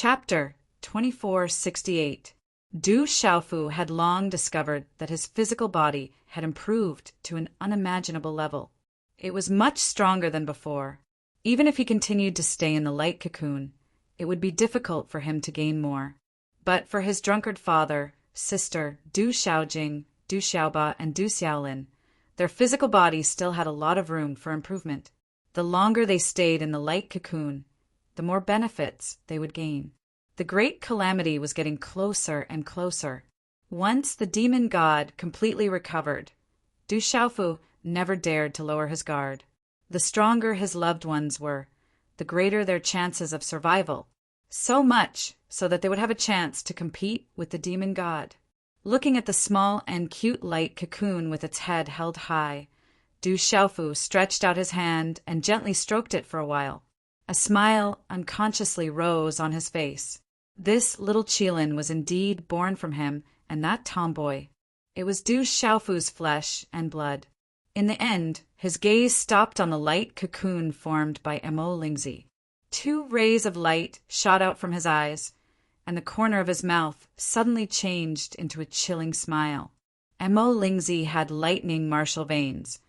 Chapter 2468. Du Xiaofu had long discovered that his physical body had improved to an unimaginable level. It was much stronger than before. Even if he continued to stay in the light cocoon, it would be difficult for him to gain more. But for his drunkard father, sister, Du Xiaojing, Du Xiaoba, and Du Xiaolin, their physical bodies still had a lot of room for improvement. The longer they stayed in the light cocoon, the more benefits they would gain. The great calamity was getting closer and closer. Once the demon god completely recovered, Du Xiaofu never dared to lower his guard. The stronger his loved ones were, the greater their chances of survival. So much so that they would have a chance to compete with the demon god. Looking at the small and cute light cocoon with its head held high, Du Xiaofu stretched out his hand and gently stroked it for a while. A smile unconsciously rose on his face. This little Qilin was indeed born from him and that tomboy. It was Du Xiaofu's flesh and blood. In the end, his gaze stopped on the light cocoon formed by Mo Lingzi. Two rays of light shot out from his eyes, and the corner of his mouth suddenly changed into a chilling smile. Mo Lingzi had lightning martial veins,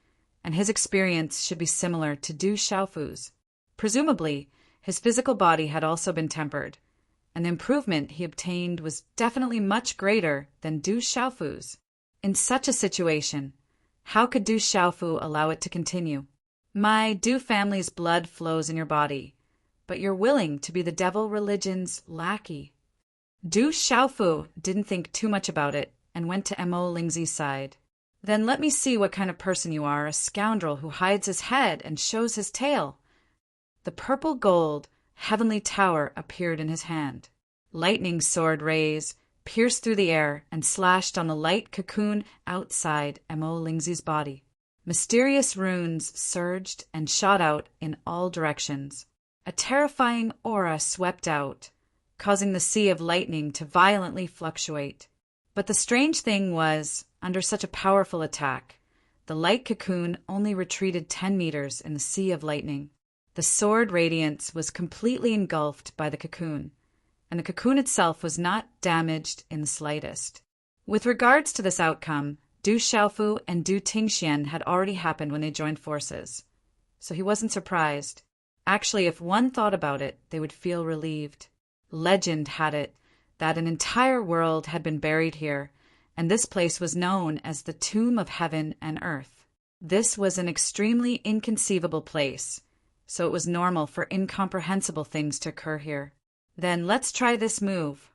and his experience should be similar to Du Xiaofu's. Presumably, his physical body had also been tempered, and the improvement he obtained was definitely much greater than Du Xiaofu's. In such a situation, how could Du Xiaofu allow it to continue? My Du family's blood flows in your body, but you're willing to be the devil religion's lackey. Du Xiaofu didn't think too much about it and went to Mo Lingzi's side. Then let me see what kind of person you are, a scoundrel who hides his head and shows his tail. The purple gold heavenly tower appeared in his hand. Lightning sword rays pierced through the air and slashed on the light cocoon outside Mo Lingzi's body. Mysterious runes surged and shot out in all directions. A terrifying aura swept out, causing the sea of lightning to violently fluctuate. But the strange thing was, under such a powerful attack, the light cocoon only retreated 10 meters in the sea of lightning. The sword radiance was completely engulfed by the cocoon, and the cocoon itself was not damaged in the slightest. With regards to this outcome, Du Xiaofu and Du Tingxian had already happened when they joined forces, so he wasn't surprised. Actually, if one thought about it, they would feel relieved. Legend had it that an entire world had been buried here, and this place was known as the Tomb of Heaven and Earth. This was an extremely inconceivable place, so it was normal for incomprehensible things to occur here. Then let's try this move.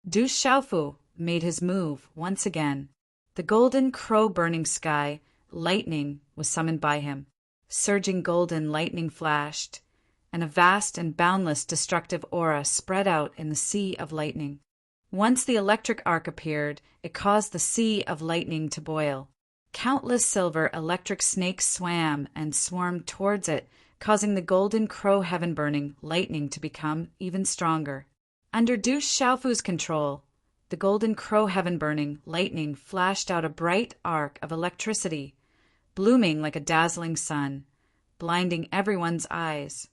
Du Xiaofu made his move once again. The golden crow-burning sky, lightning, was summoned by him. Surging golden lightning flashed, and a vast and boundless destructive aura spread out in the sea of lightning. Once the electric arc appeared, it caused the sea of lightning to boil. Countless silver electric snakes swam and swarmed towards it, causing the golden crow heaven-burning lightning to become even stronger. Under Du Xiaofu's control, the golden crow heaven-burning lightning flashed out a bright arc of electricity, blooming like a dazzling sun, blinding everyone's eyes.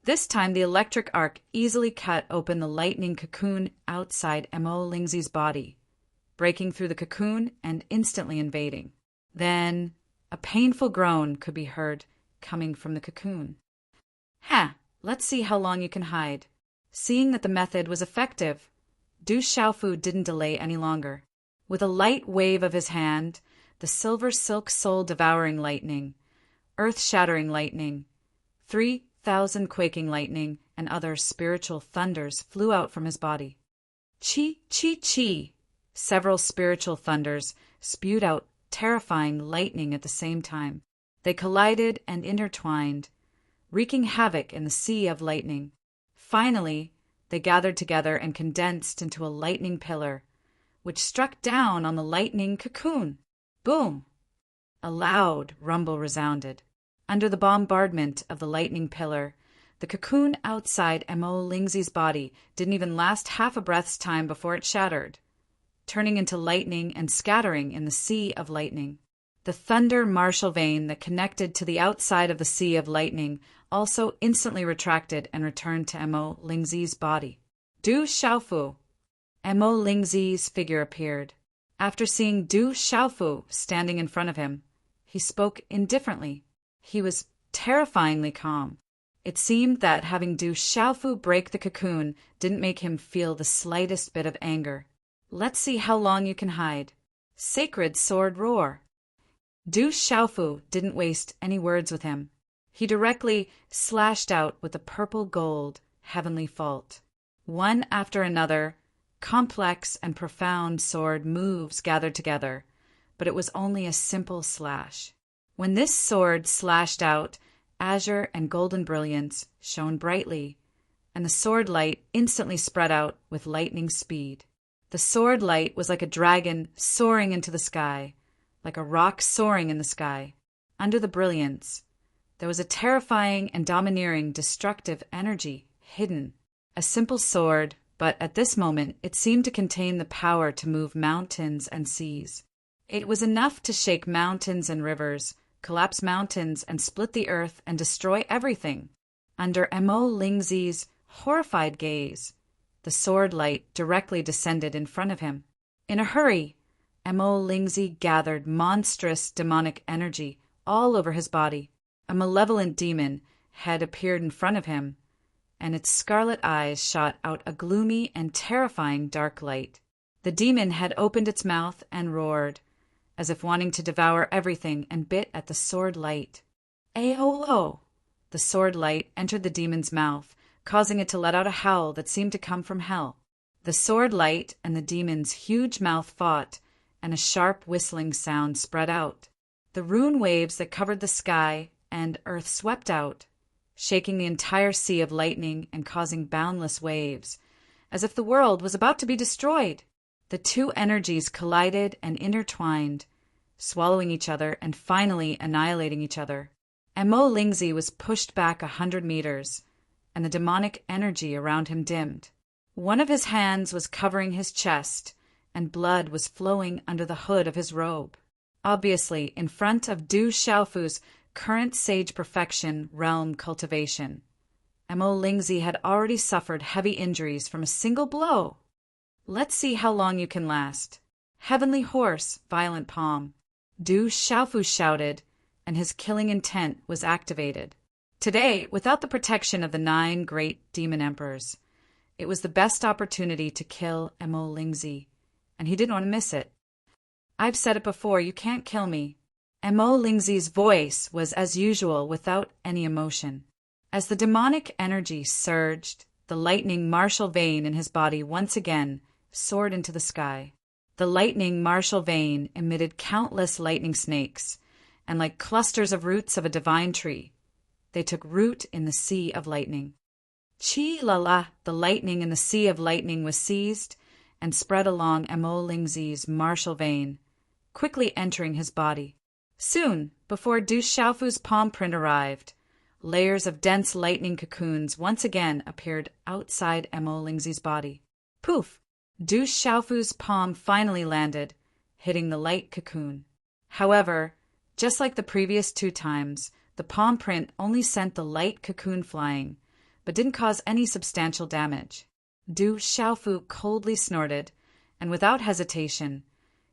This time the electric arc easily cut open the lightning cocoon outside Mo Lingzi's body, breaking through the cocoon and instantly invading. Then a painful groan could be heard coming from the cocoon. Let's see how long you can hide. Seeing that the method was effective, Du Xiaofu didn't delay any longer. With a light wave of his hand, the silver silk soul-devouring lightning, earth-shattering lightning, 3,000 quaking lightning, and other spiritual thunders flew out from his body. Chi, chi, chi! Several spiritual thunders spewed out terrifying lightning at the same time. They collided and intertwined, wreaking havoc in the sea of lightning. Finally, they gathered together and condensed into a lightning pillar, which struck down on the lightning cocoon. Boom! A loud rumble resounded. Under the bombardment of the lightning pillar, the cocoon outside Mo Lingzi's body didn't even last half a breath's time before it shattered, turning into lightning and scattering in the sea of lightning. The thunder martial vein that connected to the outside of the sea of lightning also instantly retracted and returned to Mo Lingzi's body. Du Xiaofu. Mo Lingzi's figure appeared. After seeing Du Xiaofu standing in front of him, he spoke indifferently. He was terrifyingly calm. It seemed that having Du Xiaofu break the cocoon didn't make him feel the slightest bit of anger. Let's see how long you can hide. Sacred sword roar. Du Xiaofu didn't waste any words with him. He directly slashed out with the purple gold heavenly fault. One after another, complex and profound sword moves gathered together, but it was only a simple slash. When this sword slashed out, azure and golden brilliance shone brightly, and the sword light instantly spread out with lightning speed. The sword light was like a dragon soaring into the sky, like a rock soaring in the sky. Under the brilliance, there was a terrifying and domineering destructive energy hidden. A simple sword, but at this moment it seemed to contain the power to move mountains and seas. It was enough to shake mountains and rivers, collapse mountains and split the earth and destroy everything. Under Mo Lingzi's horrified gaze, the sword light directly descended in front of him. In a hurry, Mo Lingzi gathered monstrous demonic energy all over his body. A malevolent demon had appeared in front of him, and its scarlet eyes shot out a gloomy and terrifying dark light. The demon had opened its mouth and roared, as if wanting to devour everything, and bit at the sword light. Aolo! The sword light entered the demon's mouth, causing it to let out a howl that seemed to come from hell. The sword light and the demon's huge mouth fought, and a sharp whistling sound spread out. The rune waves that covered the sky and earth swept out, shaking the entire sea of lightning and causing boundless waves, as if the world was about to be destroyed. The two energies collided and intertwined, swallowing each other and finally annihilating each other. Mo Lingzi was pushed back 100 meters, and the demonic energy around him dimmed. One of his hands was covering his chest, and blood was flowing under the hood of his robe. Obviously, in front of Du Xiaofu's current sage perfection realm cultivation, Mo Lingzi had already suffered heavy injuries from a single blow. Let's see how long you can last. Heavenly horse, violent palm. Du Xiaofu shouted, and his killing intent was activated. Today, without the protection of the 9 great demon emperors, it was the best opportunity to kill Mo Lingzi, and he didn't want to miss it. I've said it before, you can't kill me. Mo Lingzi's voice was as usual without any emotion. As the demonic energy surged, the lightning martial vein in his body once again soared into the sky. The lightning martial vein emitted countless lightning snakes, and like clusters of roots of a divine tree, they took root in the sea of lightning. Chi-la-la, the lightning in the sea of lightning was seized and spread along Mo Lingzi's martial vein, quickly entering his body. Soon, before Du Xiaofu's palm print arrived, layers of dense lightning cocoons once again appeared outside Mo Lingzi's body. Poof! Du Xiaofu's palm finally landed, hitting the light cocoon. However, just like the previous 2 times, the palm print only sent the light cocoon flying, but didn't cause any substantial damage. Du Xiaofu coldly snorted, and without hesitation,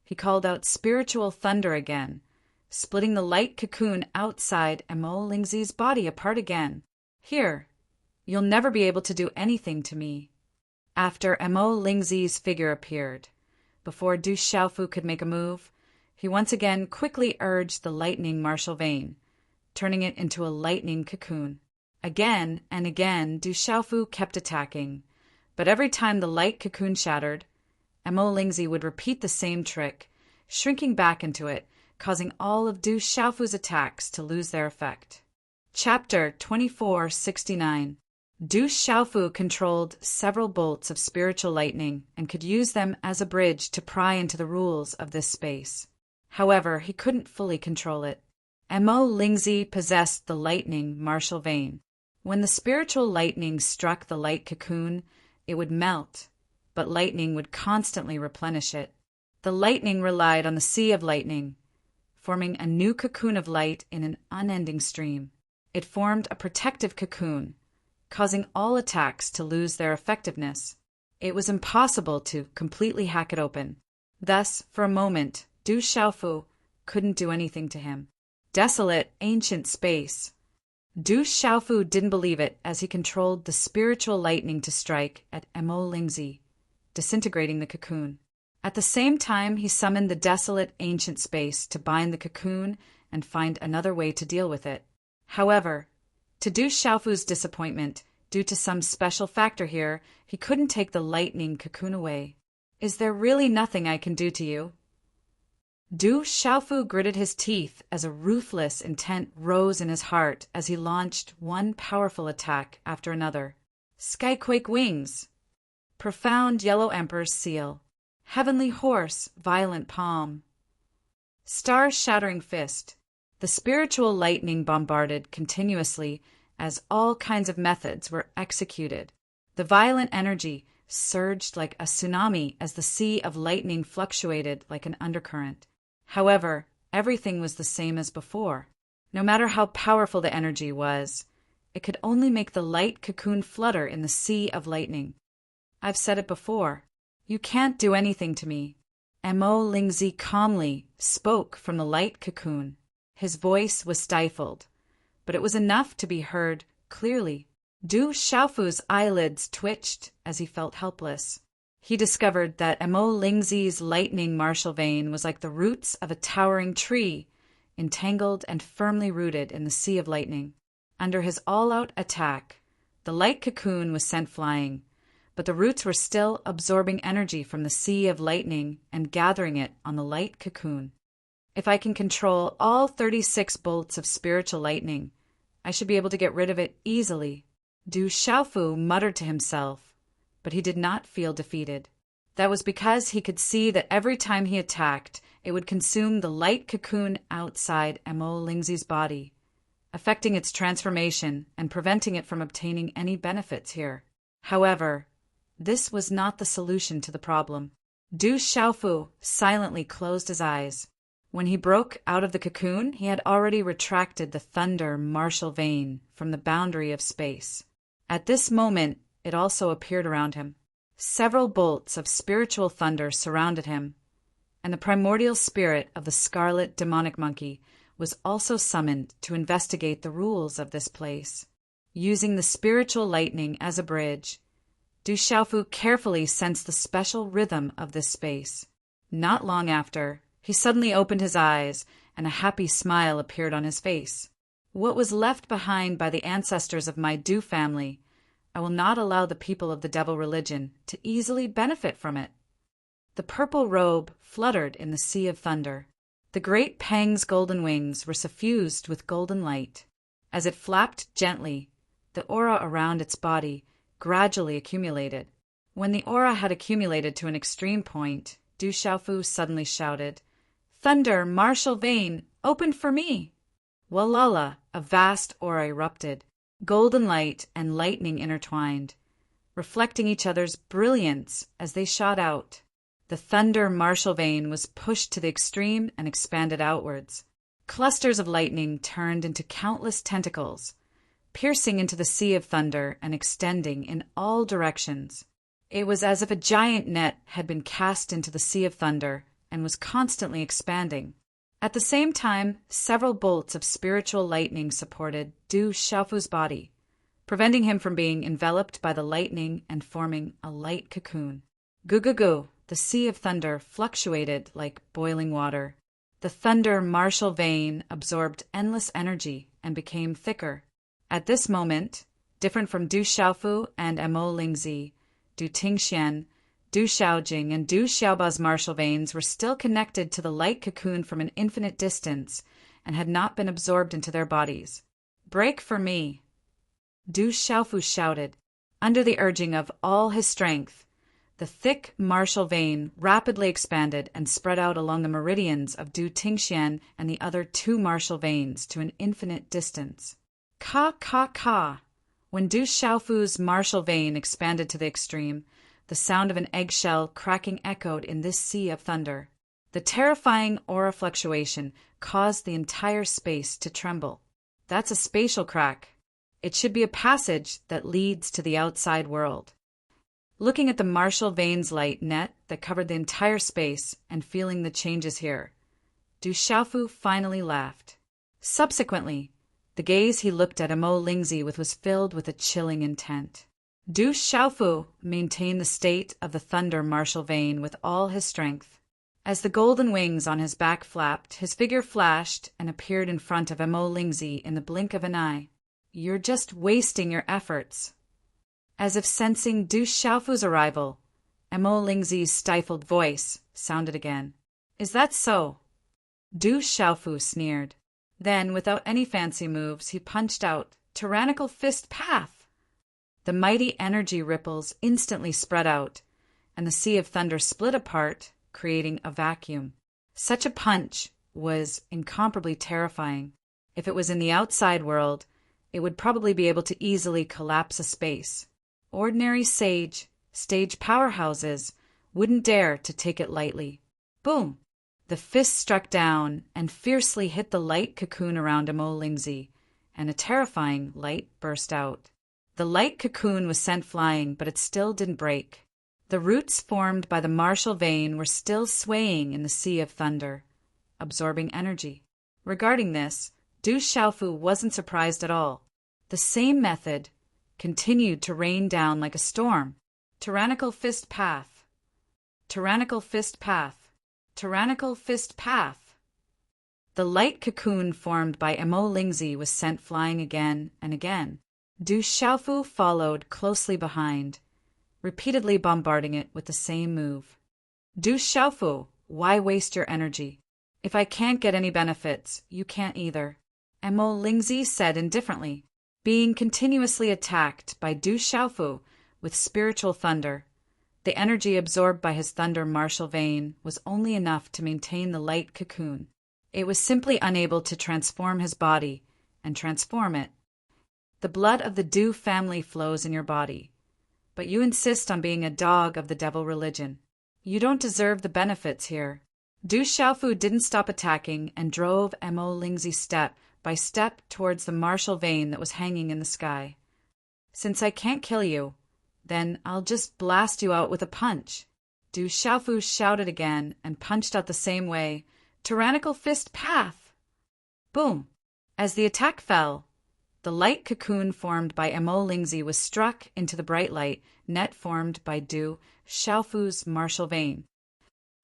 he called out spiritual thunder again, splitting the light cocoon outside Mo Lingzi's body apart again. Here, you'll never be able to do anything to me. After Mo Lingzi's figure appeared, before Du Xiaofu could make a move, he once again quickly urged the lightning martial vein, turning it into a lightning cocoon. Again and again, Du Xiaofu kept attacking, but every time the light cocoon shattered, Mo Lingzi would repeat the same trick, shrinking back into it, causing all of Du Xiaofu's attacks to lose their effect. Chapter 2469. Du Xiaofu controlled several bolts of spiritual lightning and could use them as a bridge to pry into the rules of this space. However, he couldn't fully control it. Mo Lingzi possessed the lightning martial vein. When the spiritual lightning struck the light cocoon, it would melt, but lightning would constantly replenish it. The lightning relied on the sea of lightning, forming a new cocoon of light in an unending stream. It formed a protective cocoon, causing all attacks to lose their effectiveness. It was impossible to completely hack it open. Thus, for a moment, Du Xiaofu couldn't do anything to him. Desolate, ancient space. Du Xiaofu didn't believe it as he controlled the spiritual lightning to strike at Mo Lingzi, disintegrating the cocoon. At the same time, he summoned the desolate, ancient space to bind the cocoon and find another way to deal with it. However, to Du Xiaofu's disappointment, due to some special factor here, he couldn't take the lightning cocoon away. Is there really nothing I can do to you? Du Xiaofu gritted his teeth as a ruthless intent rose in his heart as he launched one powerful attack after another. Skyquake Wings, Profound Yellow Emperor's Seal, Heavenly Horse, Violent Palm, Star-Shattering Fist. The spiritual lightning bombarded continuously as all kinds of methods were executed. The violent energy surged like a tsunami as the sea of lightning fluctuated like an undercurrent. However, everything was the same as before. No matter how powerful the energy was, it could only make the light cocoon flutter in the sea of lightning. I've said it before. You can't do anything to me. Mo Lingzi calmly spoke from the light cocoon. His voice was stifled, but it was enough to be heard clearly. Du Xiaofu's eyelids twitched as he felt helpless. He discovered that Mo Lingzi's lightning martial vein was like the roots of a towering tree, entangled and firmly rooted in the sea of lightning. Under his all-out attack, the light cocoon was sent flying, but the roots were still absorbing energy from the sea of lightning and gathering it on the light cocoon. If I can control all 36 bolts of spiritual lightning, I should be able to get rid of it easily. Du Xiaofu muttered to himself, but he did not feel defeated. That was because he could see that every time he attacked, it would consume the light cocoon outside Mo Lingzi's body, affecting its transformation and preventing it from obtaining any benefits here. However, this was not the solution to the problem. Du Xiaofu silently closed his eyes. When he broke out of the cocoon, he had already retracted the thunder martial vein from the boundary of space. At this moment, it also appeared around him. Several bolts of spiritual thunder surrounded him, and the primordial spirit of the scarlet demonic monkey was also summoned to investigate the rules of this place. Using the spiritual lightning as a bridge, Du Xiaofu carefully sensed the special rhythm of this space. Not long after, he suddenly opened his eyes, and a happy smile appeared on his face. What was left behind by the ancestors of my Du family, I will not allow the people of the devil religion to easily benefit from it. The purple robe fluttered in the sea of thunder. The great Pang's golden wings were suffused with golden light. As it flapped gently, the aura around its body gradually accumulated. When the aura had accumulated to an extreme point, Du Xiaofu suddenly shouted, "Thunder, martial vein, open for me!" Walala, a vast aura erupted. Golden light and lightning intertwined, reflecting each other's brilliance as they shot out. The thunder martial vein was pushed to the extreme and expanded outwards. Clusters of lightning turned into countless tentacles, piercing into the sea of thunder and extending in all directions. It was as if a giant net had been cast into the sea of thunder and was constantly expanding. At the same time, several bolts of spiritual lightning supported Du Xiaofu's body, preventing him from being enveloped by the lightning and forming a light cocoon. Gu-gu-gu, the sea of thunder fluctuated like boiling water. The thunder martial vein absorbed endless energy and became thicker. At this moment, different from Du Xiaofu and Mo Lingzi, Du Tingxian, Du Xiaojing, and Du Xiaoba's martial veins were still connected to the light cocoon from an infinite distance and had not been absorbed into their bodies. "Break for me!" Du Xiaofu shouted. Under the urging of all his strength, the thick martial vein rapidly expanded and spread out along the meridians of Du Tingxian and the other 2 martial veins to an infinite distance. Ka, ka, ka! When Du Xiaofu's martial vein expanded to the extreme, the sound of an eggshell cracking echoed in this sea of thunder. The terrifying aura fluctuation caused the entire space to tremble. That's a spatial crack. It should be a passage that leads to the outside world. Looking at the Marshall Vane's light net that covered the entire space and feeling the changes here, Du Xiaofu finally laughed. Subsequently, the gaze he looked at Amo Lingzi with was filled with a chilling intent. Du Xiaofu maintained the state of the thunder Marshall Vane with all his strength. As the golden wings on his back flapped, his figure flashed and appeared in front of Amo Lingzi in the blink of an eye. You're just wasting your efforts. As if sensing Du Xiaofu's arrival, Amo Lingzi's stifled voice sounded again. Is that so? Du Xiaofu sneered. Then, without any fancy moves, he punched out, Tyrannical Fist Path! The mighty energy ripples instantly spread out, and the sea of thunder split apart, creating a vacuum. Such a punch was incomparably terrifying. If it was in the outside world, it would probably be able to easily collapse a space. Ordinary stage powerhouses wouldn't dare to take it lightly. Boom! The fist struck down and fiercely hit the light cocoon around Amo Lingzi, and a terrifying light burst out. The light cocoon was sent flying, but it still didn't break. The roots formed by the Marshall Vane were still swaying in the sea of thunder, absorbing energy. Regarding this, Du Xiaofu wasn't surprised at all. The same method continued to rain down like a storm. Tyrannical Fist Path. Tyrannical Fist Path. Tyrannical Fist Path. The light cocoon formed by Amo Lingzi was sent flying again and again. Du Xiaofu followed closely behind, repeatedly bombarding it with the same move. Du Xiaofu, why waste your energy? If I can't get any benefits, you can't either. Amo Lingzi said indifferently. Being continuously attacked by Du Xiaofu with spiritual thunder, the energy absorbed by his thunder Marshall Vane was only enough to maintain the light cocoon. It was simply unable to transform his body and transform it. The blood of the Du family flows in your body, but you insist on being a dog of the devil religion. You don't deserve the benefits here. Du Xiaofu didn't stop attacking and drove Amo Lingzi step by step towards the Marshall Vane that was hanging in the sky. Since I can't kill you, then I'll just blast you out with a punch. Du Xiaofu shouted again and punched out the same way. Tyrannical Fist Path! Boom! As the attack fell, the light cocoon formed by Amo Lingzi was struck into the bright light net formed by Du Xiaofu's Marshall Vane.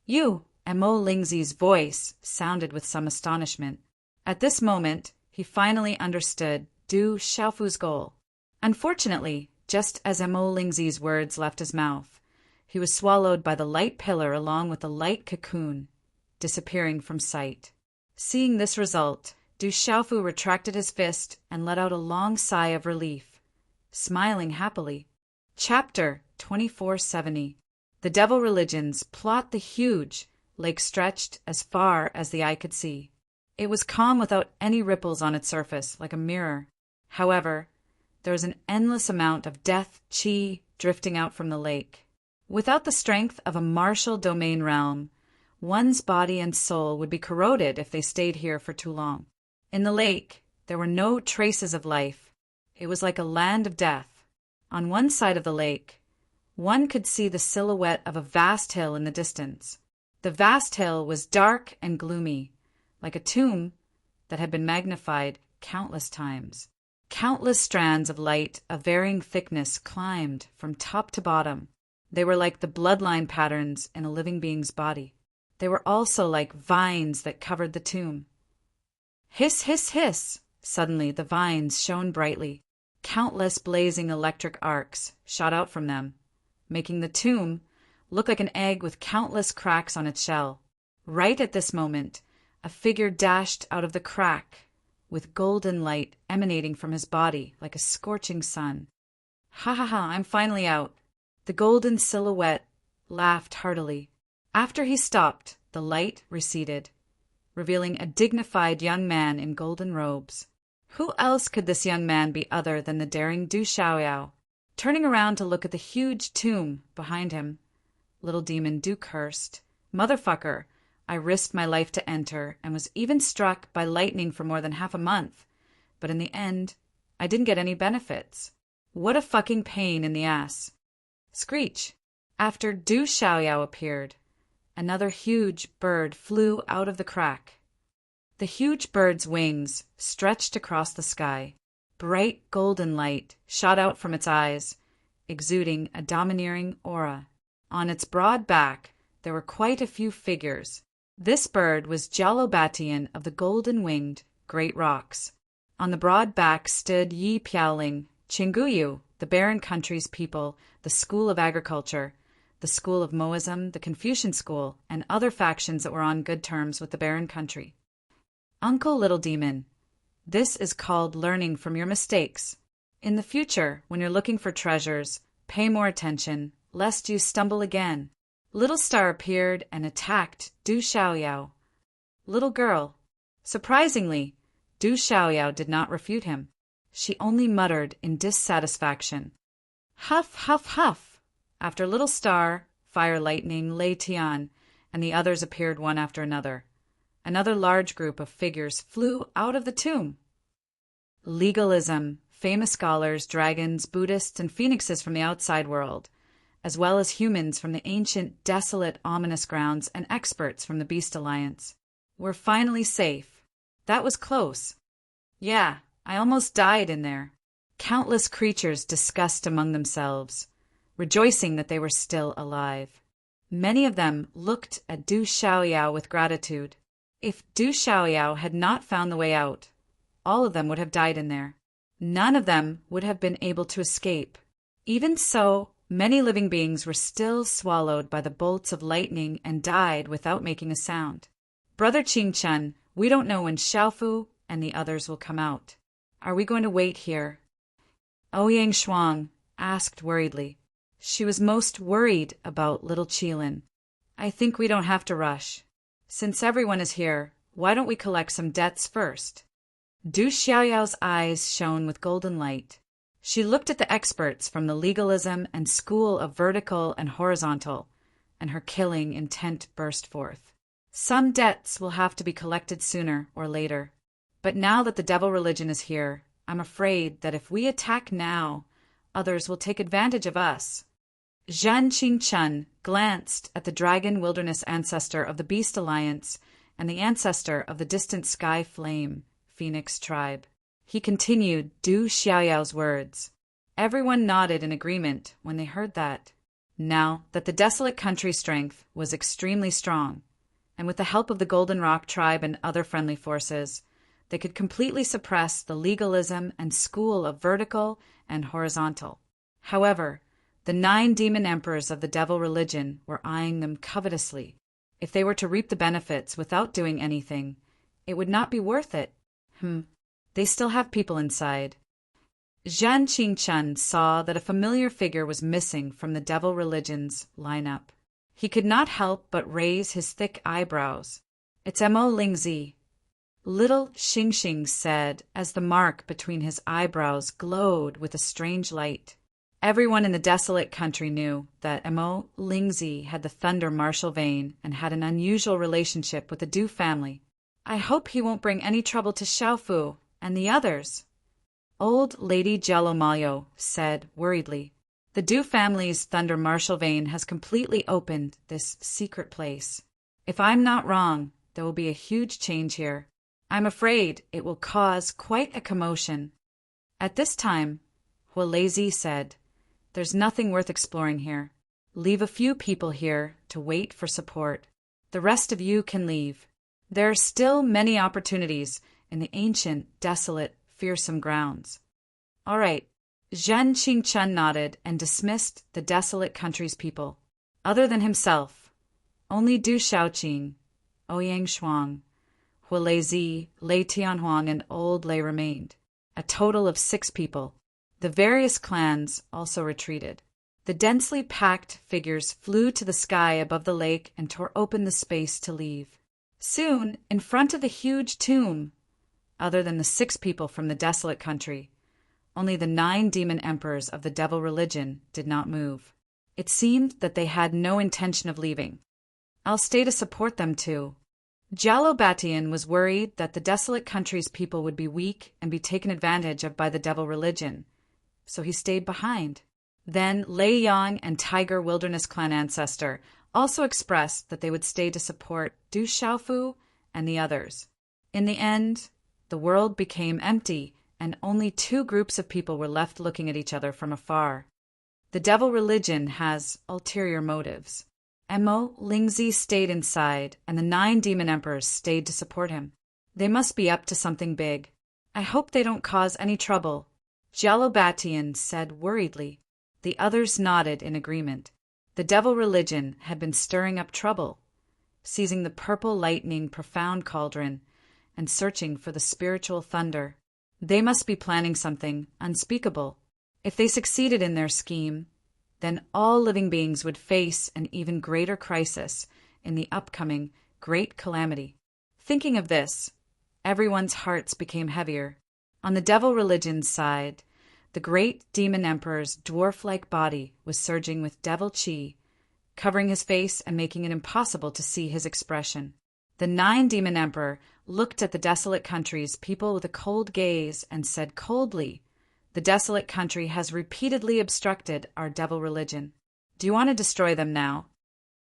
You! Amo Lingzi's voice sounded with some astonishment. At this moment, he finally understood Du Xiaofu's goal. Unfortunately, just as Amo Lingzi's words left his mouth, he was swallowed by the light pillar along with the light cocoon, disappearing from sight. Seeing this result, Du Xiaofu retracted his fist and let out a long sigh of relief, smiling happily. Chapter 2470. The Devil Religions plot the huge lake stretched as far as the eye could see. It was calm without any ripples on its surface, like a mirror. However, there was an endless amount of death qi drifting out from the lake. Without the strength of a martial domain realm, one's body and soul would be corroded if they stayed here for too long. In the lake, there were no traces of life. It was like a land of death. On one side of the lake, one could see the silhouette of a vast hill in the distance. The vast hill was dark and gloomy, like a tomb that had been magnified countless times. Countless strands of light of varying thickness climbed from top to bottom. They were like the bloodline patterns in a living being's body. They were also like vines that covered the tomb. Hiss, hiss, hiss! Suddenly the vines shone brightly. Countless blazing electric arcs shot out from them, making the tomb look like an egg with countless cracks on its shell. Right at this moment, a figure dashed out of the crack, with golden light emanating from his body like a scorching sun. Ha ha ha, I'm finally out. The golden silhouette laughed heartily. After he stopped, the light receded, revealing a dignified young man in golden robes. Who else could this young man be other than the daring Du Xiaoyao? Turning around to look at the huge tomb behind him, little demon Du cursed. Motherfucker, I risked my life to enter and was even struck by lightning for more than half a month. but in the end, I didn't get any benefits. What a fucking pain in the ass. Screech! After Du Xiaoyao appeared, another huge bird flew out of the crack. The huge bird's wings stretched across the sky. Bright golden light shot out from its eyes, exuding a domineering aura. On its broad back, there were quite a few figures. This bird was Jalobatian of the golden-winged Great Rocks. On the broad back stood Yi Piaoling, Qinguyu, the barren country's people, the school of agriculture, the school of Moism, the Confucian school, and other factions that were on good terms with the barren country. Uncle Little Demon, this is called learning from your mistakes. In the future, when you're looking for treasures, pay more attention, lest you stumble again. Little Star appeared and attacked Du Xiaoyao. Little girl. Surprisingly, Du Xiaoyao did not refute him. She only muttered in dissatisfaction. Huff, huff, huff. After Little Star, Fire Lightning, Lei Tian, and the others appeared one after another. Another large group of figures flew out of the tomb. Legalism, famous scholars, dragons, Buddhists, and phoenixes from the outside world, as well as humans from the ancient, desolate, ominous grounds and experts from the Beast Alliance. We're finally safe. That was close. Yeah, I almost died in there. Countless creatures discussed among themselves, rejoicing that they were still alive. Many of them looked at Du Xiaoyao with gratitude. If Du Xiaoyao had not found the way out, all of them would have died in there. None of them would have been able to escape. Even so, many living beings were still swallowed by the bolts of lightning and died without making a sound. Brother Qingchen, we don't know when Xiaofu and the others will come out. Are we going to wait here? Ouyang Shuang asked worriedly. She was most worried about little Qilin. I think we don't have to rush. Since everyone is here, why don't we collect some debts first? Du Xiaoyao's eyes shone with golden light. She looked at the experts from the legalism and school of vertical and horizontal, and her killing intent burst forth. Some debts will have to be collected sooner or later. But now that the devil religion is here, I'm afraid that if we attack now, others will take advantage of us. Zhan Qingchen glanced at the dragon wilderness ancestor of the Beast Alliance and the ancestor of the distant Sky Flame Phoenix tribe. He continued Du Xiaoyao's words. Everyone nodded in agreement when they heard that. Now that the desolate country's strength was extremely strong, and with the help of the Golden Rock tribe and other friendly forces, they could completely suppress the legalism and school of vertical and horizontal. However, the 9 demon emperors of the devil religion were eyeing them covetously. If they were to reap the benefits without doing anything, it would not be worth it. They still have people inside. Zhan Qingchen saw that a familiar figure was missing from the devil religion's lineup. He could not help but raise his thick eyebrows. It's Mo Lingzi. Little Xingxing said as the mark between his eyebrows glowed with a strange light. Everyone in the desolate country knew that Mo Lingzi had the Thunder martial vein and had an unusual relationship with the Du family. I hope he won't bring any trouble to Xiaofu and the others. Old Lady Jellomayo said worriedly. The Du family's Thunder martial vein has completely opened this secret place. If I'm not wrong, there will be a huge change here. I'm afraid it will cause quite a commotion. At this time, Hualazi said, there's nothing worth exploring here. Leave a few people here to wait for support. The rest of you can leave. There are still many opportunities in the ancient, desolate, fearsome grounds. All right. Zhan Qingchen nodded and dismissed the desolate country's people. Other than himself, only Du Xiaoqing, Ouyang Shuang, Hualazi, Lei Tianhuang, and Old Lei remained. A total of 6 people. The various clans also retreated. The densely packed figures flew to the sky above the lake and tore open the space to leave. Soon, in front of the huge tomb, other than the 6 people from the desolate country, only the 9 demon emperors of the devil religion did not move. It seemed that they had no intention of leaving. I'll stay to support them too. Jalobatian was worried that the desolate country's people would be weak and be taken advantage of by the devil religion, so he stayed behind. Then Lei Yang and Tiger Wilderness Clan Ancestor also expressed that they would stay to support Du Xiaofu and the others. In the end, the world became empty, and only two groups of people were left looking at each other from afar. The devil religion has ulterior motives. Mo Lingzi stayed inside, and the 9 demon emperors stayed to support him. They must be up to something big. I hope they don't cause any trouble, Jalobatian said worriedly. The others nodded in agreement. The devil religion had been stirring up trouble, seizing the purple lightning profound cauldron and searching for the spiritual thunder. They must be planning something unspeakable. If they succeeded in their scheme, then all living beings would face an even greater crisis in the upcoming great calamity. Thinking of this, everyone's hearts became heavier. On the devil religion's side, the great demon emperor's dwarf-like body was surging with devil chi, covering his face and making it impossible to see his expression. The 9 demon emperor looked at the desolate country's people with a cold gaze and said coldly, "The desolate country has repeatedly obstructed our devil religion. Do you want to destroy them now?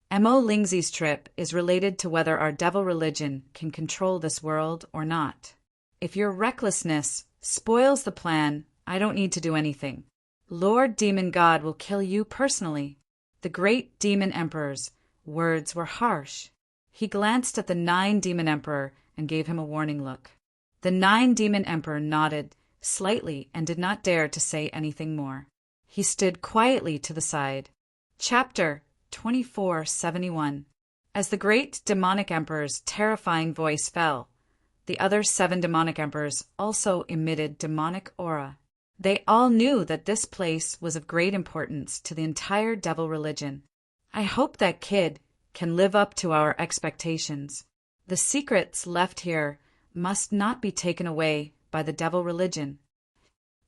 Mo Lingzi's trip is related to whether our devil religion can control this world or not. If your recklessness spoils the plan, I don't need to do anything. Lord Demon God will kill you personally." The great demon emperor's words were harsh. He glanced at the 9 demon emperor and gave him a warning look. The 9 demon emperor nodded slightly and did not dare to say anything more. He stood quietly to the side. Chapter 2471. As the great demonic emperor's terrifying voice fell, the other 7 demonic emperors also emitted demonic aura. They all knew that this place was of great importance to the entire devil religion. I hope that kid can live up to our expectations. The secrets left here must not be taken away by the devil religion.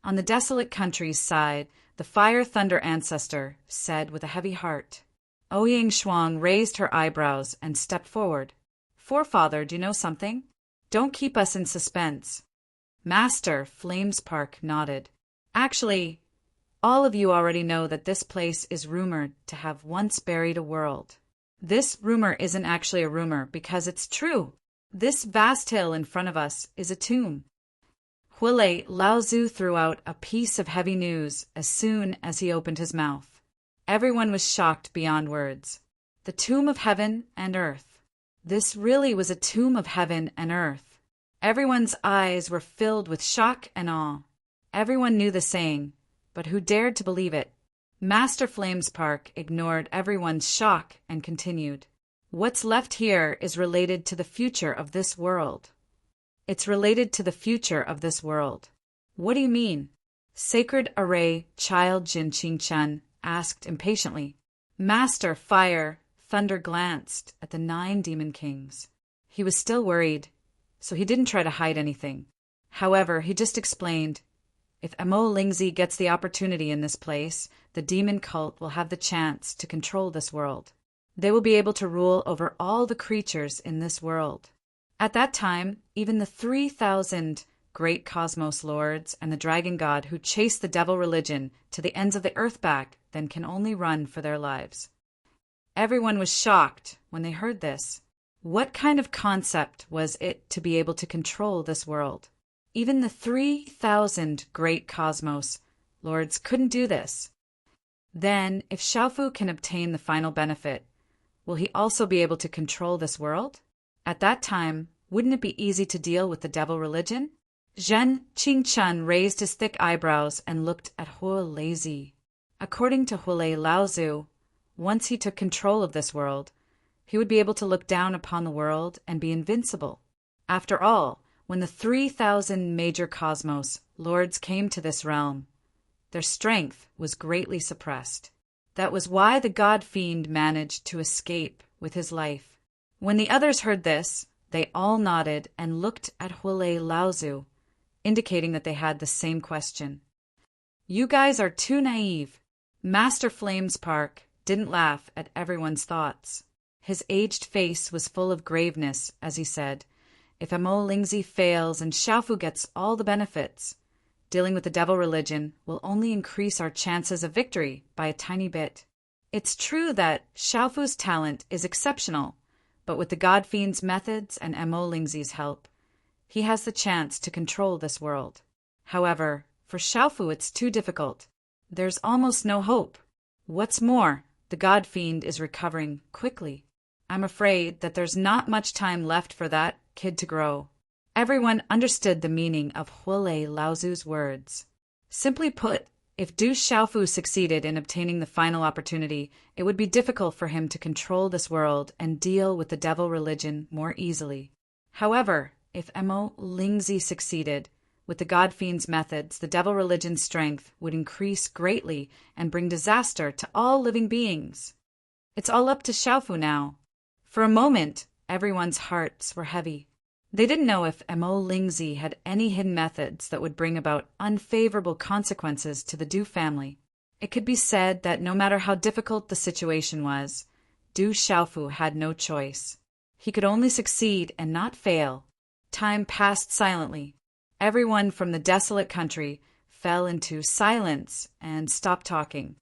On the desolate country's side, the fire thunder ancestor said with a heavy heart. Ouyang Shuang raised her eyebrows and stepped forward. "Forefather, do you know something? Don't keep us in suspense." Master Flamespark nodded. "Actually, all of you already know that this place is rumored to have once buried a world. This rumor isn't actually a rumor because it's true. This vast hill in front of us is a tomb." Huilei Laozu threw out a piece of heavy news as soon as he opened his mouth. Everyone was shocked beyond words. The tomb of heaven and earth. This really was a tomb of heaven and earth. Everyone's eyes were filled with shock and awe. Everyone knew the saying, but who dared to believe it? Master Flamespark ignored everyone's shock and continued. "What's left here is related to the future of this world. It's related to the future of this world." "What do you mean?" Sacred Array Child Jin Qingchen asked impatiently. Master Fire Thunder glanced at the 9 demon kings. He was still worried, so he didn't try to hide anything. However, he just explained, "If Mo Lingzi gets the opportunity in this place, the demon cult will have the chance to control this world. They will be able to rule over all the creatures in this world. At that time, even the 3,000 great cosmos lords and the dragon god who chase the devil religion to the ends of the earth back then can only run for their lives." Everyone was shocked when they heard this. What kind of concept was it to be able to control this world? Even the 3,000 great cosmos lords couldn't do this. Then, if Xiaofu can obtain the final benefit, will he also be able to control this world? At that time, wouldn't it be easy to deal with the devil religion? Zhen Qingchen raised his thick eyebrows and looked at Huilei. According to Huilei Laozu, once he took control of this world, he would be able to look down upon the world and be invincible. After all, when the 3,000 major cosmos lords came to this realm, their strength was greatly suppressed. That was why the god fiend managed to escape with his life. When the others heard this, they all nodded and looked at Huilei Laozu, indicating that they had the same question. "You guys are too naive." Master Flamespark didn't laugh at everyone's thoughts. His aged face was full of graveness as he said, "If Amo Lingzi fails and Xiaofu gets all the benefits, dealing with the devil religion will only increase our chances of victory by a tiny bit. It's true that Xiaofu's talent is exceptional, but with the God Fiend's methods and Amo Lingzi's help, he has the chance to control this world. However, for Xiaofu it's too difficult. There's almost no hope. What's more, the God Fiend is recovering quickly. I'm afraid that there's not much time left for that kid to grow." Everyone understood the meaning of Huolei Laozu's words. Simply put, if Du Xiaofu succeeded in obtaining the final opportunity, it would be difficult for him to control this world and deal with the devil religion more easily. However, if Amo Lingzi succeeded, with the God Fiend's methods, the devil religion's strength would increase greatly and bring disaster to all living beings. It's all up to Xiaofu now. For a moment, everyone's hearts were heavy. They didn't know if Amo Lingzi had any hidden methods that would bring about unfavorable consequences to the Du family. It could be said that no matter how difficult the situation was, Du Xiaofu had no choice. He could only succeed and not fail. Time passed silently. Everyone from the desolate country fell into silence and stopped talking.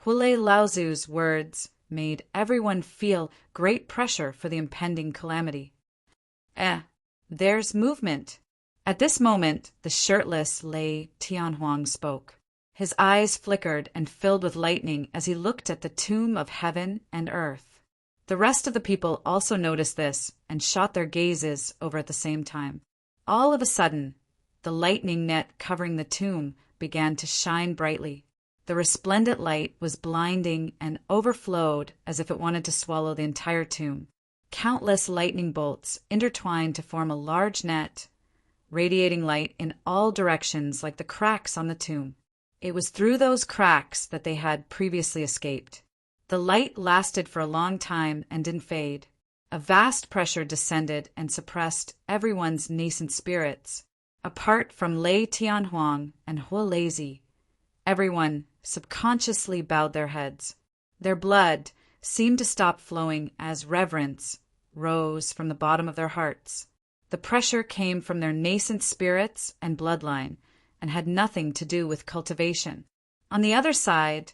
Huolei Laozu's words made everyone feel great pressure for the impending calamity. There's movement. At this moment, the shirtless Lei Tianhuang spoke. His eyes flickered and filled with lightning as he looked at the tomb of heaven and earth. The rest of the people also noticed this and shot their gazes over at the same time. All of a sudden, the lightning net covering the tomb began to shine brightly. The resplendent light was blinding and overflowed as if it wanted to swallow the entire tomb. Countless lightning bolts intertwined to form a large net, radiating light in all directions like the cracks on the tomb. It was through those cracks that they had previously escaped. The light lasted for a long time and didn't fade. A vast pressure descended and suppressed everyone's nascent spirits. Apart from Lei Tianhuang and Huolei, everyone subconsciously bowed their heads. Their blood seemed to stop flowing as reverence rose from the bottom of their hearts. The pressure came from their nascent spirits and bloodline and had nothing to do with cultivation. On the other side,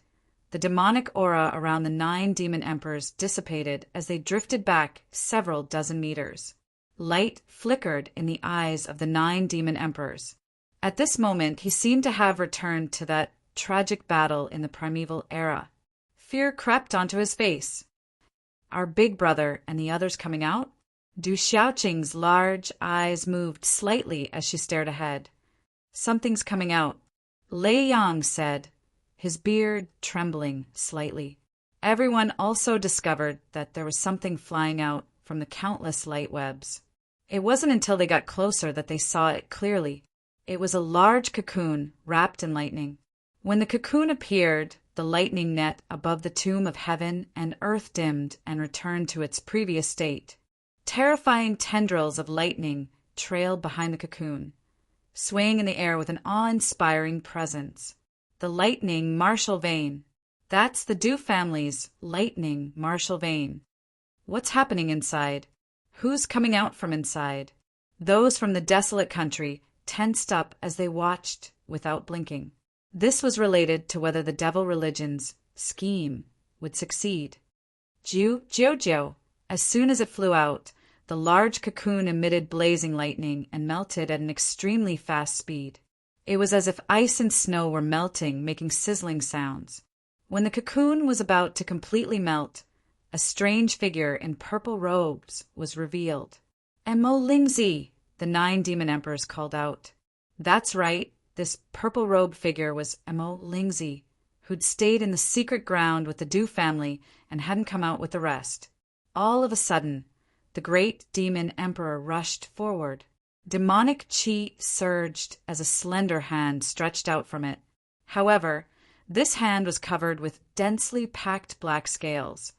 the demonic aura around the 9 demon emperors dissipated as they drifted back several dozen meters. Light flickered in the eyes of the 9 demon emperors. At this moment, he seemed to have returned to that tragic battle in the primeval era. Fear crept onto his face. Our big brother and the others coming out? Du Xiaoqing's large eyes moved slightly as she stared ahead. Something's coming out, Lei Yang said, his beard trembling slightly. Everyone also discovered that there was something flying out from the countless light webs. It wasn't until they got closer that they saw it clearly. It was a large cocoon wrapped in lightning. When the cocoon appeared, the lightning net above the tomb of heaven and earth dimmed and returned to its previous state. Terrifying tendrils of lightning trailed behind the cocoon, swaying in the air with an awe-inspiring presence. The lightning martial vein. That's the Du family's lightning martial vein. What's happening inside? Who's coming out from inside? Those from the desolate country tensed up as they watched without blinking. This was related to whether the devil religion's scheme would succeed. Jiu, as soon as it flew out, the large cocoon emitted blazing lightning and melted at an extremely fast speed. It was as if ice and snow were melting, making sizzling sounds. When the cocoon was about to completely melt, a strange figure in purple robes was revealed. "Amo Lingzi," the 9 demon emperors called out. That's right. This purple-robed figure was Amo Lingzi, who'd stayed in the secret ground with the Du family and hadn't come out with the rest. All of a sudden, the great demon emperor rushed forward. Demonic chi surged as a slender hand stretched out from it. However, this hand was covered with densely packed black scales,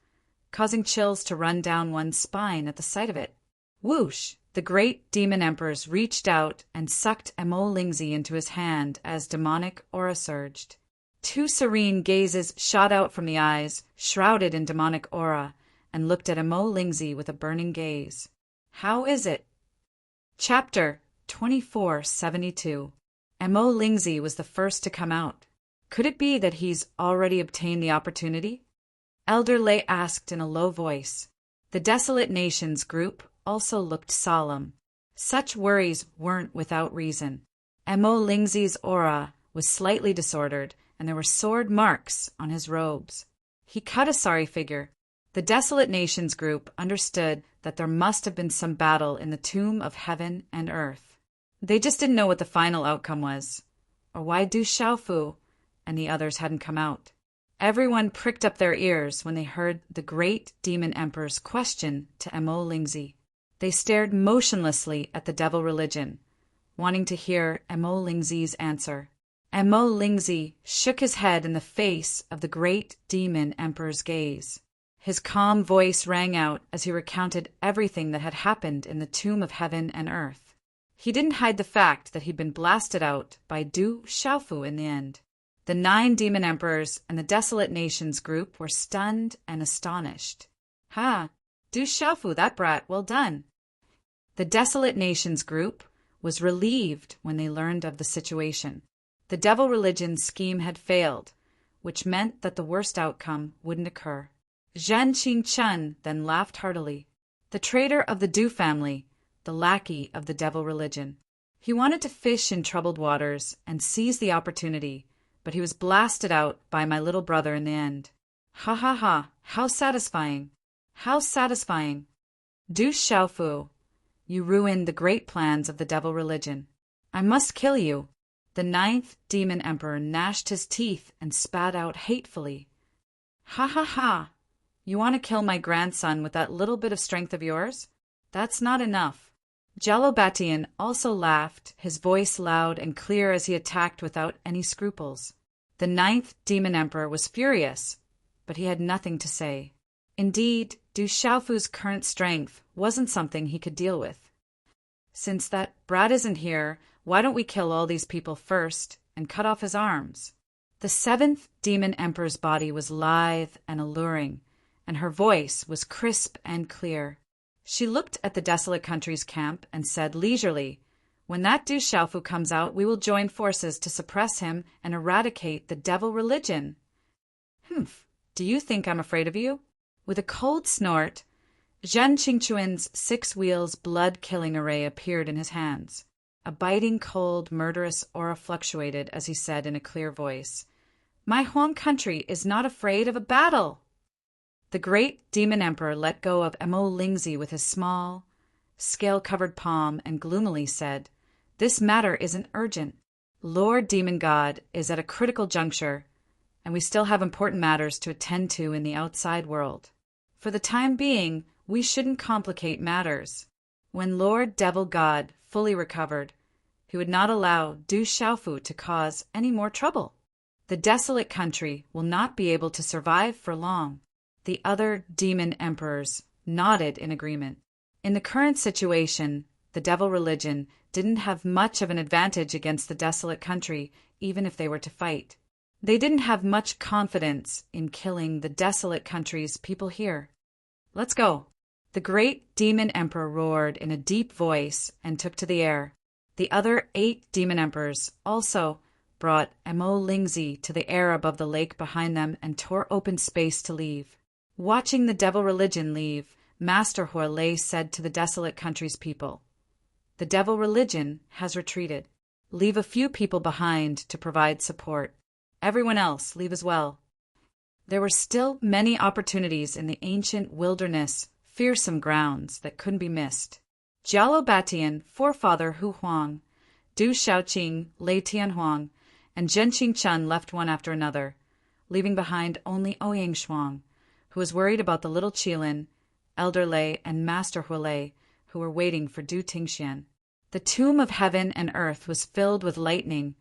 causing chills to run down one's spine at the sight of it. Whoosh! The great demon emperors reached out and sucked Amo Lingzi into his hand as demonic aura surged. 2 serene gazes shot out from the eyes, shrouded in demonic aura, and looked at Emo Lingzi with a burning gaze. How is it? Chapter 2472. Emo Lingzi was the first to come out. Could it be that he's already obtained the opportunity? Elder Lay asked in a low voice. The Desolate Nations group also looked solemn. Such worries weren't without reason. Emo Lingzi's aura was slightly disordered, and there were sword marks on his robes. He cut a sorry figure. The Desolate Nations group understood that there must have been some battle in the tomb of heaven and earth. They just didn't know what the final outcome was, or why Du Xiaofu and the others hadn't come out. Everyone pricked up their ears when they heard the great demon emperor's question to Emo Lingzi. They stared motionlessly at the devil religion, wanting to hear Emo Lingzi's answer. Emo Lingzi shook his head in the face of the great demon emperor's gaze. His calm voice rang out as he recounted everything that had happened in the tomb of heaven and earth. He didn't hide the fact that he'd been blasted out by Du Xiaofu in the end. The 9 demon emperors and the Desolate Nations group were stunned and astonished. Ha! Du Xiaofu, that brat, well done. The Desolate Nations group was relieved when they learned of the situation. The devil religion's scheme had failed, which meant that the worst outcome wouldn't occur. Zhen Qingchen then laughed heartily. The traitor of the Du family, the lackey of the devil religion. He wanted to fish in troubled waters and seize the opportunity, but he was blasted out by my little brother in the end. Ha ha ha, how satisfying! How satisfying! Du Xiaofu, you ruined the great plans of the devil religion. I must kill you. The 9th demon emperor gnashed his teeth and spat out hatefully. Ha ha ha! You want to kill my grandson with that little bit of strength of yours? That's not enough. Jalobatian also laughed, his voice loud and clear as he attacked without any scruples. The 9th demon emperor was furious, but he had nothing to say. Indeed, Du Xiaofu's current strength wasn't something he could deal with. Since that brat isn't here, why don't we kill all these people first and cut off his arms? The 7th demon emperor's body was lithe and alluring, and her voice was crisp and clear. She looked at the desolate country's camp and said leisurely, "When that Du Xiaofu comes out, we will join forces to suppress him and eradicate the devil religion." "Humph, do you think I'm afraid of you?" With a cold snort, Zhen Qingchuan's 6 wheels blood-killing array appeared in his hands. A biting, cold, murderous aura fluctuated as he said in a clear voice, "My home country is not afraid of a battle." The great demon emperor let go of Emo Lingzi with his small, scale-covered palm and gloomily said, "This matter isn't urgent. Lord Demon God is at a critical juncture, and we still have important matters to attend to in the outside world. For the time being, we shouldn't complicate matters. When Lord Devil God fully recovered, he would not allow Du Xiaofu to cause any more trouble. The desolate country will not be able to survive for long." The other demon emperors nodded in agreement. In the current situation, the devil religion didn't have much of an advantage against the desolate country, even if they were to fight. They didn't have much confidence in killing the desolate country's people here. "Let's go." The great demon emperor roared in a deep voice and took to the air. The other 8 demon emperors also brought Emo Lingzi to the air above the lake behind them and tore open space to leave. Watching the devil religion leave, Master Huolei said to the desolate country's people, "The devil religion has retreated. Leave a few people behind to provide support. Everyone else leave as well." There were still many opportunities in the ancient wilderness, fearsome grounds that couldn't be missed. Jialo Batian, forefather Hu Huang, Du Xiaoqing, Lei Tianhuang, and Zhen Qingchen left one after another, leaving behind only Ouyang Shuang, who was worried about the little Qilin, Elder Lei, and Master Huolei, who were waiting for Du Tingxian. The tomb of heaven and earth was filled with lightning,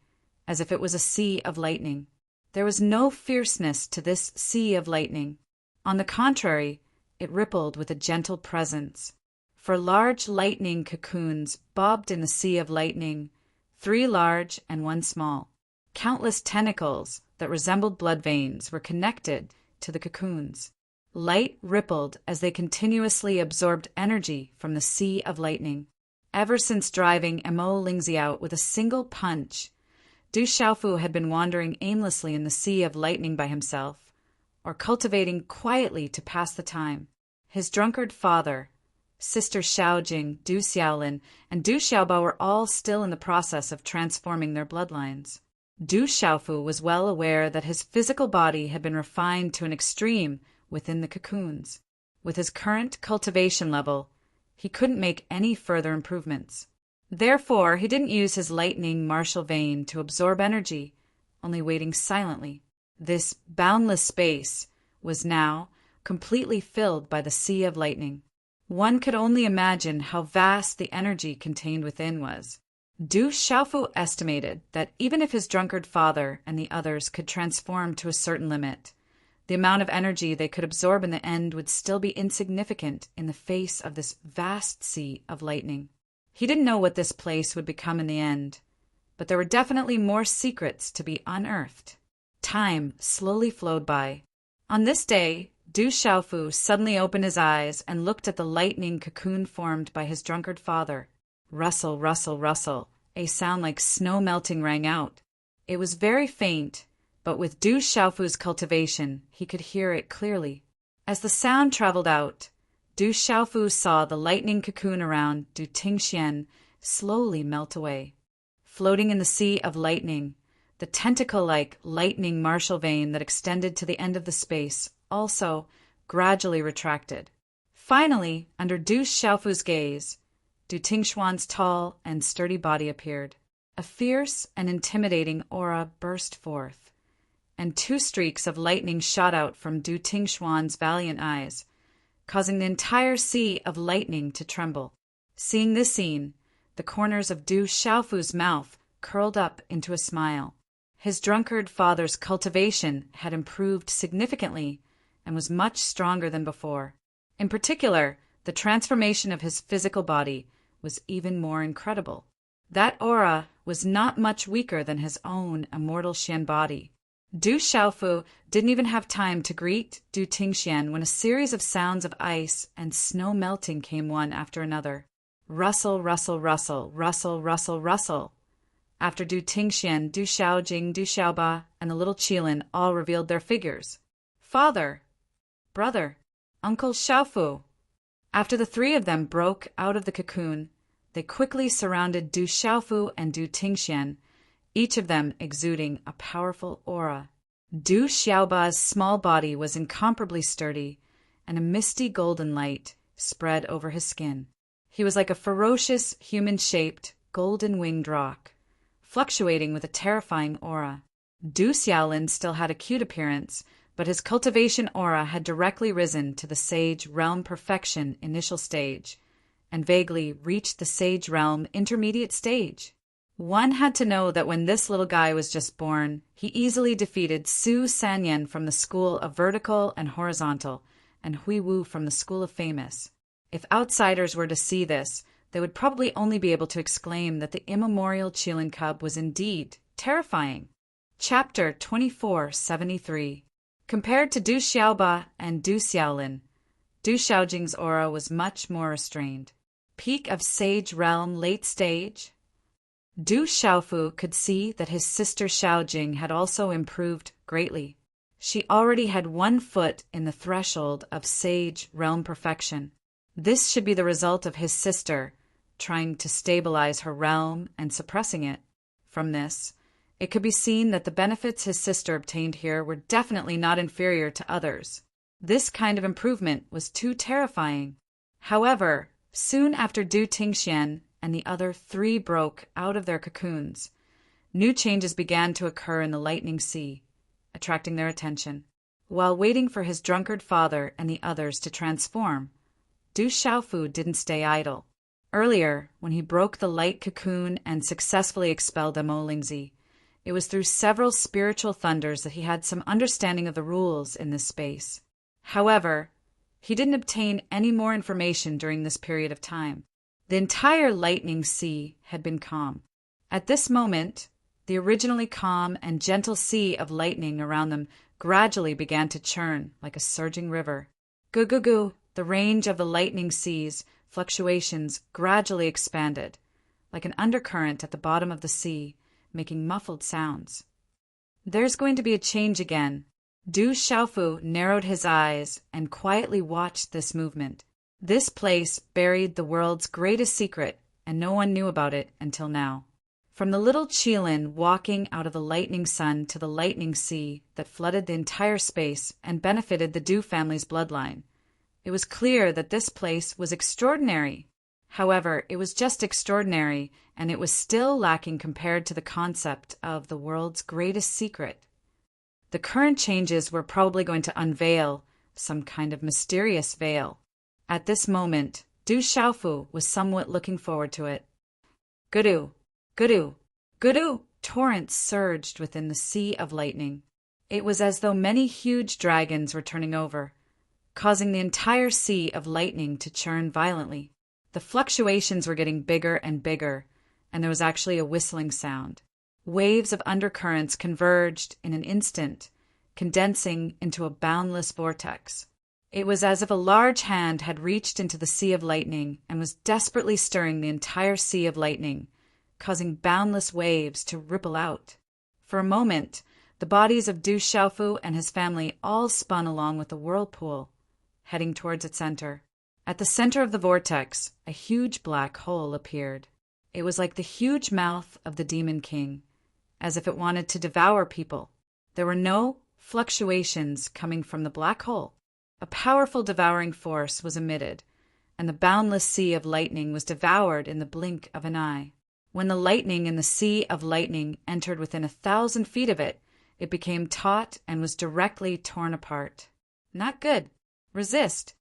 as if it was a sea of lightning. There was no fierceness to this sea of lightning. On the contrary, it rippled with a gentle presence. For large lightning cocoons bobbed in the sea of lightning, 3 large and 1 small. Countless tentacles that resembled blood veins were connected to the cocoons. Light rippled as they continuously absorbed energy from the sea of lightning. Ever since driving Mo Lingzi out with a single punch, Du Xiaofu had been wandering aimlessly in the sea of lightning by himself, or cultivating quietly to pass the time. His drunkard father, sister Xiaojing, Du Xiaolin, and Du Xiaoba were all still in the process of transforming their bloodlines. Du Xiaofu was well aware that his physical body had been refined to an extreme within the cocoons. With his current cultivation level, he couldn't make any further improvements. Therefore, he didn't use his lightning martial vein to absorb energy, only waiting silently. This boundless space was now completely filled by the sea of lightning. One could only imagine how vast the energy contained within was. Du Xiaofu estimated that even if his drunkard father and the others could transform to a certain limit, the amount of energy they could absorb in the end would still be insignificant in the face of this vast sea of lightning. He didn't know what this place would become in the end, but there were definitely more secrets to be unearthed. Time slowly flowed by. On this day, Du Xiaofu suddenly opened his eyes and looked at the lightning cocoon formed by his drunkard father. Rustle, rustle, rustle. A sound like snow melting rang out. It was very faint, but with Du Xiaofu's cultivation, he could hear it clearly. As the sound traveled out, Du Xiaofu saw the lightning cocoon around Du Tingxian slowly melt away. Floating in the sea of lightning, the tentacle-like lightning martial vein that extended to the end of the space also gradually retracted. Finally, under Du Xiaofu's gaze, Du Tingxuan's tall and sturdy body appeared. A fierce and intimidating aura burst forth, and 2 streaks of lightning shot out from Du Tingxuan's valiant eyes, causing the entire sea of lightning to tremble. Seeing this scene, the corners of Du Xiaofu's mouth curled up into a smile. His drunkard father's cultivation had improved significantly and was much stronger than before. In particular, the transformation of his physical body was even more incredible. That aura was not much weaker than his own immortal Xian body. Du Xiaofu didn't even have time to greet Du Tingxian when a series of sounds of ice and snow melting came one after another. Rustle, rustle, rustle, rustle, rustle, rustle. After Du Tingxian, Du Xiaojing, Du Xiaoba, and the little Qilin all revealed their figures. Father, brother, Uncle Xiaofu. After the 3 of them broke out of the cocoon, they quickly surrounded Du Xiaofu and Du Tingxian, each of them exuding a powerful aura. Du Xiaoba's small body was incomparably sturdy, and a misty golden light spread over his skin. He was like a ferocious, human-shaped, golden-winged rock, fluctuating with a terrifying aura. Du Xiaolin still had a cute appearance, but his cultivation aura had directly risen to the Sage Realm Perfection initial stage, and vaguely reached the Sage Realm Intermediate stage. One had to know that when this little guy was just born, he easily defeated Su Sanyan from the School of Vertical and Horizontal, and Hui Wu from the School of Famous. If outsiders were to see this, they would probably only be able to exclaim that the immemorial Qilin cub was indeed terrifying. Chapter 2473. Compared to Du Xiaoba and Du Xiaolin, Du Xiaojing's aura was much more restrained. Peak of Sage Realm late stage. Du Xiaofu could see that his sister Xiaojing had also improved greatly. She already had 1 foot in the threshold of Sage Realm Perfection. This should be the result of his sister trying to stabilize her realm and suppressing it. From this, it could be seen that the benefits his sister obtained here were definitely not inferior to others. This kind of improvement was too terrifying. However, soon after Du Tingxian and the other 3 broke out of their cocoons, new changes began to occur in the lightning sea, attracting their attention. While waiting for his drunkard father and the others to transform, Du Xiaofu didn't stay idle. Earlier, when he broke the light cocoon and successfully expelled Mo Lingzi, it was through several spiritual thunders that he had some understanding of the rules in this space. However, he didn't obtain any more information during this period of time. The entire lightning sea had been calm. At this moment, the originally calm and gentle sea of lightning around them gradually began to churn like a surging river. Goo goo goo, the range of the lightning sea's fluctuations gradually expanded, like an undercurrent at the bottom of the sea, making muffled sounds. There's going to be a change again. Du Xiaofu narrowed his eyes and quietly watched this movement. This place buried the world's greatest secret, and no one knew about it until now. From the little Qilin walking out of the lightning sun to the lightning sea that flooded the entire space and benefited the Du family's bloodline, it was clear that this place was extraordinary. However, it was just extraordinary, and it was still lacking compared to the concept of the world's greatest secret. The current changes were probably going to unveil some kind of mysterious veil. At this moment, Du Xiaofu was somewhat looking forward to it. Gudu, gudu, gudu! Torrents surged within the sea of lightning. It was as though many huge dragons were turning over, causing the entire sea of lightning to churn violently. The fluctuations were getting bigger and bigger, and there was actually a whistling sound. Waves of undercurrents converged in an instant, condensing into a boundless vortex. It was as if a large hand had reached into the sea of lightning and was desperately stirring the entire sea of lightning, causing boundless waves to ripple out. For a moment, the bodies of Du Xiaofu and his family all spun along with the whirlpool, heading towards its center. At the center of the vortex, a huge black hole appeared. It was like the huge mouth of the Demon King, as if it wanted to devour people. There were no fluctuations coming from the black hole. A powerful devouring force was emitted, and the boundless sea of lightning was devoured in the blink of an eye. When the lightning in the sea of lightning entered within 1,000 feet of it, it became taut and was directly torn apart. Not good. Resist.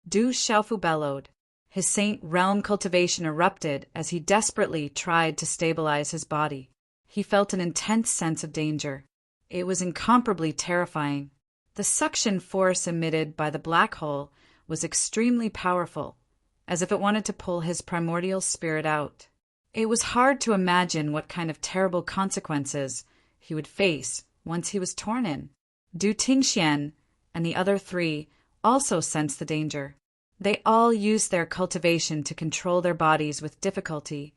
Du Xiaofu bellowed. His Saint Realm cultivation erupted as he desperately tried to stabilize his body. He felt an intense sense of danger. It was incomparably terrifying. The suction force emitted by the black hole was extremely powerful, as if it wanted to pull his primordial spirit out. It was hard to imagine what kind of terrible consequences he would face once he was torn in. Du Tingxian and the other three also sensed the danger. They all used their cultivation to control their bodies with difficulty,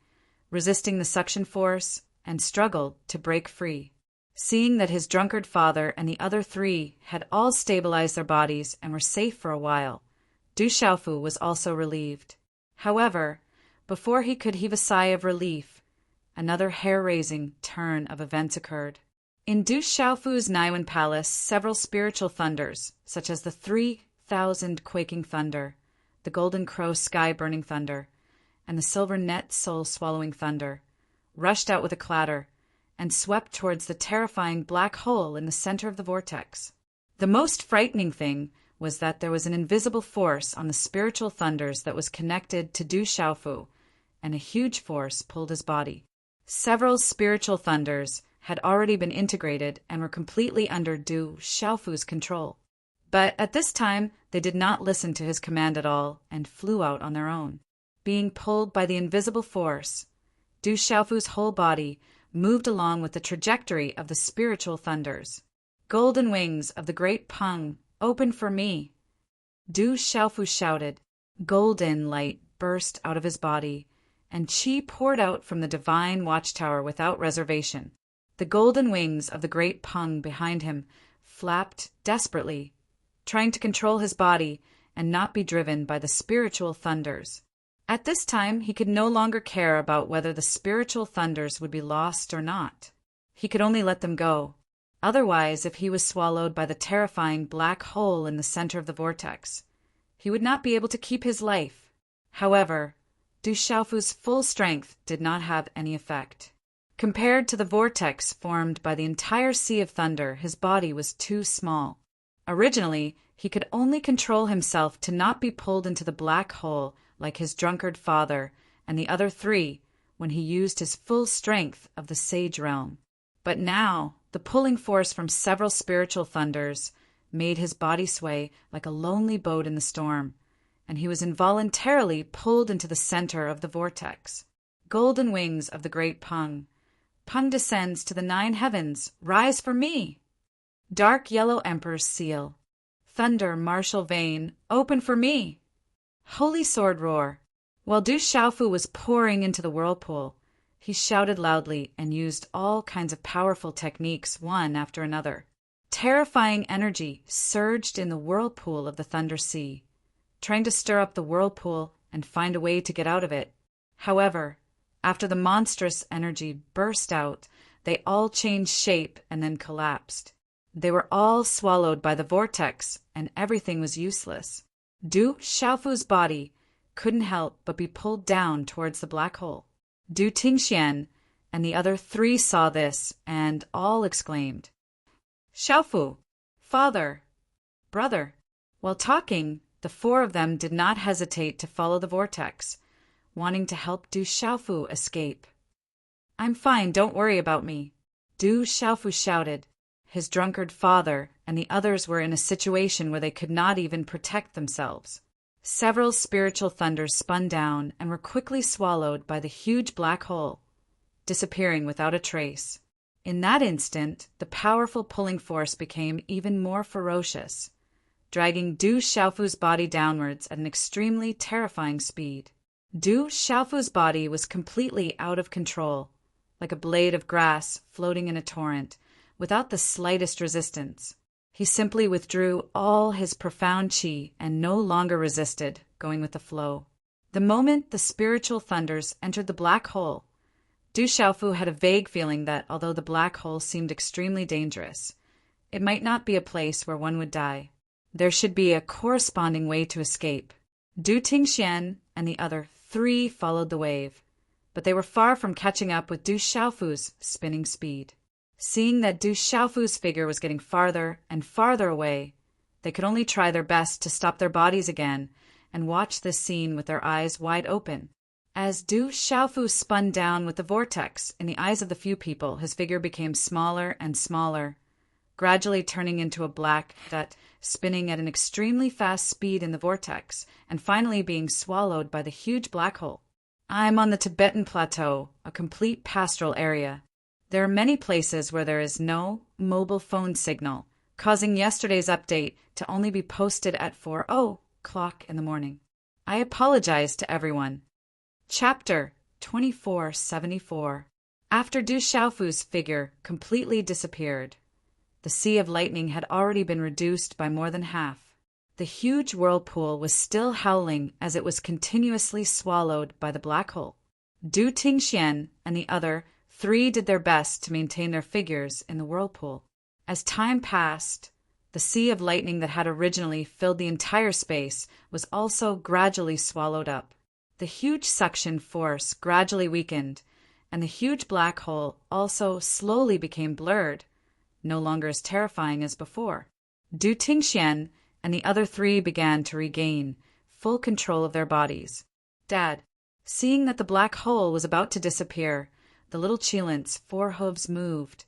resisting the suction force, and struggled to break free. Seeing that his drunkard father and the other three had all stabilized their bodies and were safe for a while, Du Xiaofu was also relieved. However, before he could heave a sigh of relief, another hair-raising turn of events occurred. In Du Xiaofu's Naiwen Palace, several spiritual thunders, such as the 3,000 quaking thunder, the golden crow sky-burning thunder, and the silver net soul-swallowing thunder, rushed out with a clatter and swept towards the terrifying black hole in the center of the vortex. The most frightening thing was that there was an invisible force on the spiritual thunders that was connected to Du Xiaofu, and a huge force pulled his body. Several spiritual thunders had already been integrated and were completely under Du Xiaofu's control. But at this time, they did not listen to his command at all and flew out on their own. Being pulled by the invisible force, Du Xiaofu's whole body moved along with the trajectory of the spiritual thunders. Golden wings of the great Peng, open for me! Du Xiaofu shouted. Golden light burst out of his body, and qi poured out from the divine watchtower without reservation. The golden wings of the great Peng behind him flapped desperately, trying to control his body and not be driven by the spiritual thunders. At this time, he could no longer care about whether the spiritual thunders would be lost or not. He could only let them go. Otherwise, if he was swallowed by the terrifying black hole in the center of the vortex, he would not be able to keep his life. However, Du Xiaofu's full strength did not have any effect. Compared to the vortex formed by the entire sea of thunder, his body was too small. Originally, he could only control himself to not be pulled into the black hole like his drunkard father and the other three when he used his full strength of the sage realm. But now, the pulling force from several spiritual thunders made his body sway like a lonely boat in the storm, and he was involuntarily pulled into the center of the vortex. Golden wings of the great Peng. Peng descends to the 9 heavens. Rise for me! Dark yellow emperor's seal. Thunder, martial vein, open for me! Holy sword roar! While Du Xiaofu was pouring into the whirlpool, he shouted loudly and used all kinds of powerful techniques one after another. Terrifying energy surged in the whirlpool of the Thunder Sea, trying to stir up the whirlpool and find a way to get out of it. However, after the monstrous energy burst out, they all changed shape and then collapsed. They were all swallowed by the vortex, and everything was useless. Du Xiaofu's body couldn't help but be pulled down towards the black hole. Du Tingxian and the other three saw this and all exclaimed, "Xiaofu, father, brother." While talking, the four of them did not hesitate to follow the vortex, wanting to help Du Xiaofu escape. "I'm fine, don't worry about me," Du Xiaofu shouted. His drunkard father and the others were in a situation where they could not even protect themselves. Several spiritual thunders spun down and were quickly swallowed by the huge black hole, disappearing without a trace. In that instant, the powerful pulling force became even more ferocious, dragging Du Xiaofu's body downwards at an extremely terrifying speed. Du Xiaofu's body was completely out of control, like a blade of grass floating in a torrent, without the slightest resistance. He simply withdrew all his profound qi and no longer resisted, going with the flow. The moment the spiritual thunders entered the black hole, Du Xiaofu had a vague feeling that, although the black hole seemed extremely dangerous, it might not be a place where one would die. There should be a corresponding way to escape. Du Tingxian and the other three followed the wave, but they were far from catching up with Du Xiaofu's spinning speed. Seeing that Du Xiaofu's figure was getting farther and farther away, they could only try their best to stop their bodies again and watch this scene with their eyes wide open. As Du Xiaofu spun down with the vortex, in the eyes of the few people, his figure became smaller and smaller, gradually turning into a black dot, spinning at an extremely fast speed in the vortex, and finally being swallowed by the huge black hole. I'm on the Tibetan Plateau, a complete pastoral area. There are many places where there is no mobile phone signal, causing yesterday's update to only be posted at 4:00 in the morning. I apologize to everyone. Chapter 2474. After Du Xiaofu's figure completely disappeared, the Sea of Lightning had already been reduced by more than half. The huge whirlpool was still howling as it was continuously swallowed by the black hole. Du Tingxian and the other three did their best to maintain their figures in the whirlpool. As time passed, the Sea of Lightning that had originally filled the entire space was also gradually swallowed up. The huge suction force gradually weakened, and the huge black hole also slowly became blurred, no longer as terrifying as before. Du Tingxian and the other three began to regain full control of their bodies. "Dad," seeing that the black hole was about to disappear, the little Qilint's four hooves moved,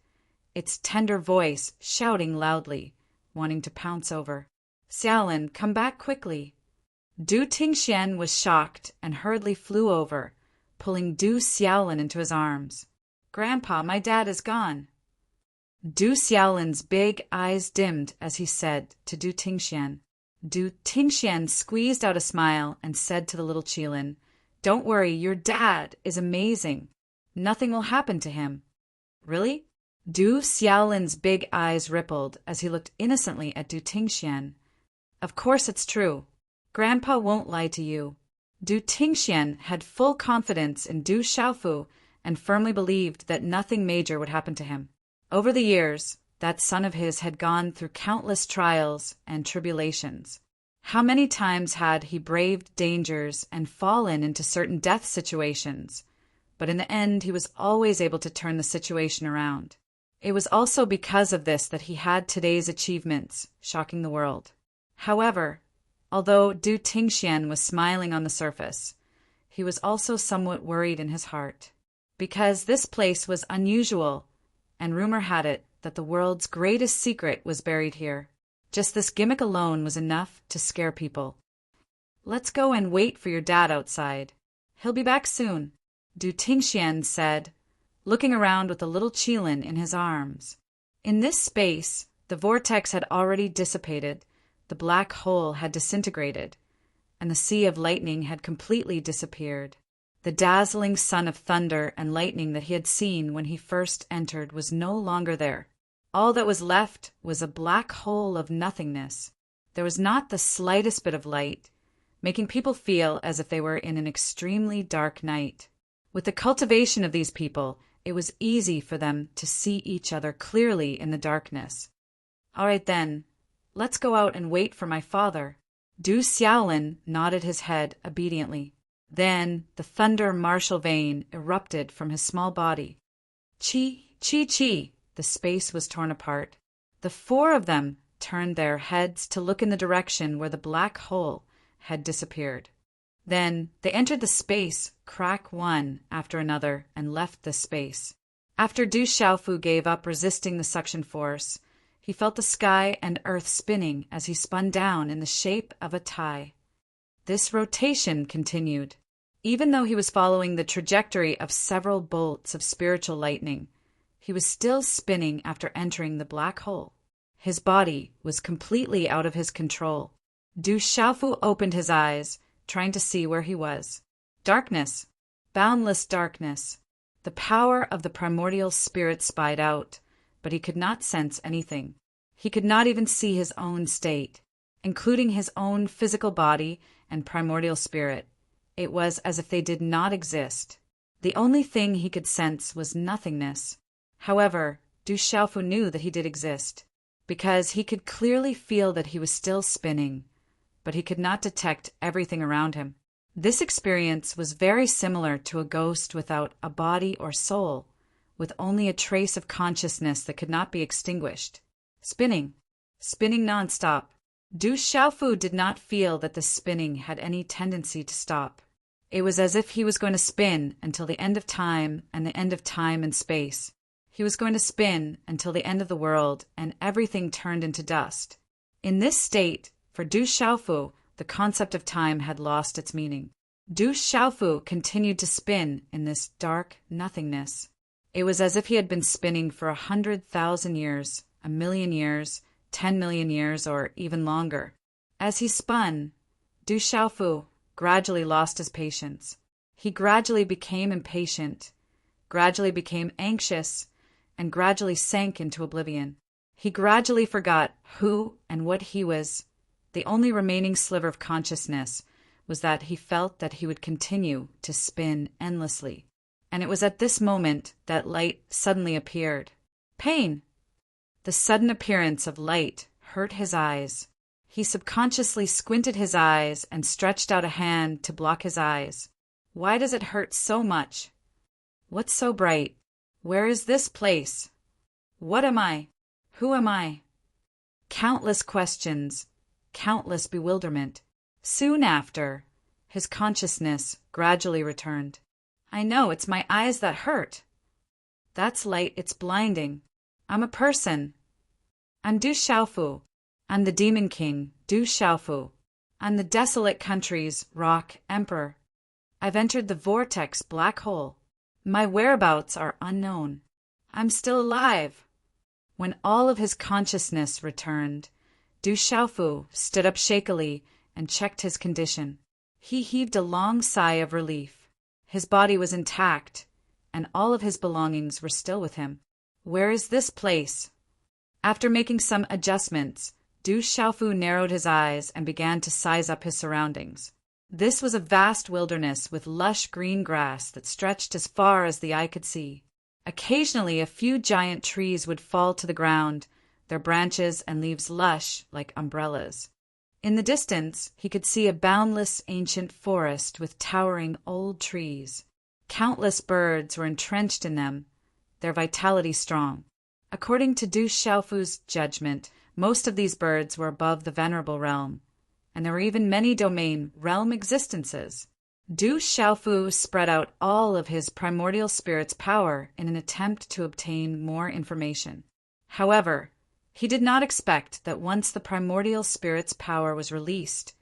its tender voice shouting loudly, wanting to pounce over. "Xiaolin, come back quickly." Du Tingxian was shocked and hurriedly flew over, pulling Du Xiaolin into his arms. "Grandpa, my dad is gone." Du Xiaolin's big eyes dimmed as he said to Du Tingxian. Du Tingxian squeezed out a smile and said to the little Qilin, "Don't worry, your dad is amazing. Nothing will happen to him." "Really?" Du Xiaolin's big eyes rippled as he looked innocently at Du Tingxian. "Of course it's true. Grandpa won't lie to you." Du Tingxian had full confidence in Du Xiaofu and firmly believed that nothing major would happen to him. Over the years, that son of his had gone through countless trials and tribulations. How many times had he braved dangers and fallen into certain death situations, but in the end he was always able to turn the situation around. It was also because of this that he had today's achievements, shocking the world. However, although Du Tingxian was smiling on the surface, he was also somewhat worried in his heart, because this place was unusual, and rumor had it that the world's greatest secret was buried here. Just this gimmick alone was enough to scare people. "Let's go and wait for your dad outside. He'll be back soon," Du Tingxian said, looking around with the little Qilin in his arms. In this space, the vortex had already dissipated, the the black hole had disintegrated, and the sea of lightning had completely disappeared. The dazzling sun of thunder and lightning that he had seen when he first entered was no longer there. All that was left was a black hole of nothingness. There was not the slightest bit of light, making people feel as if they were in an extremely dark night. With the cultivation of these people, it was easy for them to see each other clearly in the darkness. "All right then, let's go out and wait for my father." Du Xiaolin nodded his head obediently. Then the thunder martial vein erupted from his small body. Chi, chi, chi, the space was torn apart. The four of them turned their heads to look in the direction where the black hole had disappeared. Then they entered the space, crack one after another, and left the space. After Du Xiaofu gave up resisting the suction force, he felt the sky and earth spinning as he spun down in the shape of a tie. This rotation continued. Even though he was following the trajectory of several bolts of spiritual lightning, he was still spinning after entering the black hole. His body was completely out of his control. Du Xiaofu opened his eyes, trying to see where he was. Darkness, boundless darkness. The power of the primordial spirit spied out, but he could not sense anything. He could not even see his own state, including his own physical body and primordial spirit. It was as if they did not exist. The only thing he could sense was nothingness. However, Du Xiaofu knew that he did exist, because he could clearly feel that he was still spinning, but he could not detect everything around him. This experience was very similar to a ghost without a body or soul, with only a trace of consciousness that could not be extinguished. Spinning nonstop. Du Xiaofu did not feel that the spinning had any tendency to stop. It was as if he was going to spin until the end of time and the end of time and space. He was going to spin until the end of the world and everything turned into dust. In this state, for Du Xiaofu, the concept of time had lost its meaning. Du Xiaofu continued to spin in this dark nothingness. It was as if he had been spinning for 100,000 years, 1,000,000 years, 10 million years, or even longer. As he spun, Du Xiaofu gradually lost his patience. He gradually became impatient, gradually became anxious, and gradually sank into oblivion. He gradually forgot who and what he was. The only remaining sliver of consciousness was that he felt that he would continue to spin endlessly. And it was at this moment that light suddenly appeared. Pain! The sudden appearance of light hurt his eyes. He subconsciously squinted his eyes and stretched out a hand to block his eyes. Why does it hurt so much? What's so bright? Where is this place? What am I? Who am I? Countless questions, countless bewilderment. Soon after, his consciousness gradually returned. I know, it's my eyes that hurt. That's light, it's blinding. I'm a person. I'm Du Xiaofu. I'm the Demon King, Du Xiaofu. I'm the desolate country's rock emperor. I've entered the vortex black hole. My whereabouts are unknown. I'm still alive. When all of his consciousness returned, Du Xiaofu stood up shakily and checked his condition. He heaved a long sigh of relief. His body was intact, and all of his belongings were still with him. Where is this place? After making some adjustments, Du Xiaofu narrowed his eyes and began to size up his surroundings. This was a vast wilderness with lush green grass that stretched as far as the eye could see. Occasionally, a few giant trees would fall to the ground, their branches and leaves lush like umbrellas. In the distance, he could see a boundless ancient forest with towering old trees. Countless birds were entrenched in them, their vitality strong. According to Du Xiaofu's judgment, most of these birds were above the venerable realm, and there were even many domain realm existences. Du Xiaofu spread out all of his primordial spirit's power in an attempt to obtain more information. However, he did not expect that once the primordial spirit's power was released,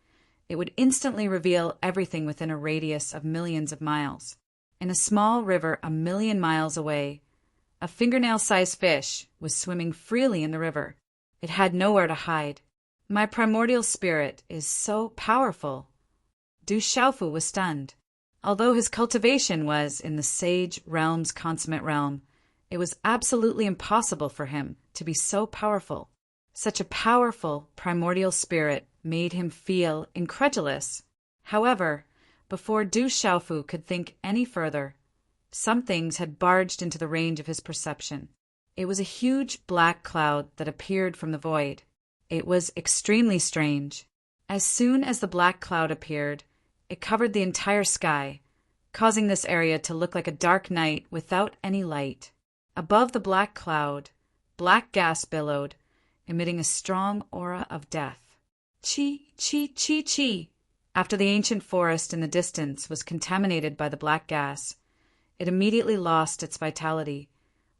it would instantly reveal everything within a radius of millions of miles. In a small river 1,000,000 miles away, a fingernail-sized fish was swimming freely in the river. It had nowhere to hide. My primordial spirit is so powerful. Du Xiaofu was stunned. Although his cultivation was in the sage realm's consummate realm, it was absolutely impossible for him to be so powerful. Such a powerful primordial spirit made him feel incredulous. However, before Du Xiaofu could think any further, some things had barged into the range of his perception. It was a huge black cloud that appeared from the void. It was extremely strange. As soon as the black cloud appeared, it covered the entire sky, causing this area to look like a dark night without any light. Above the black cloud, black gas billowed, emitting a strong aura of death. Chi, chi, chi, chi. After the ancient forest in the distance was contaminated by the black gas, it immediately lost its vitality,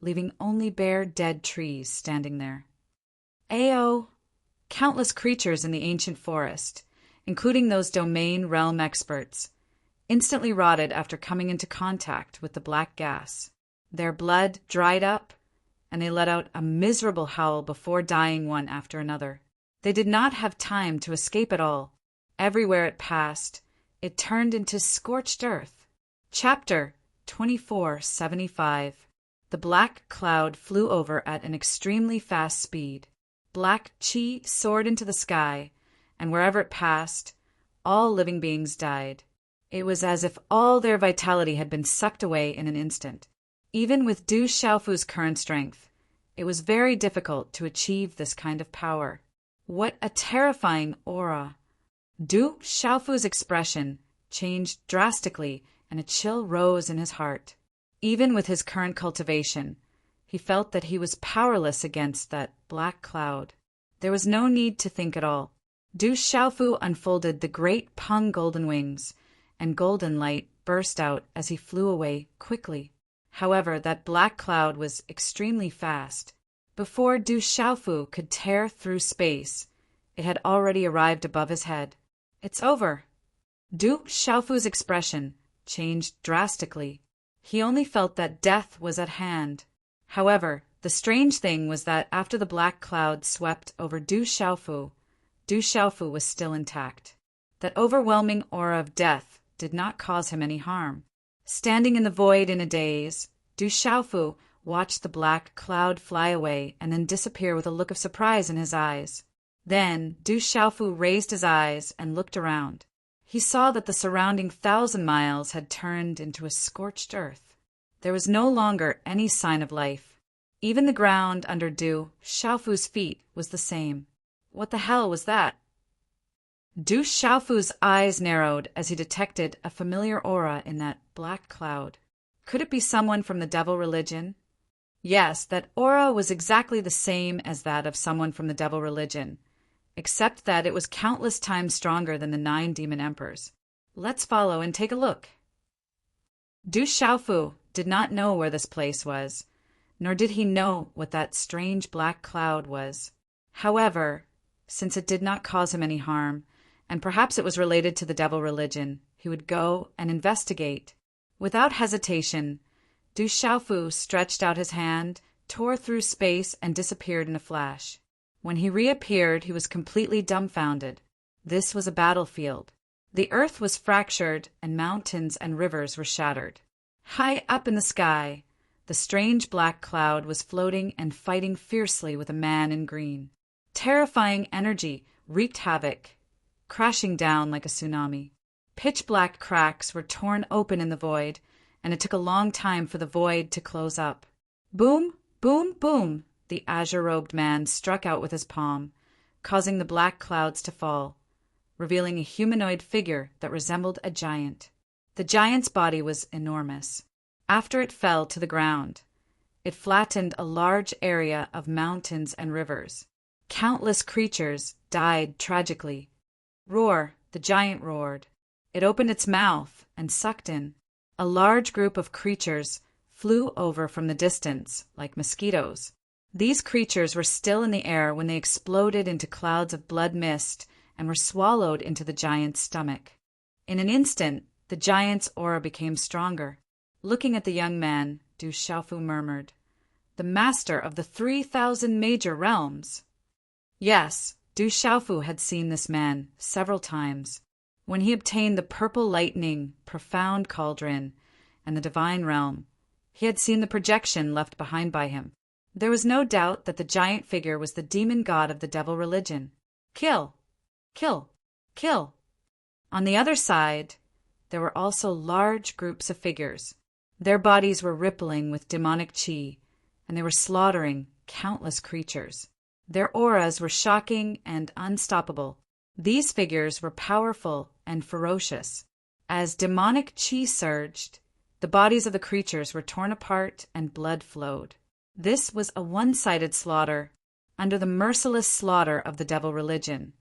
leaving only bare dead trees standing there. Ao! Countless creatures in the ancient forest, including those domain realm experts, instantly rotted after coming into contact with the black gas. Their blood dried up, and they let out a miserable howl before dying one after another. They did not have time to escape at all. Everywhere it passed, it turned into scorched earth. Chapter 2475. The black cloud flew over at an extremely fast speed. Black chi soared into the sky, and wherever it passed, all living beings died. It was as if all their vitality had been sucked away in an instant. Even with Du Xiaofu's current strength, it was very difficult to achieve this kind of power. What a terrifying aura! Du Xiaofu's expression changed drastically, and a chill rose in his heart. Even with his current cultivation, he felt that he was powerless against that black cloud. There was no need to think at all. Du Xiaofu unfolded the great Peng golden wings, and golden light burst out as he flew away quickly. However, that black cloud was extremely fast. Before Du Xiaofu could tear through space, it had already arrived above his head. It's over. Du Xiaofu's expression changed drastically. He only felt that death was at hand. However, the strange thing was that after the black cloud swept over Du Xiaofu was still intact. That overwhelming aura of death did not cause him any harm. Standing in the void in a daze, Du Xiaofu watched the black cloud fly away and then disappear with a look of surprise in his eyes. Then Du Xiaofu raised his eyes and looked around. He saw that the surrounding 1,000 miles had turned into a scorched earth. There was no longer any sign of life. Even the ground under Du Xiaofu's feet was the same. What the hell was that? Du Xiaofu's eyes narrowed as he detected a familiar aura in that black cloud. Could it be someone from the devil religion? Yes, that aura was exactly the same as that of someone from the devil religion, except that it was countless times stronger than the 9 demon emperors. Let's follow and take a look. Du Xiaofu did not know where this place was, nor did he know what that strange black cloud was. However, since it did not cause him any harm, and perhaps it was related to the devil religion, he would go and investigate. Without hesitation, Du Xiaofu stretched out his hand, tore through space, and disappeared in a flash. When he reappeared, he was completely dumbfounded. This was a battlefield. The earth was fractured, and mountains and rivers were shattered. High up in the sky, the strange black cloud was floating and fighting fiercely with a man in green. Terrifying energy wreaked havoc, crashing down like a tsunami. Pitch-black cracks were torn open in the void, and it took a long time for the void to close up. Boom, boom, boom, the azure-robed man struck out with his palm, causing the black clouds to fall, revealing a humanoid figure that resembled a giant. The giant's body was enormous. After it fell to the ground, it flattened a large area of mountains and rivers. Countless creatures died tragically. Roar, the giant roared. It opened its mouth and sucked in. A large group of creatures flew over from the distance, like mosquitoes. These creatures were still in the air when they exploded into clouds of blood mist and were swallowed into the giant's stomach. In an instant, the giant's aura became stronger. Looking at the young man, Du Xiaofu murmured, "The master of the 3,000 major realms." Yes, Du Xiaofu had seen this man several times. When he obtained the purple lightning, profound cauldron, and the divine realm, he had seen the projection left behind by him. There was no doubt that the giant figure was the demon god of the devil religion. Kill! Kill! Kill! On the other side, there were also large groups of figures. Their bodies were rippling with demonic qi, and they were slaughtering countless creatures. Their auras were shocking and unstoppable. These figures were powerful and ferocious. As demonic qi surged, the bodies of the creatures were torn apart and blood flowed. This was a one-sided slaughter under the merciless slaughter of the devil religion.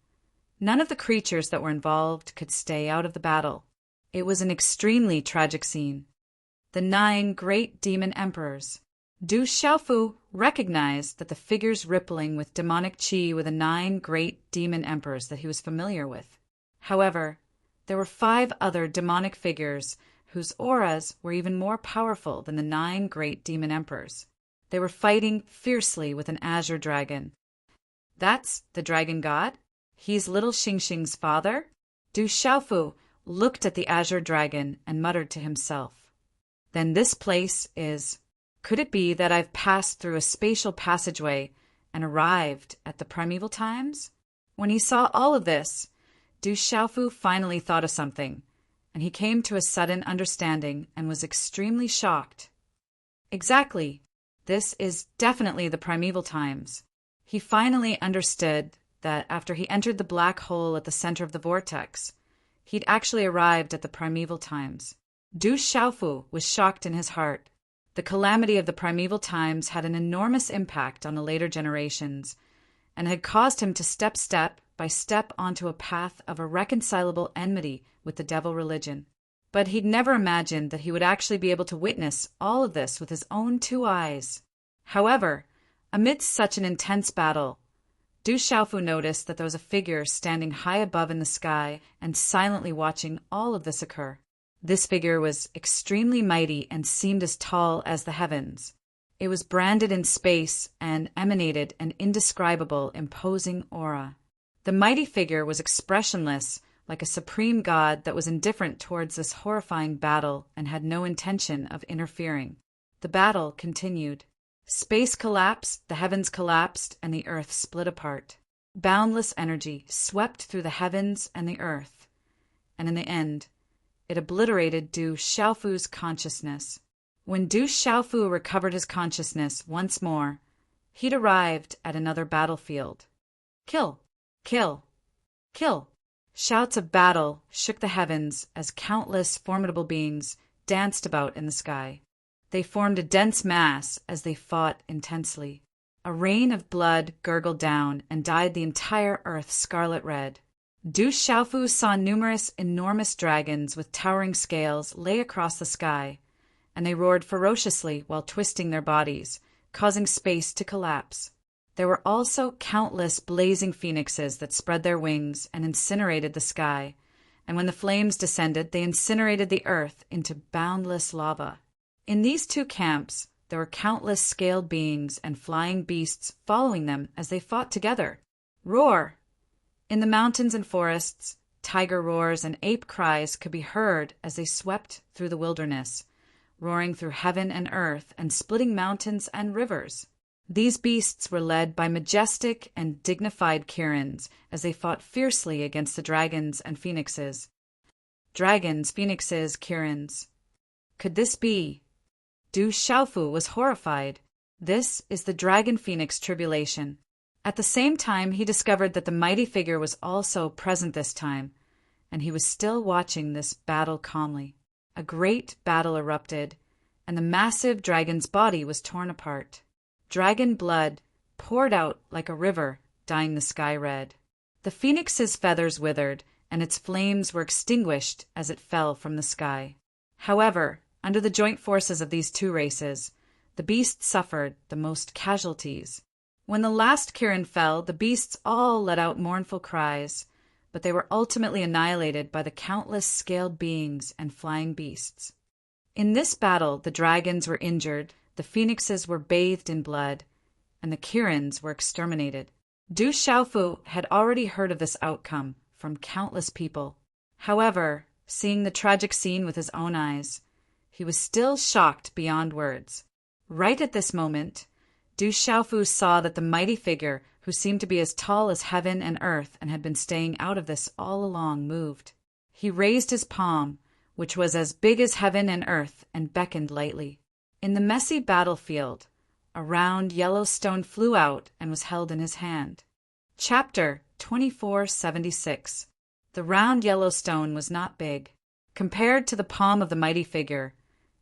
None of the creatures that were involved could stay out of the battle. It was an extremely tragic scene. The 9 great demon emperors. Du Xiaofu recognized that the figures rippling with demonic qi were the 9 great demon emperors that he was familiar with. However, there were 5 other demonic figures whose auras were even more powerful than the 9 great demon emperors. They were fighting fiercely with an azure dragon. That's the dragon god? He's little Xingxing's father? Du Xiaofu looked at the azure dragon and muttered to himself. Then this place is... Could it be that I've passed through a spatial passageway and arrived at the primeval times? When he saw all of this, Du Xiaofu finally thought of something, and he came to a sudden understanding and was extremely shocked. Exactly. This is definitely the primeval times. He finally understood that after he entered the black hole at the center of the vortex, he'd actually arrived at the primeval times. Du Xiaofu was shocked in his heart. The calamity of the primeval times had an enormous impact on the later generations and had caused him to step by step onto a path of irreconcilable enmity with the devil religion. But he'd never imagined that he would actually be able to witness all of this with his own 2 eyes. However, amidst such an intense battle, Du Xiaofu noticed that there was a figure standing high above in the sky and silently watching all of this occur. This figure was extremely mighty and seemed as tall as the heavens. It was branded in space and emanated an indescribable, imposing aura. The mighty figure was expressionless, like a supreme god that was indifferent towards this horrifying battle and had no intention of interfering. The battle continued. Space collapsed, the heavens collapsed, and the earth split apart. Boundless energy swept through the heavens and the earth, and in the end, it obliterated Du Xiaofu's consciousness. When Du Xiaofu recovered his consciousness once more, he'd arrived at another battlefield. Kill! Kill! Kill! Shouts of battle shook the heavens as countless formidable beings danced about in the sky. They formed a dense mass as they fought intensely. A rain of blood gurgled down and dyed the entire earth scarlet red. Du Xiaofu saw numerous enormous dragons with towering scales lay across the sky, and they roared ferociously while twisting their bodies, causing space to collapse. There were also countless blazing phoenixes that spread their wings and incinerated the sky, and when the flames descended, they incinerated the earth into boundless lava. In these 2 camps, there were countless scaled beings and flying beasts following them as they fought together. Roar! In the mountains and forests, tiger roars and ape cries could be heard as they swept through the wilderness, roaring through heaven and earth and splitting mountains and rivers. These beasts were led by majestic and dignified Kirins as they fought fiercely against the dragons and phoenixes. Dragons, phoenixes, Kirins. Could this be? Du Xiaofu was horrified. This is the Dragon Phoenix tribulation. At the same time, he discovered that the mighty figure was also present this time, and he was still watching this battle calmly. A great battle erupted, and the massive dragon's body was torn apart. Dragon blood poured out like a river, dyeing the sky red. The phoenix's feathers withered, and its flames were extinguished as it fell from the sky. However, under the joint forces of these 2 races, the beasts suffered the most casualties. When the last Kirin fell, the beasts all let out mournful cries, but they were ultimately annihilated by the countless scaled beings and flying beasts. In this battle, the dragons were injured, the phoenixes were bathed in blood, and the Kirins were exterminated. Du Xiaofu had already heard of this outcome from countless people. However, seeing the tragic scene with his own eyes, he was still shocked beyond words. Right at this moment, Du Xiaofu saw that the mighty figure, who seemed to be as tall as heaven and earth and had been staying out of this all along, moved. He raised his palm, which was as big as heaven and earth, and beckoned lightly. In the messy battlefield, a round yellow stone flew out and was held in his hand. Chapter 2476. The round yellow stone was not big. Compared to the palm of the mighty figure,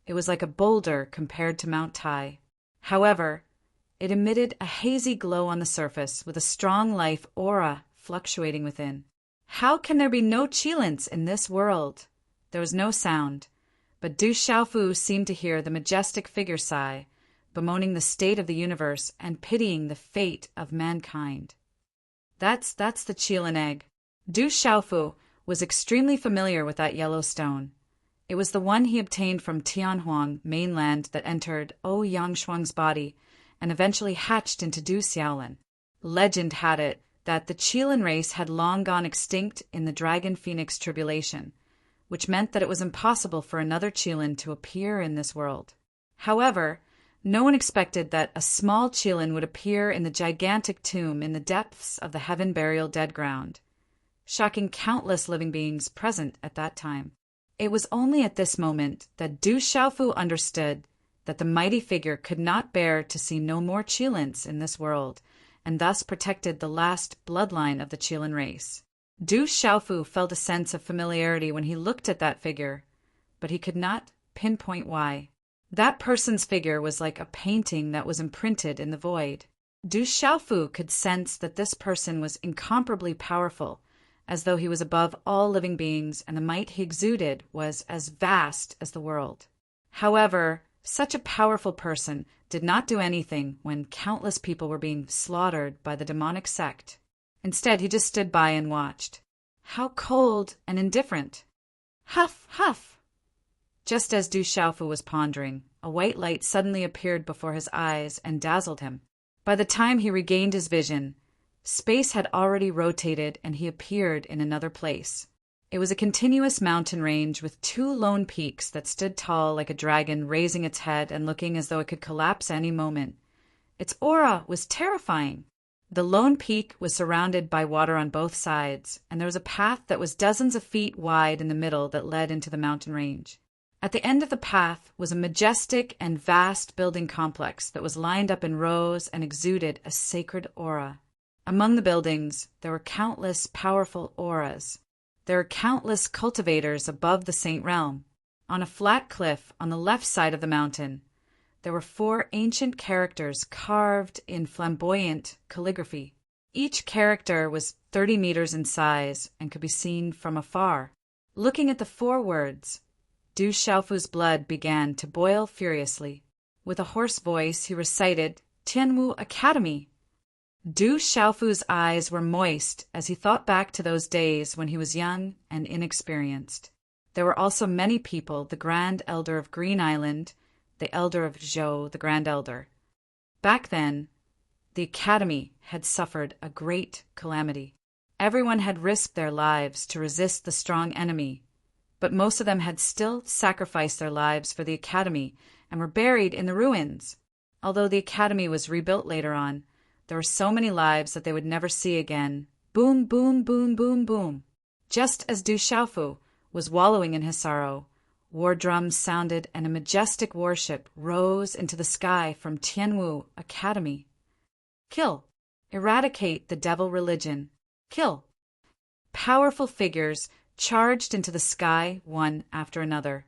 it was like a boulder compared to Mount Tai. However, it emitted a hazy glow on the surface with a strong life aura fluctuating within. How can there be no Qilins in this world? There was no sound, but Du Xiaofu seemed to hear the majestic figure sigh, bemoaning the state of the universe and pitying the fate of mankind. That's the Qilin egg. Du Xiaofu was extremely familiar with that yellow stone. It was the one he obtained from Tianhuang mainland that entered Ouyang Shuang's body and eventually hatched into Du Xiaolin. Legend had it that the Qilin race had long gone extinct in the Dragon Phoenix tribulation, which meant that it was impossible for another Qilin to appear in this world. However, no one expected that a small Qilin would appear in the gigantic tomb in the depths of the heaven burial dead ground, shocking countless living beings present at that time. It was only at this moment that Du Xiaofu understood that the mighty figure could not bear to see no more Qilins in this world, and thus protected the last bloodline of the Qilin race. Du Xiaofu felt a sense of familiarity when he looked at that figure, but he could not pinpoint why. That person's figure was like a painting that was imprinted in the void. Du Xiaofu could sense that this person was incomparably powerful, as though he was above all living beings, and the might he exuded was as vast as the world. However, such a powerful person did not do anything when countless people were being slaughtered by the demonic sect. Instead, he just stood by and watched. How cold and indifferent! Huff, huff! Just as Du Xiaofu was pondering, a white light suddenly appeared before his eyes and dazzled him. By the time he regained his vision, space had already rotated and he appeared in another place. It was a continuous mountain range with two lone peaks that stood tall like a dragon, raising its head and looking as though it could collapse any moment. Its aura was terrifying. The lone peak was surrounded by water on both sides, and there was a path that was dozens of feet wide in the middle that led into the mountain range. At the end of the path was a majestic and vast building complex that was lined up in rows and exuded a sacred aura. Among the buildings, there were countless powerful auras. There were countless cultivators above the Saint Realm. On a flat cliff on the left side of the mountain, there were 4 ancient characters carved in flamboyant calligraphy. Each character was 30 meters in size and could be seen from afar. Looking at the 4 words, Du Xiaofu's blood began to boil furiously. With a hoarse voice, he recited, "Tianwu Academy." Du Xiaofu's eyes were moist as he thought back to those days when he was young and inexperienced. There were also many people, the Grand Elder of Green Island, the Elder of Zhou, the Grand Elder. Back then, the Academy had suffered a great calamity. Everyone had risked their lives to resist the strong enemy, but most of them had still sacrificed their lives for the Academy and were buried in the ruins. Although the Academy was rebuilt later on, there were so many lives that they would never see again. Boom, boom, boom, boom, boom. Just as Du Xiaofu was wallowing in his sorrow, war drums sounded and a majestic warship rose into the sky from Tianwu Academy. Kill. Eradicate the devil religion. Kill. Powerful figures charged into the sky one after another,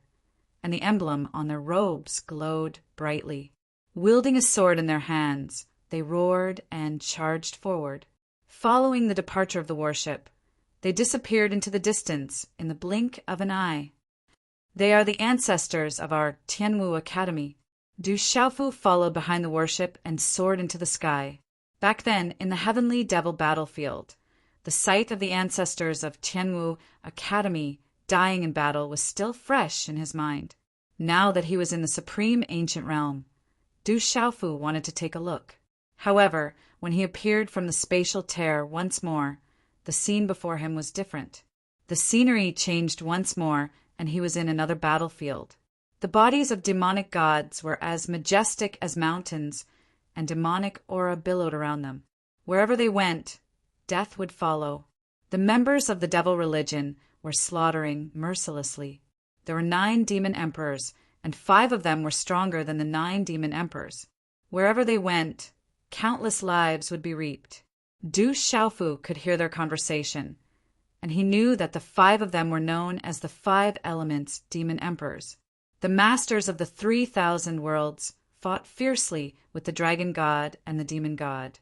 and the emblem on their robes glowed brightly. Wielding a sword in their hands, they roared and charged forward. Following the departure of the warship, they disappeared into the distance in the blink of an eye. They are the ancestors of our Tianwu Academy. Du Xiaofu followed behind the warship and soared into the sky. Back then, in the heavenly devil battlefield, the sight of the ancestors of Tianwu Academy dying in battle was still fresh in his mind. Now that he was in the supreme ancient realm, Du Xiaofu wanted to take a look. However, when he appeared from the spatial tear once more, the scene before him was different. The scenery changed once more, and he was in another battlefield. The bodies of demonic gods were as majestic as mountains, and demonic aura billowed around them. Wherever they went, death would follow. The members of the devil religion were slaughtering mercilessly. There were 9 demon emperors, and 5 of them were stronger than the 9 demon emperors. Wherever they went, countless lives would be reaped. Du Xiaofu could hear their conversation, and he knew that the 5 of them were known as the 5 elements demon emperors. The masters of the 3,000 worlds fought fiercely with the dragon god and the demon god,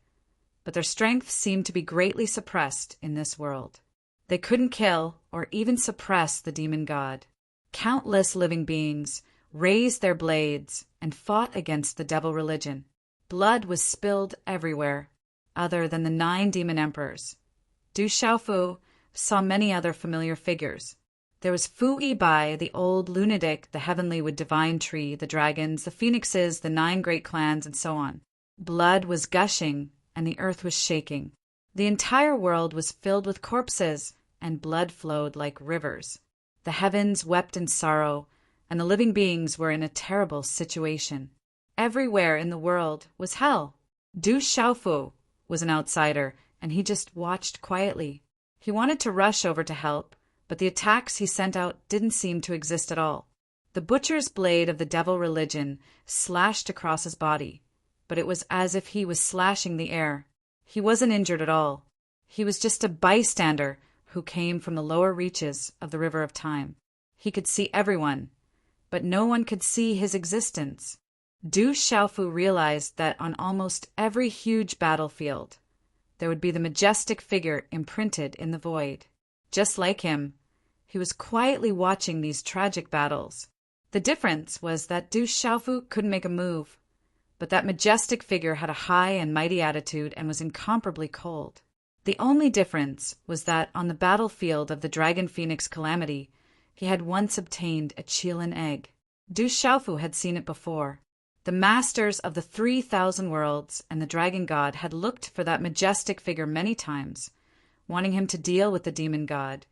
but their strength seemed to be greatly suppressed in this world. They couldn't kill or even suppress the demon god. Countless living beings raised their blades and fought against the devil religion. Blood was spilled everywhere, other than the 9 demon emperors. Du Xiaofu saw many other familiar figures. There was Fu Yibai, the old lunatic, the heavenly with divine tree, the dragons, the phoenixes, the 9 great clans, and so on. Blood was gushing, and the earth was shaking. The entire world was filled with corpses, and blood flowed like rivers. The heavens wept in sorrow, and the living beings were in a terrible situation. Everywhere in the world was hell. Du Xiaofu was an outsider, and he just watched quietly. He wanted to rush over to help, but the attacks he sent out didn't seem to exist at all. The butcher's blade of the devil religion slashed across his body, but it was as if he was slashing the air. He wasn't injured at all. He was just a bystander who came from the lower reaches of the river of time. He could see everyone, but no one could see his existence. Du Xiaofu realized that on almost every huge battlefield, there would be the majestic figure imprinted in the void. Just like him, he was quietly watching these tragic battles. The difference was that Du Xiaofu couldn't make a move, but that majestic figure had a high and mighty attitude and was incomparably cold. The only difference was that on the battlefield of the Dragon Phoenix Calamity, he had once obtained a Qilin egg. Du Xiaofu had seen it before. The masters of the 3,000 worlds and the dragon god had looked for that majestic figure many times, wanting him to deal with the demon god,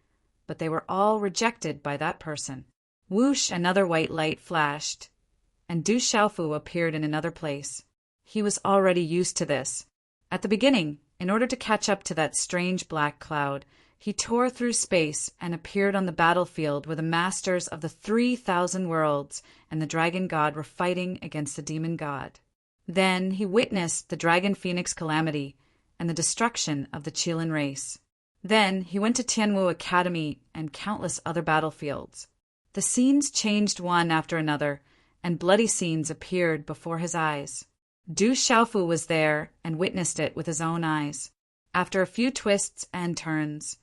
but they were all rejected by that person. Whoosh, another white light flashed, and Du Xiaofu appeared in another place. He was already used to this. At the beginning, in order to catch up to that strange black cloud, he tore through space and appeared on the battlefield where the masters of the 3,000 worlds and the dragon god were fighting against the demon god. Then he witnessed the Dragon Phoenix Calamity and the destruction of the Qilin race. Then he went to Tianwu Academy and countless other battlefields. The scenes changed one after another, and bloody scenes appeared before his eyes. Du Xiaofu was there and witnessed it with his own eyes. After a few twists and turns,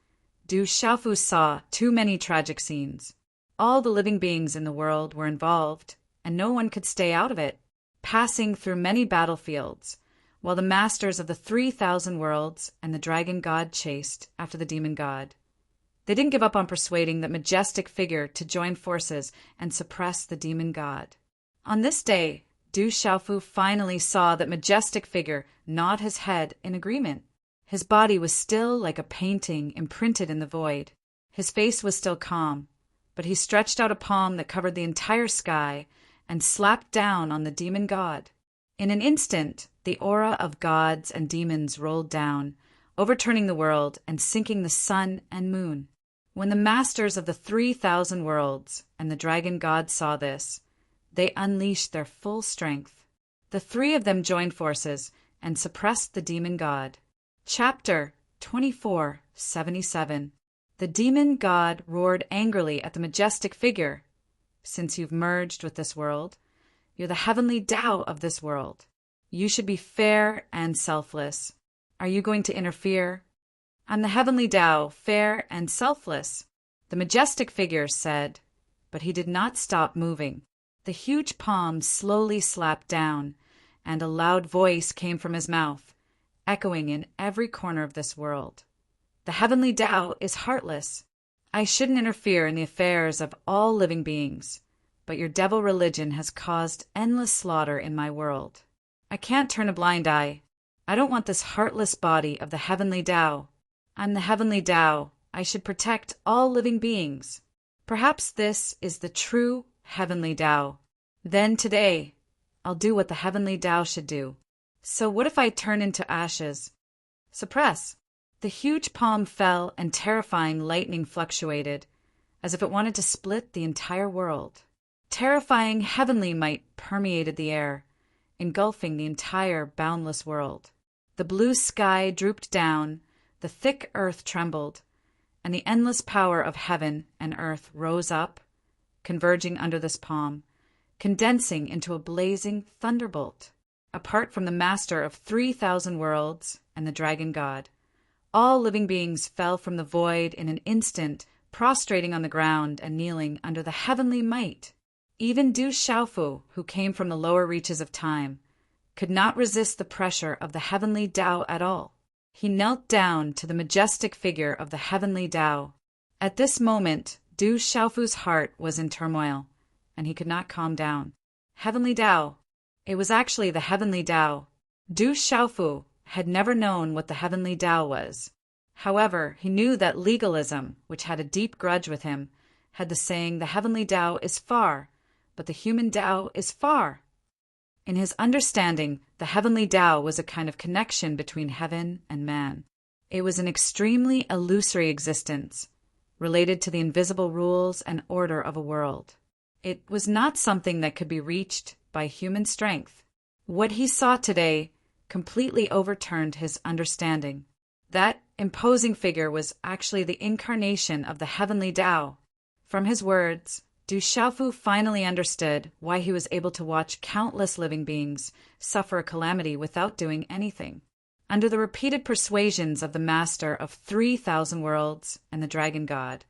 Du Xiaofu saw too many tragic scenes. All the living beings in the world were involved, and no one could stay out of it, passing through many battlefields, while the masters of the 3,000 worlds and the dragon god chased after the demon god. They didn't give up on persuading that majestic figure to join forces and suppress the demon god. On this day, Du Xiaofu finally saw that majestic figure nod his head in agreement. His body was still like a painting imprinted in the void. His face was still calm, but he stretched out a palm that covered the entire sky and slapped down on the demon god. In an instant, the aura of gods and demons rolled down, overturning the world and sinking the sun and moon. When the masters of the 3,000 worlds and the dragon god saw this, they unleashed their full strength. The 3 of them joined forces and suppressed the demon god. Chapter 2477. The demon god roared angrily at the majestic figure. Since you've merged with this world, you're the heavenly Tao of this world. You should be fair and selfless. Are you going to interfere? I'm the heavenly Tao, fair and selfless, the majestic figure said, but he did not stop moving. The huge palm slowly slapped down, and a loud voice came from his mouth, echoing in every corner of this world. The heavenly Tao is heartless. I shouldn't interfere in the affairs of all living beings, but your devil religion has caused endless slaughter in my world. I can't turn a blind eye. I don't want this heartless body of the heavenly Tao. I'm the heavenly Tao. I should protect all living beings. Perhaps this is the true heavenly Tao. Then today, I'll do what the heavenly Tao should do. So what if I turn into ashes? Suppress. The huge palm fell and terrifying lightning fluctuated, as if it wanted to split the entire world. Terrifying heavenly might permeated the air, engulfing the entire boundless world. The blue sky drooped down, the thick earth trembled, and the endless power of heaven and earth rose up, converging under this palm, condensing into a blazing thunderbolt. Apart from the master of 3,000 worlds and the dragon god, all living beings fell from the void in an instant, prostrating on the ground and kneeling under the heavenly might. Even Du Xiaofu, who came from the lower reaches of time, could not resist the pressure of the heavenly Tao at all. He knelt down to the majestic figure of the heavenly Tao. At this moment, Du Xiaofu's heart was in turmoil, and he could not calm down. Heavenly Tao. It was actually the heavenly Tao. Du Xiaofu had never known what the heavenly Tao was. However, he knew that legalism, which had a deep grudge with him, had the saying, the heavenly Tao is far, but the human Tao is far. In his understanding, the heavenly Tao was a kind of connection between heaven and man. It was an extremely illusory existence, related to the invisible rules and order of a world. It was not something that could be reached by human strength. What he saw today completely overturned his understanding. That imposing figure was actually the incarnation of the heavenly Tao. From his words, Du Xiaofu finally understood why he was able to watch countless living beings suffer a calamity without doing anything. Under the repeated persuasions of the master of 3,000 worlds and the dragon god,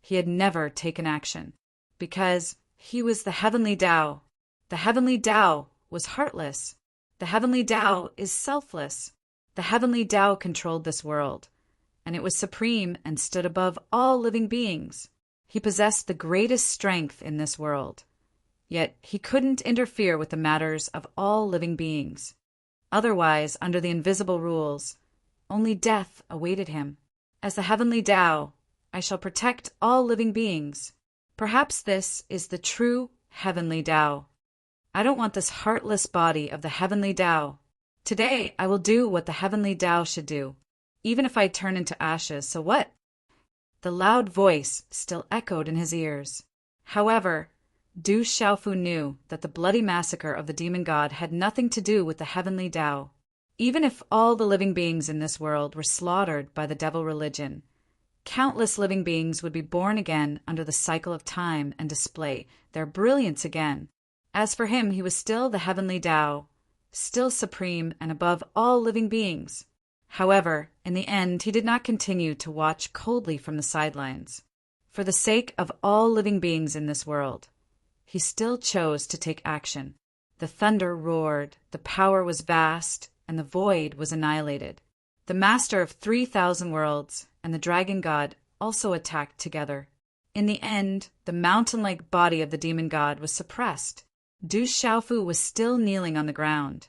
he had never taken action, because he was the heavenly Tao. The heavenly Tao was heartless. The heavenly Tao is selfless. The heavenly Tao controlled this world, and it was supreme and stood above all living beings. He possessed the greatest strength in this world, yet he couldn't interfere with the matters of all living beings. Otherwise, under the invisible rules, only death awaited him. As the heavenly Tao, I shall protect all living beings. Perhaps this is the true heavenly Tao. I don't want this heartless body of the heavenly Tao. Today, I will do what the heavenly Tao should do, even if I turn into ashes, so what? The loud voice still echoed in his ears. However, Du Xiaofu knew that the bloody massacre of the demon god had nothing to do with the heavenly Tao. Even if all the living beings in this world were slaughtered by the devil religion, countless living beings would be born again under the cycle of time and display their brilliance again. As for him, he was still the heavenly Tao, still supreme and above all living beings. However, in the end, he did not continue to watch coldly from the sidelines. For the sake of all living beings in this world, he still chose to take action. The thunder roared, the power was vast, and the void was annihilated. The master of 3,000 worlds and the dragon god also attacked together. In the end, the mountain-like body of the demon god was suppressed. Du Xiaofu was still kneeling on the ground,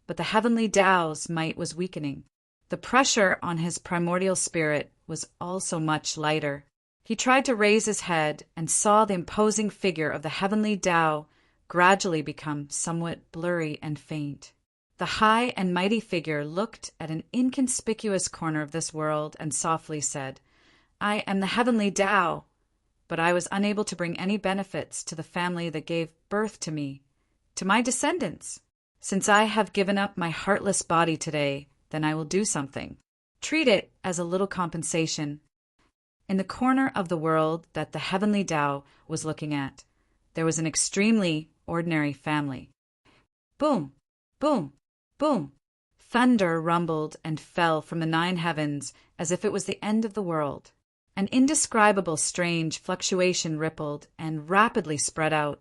but the heavenly Tao's might was weakening. The pressure on his primordial spirit was also much lighter. He tried to raise his head and saw the imposing figure of the heavenly Tao gradually become somewhat blurry and faint. The high and mighty figure looked at an inconspicuous corner of this world and softly said, I am the heavenly Tao, but I was unable to bring any benefits to the family that gave birth to me, to my descendants. Since I have given up my heartless body today, then I will do something. Treat it as a little compensation. In the corner of the world that the heavenly Tao was looking at, there was an extremely ordinary family. Boom, boom, boom. Thunder rumbled and fell from the 9 heavens as if it was the end of the world. An indescribable strange fluctuation rippled and rapidly spread out,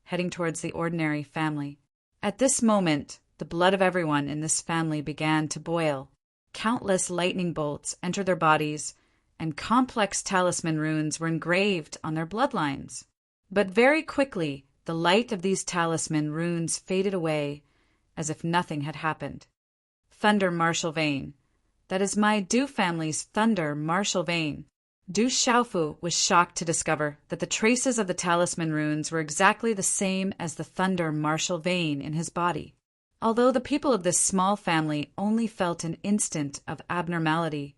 heading towards the ordinary family. At this moment, the blood of everyone in this family began to boil. Countless lightning bolts entered their bodies, and complex talisman runes were engraved on their bloodlines. But very quickly, the light of these talisman runes faded away, as if nothing had happened. thunder martial vein. That is my Du family's thunder martial vein. Du Xiaofu was shocked to discover that the traces of the talisman runes were exactly the same as the thunder martial vein in his body. Although the people of this small family only felt an instant of abnormality,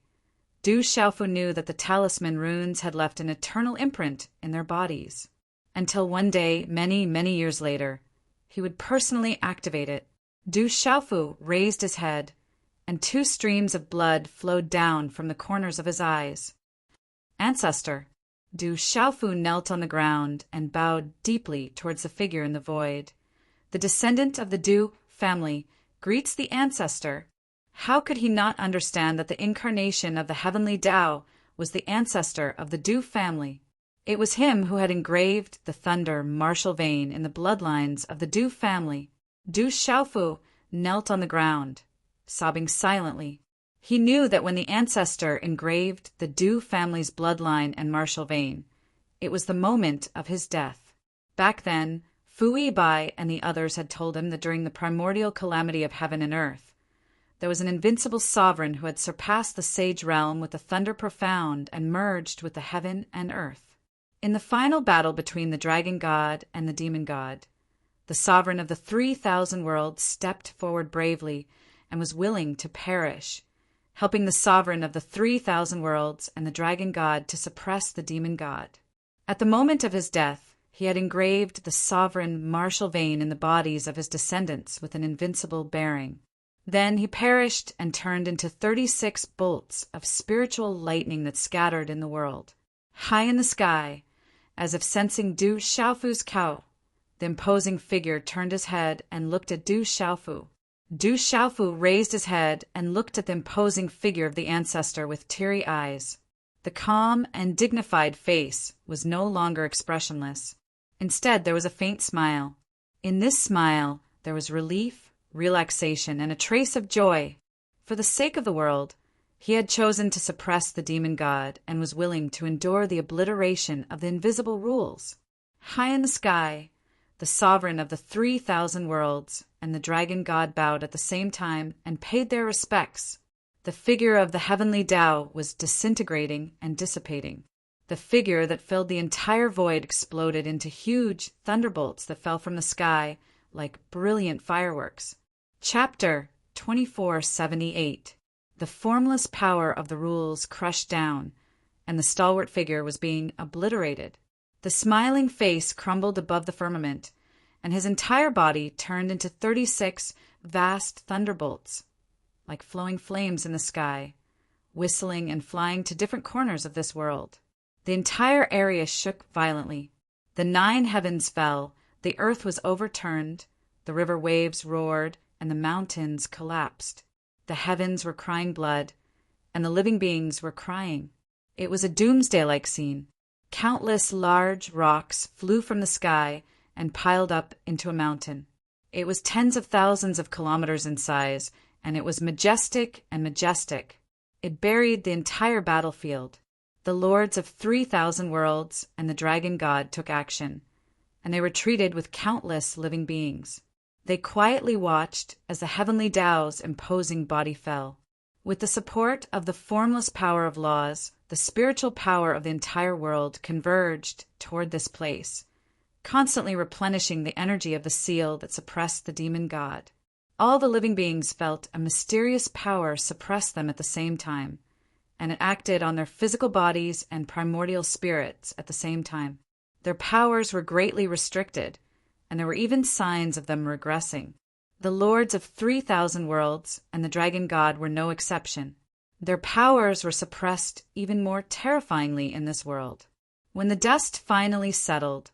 Du Xiaofu knew that the talisman runes had left an eternal imprint in their bodies. Until one day, many, many years later, he would personally activate it. Du Xiaofu raised his head, and 2 streams of blood flowed down from the corners of his eyes. Ancestor. Du Xiaofu knelt on the ground and bowed deeply towards the figure in the void. The descendant of the Du family greets the ancestor. How could he not understand that the incarnation of the heavenly Tao was the ancestor of the Du family? It was him who had engraved the thunder martial vein in the bloodlines of the Du family. Du Xiaofu knelt on the ground, sobbing silently. He knew that when the ancestor engraved the Du family's bloodline and martial vein, it was the moment of his death. Back then, Fu Yibai and the others had told him that during the primordial calamity of heaven and earth, there was an invincible sovereign who had surpassed the sage realm with the thunder profound and merged with the heaven and earth. In the final battle between the dragon god and the demon god, the sovereign of the 3,000 worlds stepped forward bravely and was willing to perish, helping the sovereign of the 3,000 worlds and the dragon god to suppress the demon god. At the moment of his death, he had engraved the sovereign martial vein in the bodies of his descendants with an invincible bearing. Then he perished and turned into 36 bolts of spiritual lightning that scattered in the world. High in the sky, as if sensing Du Xiaofu's cow, the imposing figure turned his head and looked at Du Xiaofu. Du Xiaofu raised his head and looked at the imposing figure of the ancestor with teary eyes. The calm and dignified face was no longer expressionless. Instead, there was a faint smile. In this smile, there was relief, relaxation, and a trace of joy. For the sake of the world, he had chosen to suppress the demon god and was willing to endure the obliteration of the invisible rules. High in the sky, the sovereign of the 3,000 worlds and the dragon god bowed at the same time and paid their respects. The figure of the heavenly Tao was disintegrating and dissipating. The figure that filled the entire void exploded into huge thunderbolts that fell from the sky like brilliant fireworks. Chapter 2478. The formless power of the rules crushed down, and the stalwart figure was being obliterated. The smiling face crumbled above the firmament, and his entire body turned into 36 vast thunderbolts, like flowing flames in the sky, whistling and flying to different corners of this world. The entire area shook violently. The 9 heavens fell, the earth was overturned, the river waves roared, and the mountains collapsed. The heavens were crying blood, and the living beings were crying. It was a doomsday-like scene. Countless large rocks flew from the sky and piled up into a mountain. It was tens of thousands of kilometers in size, and it was majestic and majestic. It buried the entire battlefield. The lords of 3,000 worlds and the dragon god took action, and they retreated with countless living beings. They quietly watched as the heavenly Tao's imposing body fell. With the support of the formless power of laws, the spiritual power of the entire world converged toward this place, constantly replenishing the energy of the seal that suppressed the demon god. All the living beings felt a mysterious power suppress them at the same time, and it acted on their physical bodies and primordial spirits at the same time. Their powers were greatly restricted, and there were even signs of them regressing. The lords of 3,000 worlds and the dragon god were no exception. Their powers were suppressed even more terrifyingly in this world. When the dust finally settled,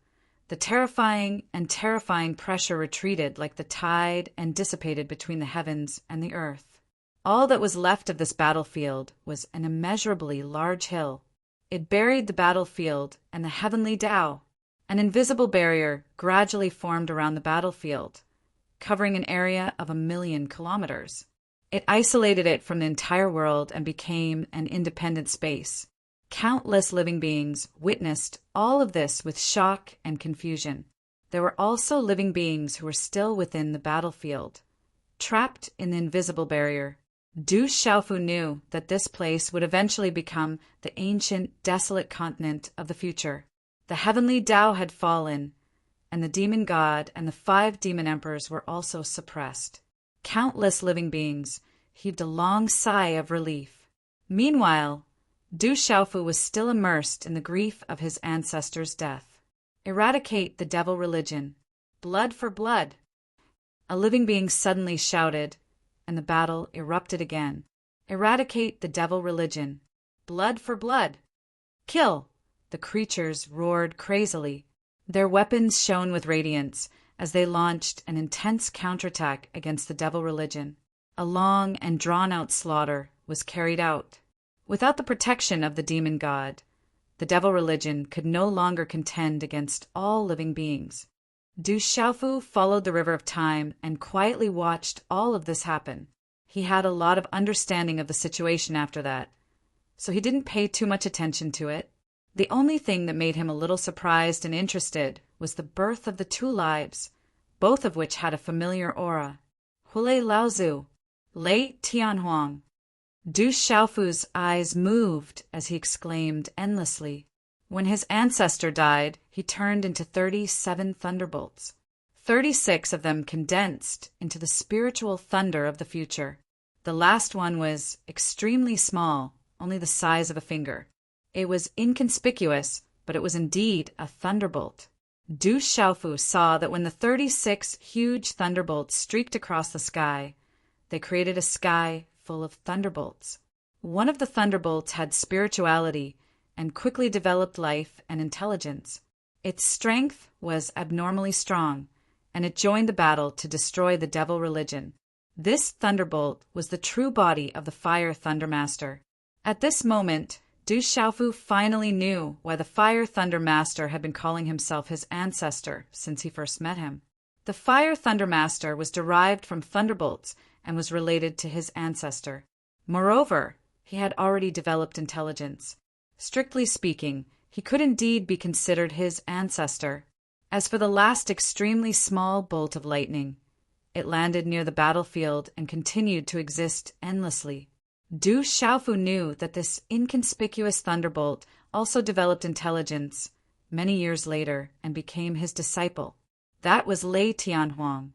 the terrifying pressure retreated like the tide and dissipated between the heavens and the earth. All that was left of this battlefield was an immeasurably large hill. It buried the battlefield and the heavenly Tao. An invisible barrier gradually formed around the battlefield, covering an area of 1,000,000 kilometers. It isolated it from the entire world and became an independent space. Countless living beings witnessed all of this with shock and confusion. There were also living beings who were still within the battlefield, trapped in the invisible barrier. Du Xiaofu knew that this place would eventually become the ancient, desolate continent of the future. The heavenly Tao had fallen, and the demon god and the 5 demon emperors were also suppressed. Countless living beings heaved a long sigh of relief. Meanwhile, Du Xiaofu was still immersed in the grief of his ancestors' death. Eradicate the devil religion. Blood for blood. A living being suddenly shouted, and the battle erupted again. Eradicate the devil religion. Blood for blood. Kill! The creatures roared crazily. Their weapons shone with radiance as they launched an intense counterattack against the devil religion. A long and drawn-out slaughter was carried out. Without the protection of the demon god, the devil religion could no longer contend against all living beings. Du Xiaofu followed the river of time and quietly watched all of this happen. He had a lot of understanding of the situation after that, so he didn't pay too much attention to it. The only thing that made him a little surprised and interested was the birth of the 2 lives, both of which had a familiar aura. Hulei Laozu, Lei Tianhuang. Du Xiaofu's eyes moved as he exclaimed endlessly. When his ancestor died, he turned into 37 thunderbolts. 36 of them condensed into the spiritual thunder of the future. The last one was extremely small, only the size of a finger. It was inconspicuous, but it was indeed a thunderbolt. Du Xiaofu saw that when the 36 huge thunderbolts streaked across the sky, they created a sky full of thunderbolts. One of the thunderbolts had spirituality and quickly developed life and intelligence. Its strength was abnormally strong, and it joined the battle to destroy the devil religion. This thunderbolt was the true body of the Fire Thunder Master. At this moment, Du Xiaofu finally knew why the Fire Thunder Master had been calling himself his ancestor since he first met him. The Fire Thunder Master was derived from thunderbolts and was related to his ancestor. Moreover, he had already developed intelligence. Strictly speaking, he could indeed be considered his ancestor. As for the last extremely small bolt of lightning, it landed near the battlefield and continued to exist endlessly. Du Xiaofu knew that this inconspicuous thunderbolt also developed intelligence many years later and became his disciple. That was Lei Tianhuang.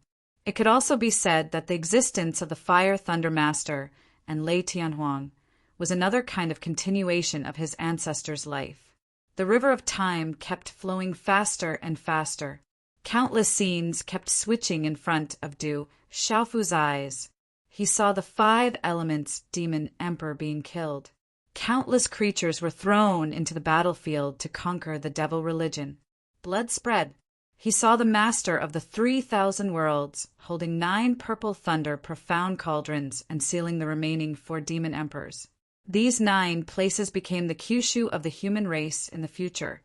It could also be said that the existence of the Fire Thunder Master and Lei Tianhuang was another kind of continuation of his ancestor's life. The river of time kept flowing faster and faster. Countless scenes kept switching in front of Du Xiaofu's eyes. He saw the 5 elements demon emperor being killed. Countless creatures were thrown into the battlefield to conquer the devil religion. Blood spread. He saw the master of the 3,000 worlds holding 9 purple thunder profound cauldrons and sealing the remaining 4 demon emperors. These 9 places became the Kyushu of the human race in the future.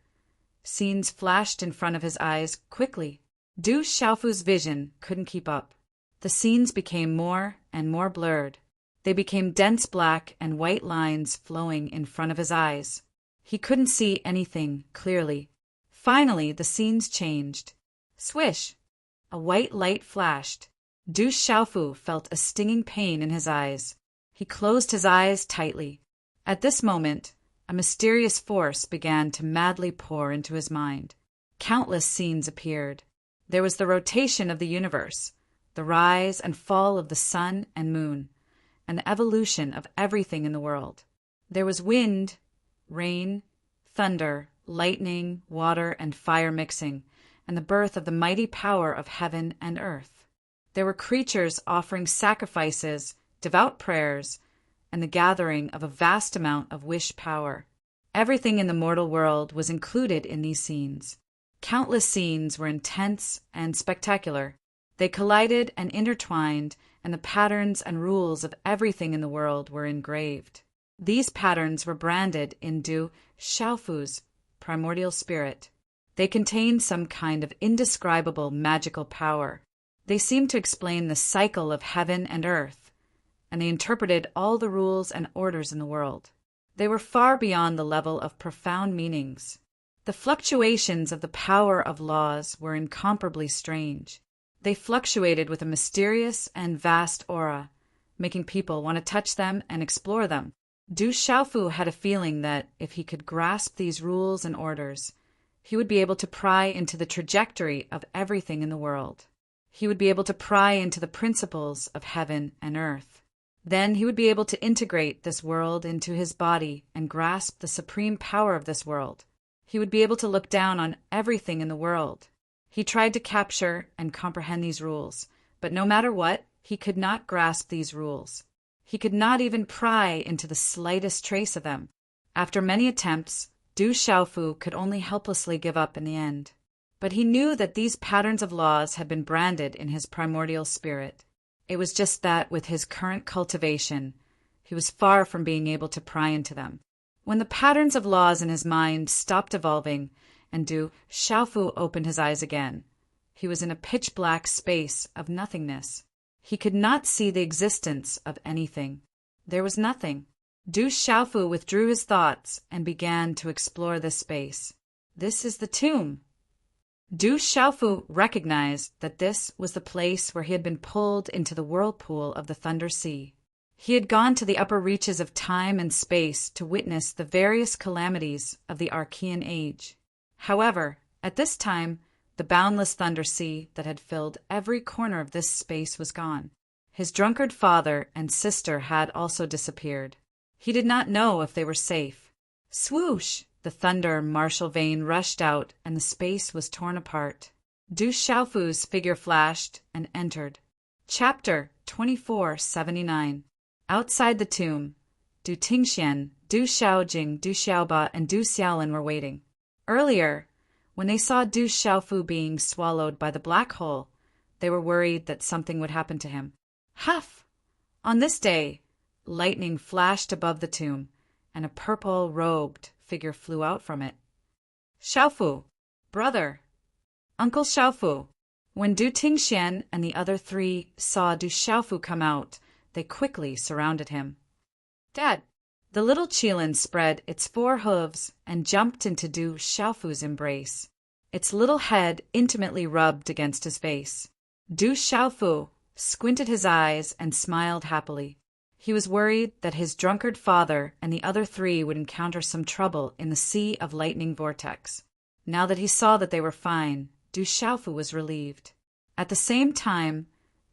Scenes flashed in front of his eyes quickly. Du Xiaofu's vision couldn't keep up. The scenes became more and more blurred. They became dense black and white lines flowing in front of his eyes. He couldn't see anything clearly. Finally, the scenes changed. Swish! A white light flashed. Du Xiaofu felt a stinging pain in his eyes. He closed his eyes tightly. At this moment, a mysterious force began to madly pour into his mind. Countless scenes appeared. There was the rotation of the universe, the rise and fall of the sun and moon, and the evolution of everything in the world. There was wind, rain, thunder, lightning, water, and fire mixing, and the birth of the mighty power of heaven and earth. There were creatures offering sacrifices, devout prayers, and the gathering of a vast amount of wish power. Everything in the mortal world was included in these scenes. Countless scenes were intense and spectacular. They collided and intertwined, and the patterns and rules of everything in the world were engraved. These patterns were branded in Du Xiaofu's primordial spirit. They contained some kind of indescribable magical power. They seemed to explain the cycle of heaven and earth, and they interpreted all the rules and orders in the world. They were far beyond the level of profound meanings. The fluctuations of the power of laws were incomparably strange. They fluctuated with a mysterious and vast aura, making people want to touch them and explore them. Du Xiaofu had a feeling that if he could grasp these rules and orders, he would be able to pry into the trajectory of everything in the world. He would be able to pry into the principles of heaven and earth. Then he would be able to integrate this world into his body and grasp the supreme power of this world. He would be able to look down on everything in the world. He tried to capture and comprehend these rules, but no matter what, he could not grasp these rules. He could not even pry into the slightest trace of them. After many attempts, Du Xiaofu could only helplessly give up in the end. But he knew that these patterns of laws had been branded in his primordial spirit. It was just that with his current cultivation, he was far from being able to pry into them. When the patterns of laws in his mind stopped evolving and Du Xiaofu opened his eyes again, he was in a pitch-black space of nothingness. He could not see the existence of anything. There was nothing. Du Xiaofu withdrew his thoughts and began to explore this space. This is the tomb. Du Xiaofu recognized that this was the place where he had been pulled into the whirlpool of the Thunder Sea. He had gone to the upper reaches of time and space to witness the various calamities of the Archean Age. However, at this time, the boundless Thunder Sea that had filled every corner of this space was gone. His drunkard father and sister had also disappeared. He did not know if they were safe. Swoosh! The thunder martial vein rushed out, and the space was torn apart. Du Xiaofu's figure flashed and entered. Chapter 2479. Outside the tomb, Du Tingxian, Du Xiaojing, Du Xiaoba, and Du Xiaolin were waiting. Earlier, when they saw Du Xiaofu being swallowed by the black hole, they were worried that something would happen to him. Huff! On this day, lightning flashed above the tomb, and a purple-robed figure flew out from it. Xiaofu, brother, Uncle Xiaofu. When Du Tingxian and the other three saw Du Xiaofu come out, they quickly surrounded him. Dad! The little Qilin spread its 4 hooves and jumped into Du Xiaofu's embrace. Its little head intimately rubbed against his face. Du Xiaofu squinted his eyes and smiled happily. He was worried that his drunkard father and the other 3 would encounter some trouble in the Sea of Lightning Vortex. Now that he saw that they were fine, Du Xiaofu was relieved. At the same time,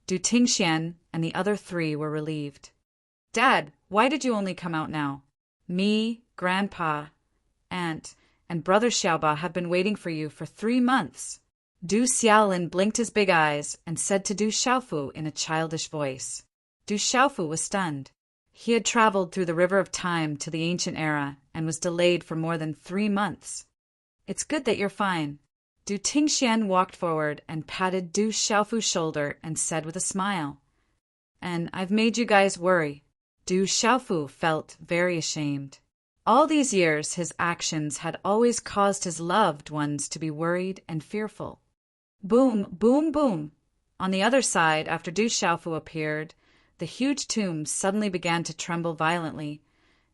Du Tingxian and the other 3 were relieved. Dad, why did you only come out now? Me, Grandpa, Aunt, and Brother Xiaoba have been waiting for you for 3 months. Du Xiaolin blinked his big eyes and said to Du Xiaofu in a childish voice. Du Xiaofu was stunned. He had traveled through the river of time to the ancient era and was delayed for more than 3 months. It's good that you're fine. Du Tingxian walked forward and patted Du Xiaofu's shoulder and said with a smile, And I've made you guys worry. Du Xiaofu felt very ashamed. All these years, his actions had always caused his loved ones to be worried and fearful. Boom, boom, boom. On the other side, after Du Xiaofu appeared, the huge tomb suddenly began to tremble violently,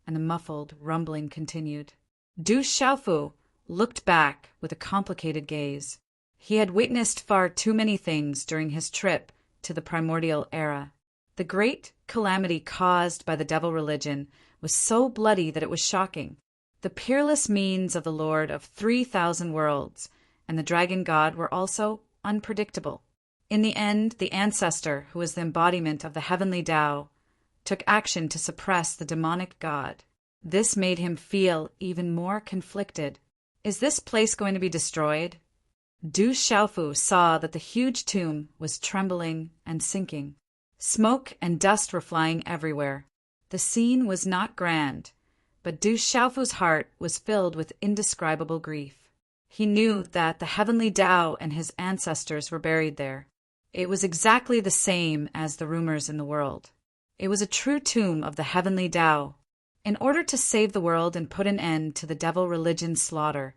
and the muffled rumbling continued. Du Xiaofu looked back with a complicated gaze. He had witnessed far too many things during his trip to the primordial era. The great calamity caused by the devil religion was so bloody that it was shocking. The peerless means of the Lord of 3,000 worlds and the dragon god were also unpredictable. In the end, the ancestor, who was the embodiment of the heavenly Tao, took action to suppress the demonic god. This made him feel even more conflicted. Is this place going to be destroyed? Du Xiaofu saw that the huge tomb was trembling and sinking. Smoke and dust were flying everywhere. The scene was not grand, but Du Xiaofu's heart was filled with indescribable grief. He knew that the heavenly Tao and his ancestors were buried there. It was exactly the same as the rumors in the world. It was a true tomb of the heavenly Tao. In order to save the world and put an end to the devil religion's slaughter,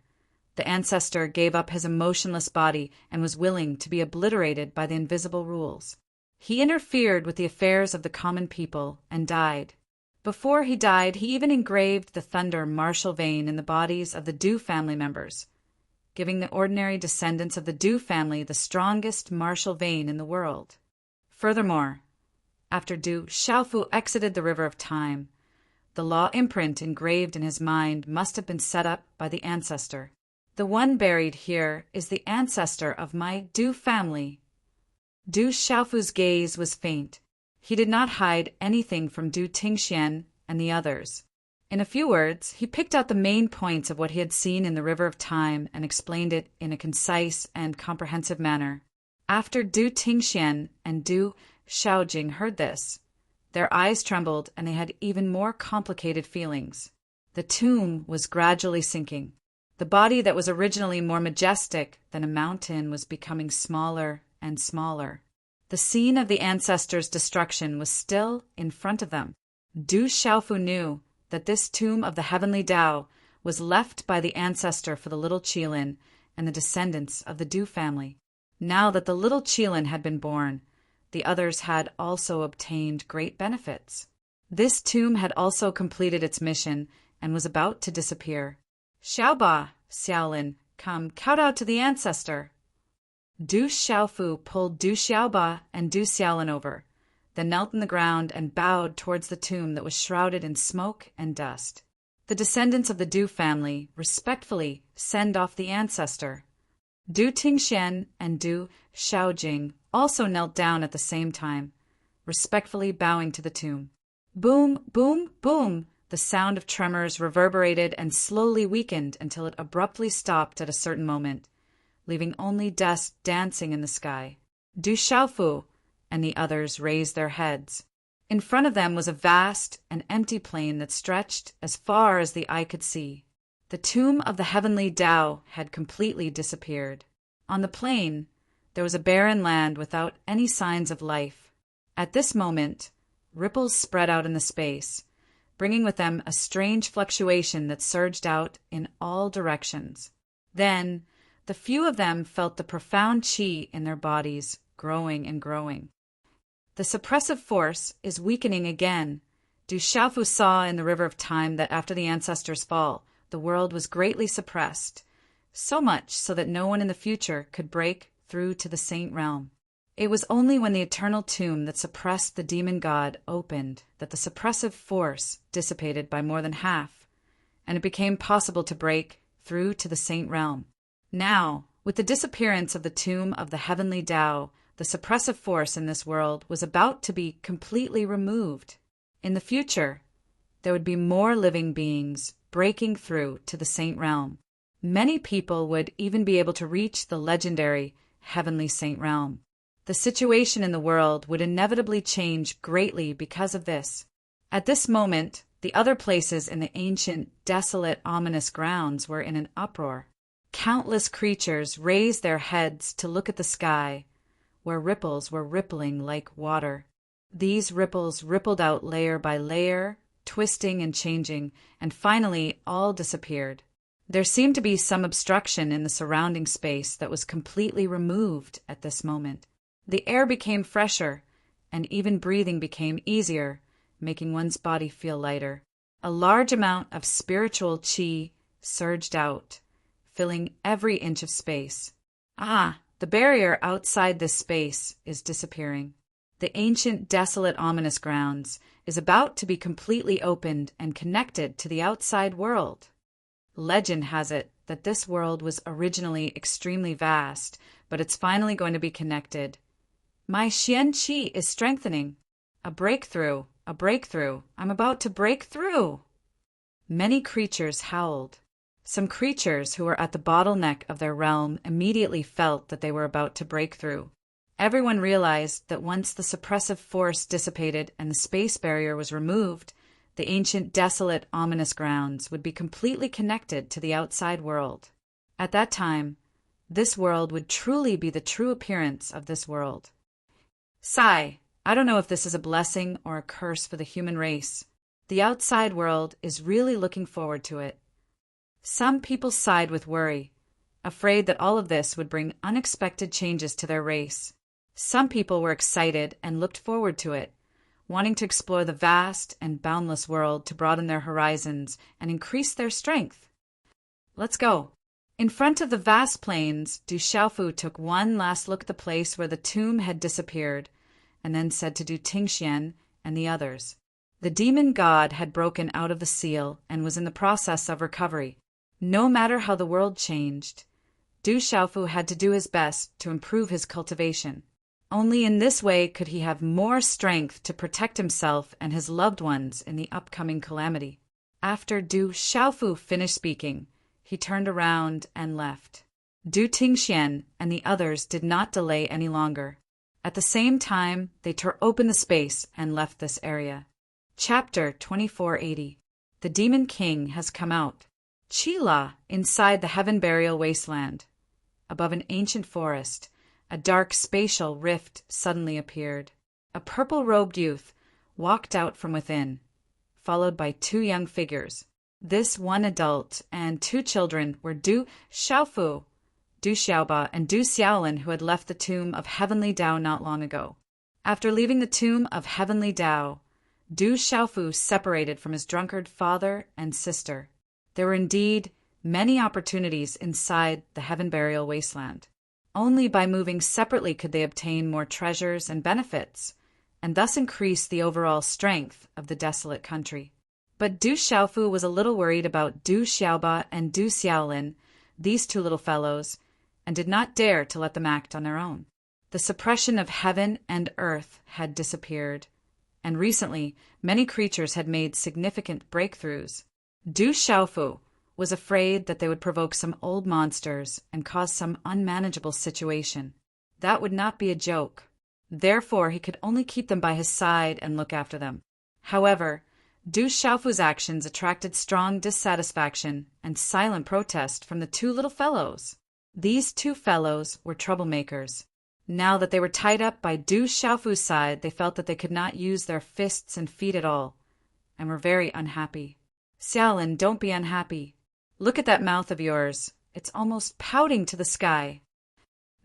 the ancestor gave up his emotionless body and was willing to be obliterated by the invisible rules. He interfered with the affairs of the common people and died. Before he died, he even engraved the thunder martial vein in the bodies of the Du family members. giving the ordinary descendants of the Du family the strongest martial vein in the world. Furthermore, after Du Xiaofu exited the River of Time, the law imprint engraved in his mind must have been set up by the ancestor. The one buried here is the ancestor of my Du family. Du Xiaofu's gaze was faint. He did not hide anything from Du Tingxian and the others. In a few words, he picked out the main points of what he had seen in the River of Time and explained it in a concise and comprehensive manner. After Du Tingxian and Du Xiaojing heard this, their eyes trembled and they had even more complicated feelings. The tomb was gradually sinking. The body that was originally more majestic than a mountain was becoming smaller and smaller. The scene of the ancestors' destruction was still in front of them. Du Xiaofu knew that this tomb of the heavenly Tao was left by the ancestor for the little Qilin and the descendants of the Du family. Now that the little Qilin had been born, the others had also obtained great benefits. This tomb had also completed its mission and was about to disappear. Xiaoba, Xiaolin, come, kowtow to the ancestor. Du Xiaofu pulled Du Xiaoba and Du Xiaolin over, then knelt on the ground and bowed towards the tomb that was shrouded in smoke and dust. The descendants of the Du family respectfully send off the ancestor. Du Tingxian and Du Xiaojing also knelt down at the same time, respectfully bowing to the tomb. Boom, boom, boom! The sound of tremors reverberated and slowly weakened until it abruptly stopped at a certain moment, leaving only dust dancing in the sky. Du Xiaofu and the others raised their heads. In front of them was a vast and empty plain that stretched as far as the eye could see. The tomb of the heavenly Tao had completely disappeared. On the plain, there was a barren land without any signs of life. At this moment, ripples spread out in the space, bringing with them a strange fluctuation that surged out in all directions. Then, the few of them felt the profound qi in their bodies growing and growing. The suppressive force is weakening again. Du Xiaofu saw in the River of Time that after the ancestors' fall, the world was greatly suppressed, so much so that no one in the future could break through to the saint realm. It was only when the eternal tomb that suppressed the demon god opened that the suppressive force dissipated by more than half, and it became possible to break through to the saint realm. Now, with the disappearance of the tomb of the heavenly Tao, the suppressive force in this world was about to be completely removed. In the future, there would be more living beings breaking through to the saint realm. Many people would even be able to reach the legendary heavenly saint realm. The situation in the world would inevitably change greatly because of this. At this moment, the other places in the ancient, desolate, ominous grounds were in an uproar. Countless creatures raised their heads to look at the sky, where ripples were rippling like water. These ripples rippled out layer by layer, twisting and changing, and finally all disappeared. There seemed to be some obstruction in the surrounding space that was completely removed at this moment. The air became fresher, and even breathing became easier, making one's body feel lighter. A large amount of spiritual qi surged out, filling every inch of space. The barrier outside this space is disappearing. The ancient, desolate, ominous grounds is about to be completely opened and connected to the outside world. Legend has it that this world was originally extremely vast, but it's finally going to be connected. My Xian Qi is strengthening. A breakthrough, a breakthrough. I'm about to break through. Many creatures howled. Some creatures who were at the bottleneck of their realm immediately felt that they were about to break through. Everyone realized that once the suppressive force dissipated and the space barrier was removed, the ancient, desolate, ominous grounds would be completely connected to the outside world. At that time, this world would truly be the true appearance of this world. Sigh, I don't know if this is a blessing or a curse for the human race. The outside world is really looking forward to it. Some people sighed with worry, afraid that all of this would bring unexpected changes to their race. Some people were excited and looked forward to it, wanting to explore the vast and boundless world to broaden their horizons and increase their strength. Let's go. In front of the vast plains, Du Xiaofu took one last look at the place where the tomb had disappeared, and then said to Du Tingxian and the others. The demon god had broken out of the seal and was in the process of recovery. No matter how the world changed, Du Xiaofu had to do his best to improve his cultivation. Only in this way could he have more strength to protect himself and his loved ones in the upcoming calamity. After Du Xiaofu finished speaking, he turned around and left. Du Tingxian and the others did not delay any longer. At the same time, they tore open the space and left this area. Chapter 2480. The Demon King has come out. Qila, inside the heaven burial wasteland. Above an ancient forest, a dark spatial rift suddenly appeared. A purple-robed youth walked out from within, followed by two young figures. This one adult and two children were Du Xiaofu, Du Xiaoba, and Du Xiaolin, who had left the tomb of Heavenly Tao not long ago. After leaving the tomb of Heavenly Tao, Du Xiaofu separated from his drunkard father and sister. There were indeed many opportunities inside the heaven burial wasteland. Only by moving separately could they obtain more treasures and benefits, and thus increase the overall strength of the desolate country. But Du Xiaofu was a little worried about Du Xiaoba and Du Xiaolin, these two little fellows, and did not dare to let them act on their own. The suppression of heaven and earth had disappeared, and recently many creatures had made significant breakthroughs. Du Xiaofu was afraid that they would provoke some old monsters and cause some unmanageable situation. That would not be a joke. Therefore, he could only keep them by his side and look after them. However, Du Xiaofu's actions attracted strong dissatisfaction and silent protest from the two little fellows. These two fellows were troublemakers. Now that they were tied up by Du Xiaofu's side, they felt that they could not use their fists and feet at all, and were very unhappy. Xiaolin, don't be unhappy. Look at that mouth of yours. It's almost pouting to the sky.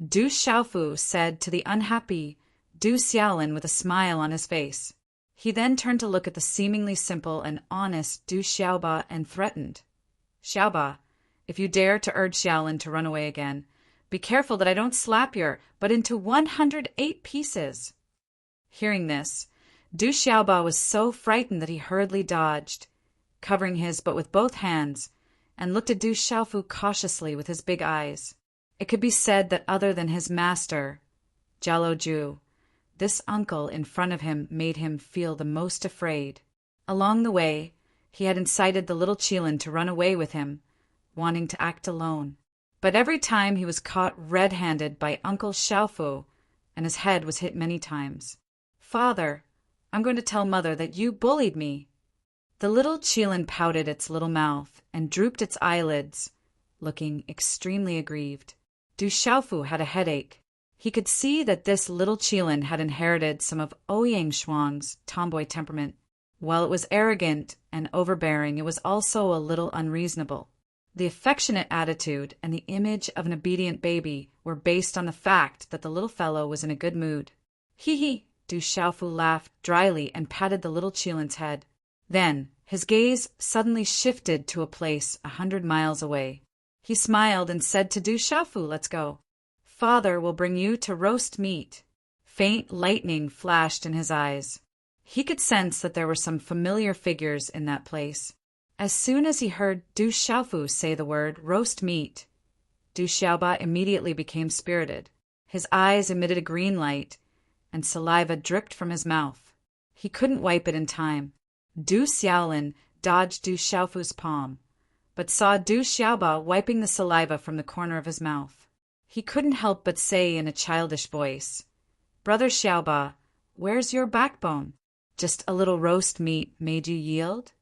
Du Xiaofu said to the unhappy Du Xiaolin with a smile on his face. He then turned to look at the seemingly simple and honest Du Xiaoba and threatened. Xiaoba, if you dare to urge Xiaolin to run away again, be careful that I don't slap your butt into 108 pieces. Hearing this, Du Xiaoba was so frightened that he hurriedly dodged, covering his butt with both hands, and looked at Du Xiaofu cautiously with his big eyes. It could be said that other than his master, Jialo Ju, this uncle in front of him made him feel the most afraid. Along the way, he had incited the little Qilin to run away with him, wanting to act alone. But every time he was caught red-handed by Uncle Xiaofu, and his head was hit many times. Father, I'm going to tell Mother that you bullied me. The little Qilin pouted its little mouth and drooped its eyelids, looking extremely aggrieved. Du Xiaofu had a headache. He could see that this little Qilin had inherited some of Ouyang Shuang's tomboy temperament. While it was arrogant and overbearing, it was also a little unreasonable. The affectionate attitude and the image of an obedient baby were based on the fact that the little fellow was in a good mood. Hee, Du Xiaofu laughed dryly and patted the little Qilin's head. Then, his gaze suddenly shifted to a place 100 miles away. He smiled and said to Du Xiaofu, let's go. Father will bring you to roast meat. Faint lightning flashed in his eyes. He could sense that there were some familiar figures in that place. As soon as he heard Du Xiaofu say the word roast meat, Du Xiaoba immediately became spirited. His eyes emitted a green light, and saliva dripped from his mouth. He couldn't wipe it in time. Du Xiaolin dodged Du Xiaofu's palm, but saw Du Xiaoba wiping the saliva from the corner of his mouth. He couldn't help but say in a childish voice, Brother Xiaoba, where's your backbone? Just a little roast meat made you yield?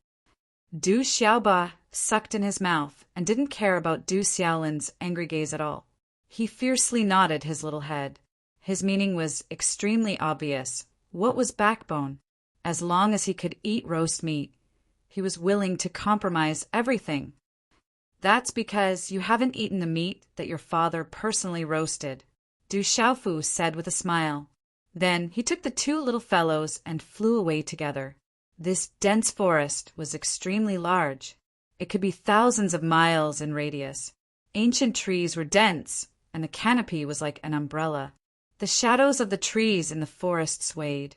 Du Xiaoba sucked in his mouth and didn't care about Du Xiaolin's angry gaze at all. He fiercely nodded his little head. His meaning was extremely obvious. What was backbone? As long as he could eat roast meat, he was willing to compromise everything. That's because you haven't eaten the meat that your father personally roasted, Du Xiaofu said with a smile. Then he took the two little fellows and flew away together. This dense forest was extremely large. It could be thousands of miles in radius. Ancient trees were dense, and the canopy was like an umbrella. The shadows of the trees in the forest swayed,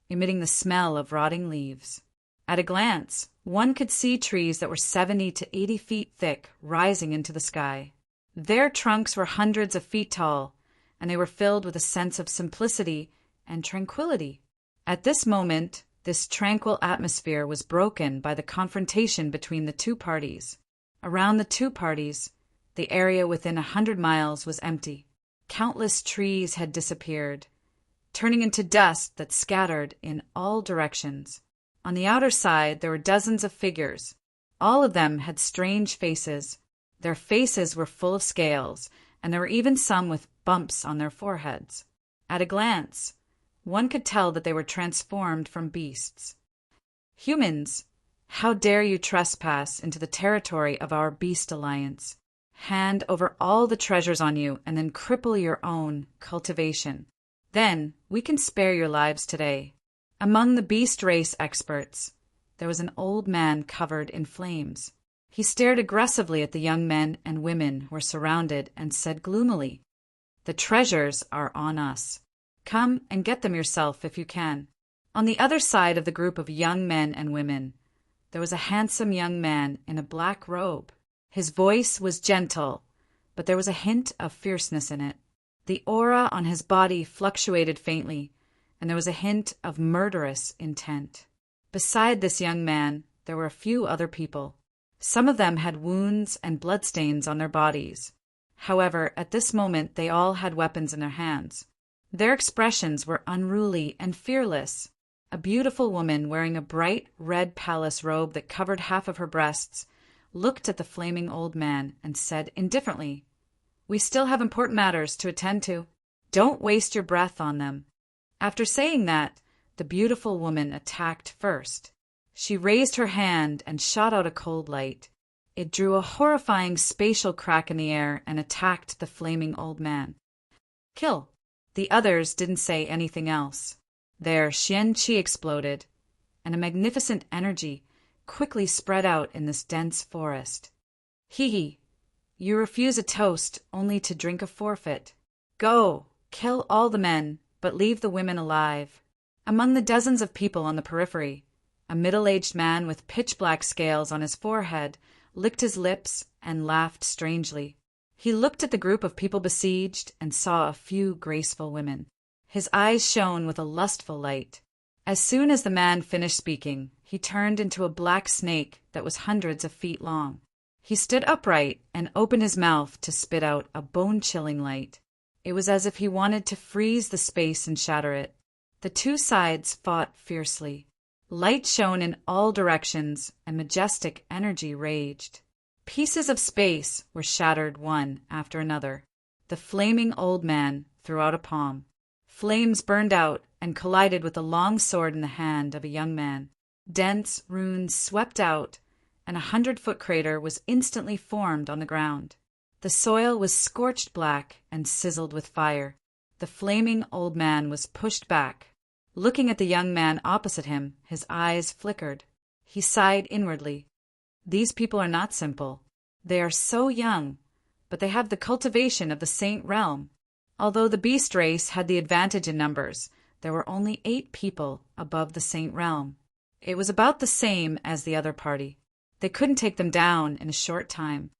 emitting the smell of rotting leaves. At a glance, one could see trees that were 70 to 80 feet thick rising into the sky. Their trunks were hundreds of feet tall, and they were filled with a sense of simplicity and tranquility. At this moment, this tranquil atmosphere was broken by the confrontation between the two parties. Around the two parties, the area within 100 miles was empty. Countless trees had disappeared, turning into dust that scattered in all directions. On the outer side, there were dozens of figures. All of them had strange faces. Their faces were full of scales, and there were even some with bumps on their foreheads. At a glance, one could tell that they were transformed from beasts. Humans, how dare you trespass into the territory of our beast alliance? Hand over all the treasures on you and then cripple your own cultivation. Then we can spare your lives today. Among the beast race experts, there was an old man covered in flames. He stared aggressively at the young men and women who were surrounded and said gloomily, "The treasures are on us. Come and get them yourself if you can." On the other side of the group of young men and women, there was a handsome young man in a black robe. His voice was gentle, but there was a hint of fierceness in it. The aura on his body fluctuated faintly, and there was a hint of murderous intent. Beside this young man, there were a few other people. Some of them had wounds and bloodstains on their bodies. However, at this moment, they all had weapons in their hands. Their expressions were unruly and fearless. A beautiful woman wearing a bright red palace robe that covered half of her breasts looked at the flaming old man and said indifferently, "We still have important matters to attend to. Don't waste your breath on them." After saying that, the beautiful woman attacked first. She raised her hand and shot out a cold light. It drew a horrifying spatial crack in the air and attacked the flaming old man. Kill. The others didn't say anything else. Their Xian Qi exploded, and a magnificent energy quickly spread out in this dense forest. Hee, you refuse a toast only to drink a forfeit. Go, kill all the men, but leave the women alive. Among the dozens of people on the periphery, a middle-aged man with pitch-black scales on his forehead licked his lips and laughed strangely. He looked at the group of people besieged and saw a few graceful women. His eyes shone with a lustful light. As soon as the man finished speaking, he turned into a black snake that was hundreds of feet long. He stood upright and opened his mouth to spit out a bone-chilling light. It was as if he wanted to freeze the space and shatter it. The two sides fought fiercely. Light shone in all directions, and majestic energy raged. Pieces of space were shattered one after another. The flaming old man threw out a palm. Flames burned out and collided with the long sword in the hand of a young man. Dense runes swept out, and 100-foot crater was instantly formed on the ground. The soil was scorched black and sizzled with fire. The flaming old man was pushed back. Looking at the young man opposite him, his eyes flickered. He sighed inwardly. These people are not simple. They are so young, but they have the cultivation of the saint realm. Although the beast race had the advantage in numbers, there were only 8 people above the saint realm. It was about the same as the other party. They couldn't take them down in a short time.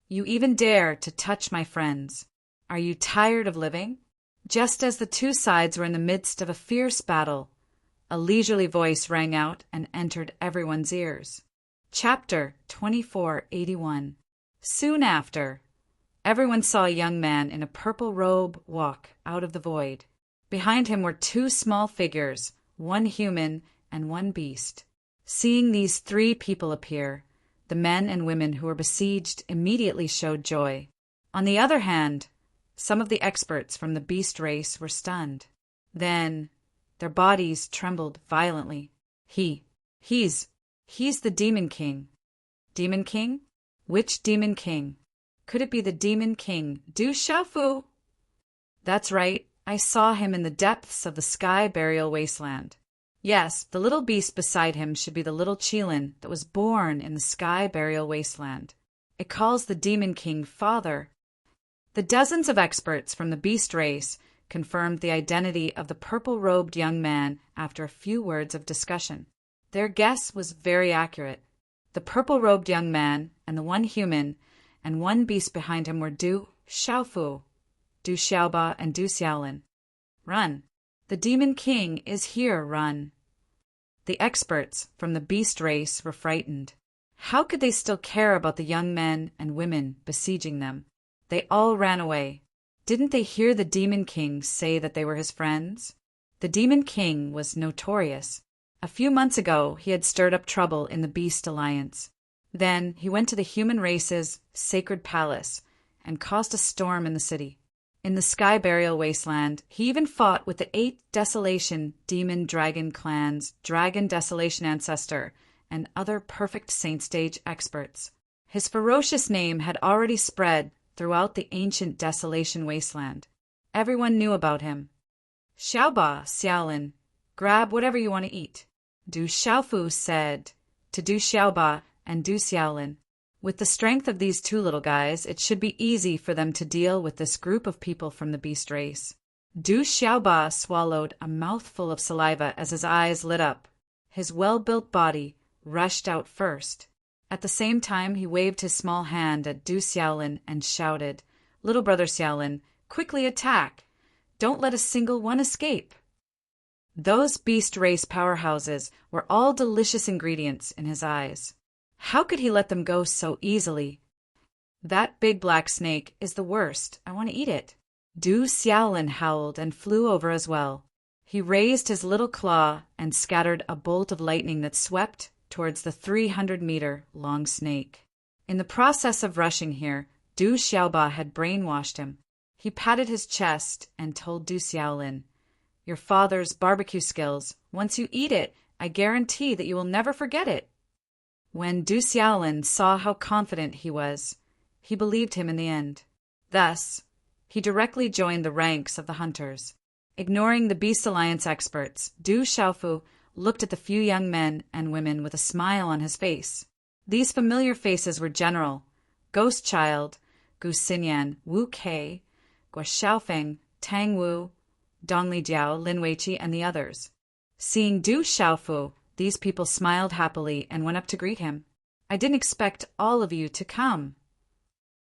You even dare to touch my friends. Are you tired of living? Just as the two sides were in the midst of a fierce battle, a leisurely voice rang out and entered everyone's ears. Chapter 2481. Soon after, everyone saw a young man in a purple robe walk out of the void. Behind him were 2 small figures, one human and one beast. Seeing these 3 people appear, the men and women who were besieged immediately showed joy. On the other hand, some of the experts from the beast race were stunned. Then their bodies trembled violently. He's the Demon King. Demon King? Which Demon King? Could it be the Demon King, Du Xiaofu? That's right, I saw him in the depths of the Sky Burial Wasteland. Yes, the little beast beside him should be the little Qilin that was born in the Sky Burial Wasteland. It calls the Demon King father. The dozens of experts from the beast race confirmed the identity of the purple-robed young man after a few words of discussion. Their guess was very accurate. The purple-robed young man and the one human and one beast behind him were Du Xiaofu, Du Xiaoba, and Du Xiaolin. Run. The Demon King is here, run. The experts from the beast race were frightened. How could they still care about the young men and women besieging them? They all ran away. Didn't they hear the Demon King say that they were his friends? The Demon King was notorious. A few months ago, he had stirred up trouble in the Beast Alliance. Then he went to the human race's sacred palace and caused a storm in the city. In the Sky Burial Wasteland, he even fought with the 8 Desolation Demon Dragon clans, Dragon Desolation Ancestor, and other perfect Saint Stage experts. His ferocious name had already spread throughout the ancient Desolation Wasteland. Everyone knew about him. Xiaoba, Xiaolin, grab whatever you want to eat. Du Xiaofu said to Du Xiaoba and Du Xiaolin. With the strength of these 2 little guys, it should be easy for them to deal with this group of people from the beast race. Du Xiaoba swallowed a mouthful of saliva as his eyes lit up. His well-built body rushed out first. At the same time, he waved his small hand at Du Xiaolin and shouted, "Little brother Xiaolin, quickly attack! Don't let a single one escape!" Those beast race powerhouses were all delicious ingredients in his eyes. How could he let them go so easily? That big black snake is the worst. I want to eat it. Du Xiaolin howled and flew over as well. He raised his little claw and scattered a bolt of lightning that swept towards the 300-meter-long snake. In the process of rushing here, Du Xiaoba had brainwashed him. He patted his chest and told Du Xiaolin, "Your father's barbecue skills. Once you eat it, I guarantee that you will never forget it." When Du Xiaolin saw how confident he was, he believed him in the end. Thus, he directly joined the ranks of the hunters. Ignoring the Beast Alliance experts, Du Xiaofu looked at the few young men and women with a smile on his face. These familiar faces were General, Ghost Child, Gu Xinyan, Wu Kei, Guo Xiaofeng, Tang Wu, Dong Lijiao, Lin Weiqi, and the others. Seeing Du Xiaofu, these people smiled happily and went up to greet him. "I didn't expect all of you to come."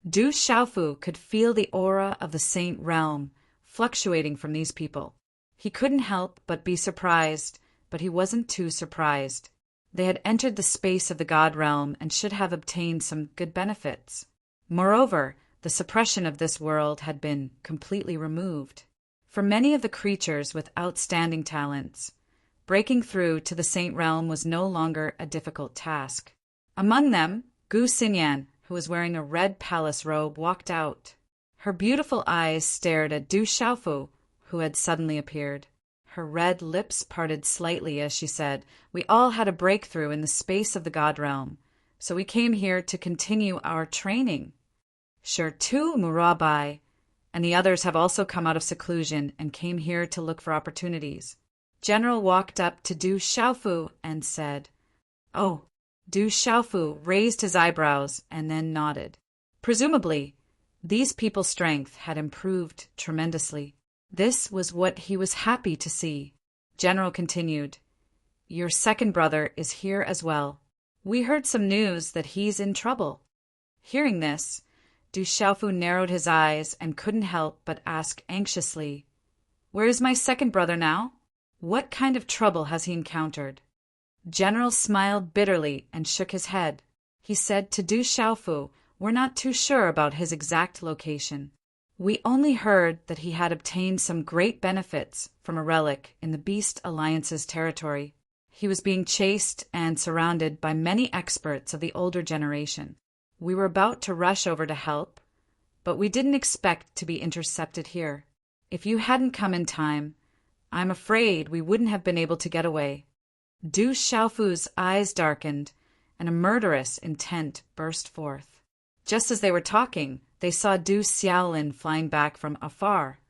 Du Xiaofu could feel the aura of the Saint Realm fluctuating from these people. He couldn't help but be surprised, but he wasn't too surprised. They had entered the space of the God Realm and should have obtained some good benefits. Moreover, the suppression of this world had been completely removed. For many of the creatures with outstanding talents, breaking through to the Saint Realm was no longer a difficult task. Among them, Gu Xinyan, who was wearing a red palace robe, walked out. Her beautiful eyes stared at Du Xiaofu, who had suddenly appeared. Her red lips parted slightly as she said, "We all had a breakthrough in the space of the God Realm, so we came here to continue our training. Sure too, Murabai, and the others have also come out of seclusion and came here to look for opportunities." General walked up to Du Xiaofu and said, "Oh." Du Xiaofu raised his eyebrows and then nodded. Presumably, these people's strength had improved tremendously. This was what he was happy to see. General continued, "Your second brother is here as well. We heard some news that he's in trouble." Hearing this, Du Xiaofu narrowed his eyes and couldn't help but ask anxiously, "Where is my second brother now? What kind of trouble has he encountered?" General smiled bitterly and shook his head. He said to Du Xiaofu, "We're not too sure about his exact location. We only heard that he had obtained some great benefits from a relic in the Beast Alliance's territory. He was being chased and surrounded by many experts of the older generation. We were about to rush over to help, but we didn't expect to be intercepted here. If you hadn't come in time, I'm afraid we wouldn't have been able to get away." Du Xiaofu's eyes darkened, and a murderous intent burst forth. Just as they were talking, they saw Du Xiaolin flying back from afar,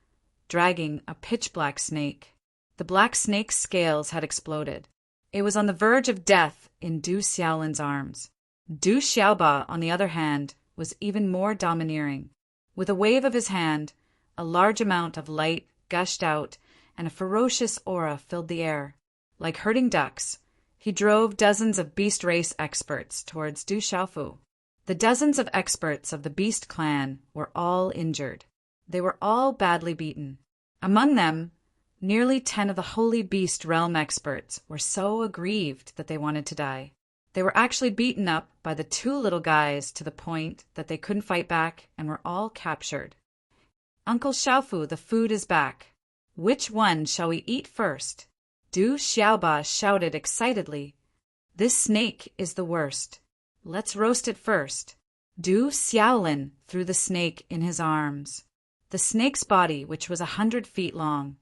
dragging a pitch-black snake. The black snake's scales had exploded. It was on the verge of death in Du Xiaolin's arms. Du Xiaoba, on the other hand, was even more domineering. With a wave of his hand, a large amount of light gushed out, and a ferocious aura filled the air. Like herding ducks, he drove dozens of beast race experts towards Du Xiaofu. The dozens of experts of the beast clan were all injured. They were all badly beaten. Among them, nearly 10 of the holy beast realm experts were so aggrieved that they wanted to die. They were actually beaten up by the 2 little guys to the point that they couldn't fight back and were all captured. Uncle Xiaofu, the food is back. Which one shall we eat first? Du Xiaoba shouted excitedly. This snake is the worst. Let's roast it first. Du Xiaolin threw the snake in his arms. The snake's body, which was 100 feet long,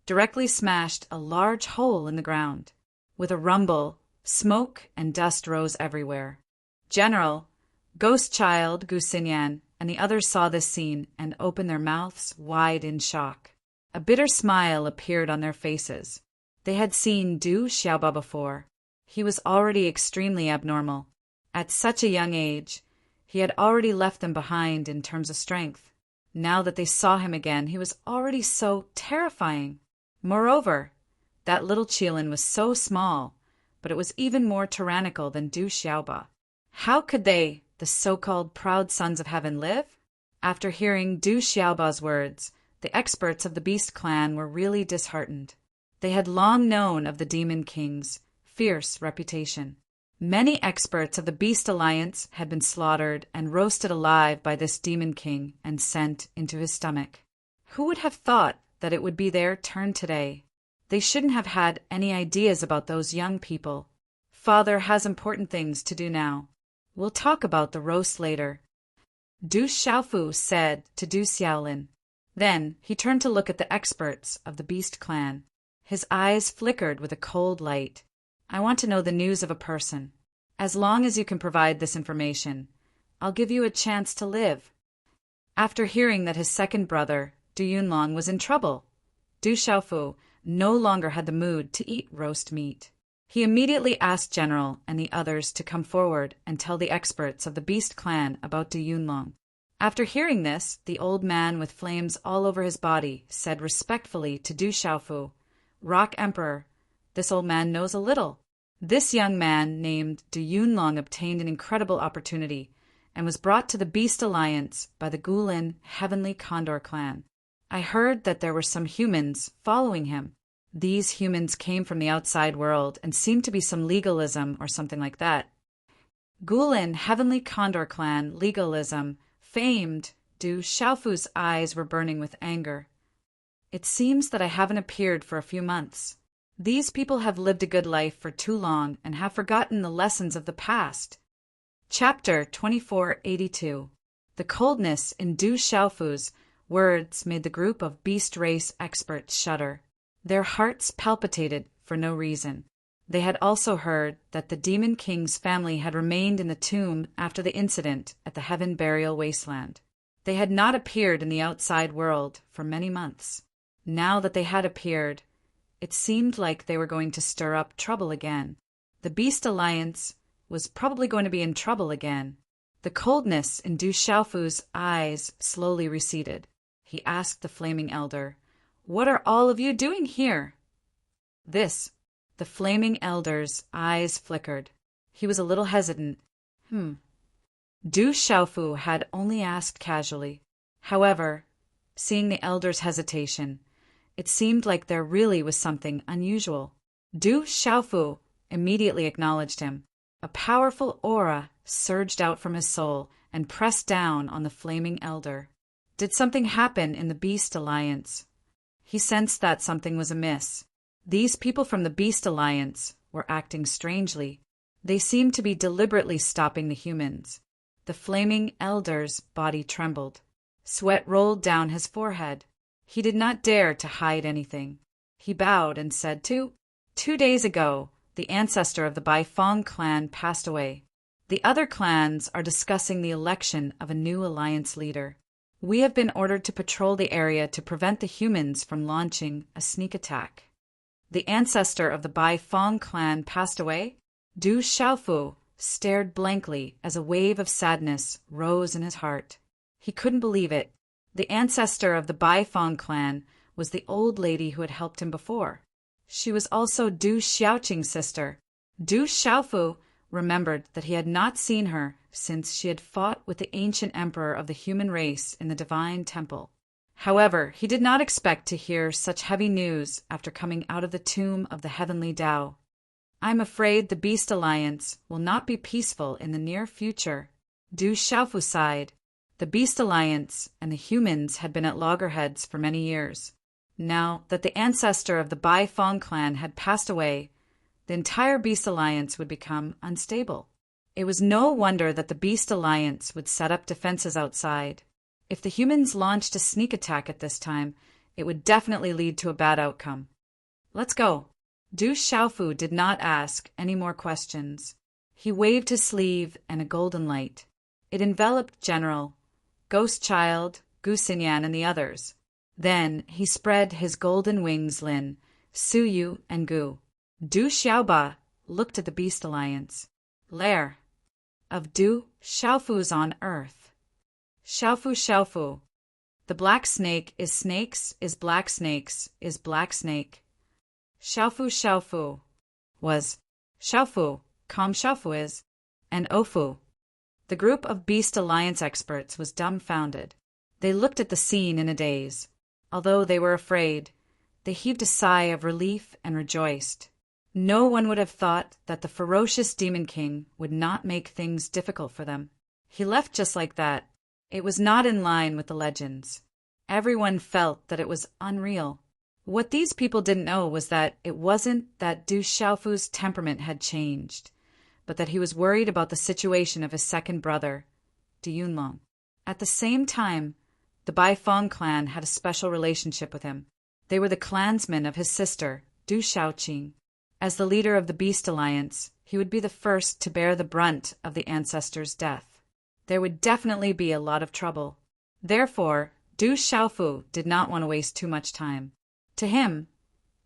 directly smashed a large hole in the ground. With a rumble, smoke and dust rose everywhere. General, Ghost Child, Gu Xinyan, and the others saw this scene and opened their mouths wide in shock. A bitter smile appeared on their faces. They had seen Du Xiaoba before. He was already extremely abnormal. At such a young age, he had already left them behind in terms of strength. Now that they saw him again, he was already so terrifying. Moreover, that little Qilin was so small, but it was even more tyrannical than Du Xiaoba. How could they, the so-called proud sons of heaven, live? After hearing Du Xiaoba's words, the experts of the Beast clan were really disheartened. They had long known of the Demon King's fierce reputation. Many experts of the Beast Alliance had been slaughtered and roasted alive by this Demon King and sent into his stomach. Who would have thought that it would be their turn today? They shouldn't have had any ideas about those young people. Father has important things to do now. We'll talk about the roast later. Du Xiaofu said to Du Xiaolin. Then he turned to look at the experts of the Beast clan. His eyes flickered with a cold light. I want to know the news of a person. As long as you can provide this information, I'll give you a chance to live. After hearing that his second brother, Du Yunlong, was in trouble, Du Xiaofu no longer had the mood to eat roast meat. He immediately asked General and the others to come forward and tell the experts of the Beast clan about Du Yunlong. After hearing this, the old man with flames all over his body said respectfully to Du Xiaofu, Rock Emperor, this old man knows a little. This young man named Du Yunlong obtained an incredible opportunity and was brought to the Beast Alliance by the Guilin Heavenly Condor clan. I heard that there were some humans following him. These humans came from the outside world and seemed to be some legalism or something like that. Guilin Heavenly Condor clan legalism famed. Du Xiaofu's eyes were burning with anger. It seems that I haven't appeared for a few months. These people have lived a good life for too long and have forgotten the lessons of the past. Chapter 2482. The coldness in Du Xiaofu's words made the group of beast race experts shudder. Their hearts palpitated for no reason. They had also heard that the Demon King's family had remained in the tomb after the incident at the Heaven Burial Wasteland. They had not appeared in the outside world for many months. Now that they had appeared, it seemed like they were going to stir up trouble again. The Beast Alliance was probably going to be in trouble again. The coldness in Du Xiaofu's eyes slowly receded. He asked the Flaming Elder, What are all of you doing here? The Flaming Elder's eyes flickered. He was a little hesitant. Du Xiaofu had only asked casually. However, seeing the Elder's hesitation, it seemed like there really was something unusual. Du Xiaofu immediately acknowledged him. A powerful aura surged out from his soul and pressed down on the Flaming Elder. Did something happen in the Beast Alliance? He sensed that something was amiss. These people from the Beast Alliance were acting strangely. They seemed to be deliberately stopping the humans. The Flaming Elder's body trembled. Sweat rolled down his forehead. He did not dare to hide anything. He bowed and said, 2 days ago, the ancestor of the Baifeng clan passed away. The other clans are discussing the election of a new alliance leader. We have been ordered to patrol the area to prevent the humans from launching a sneak attack. The ancestor of the Baifeng clan passed away? Du Xiaofu stared blankly as a wave of sadness rose in his heart. He couldn't believe it. The ancestor of the Bai Fong clan was the old lady who had helped him before. She was also Du Xiaoqing's sister. Du Xiaofu remembered that he had not seen her since she had fought with the ancient emperor of the human race in the divine temple. However, he did not expect to hear such heavy news after coming out of the tomb of the heavenly Tao. "I'm afraid the Beast Alliance will not be peaceful in the near future." Du Xiaofu sighed. The Beast Alliance and the humans had been at loggerheads for many years. Now that the ancestor of the Bai Fong clan had passed away, the entire Beast Alliance would become unstable. It was no wonder that the Beast Alliance would set up defenses outside. If the humans launched a sneak attack at this time, it would definitely lead to a bad outcome. "Let's go." Du Xiaofu did not ask any more questions. He waved his sleeve and a golden light. It enveloped General, Ghost Child, Gu Xinyan, and the others. Then he spread his golden wings Lin, Su Yu, and Gu. Du Xiaoba looked at the Beast Alliance. Lair of Du Xiaofu's on Earth. Xiaofu Xiaofu. The black snake is snakes, is black snakes, is black snake. Xiaofu Xiaofu was Xiaofu, calm Xiaofu is, and Ofu. The group of Beast Alliance experts was dumbfounded. They looked at the scene in a daze. Although they were afraid, they heaved a sigh of relief and rejoiced. No one would have thought that the ferocious Demon King would not make things difficult for them. He left just like that. It was not in line with the legends. Everyone felt that it was unreal. What these people didn't know was that it wasn't that Du Xiaofu's temperament had changed, but that he was worried about the situation of his second brother, Du Yunlong. At the same time, the Bai Fong clan had a special relationship with him. They were the clansmen of his sister, Du Xiaoqing. As the leader of the Beast Alliance, he would be the first to bear the brunt of the ancestor's death. There would definitely be a lot of trouble. Therefore, Du Xiaofu did not want to waste too much time. To him,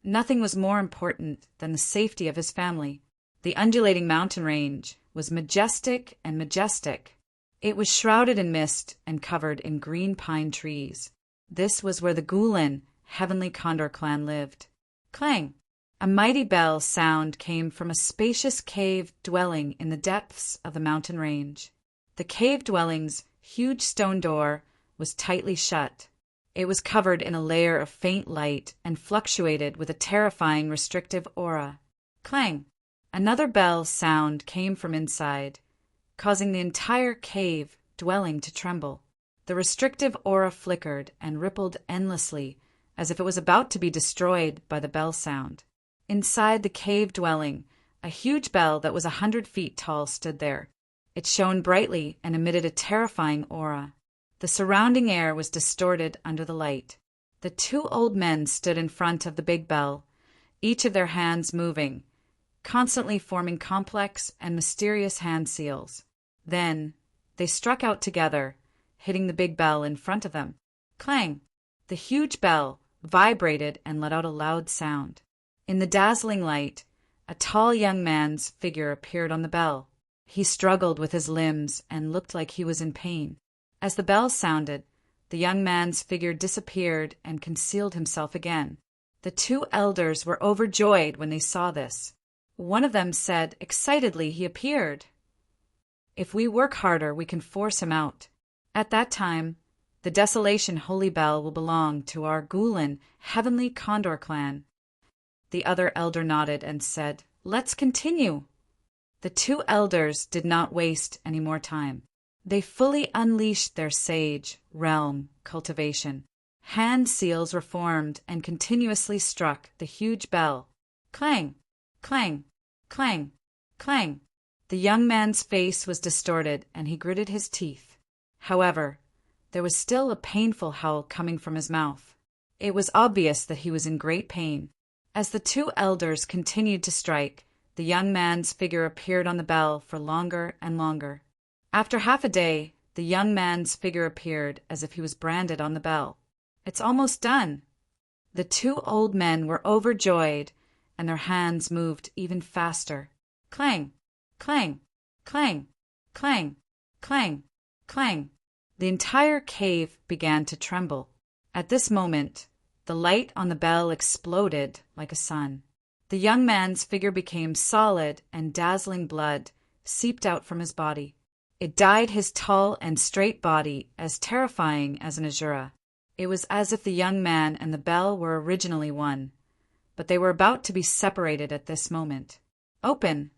nothing was more important than the safety of his family. The undulating mountain range was majestic and majestic. It was shrouded in mist and covered in green pine trees. This was where the Gulen, heavenly Condor clan lived. Clang! A mighty bell sound came from a spacious cave dwelling in the depths of the mountain range. The cave dwelling's huge stone door was tightly shut. It was covered in a layer of faint light and fluctuated with a terrifying restrictive aura. Clang! Another bell sound came from inside, causing the entire cave dwelling to tremble. The restrictive aura flickered and rippled endlessly, as if it was about to be destroyed by the bell sound. Inside the cave dwelling, a huge bell that was 100 feet tall stood there. It shone brightly and emitted a terrifying aura. The surrounding air was distorted under the light. The two old men stood in front of the big bell, each of their hands moving, constantly forming complex and mysterious hand seals. Then they struck out together, hitting the big bell in front of them. Clang! The huge bell vibrated and let out a loud sound. In the dazzling light, a tall young man's figure appeared on the bell. He struggled with his limbs and looked like he was in pain. As the bell sounded, the young man's figure disappeared and concealed himself again. The two elders were overjoyed when they saw this. One of them said excitedly he appeared. "If we work harder, we can force him out. At that time, the Desolation Holy Bell will belong to our Gulen, heavenly Condor clan." The other elder nodded and said, "Let's continue." The two elders did not waste any more time. They fully unleashed their sage realm cultivation. Hand seals were formed and continuously struck the huge bell. Clang! Clang! Clang! Clang! The young man's face was distorted and he gritted his teeth. However, there was still a painful howl coming from his mouth. It was obvious that he was in great pain. As the two elders continued to strike, the young man's figure appeared on the bell for longer and longer. After half a day, the young man's figure appeared as if he was branded on the bell. "It's almost done." The two old men were overjoyed, and their hands moved even faster. Clang! Clang! Clang, clang, clang, clang. The entire cave began to tremble. At this moment, the light on the bell exploded like a sun. The young man's figure became solid, and dazzling blood seeped out from his body. It dyed his tall and straight body as terrifying as an azura. It was as if the young man and the bell were originally one, but they were about to be separated at this moment. Open!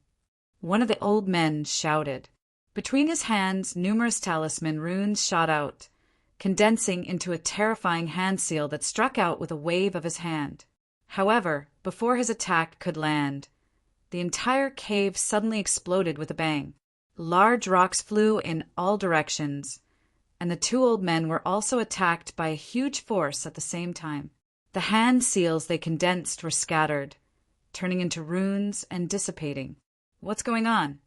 One of the old men shouted. Between his hands, numerous talisman runes shot out, condensing into a terrifying hand seal that struck out with a wave of his hand. However, before his attack could land, the entire cave suddenly exploded with a bang. Large rocks flew in all directions, and the two old men were also attacked by a huge force at the same time. The hand seals they condensed were scattered, turning into runes and dissipating. What's going on?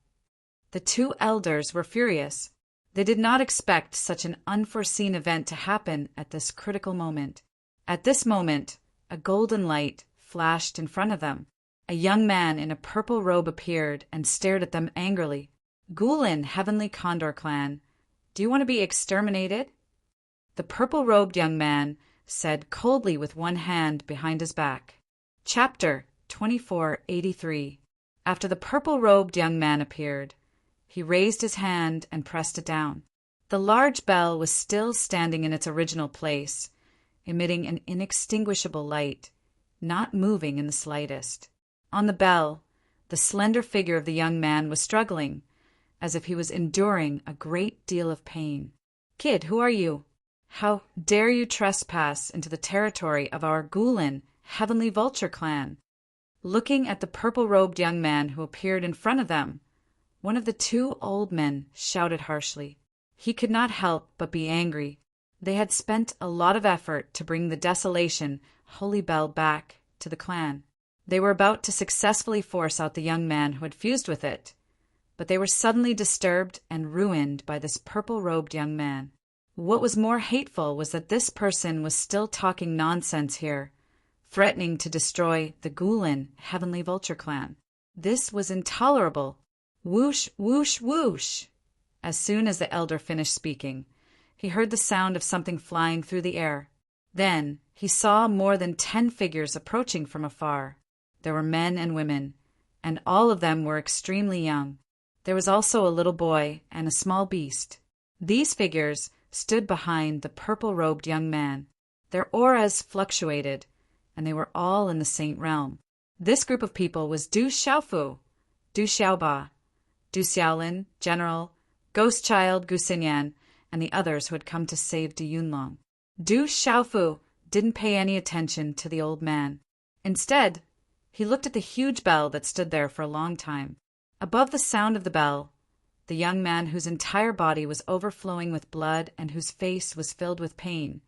The two elders were furious. They did not expect such an unforeseen event to happen at this critical moment. At this moment, a golden light flashed in front of them. A young man in a purple robe appeared and stared at them angrily. Gulen, Heavenly Condor Clan, do you want to be exterminated? The purple-robed young man said coldly with one hand behind his back. Chapter 2483. After the purple-robed young man appeared, he raised his hand and pressed it down. The large bell was still standing in its original place, emitting an inextinguishable light, not moving in the slightest. On the bell, the slender figure of the young man was struggling, as if he was enduring a great deal of pain. Kid, who are you? How dare you trespass into the territory of our Gulen, Heavenly Vulture Clan? Looking at the purple-robed young man who appeared in front of them, one of the two old men shouted harshly. He could not help but be angry. They had spent a lot of effort to bring the desolation Holy Bell back to the clan. They were about to successfully force out the young man who had fused with it, but they were suddenly disturbed and ruined by this purple-robed young man. What was more hateful was that this person was still talking nonsense here, threatening to destroy the Gulen Heavenly Vulture Clan. This was intolerable. Whoosh, whoosh, whoosh! As soon as the elder finished speaking, he heard the sound of something flying through the air. Then he saw more than 10 figures approaching from afar. There were men and women, and all of them were extremely young. There was also a little boy and a small beast. These figures stood behind the purple-robed young man. Their auras fluctuated, and they were all in the Saint Realm. This group of people was Du Xiaofu, Du Xiaoba, Du Xiaolin, General, Ghost Child Gusinyan, and the others who had come to save Du Yunlong. Du Xiaofu didn't pay any attention to the old man. Instead, he looked at the huge bell that stood there for a long time. Above the sound of the bell, the young man whose entire body was overflowing with blood and whose face was filled with pain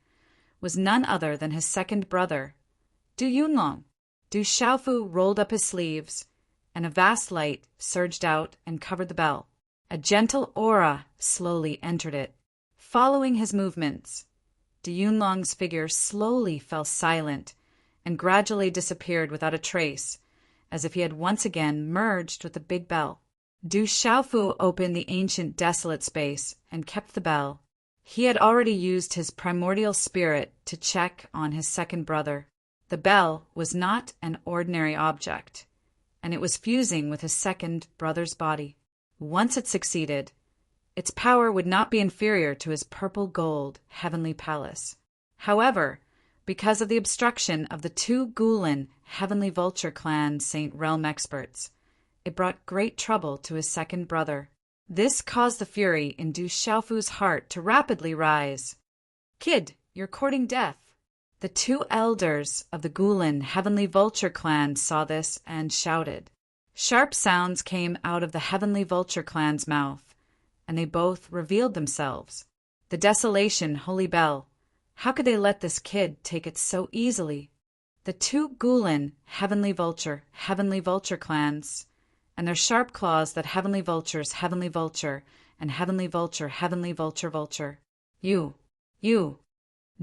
was none other than his second brother, Du Yunlong. Du Xiaofu rolled up his sleeves, and a vast light surged out and covered the bell. A gentle aura slowly entered it. Following his movements, Du Yunlong's figure slowly fell silent and gradually disappeared without a trace, as if he had once again merged with the big bell. Du Xiaofu opened the ancient desolate space and kept the bell. He had already used his primordial spirit to check on his second brother. The bell was not an ordinary object, and it was fusing with his second brother's body. Once it succeeded, its power would not be inferior to his purple-gold heavenly palace. However, because of the obstruction of the two Gulen Heavenly Vulture Clan Saint Realm experts, it brought great trouble to his second brother. This caused the fury in Du Xiaofu's heart to rapidly rise. Kid, you're courting death. The two elders of the Gulen Heavenly Vulture Clan saw this and shouted. Sharp sounds came out of the Heavenly Vulture Clan's mouth, and they both revealed themselves. The Desolation Holy Bell. How could they let this kid take it so easily? The two Gulen Heavenly Vulture Clans, and their sharp claws that Heavenly Vulture, and Heavenly Vulture. You.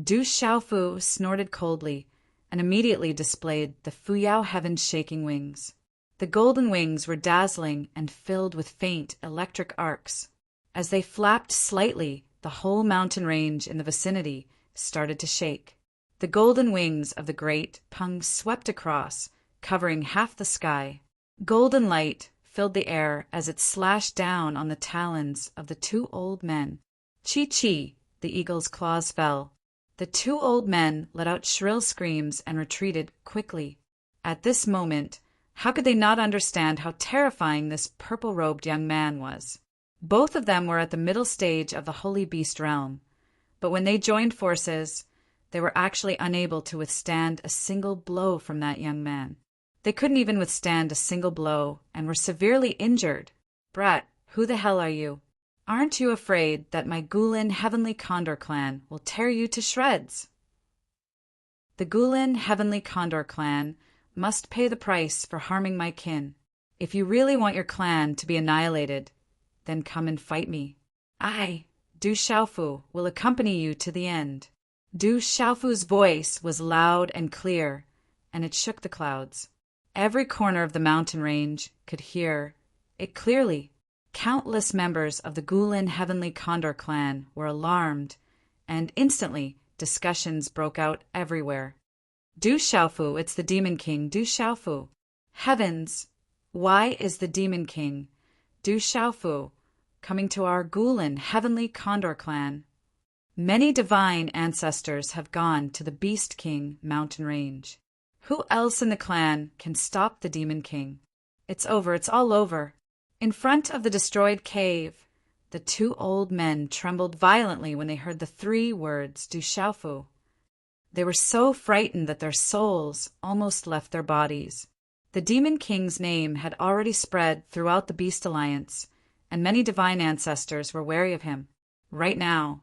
Du Xiaofu snorted coldly and immediately displayed the Fuyao Heaven's shaking wings. The golden wings were dazzling and filled with faint electric arcs. As they flapped slightly, the whole mountain range in the vicinity started to shake. The golden wings of the great Pung swept across, covering half the sky. Golden light filled the air as it slashed down on the talons of the two old men. Chi-chi, the eagle's claws fell. The two old men let out shrill screams and retreated quickly. At this moment, how could they not understand how terrifying this purple-robed young man was? Both of them were at the middle stage of the holy beast realm, but when they joined forces, they were actually unable to withstand a single blow from that young man. They couldn't even withstand a single blow and were severely injured. Brat, who the hell are you? Aren't you afraid that my Gulin Heavenly Condor clan will tear you to shreds? The Gulin Heavenly Condor clan must pay the price for harming my kin. If you really want your clan to be annihilated, then come and fight me. I, Du Xiaofu, will accompany you to the end. Du Xiaofu's voice was loud and clear, and it shook the clouds. Every corner of the mountain range could hear it clearly. Countless members of the Gulin Heavenly Condor clan were alarmed, and instantly discussions broke out everywhere. Du Xiaofu, it's the Demon King, Du Xiaofu. Heavens, why is the Demon King, Du Xiaofu, coming to our Gulin Heavenly Condor clan? Many divine ancestors have gone to the Beast King mountain range. Who else in the clan can stop the Demon King? It's over, it's all over. In front of the destroyed cave, the two old men trembled violently when they heard the three words, Du Xiaofu. They were so frightened that their souls almost left their bodies. The Demon King's name had already spread throughout the Beast Alliance, and many divine ancestors were wary of him. Right now,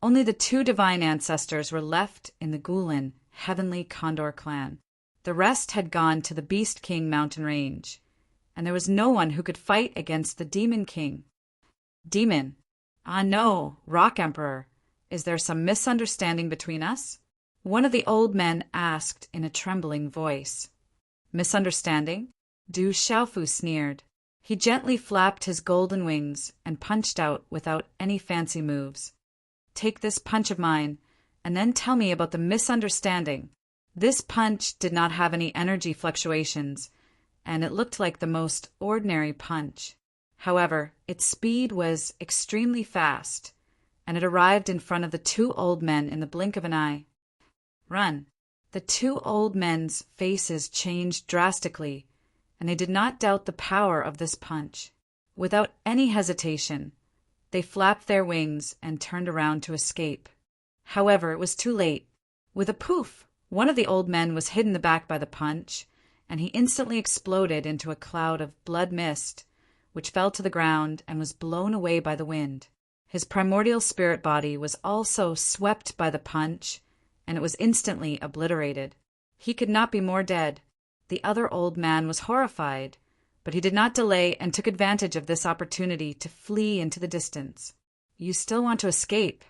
only the two divine ancestors were left in the Gulin Heavenly Condor clan. The rest had gone to the Beast King mountain range, and there was no one who could fight against the Demon King. Demon. Ah no, Rock Emperor. Is there some misunderstanding between us? One of the old men asked in a trembling voice. Misunderstanding? Du Xiaofu sneered. He gently flapped his golden wings and punched out without any fancy moves. Take this punch of mine, and then tell me about the misunderstanding. This punch did not have any energy fluctuations, and it looked like the most ordinary punch. However, its speed was extremely fast, and it arrived in front of the two old men in the blink of an eye. Run. The two old men's faces changed drastically, and they did not doubt the power of this punch. Without any hesitation, they flapped their wings and turned around to escape. However, it was too late. With a poof, one of the old men was hit in the back by the punch, and he instantly exploded into a cloud of blood mist, which fell to the ground and was blown away by the wind. His primordial spirit body was also swept by the punch, and it was instantly obliterated. He could not be more dead. The other old man was horrified, but he did not delay and took advantage of this opportunity to flee into the distance. You still want to escape?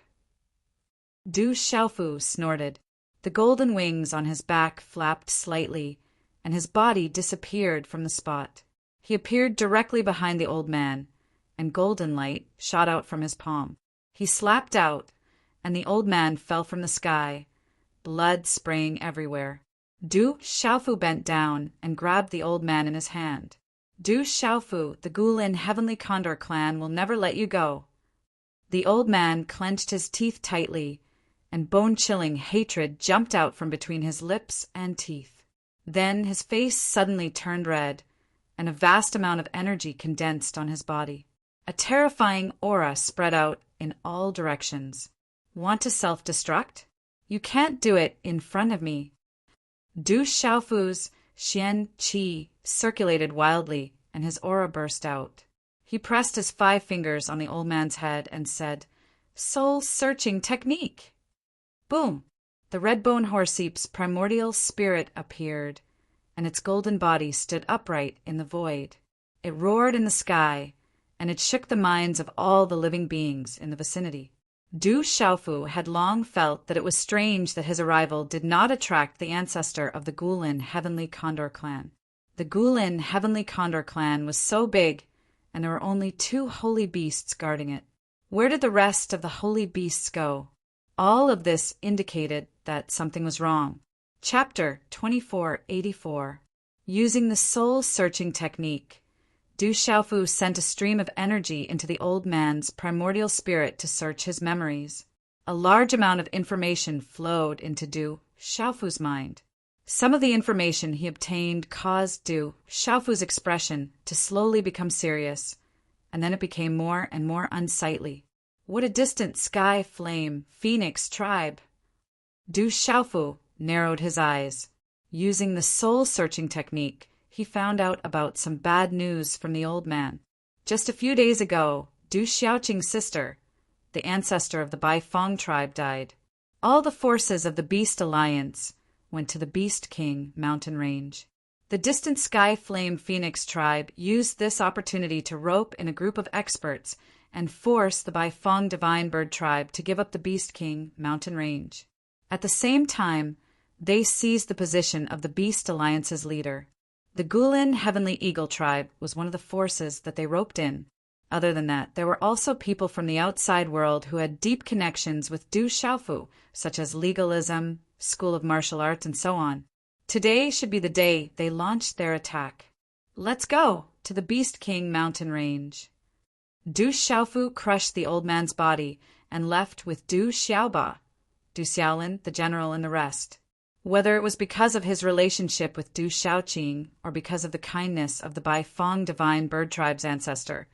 Du Xiaofu snorted. The golden wings on his back flapped slightly, and his body disappeared from the spot. He appeared directly behind the old man, and golden light shot out from his palm. He slapped out, and the old man fell from the sky, blood spraying everywhere. Du Xiaofu bent down and grabbed the old man in his hand. Du Xiaofu, the Gulin Heavenly Condor clan will never let you go. The old man clenched his teeth tightly, and bone-chilling hatred jumped out from between his lips and teeth. Then his face suddenly turned red, and a vast amount of energy condensed on his body. A terrifying aura spread out in all directions. Want to self-destruct? You can't do it in front of me. Du Xiaofu's Xian Qi circulated wildly, and his aura burst out. He pressed his 5 fingers on the old man's head and said, "Soul-searching technique!" Boom! The red-bone horseap's primordial spirit appeared, and its golden body stood upright in the void. It roared in the sky, and it shook the minds of all the living beings in the vicinity. Du Xiaofu had long felt that it was strange that his arrival did not attract the ancestor of the Gulin Heavenly Condor clan. The Gulin Heavenly Condor clan was so big, and there were only 2 holy beasts guarding it. Where did the rest of the holy beasts go? All of this indicated that something was wrong. Chapter 2484. Using the soul-searching technique, Du Xiaofu sent a stream of energy into the old man's primordial spirit to search his memories. A large amount of information flowed into Du Xiaofu's mind. Some of the information he obtained caused Du Xiaofu's expression to slowly become serious, and then it became more and more unsightly. What a distant sky flame phoenix tribe! Du Xiaofu narrowed his eyes. Using the soul-searching technique, he found out about some bad news from the old man. Just a few days ago, Du Xiaoqing's sister, the ancestor of the Baifeng tribe, died. All the forces of the Beast Alliance went to the Beast King mountain range. The distant Sky Flame Phoenix tribe used this opportunity to rope in a group of experts and force the Baifeng Divine Bird tribe to give up the Beast King mountain range. At the same time, they seized the position of the Beast Alliance's leader. The Gulin Heavenly Eagle tribe was one of the forces that they roped in. Other than that, there were also people from the outside world who had deep connections with Du Xiaofu, such as legalism, school of martial arts, and so on. Today should be the day they launched their attack. Let's go to the Beast King mountain range. Du Xiaofu crushed the old man's body and left with Du Xiaoba, Du Xiaolin, the general, and the rest. Whether it was because of his relationship with Du Xiaoqing or because of the kindness of the Baifeng Divine Bird tribe's ancestor,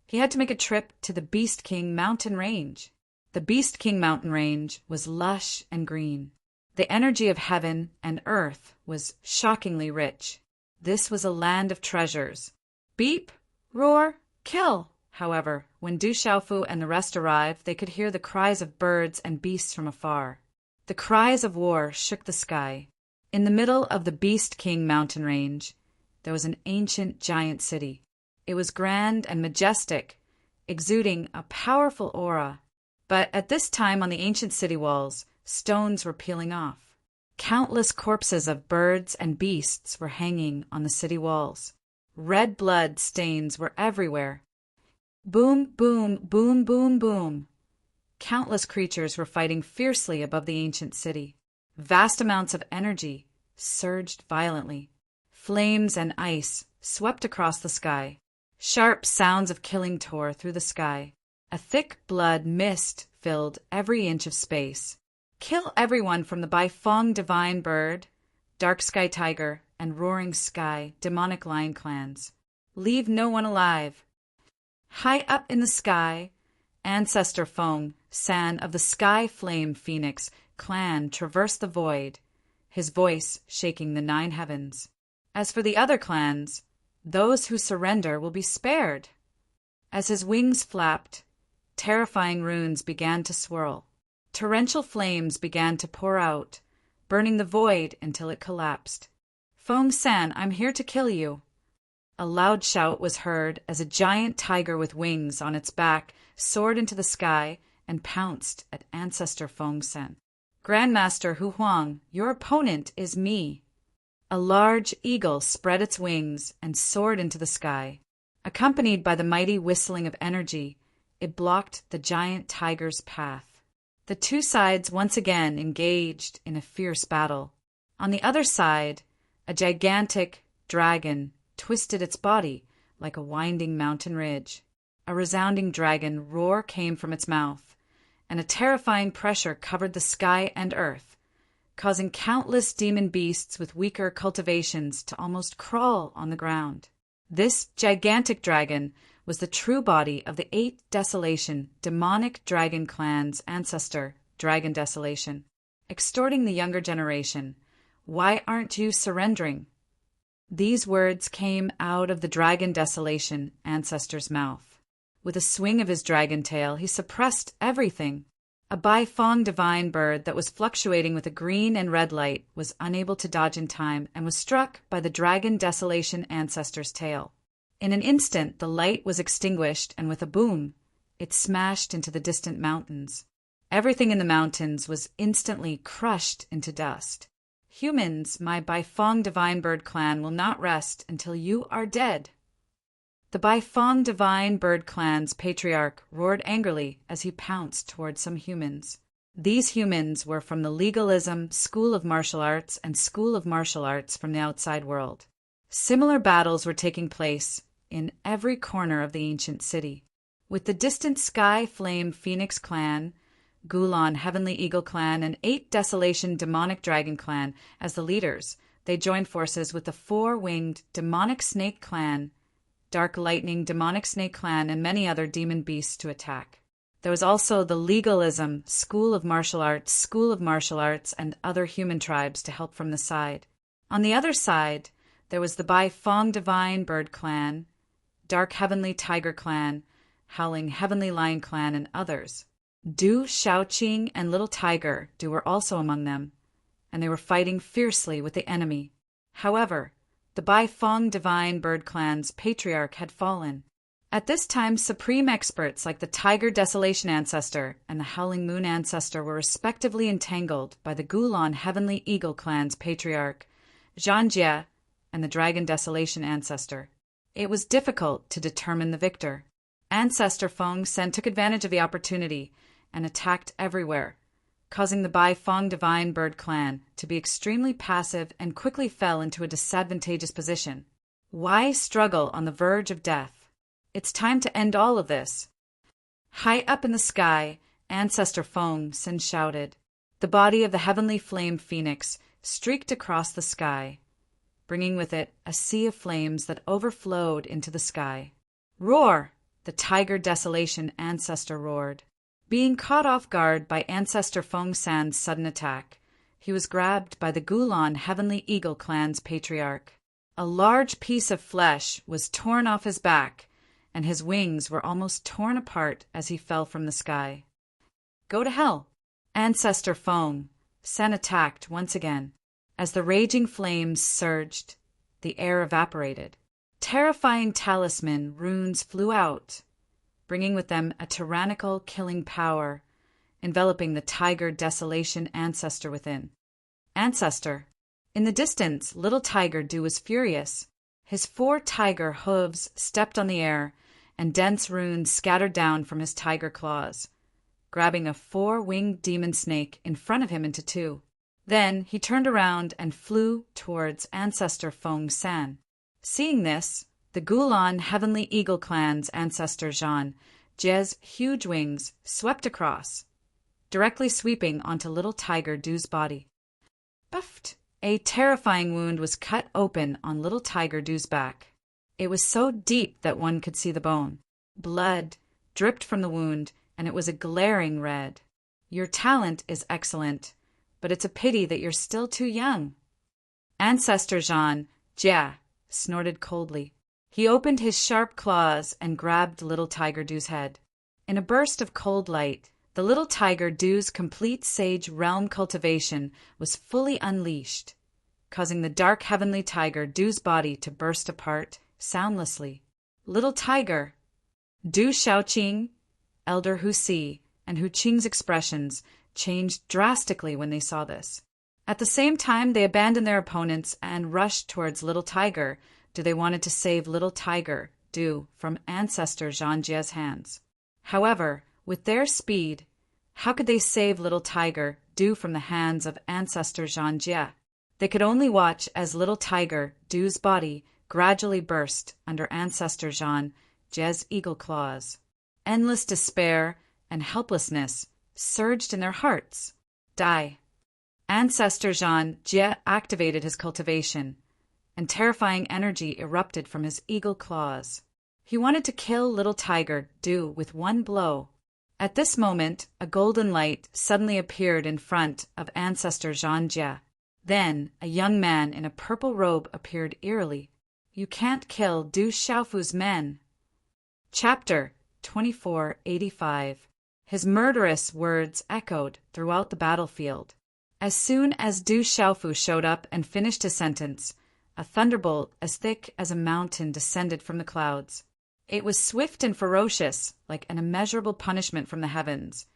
he had to make a trip to the Beast King mountain range. The Beast King mountain range was lush and green. The energy of heaven and earth was shockingly rich. This was a land of treasures. Beep, roar, kill! However, when Du Xiaofu and the rest arrived, they could hear the cries of birds and beasts from afar. The cries of war shook the sky. In the middle of the Beast King mountain range, there was an ancient giant city. It was grand and majestic, exuding a powerful aura. But at this time on the ancient city walls, stones were peeling off. Countless corpses of birds and beasts were hanging on the city walls. Red blood stains were everywhere. Boom, boom, boom, boom, boom. Countless creatures were fighting fiercely above the ancient city. Vast amounts of energy surged violently. Flames and ice swept across the sky. Sharp sounds of killing tore through the sky. A thick blood mist filled every inch of space. Kill everyone from the Baifeng Divine Bird, Dark Sky Tiger, and Roaring Sky Demonic Lion clans. Leave no one alive. High up in the sky, Ancestor Feng San of the Sky Flame Phoenix clan traversed the void, his voice shaking the 9 heavens. As for the other clans, those who surrender will be spared. As his wings flapped, terrifying runes began to swirl. Torrential flames began to pour out, burning the void until it collapsed. Feng San, I'm here to kill you. A loud shout was heard as a giant tiger with wings on its back soared into the sky and pounced at Ancestor Feng San. Grandmaster Hu Huang, your opponent is me. A large eagle spread its wings and soared into the sky. Accompanied by the mighty whistling of energy, it blocked the giant tiger's path. The two sides once again engaged in a fierce battle. On the other side, a gigantic dragon twisted its body like a winding mountain ridge. A resounding dragon roar came from its mouth, and a terrifying pressure covered the sky and earth, causing countless demon beasts with weaker cultivations to almost crawl on the ground. This gigantic dragon was the true body of the 8 Desolation demonic dragon clan's ancestor, Dragon Desolation. Extorting the younger generation, why aren't you surrendering? These words came out of the Dragon Desolation ancestor's mouth. With a swing of his dragon tail, he suppressed everything. A Baifeng Divine Bird that was fluctuating with a green and red light was unable to dodge in time and was struck by the Dragon Desolation ancestor's tail. In an instant, the light was extinguished, and with a boom, it smashed into the distant mountains. Everything in the mountains was instantly crushed into dust. Humans, my Baifeng divine bird clan will not rest until you are dead. The Baifeng divine bird clan's patriarch roared angrily as he pounced toward some humans. These humans were from the Legalism School of Martial Arts and School of Martial Arts from the outside world. Similar battles were taking place in every corner of the ancient city. With the distant Sky Flame Phoenix clan, Gulan Heavenly Eagle clan, and 8 Desolation Demonic Dragon clan as the leaders, they joined forces with the 4-winged Demonic Snake clan, Dark Lightning Demonic Snake clan, and many other demon beasts to attack. There was also the Legalism School of Martial Arts, and other human tribes to help from the side. On the other side, there was the Baifeng Divine Bird clan, Dark Heavenly Tiger clan, Howling Heavenly Lion clan, and others. Du Shaoqing and Little Tiger Du were also among them, and they were fighting fiercely with the enemy. However, the Baifeng Divine Bird clan's patriarch had fallen. At this time, supreme experts like the Tiger Desolation Ancestor and the Howling Moon Ancestor were respectively entangled by the Gulan Heavenly Eagle clan's patriarch, Zhanjie, and the Dragon Desolation Ancestor. It was difficult to determine the victor. Ancestor Feng Sen took advantage of the opportunity and attacked everywhere, causing the Baifeng Divine Bird clan to be extremely passive and quickly fell into a disadvantageous position. Why struggle on the verge of death? It's time to end all of this. High up in the sky, Ancestor Feng Sen shouted. The body of the heavenly flame phoenix streaked across the sky, bringing with it a sea of flames that overflowed into the sky. Roar! The Tiger Desolation Ancestor roared. Being caught off guard by Ancestor Feng San's sudden attack, he was grabbed by the Gulan Heavenly Eagle clan's patriarch. A large piece of flesh was torn off his back, and his wings were almost torn apart as he fell from the sky. Go to hell! Ancestor Feng Sen attacked once again. As the raging flames surged, the air evaporated. Terrifying talisman runes flew out, bringing with them a tyrannical killing power, enveloping the Tiger Desolation Ancestor within. Ancestor. In the distance, Little Tiger Du was furious. His 4 tiger hooves stepped on the air, and dense runes scattered down from his tiger claws, grabbing a 4-winged demon snake in front of him into 2. Then he turned around and flew towards Ancestor Feng San. Seeing this, the Gulan Heavenly Eagle clan's ancestor Zhan Jie's huge wings swept across, directly sweeping onto Little Tiger Du's body. Buffed! A terrifying wound was cut open on Little Tiger Du's back. It was so deep that one could see the bone. Blood dripped from the wound, and it was a glaring red. Your talent is excellent, but it's a pity that you're still too young. Ancestor Zhan Jie snorted coldly. He opened his sharp claws and grabbed Little Tiger Du's head. In a burst of cold light, the Little Tiger Du's complete sage realm cultivation was fully unleashed, causing the dark heavenly tiger Du's body to burst apart soundlessly. Little Tiger! Du Shaoqing, Elder Hu Si, and Hu Qing's expressions changed drastically when they saw this. At the same time, they abandoned their opponents and rushed towards Little Tiger Du. They wanted to save Little Tiger Du from Ancestor Zhan Jie's hands. However, with their speed, how could they save Little Tiger Du from the hands of Ancestor Zhan Jie? They could only watch as Little Tiger Du's body gradually burst under Ancestor Zhan Jie's eagle claws. Endless despair and helplessness surged in their hearts. Die! Ancestor Zhan Jie activated his cultivation, and terrifying energy erupted from his eagle claws. He wanted to kill Little Tiger Du with one blow. At this moment, a golden light suddenly appeared in front of Ancestor Zhan Jie. Then, a young man in a purple robe appeared eerily. You can't kill Du Xiaofu's men. Chapter 2485. His murderous words echoed throughout the battlefield. As soon as Du Xiaofu showed up and finished his sentence, a thunderbolt as thick as a mountain descended from the clouds. It was swift and ferocious, like an immeasurable punishment from the heavens,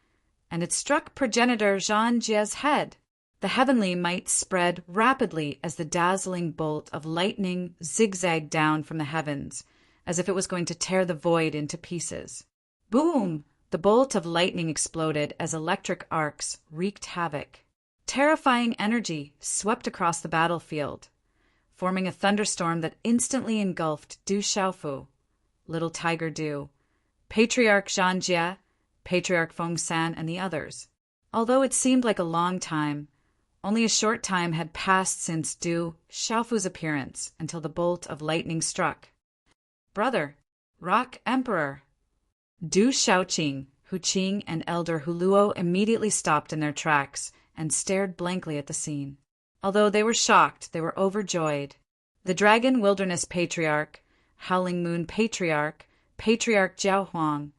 and it struck progenitor Zhan Jie's head. The heavenly might spread rapidly as the dazzling bolt of lightning zigzagged down from the heavens, as if it was going to tear the void into pieces. Boom! The bolt of lightning exploded as electric arcs wreaked havoc. Terrifying energy swept across the battlefield, forming a thunderstorm that instantly engulfed Du Xiaofu, Little Tiger Du, Patriarch Zhang Jie, Patriarch Feng San, and the others. Although it seemed like a long time, only a short time had passed since Du Xiaofu's appearance until the bolt of lightning struck. Brother, Rock Emperor! Du Xiaoqing, Hu Qing, and Elder Huluo immediately stopped in their tracks and stared blankly at the scene. Although they were shocked, they were overjoyed. The Dragon Wilderness Patriarch, Howling Moon Patriarch, Patriarch Jiao Huang,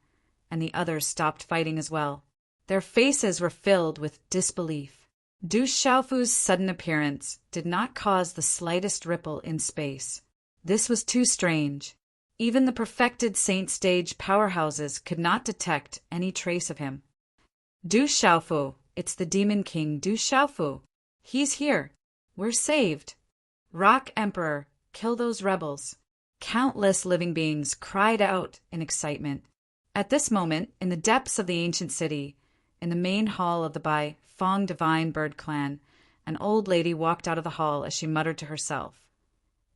and the others stopped fighting as well. Their faces were filled with disbelief. Du Xiaofu's sudden appearance did not cause the slightest ripple in space. This was too strange. Even the perfected Saint Stage powerhouses could not detect any trace of him. Du Xiaofu, it's the Demon King Du Xiaofu. He's here. We're saved. Rock Emperor, kill those rebels. Countless living beings cried out in excitement. At this moment, in the depths of the ancient city, in the main hall of the Bai Fong Divine Bird Clan, an old lady walked out of the hall as she muttered to herself,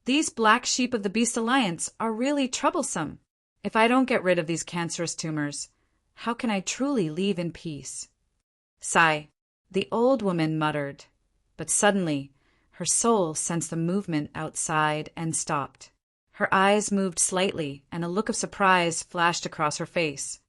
"These black sheep of the Beast Alliance are really troublesome. If I don't get rid of these cancerous tumors, how can I truly leave in peace?" Sigh, the old woman muttered, but suddenly her soul sensed a movement outside and stopped. Her eyes moved slightly, and a look of surprise flashed across her face.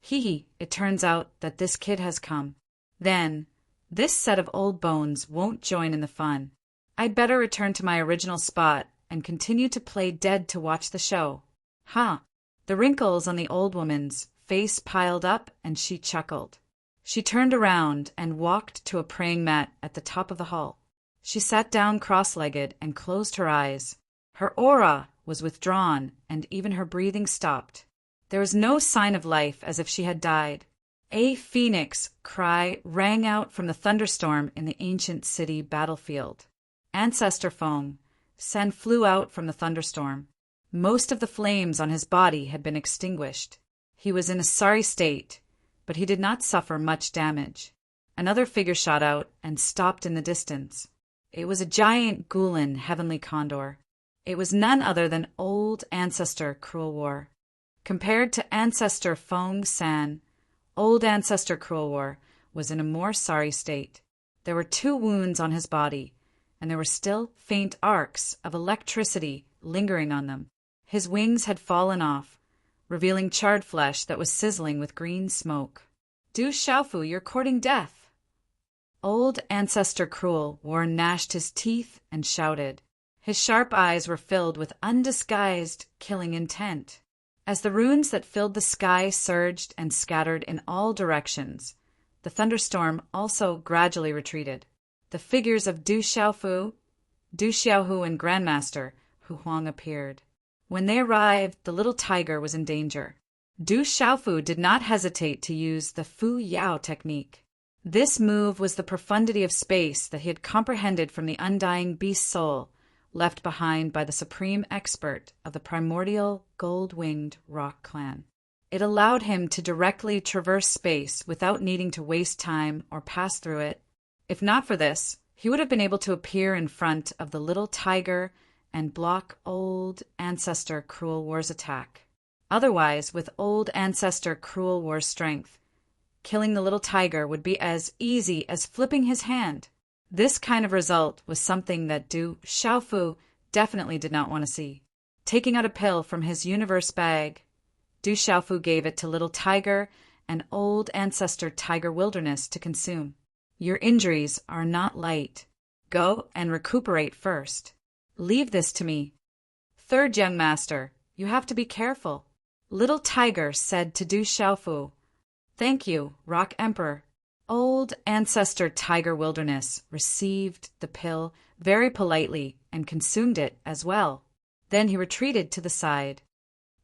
Hee, it turns out that this kid has come. Then, this set of old bones won't join in the fun. I'd better return to my original spot and continue to play dead to watch the show. Huh. The wrinkles on the old woman's face piled up, and she chuckled. She turned around and walked to a praying mat at the top of the hall. She sat down cross-legged and closed her eyes. Her aura was withdrawn, and even her breathing stopped. There was no sign of life, as if she had died. A phoenix cry rang out from the thunderstorm in the ancient city battlefield. Ancestor Feng San flew out from the thunderstorm. Most of the flames on his body had been extinguished. He was in a sorry state, but he did not suffer much damage. Another figure shot out and stopped in the distance. It was a giant Gulen heavenly condor. It was none other than old Ancestor Cruel War. Compared to Ancestor Feng San, old Ancestor Cruel War was in a more sorry state. There were 2 wounds on his body, and there were still faint arcs of electricity lingering on them. His wings had fallen off, revealing charred flesh that was sizzling with green smoke. Du Xiaofu, you're courting death. Old Ancestor Cruel War gnashed his teeth and shouted. His sharp eyes were filled with undisguised killing intent. As the runes that filled the sky surged and scattered in all directions, the thunderstorm also gradually retreated. The figures of Du Xiaofu, Du Xiaohu, and Grandmaster Hu Huang appeared. When they arrived, the little tiger was in danger. Du Xiaofu did not hesitate to use the Fu Yao technique. This move was the profundity of space that he had comprehended from the undying beast soul left behind by the supreme expert of the primordial gold-winged rock clan. It allowed him to directly traverse space without needing to waste time or pass through it. If not for this, he would have been able to appear in front of the little tiger and block old Ancestor Cruel War's attack. Otherwise, with old Ancestor Cruel War's strength, killing the little tiger would be as easy as flipping his hand. This kind of result was something that Du Xiaofu definitely did not want to see. Taking out a pill from his universe bag, Du Xiaofu gave it to Little Tiger and Old Ancestor Tiger Wilderness to consume. Your injuries are not light. Go and recuperate first. Leave this to me. Third young master, you have to be careful. Little Tiger said to Du Xiaofu, "Thank you, Rock Emperor." Old Ancestor Tiger Wilderness received the pill very politely and consumed it as well. Then he retreated to the side.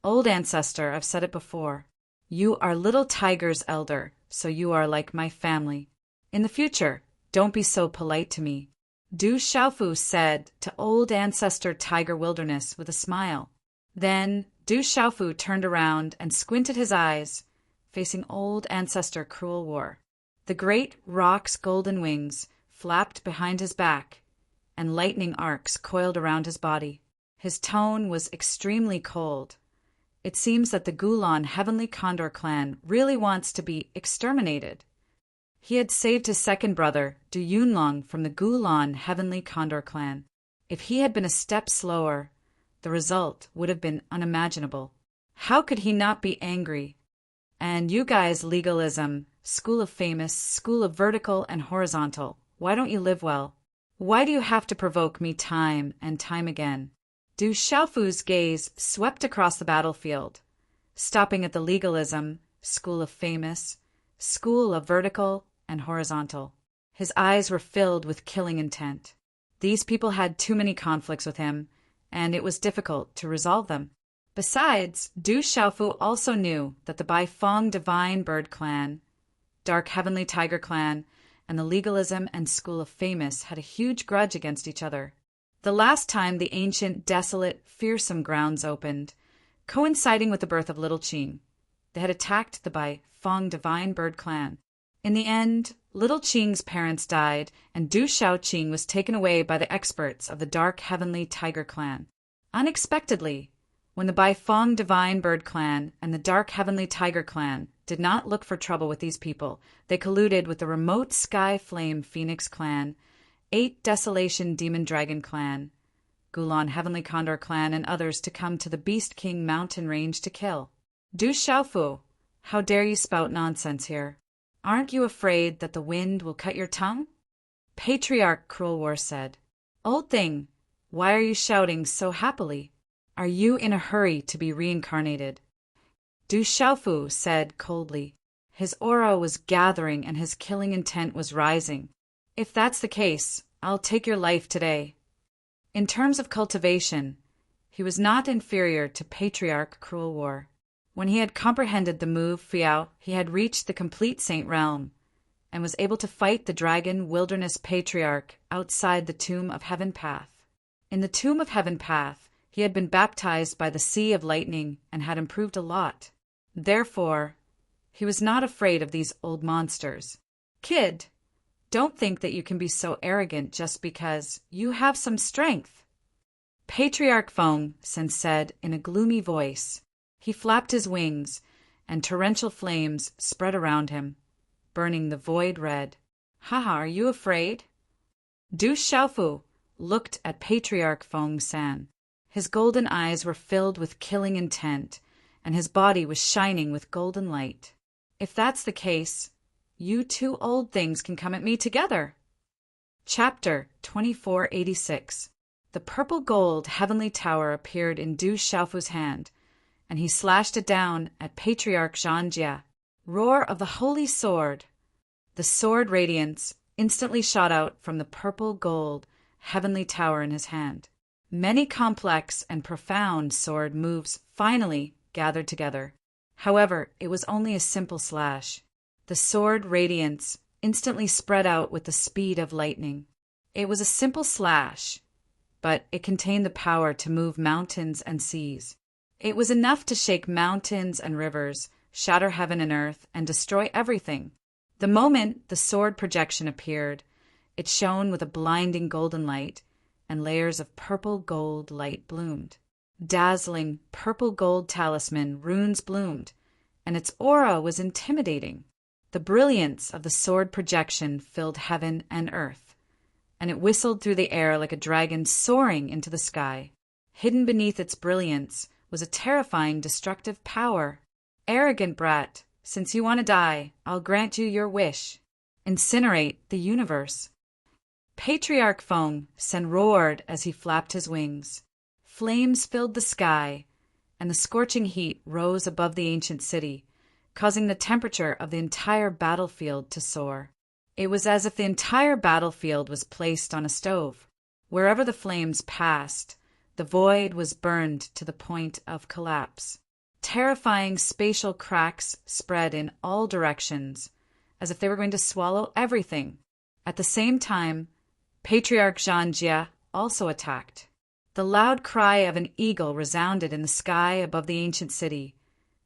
Old Ancestor, I've said it before. You are Little Tiger's elder, so you are like my family. In the future, Don't be so polite to me, Du Xiaofu said to old ancestor Tiger Wilderness with a smile. Then Du Xiaofu turned around and squinted his eyes, facing old ancestor Cruel War. The great rock's golden wings flapped behind his back, and lightning arcs coiled around his body. His tone was extremely cold. It seems that the Gulan Heavenly Condor clan really wants to be exterminated. He had saved his second brother, Du Yunlong, from the Gulan Heavenly Condor clan. If he had been a step slower, the result would have been unimaginable. How could he not be angry? And you guys, legalism, school of famous, school of vertical and horizontal, why don't you live well? Why do you have to provoke me time and time again? Du Xiaofu's gaze swept across the battlefield, stopping at the legalism, school of famous, school of vertical and horizontal. His eyes were filled with killing intent. These people had too many conflicts with him, and it was difficult to resolve them. Besides, Du Xiaofu also knew that the Baifeng Divine Bird Clan, Dark Heavenly Tiger Clan, and the Legalism and School of Famous had a huge grudge against each other. The last time the ancient, desolate, fearsome grounds opened, coinciding with the birth of Little Qing, they had attacked the Baifeng Divine Bird Clan. In the end, Little Qing's parents died, and Du Xiaoqing was taken away by the experts of the Dark Heavenly Tiger Clan. Unexpectedly, when the Baifeng Divine Bird Clan and the Dark Heavenly Tiger Clan did not look for trouble with these people, they colluded with the Remote Sky Flame Phoenix Clan, 8 Desolation Demon Dragon Clan, Gulan Heavenly Condor Clan, and others to come to the Beast King mountain range to kill. Du Xiaofu, how dare you spout nonsense here? Aren't you afraid that the wind will cut your tongue? Patriarch Cruel War said. Old thing, why are you shouting so happily? Are you in a hurry to be reincarnated? Du Xiaofu said coldly. His aura was gathering and his killing intent was rising. If that's the case, I'll take your life today. In terms of cultivation, he was not inferior to Patriarch Cruel War. When he had comprehended the move Fiao, he had reached the complete Saint Realm, and was able to fight the dragon wilderness patriarch outside the Tomb of Heaven Path. In the Tomb of Heaven Path, he had been baptized by the Sea of Lightning and had improved a lot. Therefore, he was not afraid of these old monsters. Kid, don't think that you can be so arrogant just because you have some strength. Patriarch Feng said in a gloomy voice. He flapped his wings, and torrential flames spread around him, burning the void red. Haha, are you afraid? Du Xiaofu looked at Patriarch Feng San. His golden eyes were filled with killing intent, and his body was shining with golden light. If that's the case, you 2 old things can come at me together. Chapter 2486. The purple gold heavenly tower appeared in Du Xiaofu's hand, and he slashed it down at Patriarch Zhanjia. Roar of the holy sword! The sword radiance instantly shot out from the purple gold heavenly tower in his hand. Many complex and profound sword moves finally gathered together. However, it was only a simple slash. The sword radiance instantly spread out with the speed of lightning. It was a simple slash, but it contained the power to move mountains and seas. It was enough to shake mountains and rivers, shatter heaven and earth, and destroy everything. The moment the sword projection appeared, it shone with a blinding golden light, and layers of purple gold light bloomed. Dazzling purple gold talisman runes bloomed, and its aura was intimidating. The brilliance of the sword projection filled heaven and earth, and it whistled through the air like a dragon soaring into the sky. Hidden beneath its brilliance was a terrifying destructive power. Arrogant brat, since you want to die, I'll grant you your wish. Incinerate the universe. Patriarch Feng roared as he flapped his wings. Flames filled the sky, and the scorching heat rose above the ancient city, causing the temperature of the entire battlefield to soar. It was as if the entire battlefield was placed on a stove. Wherever the flames passed, the void was burned to the point of collapse. Terrifying spatial cracks spread in all directions, as if they were going to swallow everything. At the same time, Patriarch Zhan Jie also attacked. The loud cry of an eagle resounded in the sky above the ancient city,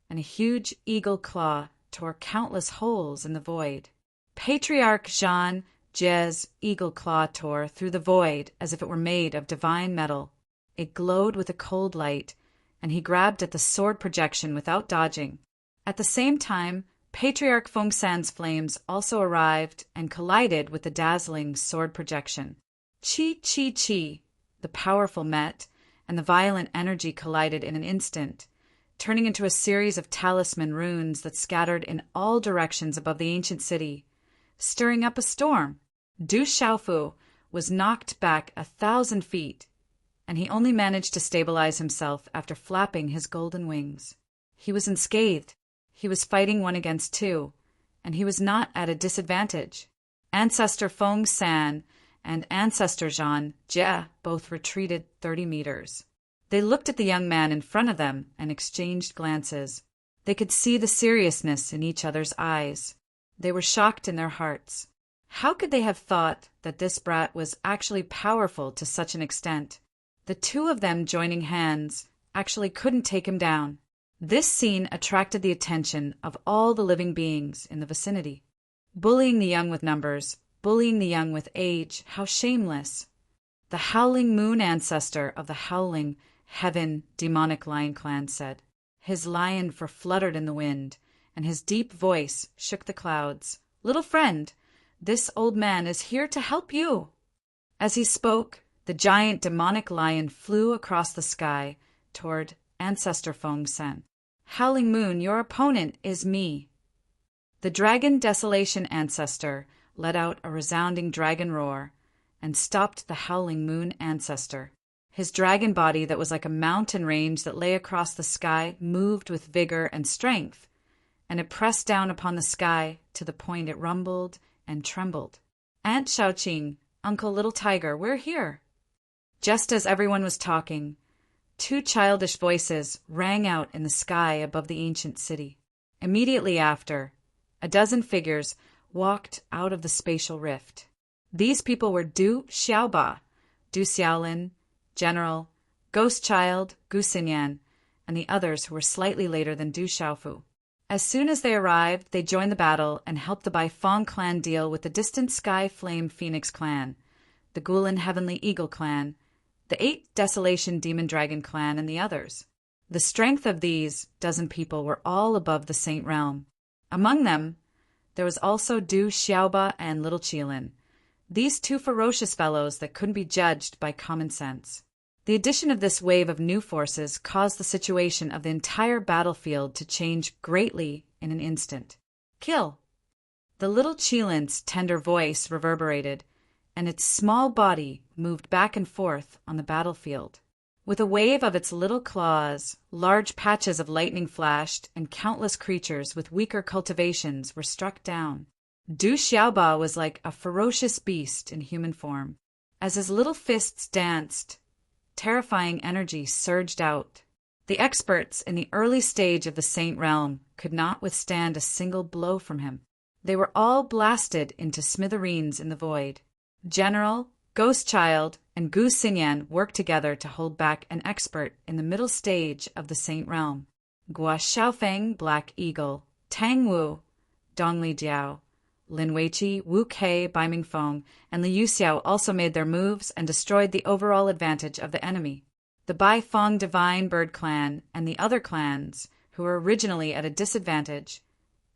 and a huge eagle claw tore countless holes in the void. Patriarch Zhan Jie's eagle claw tore through the void as if it were made of divine metal. It glowed with a cold light, and he grabbed at the sword projection without dodging. At the same time, Patriarch Fengsan's flames also arrived and collided with the dazzling sword projection. Chi, chi, chi! The powerful met, and the violent energy collided in an instant, turning into a series of talisman runes that scattered in all directions above the ancient city, stirring up a storm. Du Xiaofu was knocked back 1,000 feet, and he only managed to stabilize himself after flapping his golden wings. He was unscathed. He was fighting 1 against 2, and he was not at a disadvantage. Ancestor Feng San and Ancestor Zhan Jie both retreated 30 meters. They looked at the young man in front of them and exchanged glances. They could see the seriousness in each other's eyes. They were shocked in their hearts. How could they have thought that this brat was actually powerful to such an extent? The two of them joining hands actually couldn't take him down. This scene attracted the attention of all the living beings in the vicinity. Bullying the young with numbers, bullying the young with age, how shameless! The Howling Moon ancestor of the Howling Heaven demonic lion clan said. His lion fur fluttered in the wind, and his deep voice shook the clouds. "Little friend, this old man is here to help you." As he spoke, the giant demonic lion flew across the sky toward Ancestor Feng San. "Howling Moon, your opponent is me." The dragon Desolation ancestor let out a resounding dragon roar and stopped the Howling Moon ancestor. His dragon body that was like a mountain range that lay across the sky moved with vigor and strength, and it pressed down upon the sky to the point it rumbled and trembled. "Aunt Shaoqing, Uncle Little Tiger, we're here." Just as everyone was talking, 2 childish voices rang out in the sky above the ancient city. Immediately after, a dozen figures walked out of the spatial rift. These people were Du Xiaoba, Du Xiaolin, General, Ghost Child, Gu Xinyan, and the others who were slightly later than Du Xiaofu. As soon as they arrived, they joined the battle and helped the Bai Fong clan deal with the distant Sky Flame Phoenix clan, the Guilin Heavenly Eagle clan, the 8 Desolation Demon Dragon clan, and the others. The strength of these dozen people were all above the Saint Realm. Among them, there was also Du Xiaoba and Little Qilin, these 2 ferocious fellows that couldn't be judged by common sense. The addition of this wave of new forces caused the situation of the entire battlefield to change greatly in an instant. "Kill!" The Little Qilin's tender voice reverberated, and its small body moved back and forth on the battlefield. With a wave of its little claws, large patches of lightning flashed, and countless creatures with weaker cultivations were struck down. Du Xiaoba was like a ferocious beast in human form. As his little fists danced, terrifying energy surged out. The experts in the early stage of the Saint Realm could not withstand a single blow from him. They were all blasted into smithereens in the void. General, Ghost Child, and Gu Xinyan worked together to hold back an expert in the middle stage of the Saint Realm. Gua Xiaofeng, Black Eagle, Tang Wu, Dongli Jiao, Lin Weiqi, Wu Kei, Bai Mingfeng, and Liu Xiao also made their moves and destroyed the overall advantage of the enemy. The Bai Fong Divine Bird Clan and the other clans, who were originally at a disadvantage,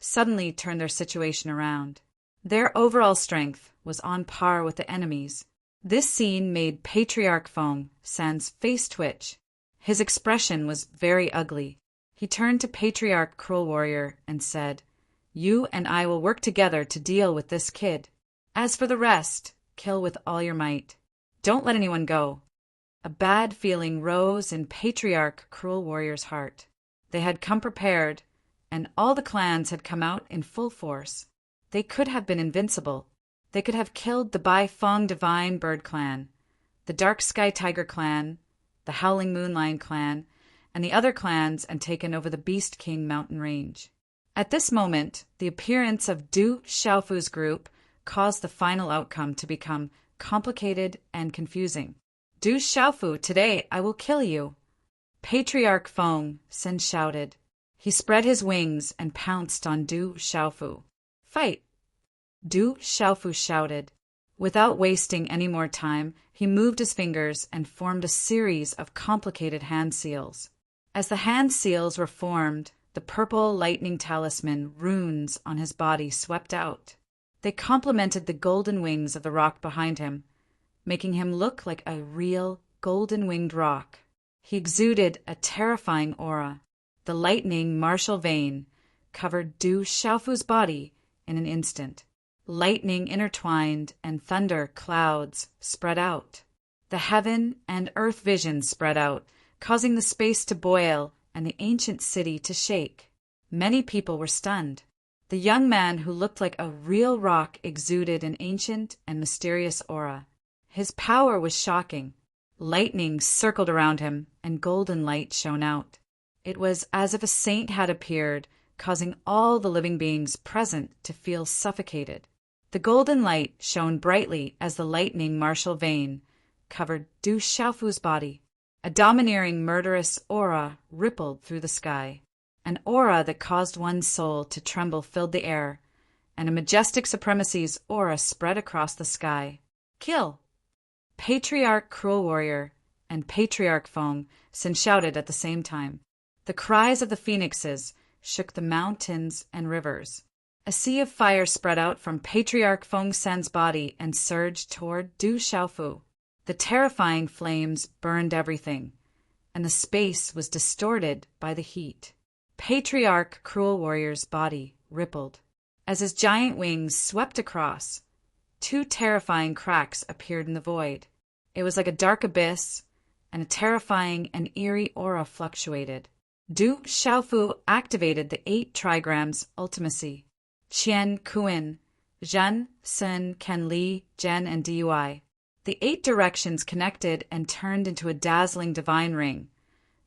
suddenly turned their situation around. Their overall strength was on par with the enemy's. This scene made Patriarch Feng San's face twitch. His expression was very ugly. He turned to Patriarch Cruel Warrior and said, "You and I will work together to deal with this kid. As for the rest, kill with all your might. Don't let anyone go." A bad feeling rose in Patriarch Cruel Warrior's heart. They had come prepared, and all the clans had come out in full force. They could have been invincible. They could have killed the Bai Fong Divine Bird Clan, the Dark Sky Tiger Clan, the Howling Moon Lion Clan, and the other clans and taken over the Beast King mountain range. At this moment, the appearance of Du Xiaofu's group caused the final outcome to become complicated and confusing. Du Xiaofu, today I will kill you. Patriarch Feng, Sin shouted. He spread his wings and pounced on Du Xiaofu. Fight! Du Xiaofu shouted. Without wasting any more time, he moved his fingers and formed a series of complicated hand seals. As the hand seals were formed, the purple lightning talisman runes on his body swept out. They complemented the golden wings of the rock behind him, making him look like a real golden-winged rock. He exuded a terrifying aura. The lightning martial vein covered Du Xiaofu's body in an instant. Lightning intertwined and thunder clouds spread out. The heaven and earth visions spread out, causing the space to boil and the ancient city to shake. Many people were stunned. The young man who looked like a real rock exuded an ancient and mysterious aura. His power was shocking. Lightning circled around him, and golden light shone out. It was as if a saint had appeared, causing all the living beings present to feel suffocated. The golden light shone brightly as the lightning martial vein covered Du Xiaofu's body. A domineering, murderous aura rippled through the sky. An aura that caused one's soul to tremble filled the air, and a majestic supremacy's aura spread across the sky. Kill! Patriarch Cruel Warrior and Patriarch Feng Sin shouted at the same time. The cries of the phoenixes shook the mountains and rivers. A sea of fire spread out from Patriarch Feng Sin's body and surged toward Du Xiaofu. The terrifying flames burned everything, and the space was distorted by the heat. Patriarch Cruel Warrior's body rippled. As his giant wings swept across, two terrifying cracks appeared in the void. It was like a dark abyss, and a terrifying and eerie aura fluctuated. Du Xiaofu activated the 8 trigrams ultimacy. Qian, Kuan, Zhen, Sun, Ken, Li, Zhen, and Dui. The 8 directions connected and turned into a dazzling divine ring,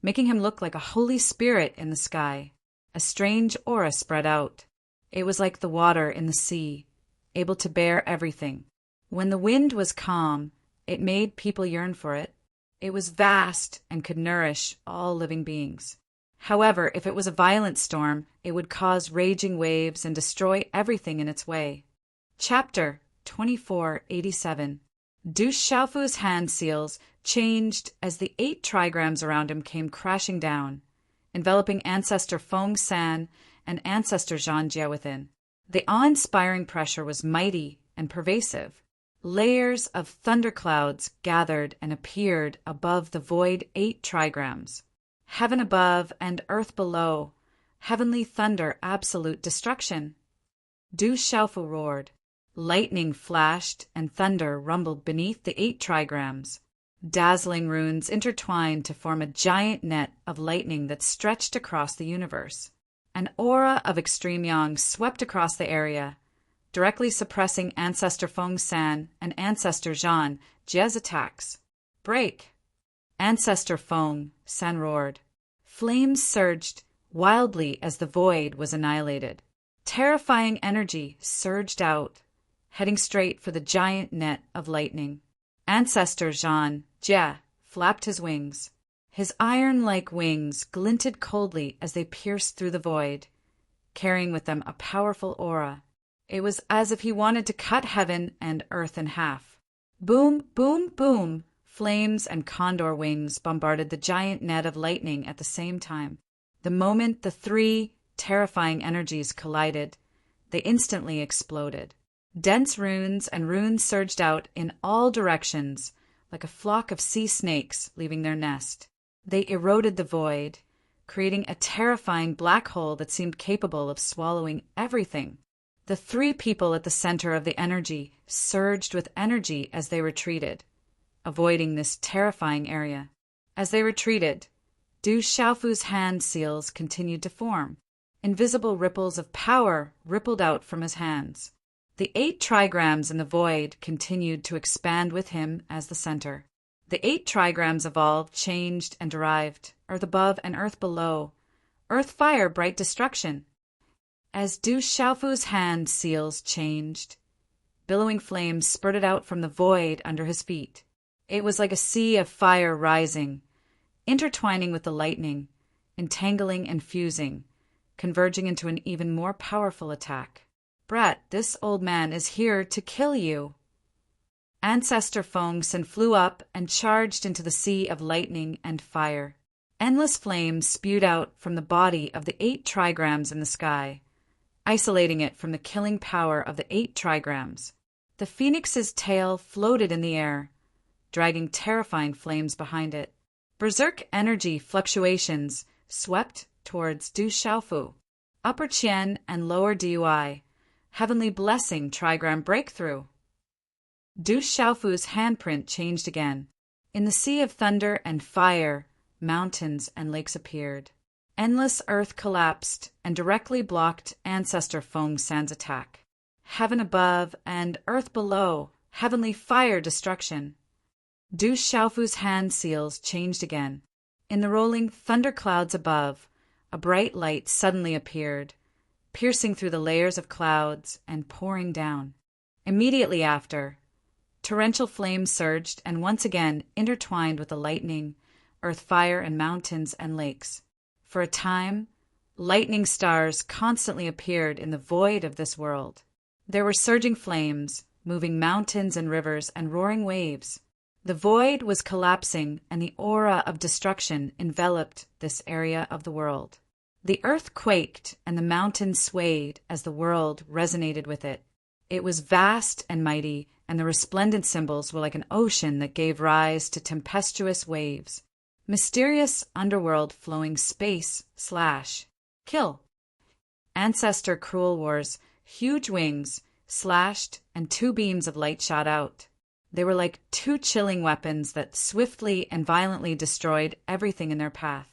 making him look like a holy spirit in the sky. A strange aura spread out. It was like the water in the sea, able to bear everything. When the wind was calm, it made people yearn for it. It was vast and could nourish all living beings. However, if it was a violent storm, it would cause raging waves and destroy everything in its way. Chapter 2487. Du Xiaofu's hand seals changed as the 8 trigrams around him came crashing down, enveloping Ancestor Feng San and Ancestor Zhan Jie within. The awe-inspiring pressure was mighty and pervasive. Layers of thunderclouds gathered and appeared above the void 8 trigrams. Heaven above and earth below, heavenly thunder, absolute destruction. Du Xiaofu roared. Lightning flashed and thunder rumbled beneath the 8 trigrams. Dazzling runes intertwined to form a giant net of lightning that stretched across the universe. An aura of extreme yang swept across the area, directly suppressing Ancestor Feng San and Ancestor Zhan Jie's attacks. Break! Ancestor Feng San roared. Flames surged wildly as the void was annihilated. Terrifying energy surged out, heading straight for the giant net of lightning. Ancestor Zhan Jie flapped his wings. His iron-like wings glinted coldly as they pierced through the void, carrying with them a powerful aura. It was as if he wanted to cut heaven and earth in half. Boom, boom, boom! Flames and condor wings bombarded the giant net of lightning at the same time. The moment the 3 terrifying energies collided, they instantly exploded. Dense runes and runes surged out in all directions, like a flock of sea snakes leaving their nest. They eroded the void, creating a terrifying black hole that seemed capable of swallowing everything. The 3 people at the center of the energy surged with energy as they retreated, avoiding this terrifying area. As they retreated, Du Xiaofu's hand seals continued to form. Invisible ripples of power rippled out from his hands. The 8 trigrams in the void continued to expand with him as the center. The 8 trigrams evolved, changed, and derived, earth above and earth below, earth fire, bright destruction. As Du Xiaofu's hand seals changed, billowing flames spurted out from the void under his feet. It was like a sea of fire rising, intertwining with the lightning, entangling and fusing, converging into an even more powerful attack. "Brett, this old man is here to kill you." Ancestor Fongsen flew up and charged into the sea of lightning and fire. Endless flames spewed out from the body of the 8 trigrams in the sky, isolating it from the killing power of the 8 trigrams. The phoenix's tail floated in the air, dragging terrifying flames behind it. Berserk energy fluctuations swept towards Du Xiaofu, Upper Qian and Lower Dui, Heavenly Blessing trigram breakthrough. Du Xiaofu's handprint changed again. In the sea of thunder and fire, mountains and lakes appeared. Endless earth collapsed and directly blocked Ancestor Fongsan's attack. Heaven above and earth below, heavenly fire destruction. Du Xiaofu's hand seals changed again. In the rolling thunderclouds above, a bright light suddenly appeared, piercing through the layers of clouds and pouring down. Immediately after, torrential flames surged and once again intertwined with the lightning, earth fire and mountains and lakes. For a time, lightning stars constantly appeared in the void of this world. There were surging flames, moving mountains and rivers and roaring waves. The void was collapsing and the aura of destruction enveloped this area of the world. The earth quaked and the mountains swayed as the world resonated with it. It was vast and mighty, and the resplendent symbols were like an ocean that gave rise to tempestuous waves. Mysterious underworld flowing space / kill. Ancestor Cruel War's huge wings slashed and 2 beams of light shot out. They were like 2 chilling weapons that swiftly and violently destroyed everything in their path.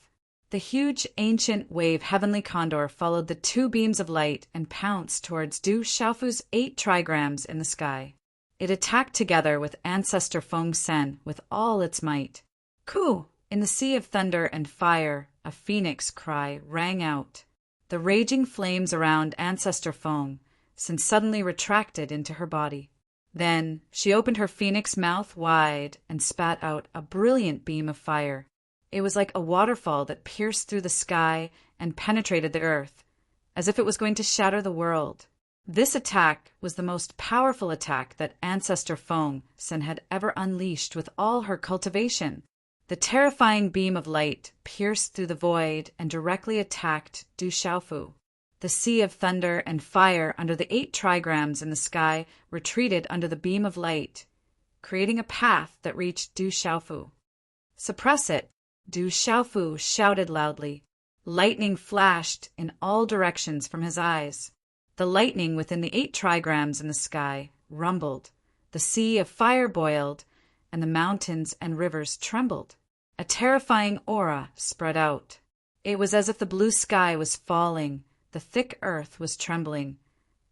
The huge ancient wave Heavenly Condor followed the 2 beams of light and pounced towards Du Xiaofu's 8 trigrams in the sky. It attacked together with Ancestor Fongsen with all its might. "Ku!" In the sea of thunder and fire, a phoenix cry rang out. The raging flames around Ancestor Fongsen suddenly retracted into her body. Then she opened her phoenix mouth wide and spat out a brilliant beam of fire. It was like a waterfall that pierced through the sky and penetrated the earth, as if it was going to shatter the world. This attack was the most powerful attack that Ancestor Fongsen had ever unleashed with all her cultivation. The terrifying beam of light pierced through the void and directly attacked Du Xiaofu. The sea of thunder and fire under the 8 trigrams in the sky retreated under the beam of light, creating a path that reached Du Xiaofu. "Suppress it!" Du Xiaofu shouted loudly. Lightning flashed in all directions from his eyes. The lightning within the 8 trigrams in the sky rumbled. The sea of fire boiled, and the mountains and rivers trembled. A terrifying aura spread out. It was as if the blue sky was falling, the thick earth was trembling,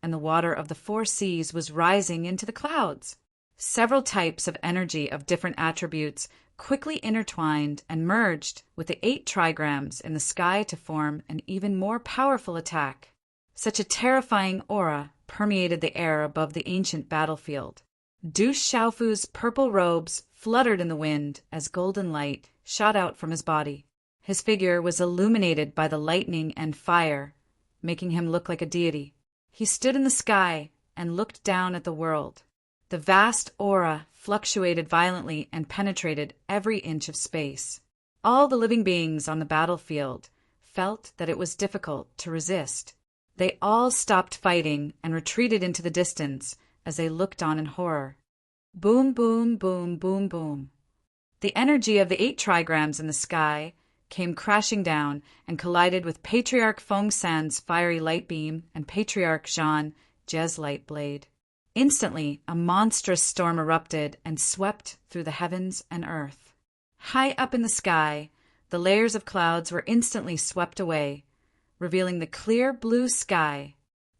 and the water of the 4 seas was rising into the clouds. Several types of energy of different attributes quickly intertwined and merged with the 8 trigrams in the sky to form an even more powerful attack. Such a terrifying aura permeated the air above the ancient battlefield. Du Xiaofu's purple robes fluttered in the wind as golden light shot out from his body. His figure was illuminated by the lightning and fire, making him look like a deity. He stood in the sky and looked down at the world. The vast aura fluctuated violently and penetrated every inch of space. All the living beings on the battlefield felt that it was difficult to resist. They all stopped fighting and retreated into the distance as they looked on in horror. Boom, boom, boom, boom, boom. The energy of the 8 trigrams in the sky came crashing down and collided with Patriarch Fongsan's fiery light beam and Patriarch Zhan's light blade. Instantly, a monstrous storm erupted and swept through the heavens and earth. High up in the sky, the layers of clouds were instantly swept away, revealing the clear blue sky.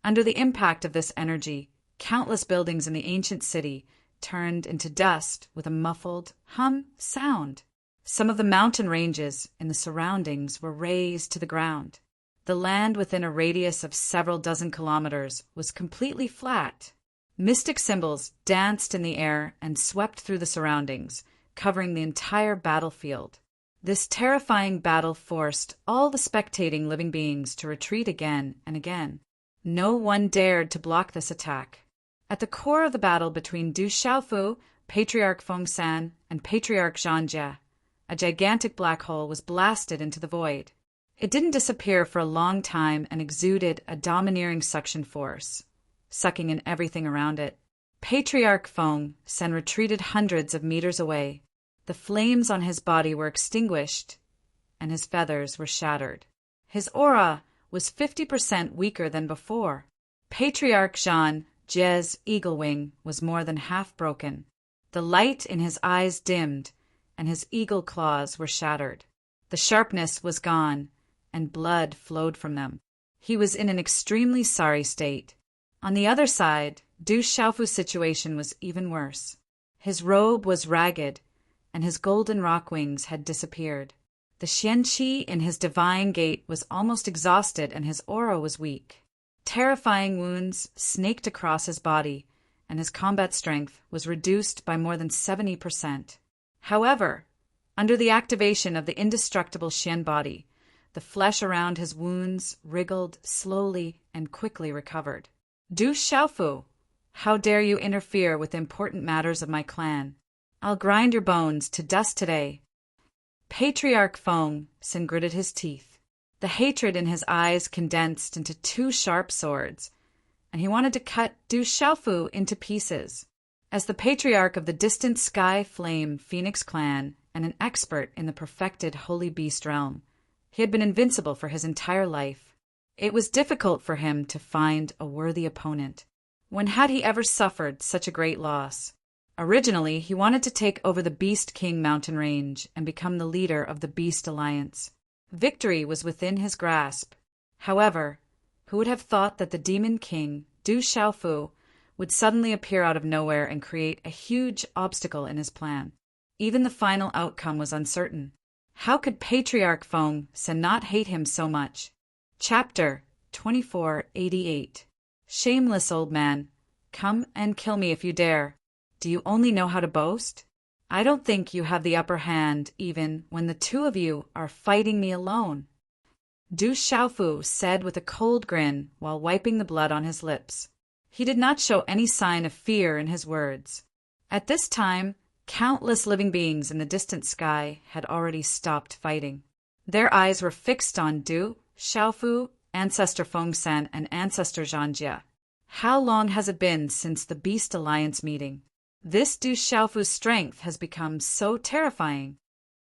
Under the impact of this energy, countless buildings in the ancient city turned into dust with a muffled hum sound. Some of the mountain ranges in the surroundings were razed to the ground. The land within a radius of several dozen kilometers was completely flat. Mystic symbols danced in the air and swept through the surroundings, covering the entire battlefield. This terrifying battle forced all the spectating living beings to retreat again and again. No one dared to block this attack. At the core of the battle between Du Xiaofu, Patriarch Fengsan, and Patriarch Zhanjie, a gigantic black hole was blasted into the void. It didn't disappear for a long time and exuded a domineering suction force, sucking in everything around it. Patriarch Fengsan retreated hundreds of meters away. The flames on his body were extinguished, and his feathers were shattered. His aura was 50% weaker than before. Patriarch Zhanjie's eagle wing was more than half broken. The light in his eyes dimmed, and his eagle claws were shattered. The sharpness was gone, and blood flowed from them. He was in an extremely sorry state. On the other side, Du Xiaofu's situation was even worse. His robe was ragged, and his golden rock wings had disappeared. The Xianqi in his divine gate was almost exhausted, and his aura was weak. Terrifying wounds snaked across his body, and his combat strength was reduced by more than 70%. However, under the activation of the indestructible Xian body, the flesh around his wounds wriggled slowly and quickly recovered. Du Xiaofu, how dare you interfere with important matters of my clan? I'll grind your bones to dust today. Patriarch Fengsan gritted his teeth. The hatred in his eyes condensed into two sharp swords, and he wanted to cut Du Xiaofu into pieces. As the patriarch of the distant Sky Flame Phoenix clan and an expert in the perfected Holy Beast realm, he had been invincible for his entire life. It was difficult for him to find a worthy opponent. When had he ever suffered such a great loss? Originally, he wanted to take over the Beast King mountain range and become the leader of the Beast Alliance. Victory was within his grasp. However, who would have thought that the Demon King, Du Xiaofu, would suddenly appear out of nowhere and create a huge obstacle in his plan? Even the final outcome was uncertain. How could Patriarch Fengsan not hate him so much? Chapter 2488. Shameless old man, come and kill me if you dare. Do you only know how to boast? I don't think you have the upper hand even when the two of you are fighting me alone. Du Xiaofu said with a cold grin while wiping the blood on his lips. He did not show any sign of fear in his words. At this time, countless living beings in the distant sky had already stopped fighting. Their eyes were fixed on Du Xiaofu, Ancestor Fengsan, and Ancestor Zhanjie. How long has it been since the Beast Alliance meeting? This Du Xiaofu's strength has become so terrifying.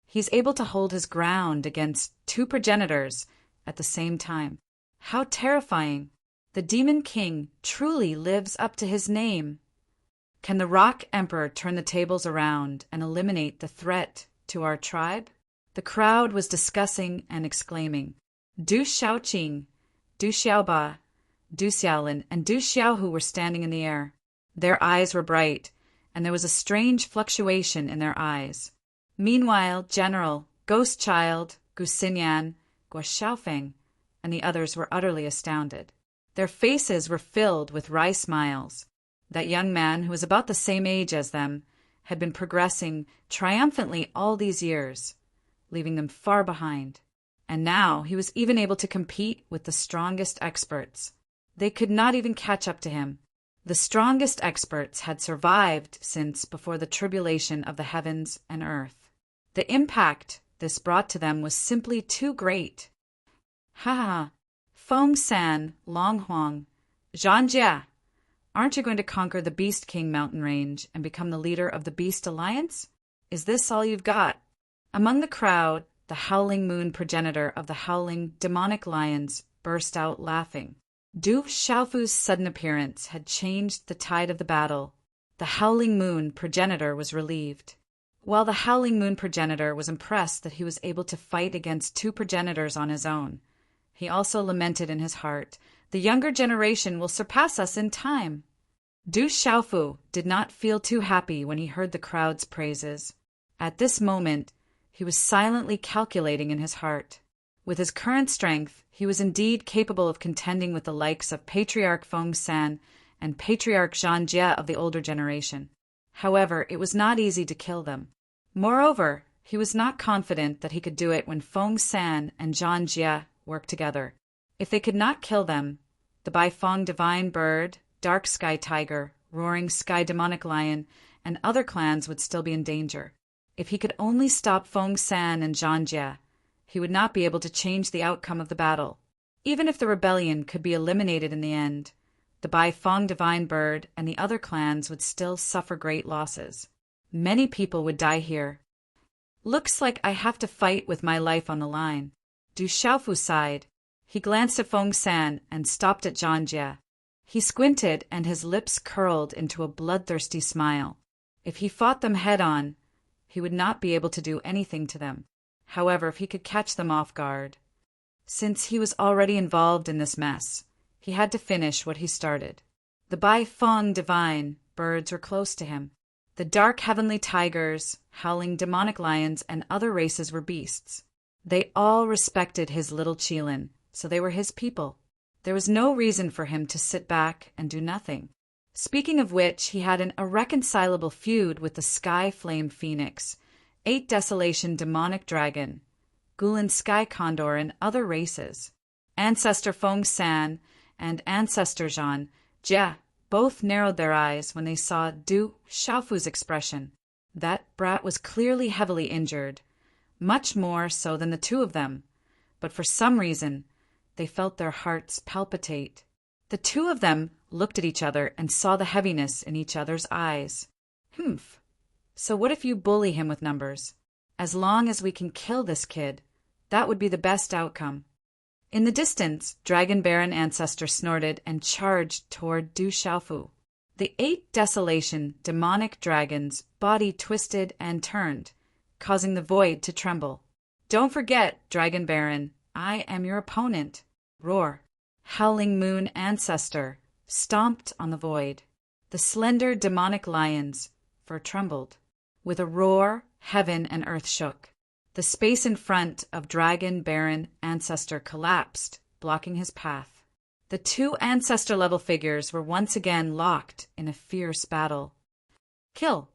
He's able to hold his ground against two progenitors at the same time. How terrifying! The Demon King truly lives up to his name. Can the Rock Emperor turn the tables around and eliminate the threat to our tribe? The crowd was discussing and exclaiming. Du Xiaoqing, Du Xiaoba, Du Xiaolin, and Du Xiaohu were standing in the air. Their eyes were bright, and there was a strange fluctuation in their eyes. Meanwhile, General, Ghost Child, Gu Xinyan, Guo Xiaofeng, and the others were utterly astounded. Their faces were filled with wry smiles. That young man, who was about the same age as them, had been progressing triumphantly all these years, leaving them far behind. And now he was even able to compete with the strongest experts. They could not even catch up to him. The strongest experts had survived since before the tribulation of the heavens and earth. The impact this brought to them was simply too great. Ha ha! Fengsan, Longhuang, Zhanjie, aren't you going to conquer the Beast King mountain range and become the leader of the Beast Alliance? Is this all you've got? Among the crowd, the Howling Moon progenitor of the Howling Demonic Lions burst out laughing. Du Xiaofu's sudden appearance had changed the tide of the battle. The Howling Moon progenitor was relieved. While the Howling Moon progenitor was impressed that he was able to fight against two progenitors on his own, he also lamented in his heart, "The younger generation will surpass us in time." Du Xiaofu did not feel too happy when he heard the crowd's praises. At this moment, he was silently calculating in his heart. With his current strength, he was indeed capable of contending with the likes of Patriarch Fengsan and Patriarch Zhan Jie of the older generation. However, it was not easy to kill them. Moreover, he was not confident that he could do it when Feng San and Zhan Jie worked together. If they could not kill them, the Baifeng Divine Bird, Dark Sky Tiger, Roaring Sky Demonic Lion, and other clans would still be in danger. If he could only stop Feng San and Zhan Jie, he would not be able to change the outcome of the battle. Even if the rebellion could be eliminated in the end, the Baifeng Divine Bird and the other clans would still suffer great losses. Many people would die here. Looks like I have to fight with my life on the line. Du Xiaofu sighed. He glanced at Feng San and stopped at Zhan Jie. He squinted and his lips curled into a bloodthirsty smile. If he fought them head-on, he would not be able to do anything to them. However, if he could catch them off guard. Since he was already involved in this mess, he had to finish what he started. The Baifeng Divine Birds were close to him. The dark heavenly tigers, howling demonic lions, and other races were beasts. They all respected his little Qilin, so they were his people. There was no reason for him to sit back and do nothing. Speaking of which, he had an irreconcilable feud with the Sky Flame Phoenix, 8 Desolation Demonic Dragon, Gulen Sky Condor, and other races. Ancestor Feng San and Ancestor Zhan Jie both narrowed their eyes when they saw Du Xiaofu's expression. That brat was clearly heavily injured, much more so than the two of them, but for some reason they felt their hearts palpitate. The two of them looked at each other and saw the heaviness in each other's eyes. Humph. So what if you bully him with numbers? As long as we can kill this kid, that would be the best outcome. In the distance, Dragon Baron Ancestor snorted and charged toward Du Xiaofu. The 8 Desolation Demonic Dragons' body twisted and turned, causing the void to tremble. Don't forget, Dragon Baron, I am your opponent. Roar. Howling Moon Ancestor stomped on the void. The slender demonic lions' fur trembled. With a roar, heaven and earth shook. The space in front of Dragon Baron Ancestor collapsed, blocking his path. The 2 Ancestor-level figures were once again locked in a fierce battle. Kill!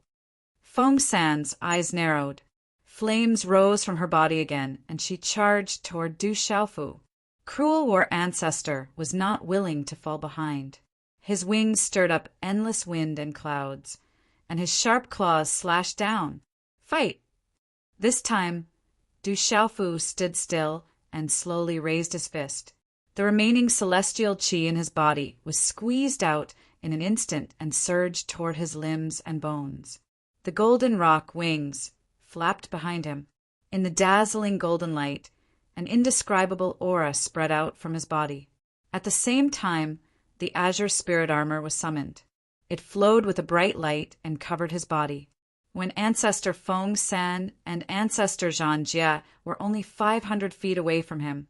Feng San's eyes narrowed. Flames rose from her body again, and she charged toward Du Xiaofu. Cruel War Ancestor was not willing to fall behind. His wings stirred up endless wind and clouds, and his sharp claws slashed down. Fight! This time, Du Xiaofu stood still and slowly raised his fist. The remaining celestial qi in his body was squeezed out in an instant and surged toward his limbs and bones. The golden rock wings flapped behind him. In the dazzling golden light, an indescribable aura spread out from his body. At the same time, the azure spirit armor was summoned. It flowed with a bright light and covered his body. When Ancestor Feng San and Ancestor Zhan Jie were only 500 feet away from him,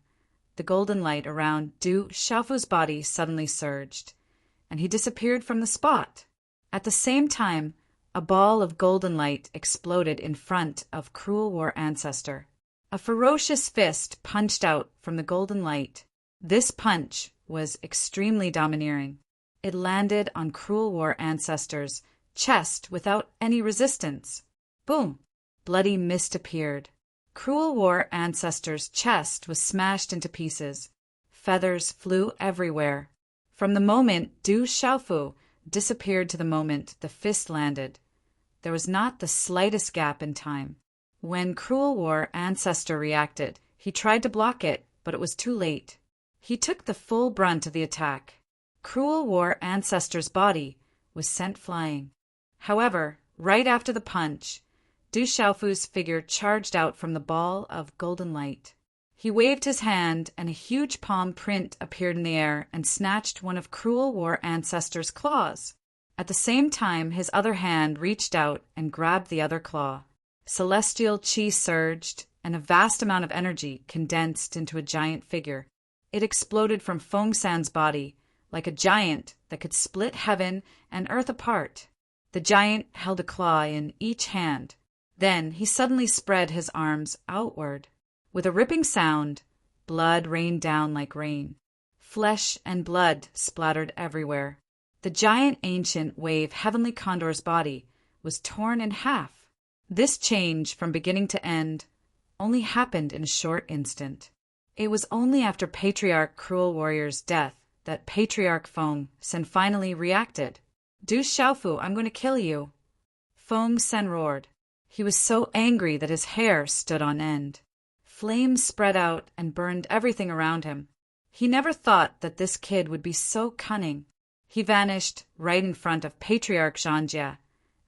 the golden light around Du Xiaofu's body suddenly surged, and he disappeared from the spot. At the same time, a ball of golden light exploded in front of Cruel War Ancestor. A ferocious fist punched out from the golden light. This punch was extremely domineering. It landed on Cruel War Ancestor's chest without any resistance. Boom! Bloody mist appeared. Cruel War Ancestor's chest was smashed into pieces. Feathers flew everywhere. From the moment Du Xiaofu disappeared to the moment the fist landed, there was not the slightest gap in time. When Cruel War Ancestor reacted, he tried to block it, but it was too late. He took the full brunt of the attack. Cruel War Ancestor's body was sent flying. However, right after the punch, Du Xiaofu's figure charged out from the ball of golden light. He waved his hand, and a huge palm print appeared in the air and snatched one of Cruel War Ancestor's claws. At the same time, his other hand reached out and grabbed the other claw. Celestial qi surged, and a vast amount of energy condensed into a giant figure. It exploded from Feng San's body, like a giant that could split heaven and earth apart. The giant held a claw in each hand. Then he suddenly spread his arms outward. With a ripping sound, blood rained down like rain. Flesh and blood splattered everywhere. The giant ancient wave heavenly condor's body was torn in half. This change from beginning to end only happened in a short instant. It was only after Patriarch Cruel Warrior's death that Patriarch Feng Sen finally reacted. Du Xiaofu, I'm going to kill you. Feng Sen roared. He was so angry that his hair stood on end. Flames spread out and burned everything around him. He never thought that this kid would be so cunning. He vanished right in front of Patriarch Zhanjie,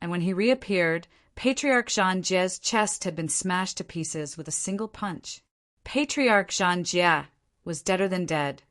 and when he reappeared, Patriarch Zhanjie's chest had been smashed to pieces with a single punch. Patriarch Zhanjie was deader than dead.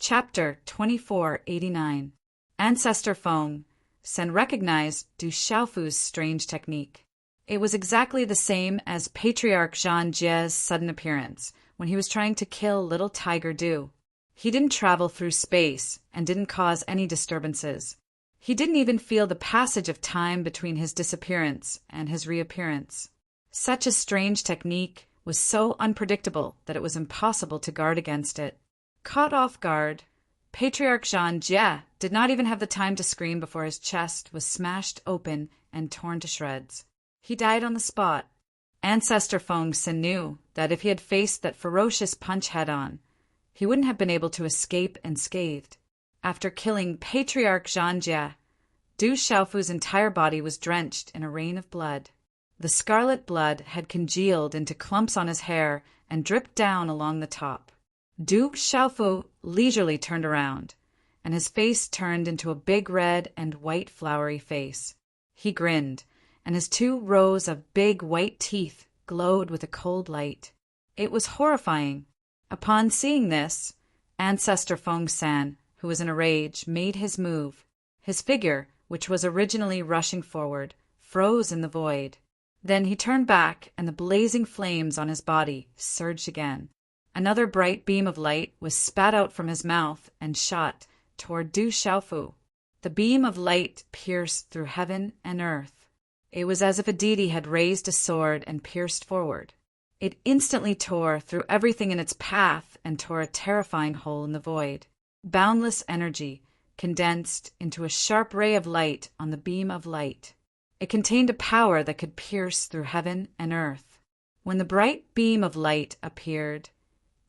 Chapter 2489. Ancestor Feng Sen recognized Du Xiaofu's strange technique. It was exactly the same as Patriarch Zhanjie's sudden appearance when he was trying to kill little Tiger Du. He didn't travel through space and didn't cause any disturbances. He didn't even feel the passage of time between his disappearance and his reappearance. Such a strange technique was so unpredictable that it was impossible to guard against it. Caught off guard, Patriarch Zhanjie did not even have the time to scream before his chest was smashed open and torn to shreds. He died on the spot. Ancestor Feng Sen knew that if he had faced that ferocious punch head-on, he wouldn't have been able to escape unscathed. After killing Patriarch Zhanjie, Du Xiaofu's entire body was drenched in a rain of blood. The scarlet blood had congealed into clumps on his hair and dripped down along the top. Du Xiaofu leisurely turned around, and his face turned into a big red and white flowery face. He grinned, and his 2 rows of big white teeth glowed with a cold light. It was horrifying. Upon seeing this, Ancestor Feng Sen, who was in a rage, made his move. His figure, which was originally rushing forward, froze in the void. Then he turned back, and the blazing flames on his body surged again. Another bright beam of light was spat out from his mouth and shot toward Du Xiaofu. The beam of light pierced through heaven and earth. It was as if a deity had raised a sword and pierced forward. It instantly tore through everything in its path and tore a terrifying hole in the void. Boundless energy condensed into a sharp ray of light on the beam of light. It contained a power that could pierce through heaven and earth. When the bright beam of light appeared,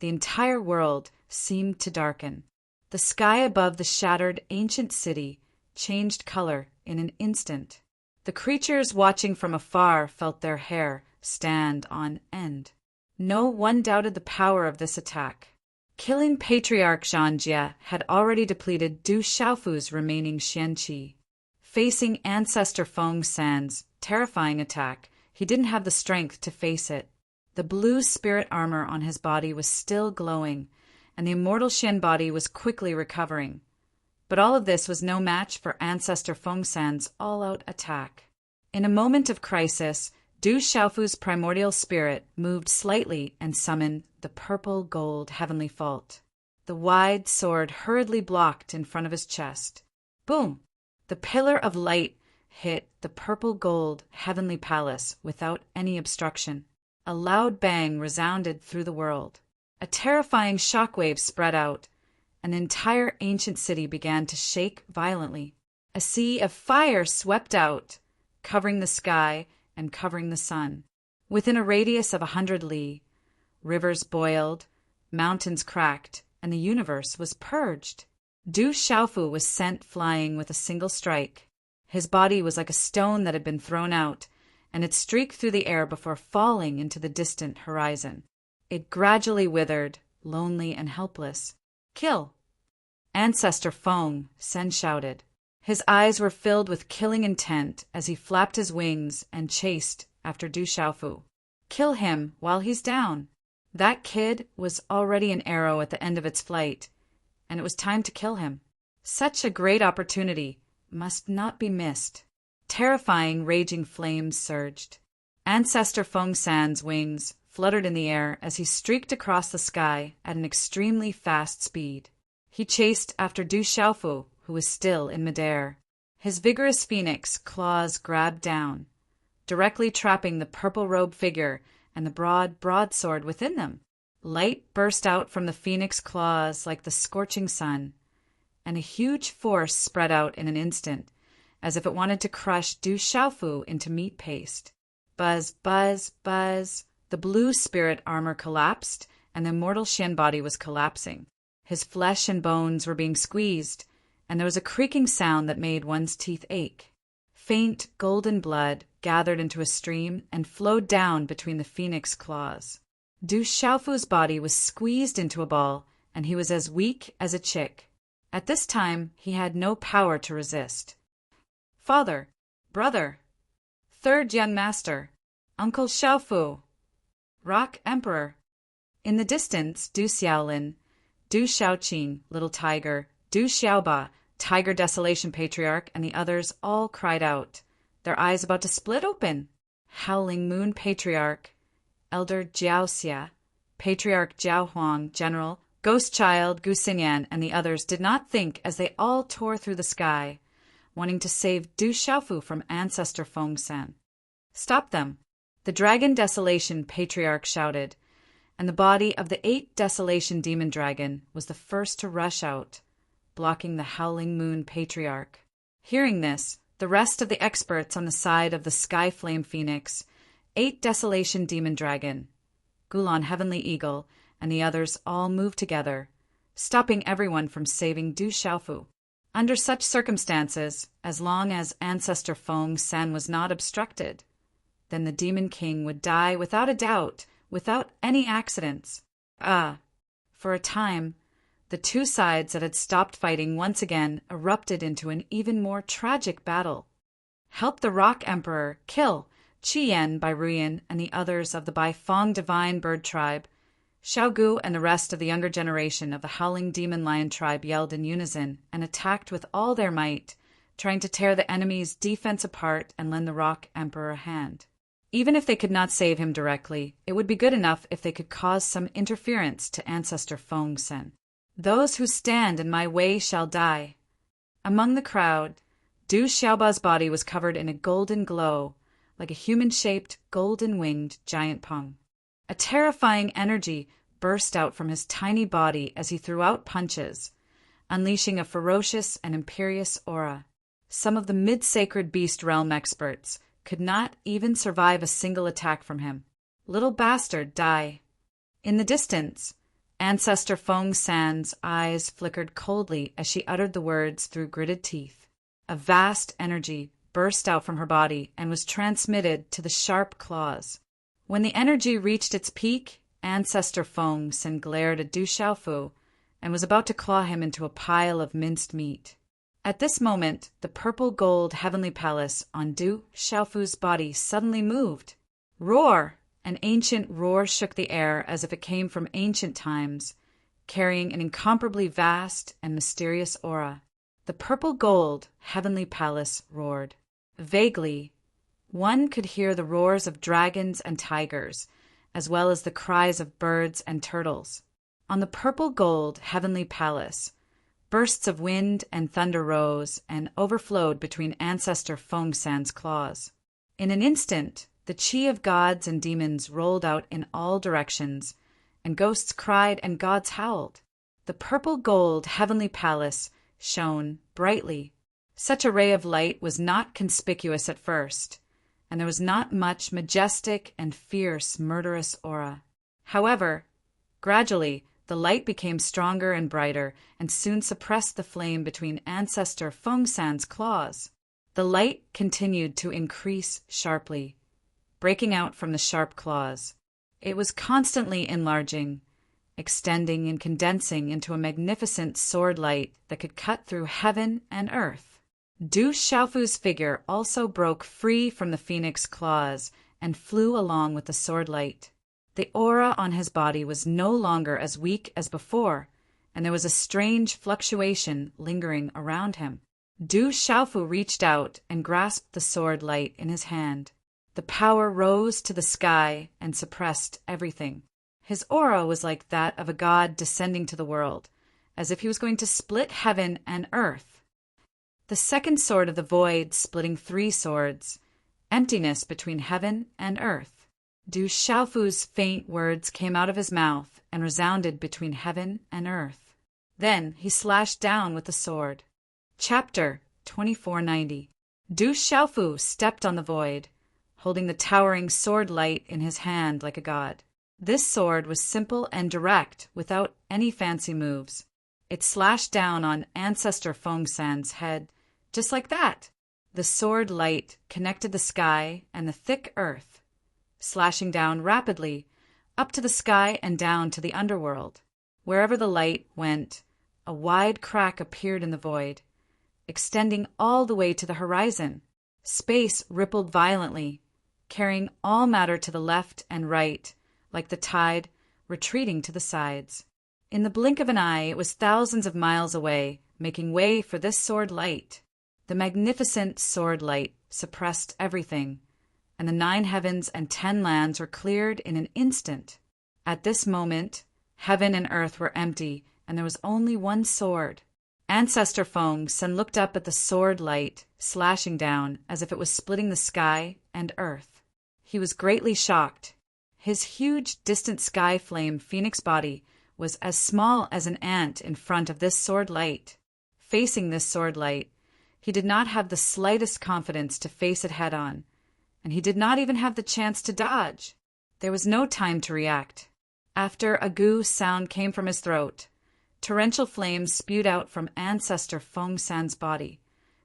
the entire world seemed to darken. The sky above the shattered ancient city changed color in an instant. The creatures watching from afar felt their hair stand on end. No one doubted the power of this attack. Killing Patriarch Zhanjie had already depleted Du Xiaofu's remaining xianqi. Facing Ancestor Feng Sen's terrifying attack, he didn't have the strength to face it. The blue spirit armor on his body was still glowing, and the immortal Xian body was quickly recovering. But all of this was no match for Ancestor Feng Sen's all-out attack. In a moment of crisis, Du Xiaofu's primordial spirit moved slightly and summoned the purple gold heavenly fault. The wide sword hurriedly blocked in front of his chest. Boom! The pillar of light hit the purple gold heavenly palace without any obstruction. A loud bang resounded through the world. A terrifying shockwave spread out. An entire ancient city began to shake violently. A sea of fire swept out, covering the sky and covering the sun. Within a radius of 100 li, rivers boiled, mountains cracked, and the universe was purged. Du Xiaofu was sent flying with a single strike. His body was like a stone that had been thrown out, and it streaked through the air before falling into the distant horizon. It gradually withered, lonely and helpless. Kill! Ancestor Feng Sen shouted. His eyes were filled with killing intent as he flapped his wings and chased after Du Xiaofu. Kill him while he's down. That kid was already an arrow at the end of its flight, and it was time to kill him. Such a great opportunity must not be missed. Terrifying, raging flames surged. Ancestor Feng Sen's wings fluttered in the air as he streaked across the sky at an extremely fast speed. He chased after Du Xiaofu, who was still in midair. His vigorous phoenix claws grabbed down, directly trapping the purple-robed figure and the broad broadsword within them. Light burst out from the phoenix claws like the scorching sun, and a huge force spread out in an instant, as if it wanted to crush Du Xiaofu into meat paste. Buzz, buzz, buzz. The blue spirit armor collapsed, and the immortal Xian body was collapsing. His flesh and bones were being squeezed, and there was a creaking sound that made one's teeth ache. Faint golden blood gathered into a stream and flowed down between the phoenix claws. Du Xiaofu's body was squeezed into a ball, and he was as weak as a chick. At this time, he had no power to resist. Father, brother, third young master, Uncle Xiaofu, Rock Emperor. In the distance, Du Xiaolin, Du Xiaoqing, Little Tiger, Du Xiaoba, Tiger Desolation Patriarch, and the others all cried out, their eyes about to split open. Howling Moon Patriarch, Elder Jiaoxia, Patriarch Jiao Huang, General, Ghost Child Gu Xinyan, and the others did not think as they all tore through the sky, wanting to save Du Xiaofu from Ancestor Feng San. Stop them! The Dragon Desolation Patriarch shouted, and the body of the 8 Desolation Demon Dragon was the first to rush out, blocking the Howling Moon Patriarch. Hearing this, the rest of the experts on the side of the Sky Flame Phoenix, 8 Desolation Demon Dragon, Gulan Heavenly Eagle, and the others all moved together, stopping everyone from saving Du Xiaofu. Under such circumstances, as long as Ancestor Feng San was not obstructed, then the Demon King would die without a doubt, without any accidents. For a time, the two sides that had stopped fighting once again erupted into an even more tragic battle. Help the Rock Emperor kill Qi Yan by Ruyan and the others of the Baifeng Divine Bird Tribe. Xiao Gu and the rest of the younger generation of the Howling Demon Lion Tribe yelled in unison and attacked with all their might, trying to tear the enemy's defense apart and lend the Rock Emperor a hand. Even if they could not save him directly, it would be good enough if they could cause some interference to Ancestor Feng Sen. Those who stand in my way shall die. Among the crowd, Du Xiaoba's body was covered in a golden glow, like a human-shaped, golden-winged giant peng. A terrifying energy burst out from his tiny body as he threw out punches, unleashing a ferocious and imperious aura. Some of the mid-sacred beast realm experts could not even survive a single attack from him. Little bastard, die. In the distance, Ancestor Feng San's eyes flickered coldly as she uttered the words through gritted teeth. A vast energy burst out from her body and was transmitted to the sharp claws. When the energy reached its peak, Ancestor Feng San glared at Du Xiaofu and was about to claw him into a pile of minced meat. At this moment, the purple-gold heavenly palace on Du Xiaofu's body suddenly moved. Roar! An ancient roar shook the air as if it came from ancient times, carrying an incomparably vast and mysterious aura. The purple-gold heavenly palace roared. Vaguely, one could hear the roars of dragons and tigers, as well as the cries of birds and turtles. On the purple-gold heavenly palace, bursts of wind and thunder rose and overflowed between Ancestor Feng San's claws. In an instant, the qi of gods and demons rolled out in all directions, and ghosts cried and gods howled. The purple-gold heavenly palace shone brightly. Such a ray of light was not conspicuous at first, and there was not much majestic and fierce murderous aura. However, gradually, the light became stronger and brighter, and soon suppressed the flame between Ancestor Feng San's claws. The light continued to increase sharply, breaking out from the sharp claws. It was constantly enlarging, extending and condensing into a magnificent sword light that could cut through heaven and earth. Du Xiaofu's figure also broke free from the phoenix claws and flew along with the sword light. The aura on his body was no longer as weak as before, and there was a strange fluctuation lingering around him. Du Xiaofu reached out and grasped the sword light in his hand. The power rose to the sky and suppressed everything. His aura was like that of a god descending to the world, as if he was going to split heaven and earth. The second sword of the void splitting 3 swords, emptiness between heaven and earth. Du Xiaofu's faint words came out of his mouth and resounded between heaven and earth. Then he slashed down with the sword. Chapter 2490. Du Xiaofu stepped on the void, holding the towering sword light in his hand like a god. This sword was simple and direct, without any fancy moves. It slashed down on Ancestor Fengsan's head, just like that. The sword light connected the sky and the thick earth, slashing down rapidly, up to the sky and down to the underworld. Wherever the light went, a wide crack appeared in the void, extending all the way to the horizon. Space rippled violently, carrying all matter to the left and right, like the tide retreating to the sides. In the blink of an eye, it was thousands of miles away, making way for this sword light. The magnificent sword light suppressed everything, and the 9 heavens and 10 lands were cleared in an instant. At this moment, heaven and earth were empty, and there was only one sword. Ancestor Fengsan looked up at the sword light, slashing down as if it was splitting the sky and earth. He was greatly shocked. His huge, distant sky flame phoenix body was as small as an ant in front of this sword light. Facing this sword light, he did not have the slightest confidence to face it head-on, and he did not even have the chance to dodge. There was no time to react. After a goo sound came from his throat, torrential flames spewed out from Ancestor Fengsan's body,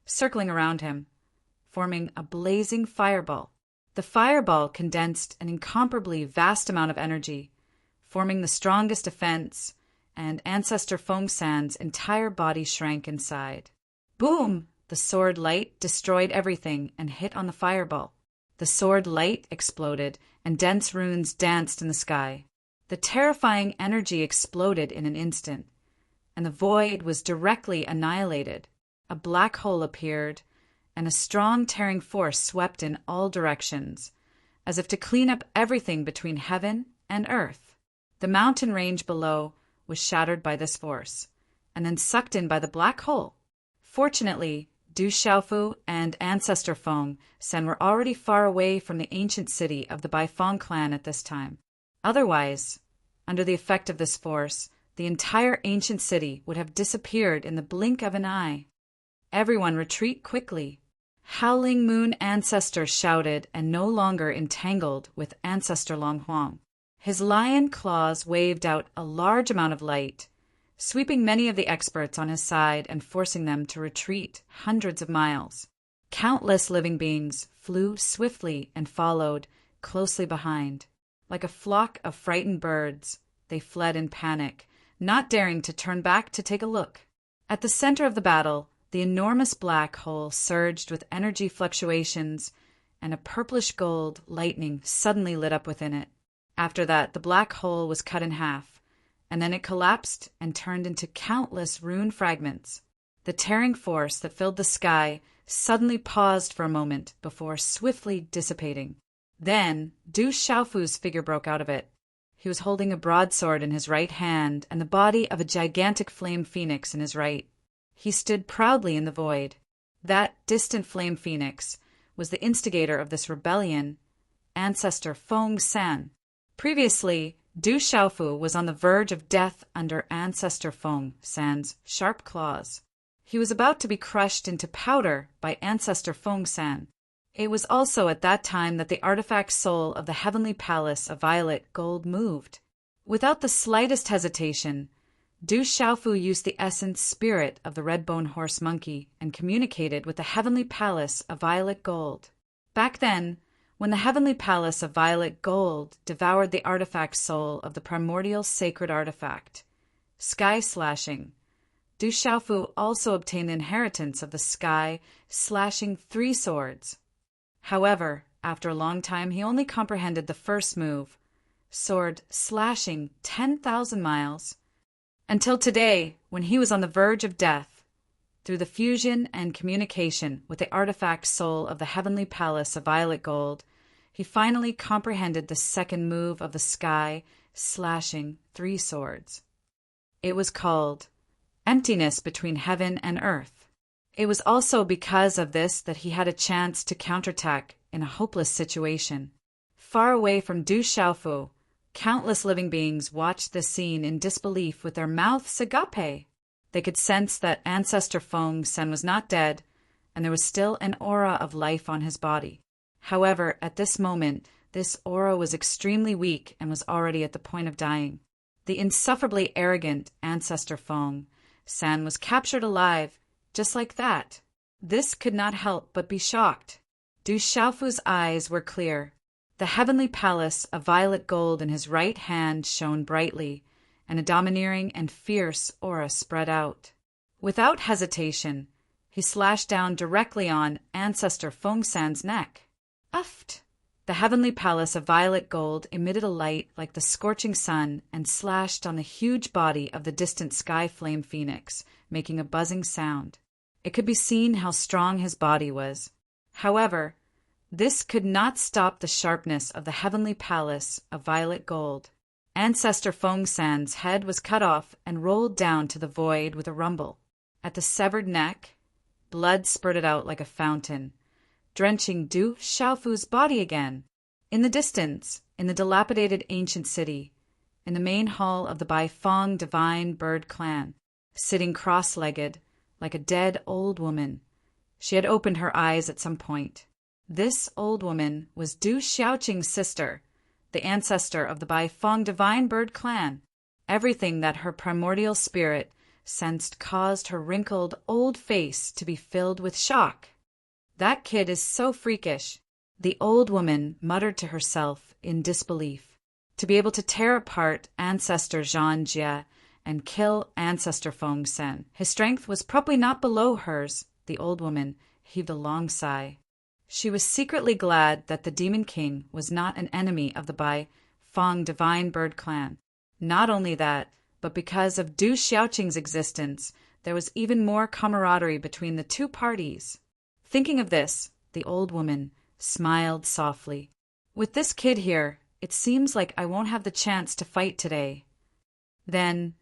circling around him, forming a blazing fireball. The fireball condensed an incomparably vast amount of energy, forming the strongest defense, and Ancestor Fengsan's entire body shrank inside. Boom! The sword light destroyed everything and hit on the fireball. The sword light exploded, and dense runes danced in the sky. The terrifying energy exploded in an instant, and the void was directly annihilated. A black hole appeared, and a strong tearing force swept in all directions, as if to clean up everything between heaven and earth. The mountain range below was shattered by this force, and then sucked in by the black hole. Fortunately, Du Xiaofu and Ancestor Fengsan were already far away from the ancient city of the Baifeng clan at this time. Otherwise, under the effect of this force, the entire ancient city would have disappeared in the blink of an eye. Everyone retreat quickly. Howling Moon Ancestor shouted, and no longer entangled with Ancestor Longhuang. His lion claws waved out a large amount of light, sweeping many of the experts on his side and forcing them to retreat hundreds of miles. Countless living beings flew swiftly and followed closely behind. Like a flock of frightened birds, they fled in panic, not daring to turn back to take a look. At the center of the battle, the enormous black hole surged with energy fluctuations, and a purplish gold lightning suddenly lit up within it. After that, the black hole was cut in half, and then it collapsed and turned into countless rune fragments. The tearing force that filled the sky suddenly paused for a moment before swiftly dissipating. Then, Du Xiaofu's figure broke out of it. He was holding a broadsword in his right hand and the body of a gigantic flame phoenix in his right. He stood proudly in the void. That distant flame phoenix was the instigator of this rebellion, Ancestor Fengsan. Previously, Du Xiaofu was on the verge of death under Ancestor Fengsan's sharp claws. He was about to be crushed into powder by Ancestor Fengsan. It was also at that time that the artifact soul of the heavenly palace of violet gold moved. Without the slightest hesitation, Du Xiaofu used the essence spirit of the red-bone horse monkey and communicated with the heavenly palace of violet gold. Back then, when the heavenly palace of violet gold devoured the artifact soul of the primordial sacred artifact, sky slashing, Du Xiaofu also obtained the inheritance of the sky slashing 3 swords. However, after a long time, he only comprehended the first move, sword slashing 10,000 miles, until today, when he was on the verge of death. Through the fusion and communication with the artifact soul of the heavenly palace of violet gold, he finally comprehended the second move of the sky slashing 3 swords. It was called emptiness between heaven and earth. It was also because of this that he had a chance to counterattack in a hopeless situation. Far away from Du Xiaofu, countless living beings watched this scene in disbelief with their mouths agape. They could sense that Ancestor Feng Sen was not dead, and there was still an aura of life on his body. However, at this moment, this aura was extremely weak and was already at the point of dying. The insufferably arrogant Ancestor Feng Sen was captured alive, just like that. This could not help but be shocked. Du Xiaofu's eyes were clear. The heavenly palace of violet gold in his right hand shone brightly, and a domineering and fierce aura spread out. Without hesitation, he slashed down directly on Ancestor Feng San's neck. Uft! The heavenly palace of violet gold emitted a light like the scorching sun and slashed on the huge body of the distant sky flame phoenix, making a buzzing sound. It could be seen how strong his body was. However, this could not stop the sharpness of the heavenly palace of violet gold. Ancestor Feng San's head was cut off and rolled down to the void with a rumble. At the severed neck, blood spurted out like a fountain, drenching Du Xiaofu's body again. In the distance, in the dilapidated ancient city, in the main hall of the Baifeng Divine Bird Clan, sitting cross-legged, like a dead old woman, she had opened her eyes at some point. This old woman was Du Xiaoqing's sister, the ancestor of the Baifeng Divine Bird Clan. Everything that her primordial spirit sensed caused her wrinkled old face to be filled with shock. That kid is so freakish, the old woman muttered to herself in disbelief. To be able to tear apart Ancestor Zhan Jie and kill Ancestor Feng Sen, his strength was probably not below hers. The old woman heaved a long sigh. She was secretly glad that the Demon King was not an enemy of the Baifeng Divine Bird Clan. Not only that, but because of Du Xiaoqing's existence, there was even more camaraderie between the two parties. Thinking of this, the old woman smiled softly. With this kid here, it seems like I won't have the chance to fight today. Then,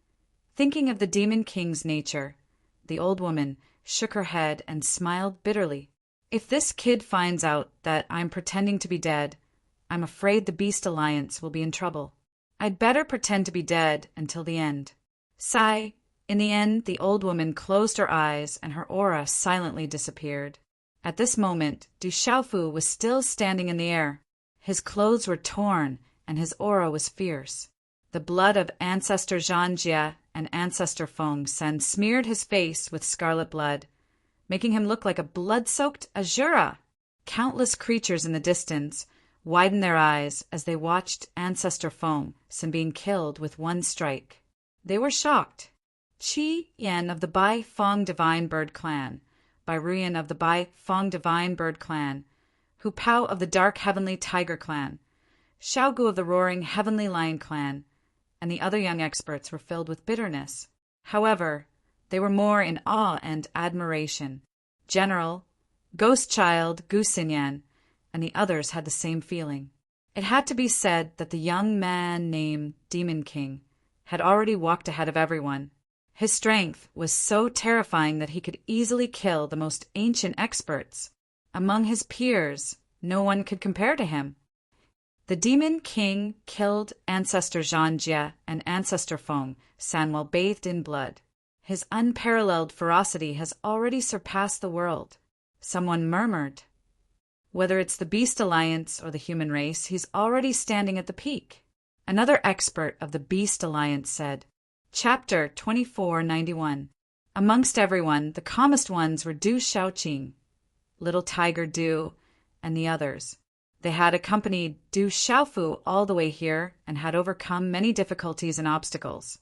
thinking of the Demon King's nature, the old woman shook her head and smiled bitterly. If this kid finds out that I'm pretending to be dead, I'm afraid the Beast Alliance will be in trouble. I'd better pretend to be dead until the end. Sigh. In the end, the old woman closed her eyes and her aura silently disappeared. At this moment, Du Xiaofu was still standing in the air. His clothes were torn and his aura was fierce. The blood of Ancestor Zhan Jie and Ancestor Feng Sen smeared his face with scarlet blood, making him look like a blood-soaked Azura. Countless creatures in the distance widened their eyes as they watched Ancestor Feng Sen being killed with one strike. They were shocked. Qi Yan of the Baifeng Divine Bird Clan, Bai Ruyan of the Baifeng Divine Bird Clan, Hu Pao of the Dark Heavenly Tiger Clan, Xiao Gu of the Roaring Heavenly Lion Clan, and the other young experts were filled with bitterness. However, they were more in awe and admiration. General, Ghost Child, Gu Xinyan, and the others had the same feeling. It had to be said that the young man named Demon King had already walked ahead of everyone. His strength was so terrifying that he could easily kill the most ancient experts. Among his peers, no one could compare to him. The Demon King killed Ancestor Zhan Jie and Ancestor Feng San while bathed in blood. His unparalleled ferocity has already surpassed the world. Someone murmured. Whether it's the Beast Alliance or the human race, he's already standing at the peak. Another expert of the Beast Alliance said, Chapter 2491. Amongst everyone, the calmest ones were Du Xiaoqing, Little Tiger Du, and the others. They had accompanied Du Xiaofu all the way here and had overcome many difficulties and obstacles,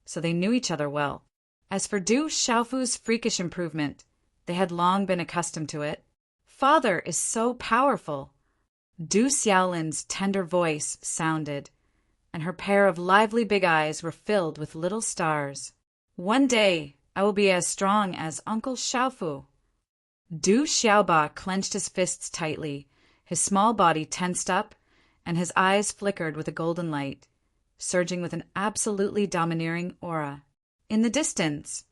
so they knew each other well. As for Du Xiaofu's freakish improvement, they had long been accustomed to it. Father is so powerful. Du Xiaolin's tender voice sounded, and her pair of lively big eyes were filled with little stars. One day, I will be as strong as Uncle Xiaofu. Du Xiaoba clenched his fists tightly, his small body tensed up, and his eyes flickered with a golden light, surging with an absolutely domineering aura. In the distance,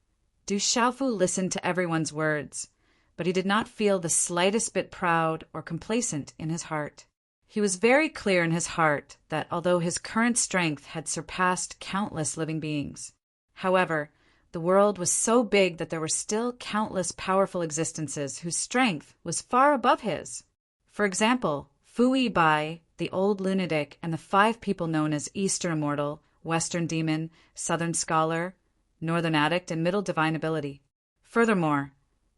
Du Xiaofu listened to everyone's words, but he did not feel the slightest bit proud or complacent in his heart. He was very clear in his heart that although his current strength had surpassed countless living beings, however, The world was so big that there were still countless powerful existences whose strength was far above his. For example, Fui Bai, the old lunatic, and the 5 people known as Eastern Immortal, Western Demon, Southern Scholar, Northern Addict, and Middle Divine Ability. Furthermore,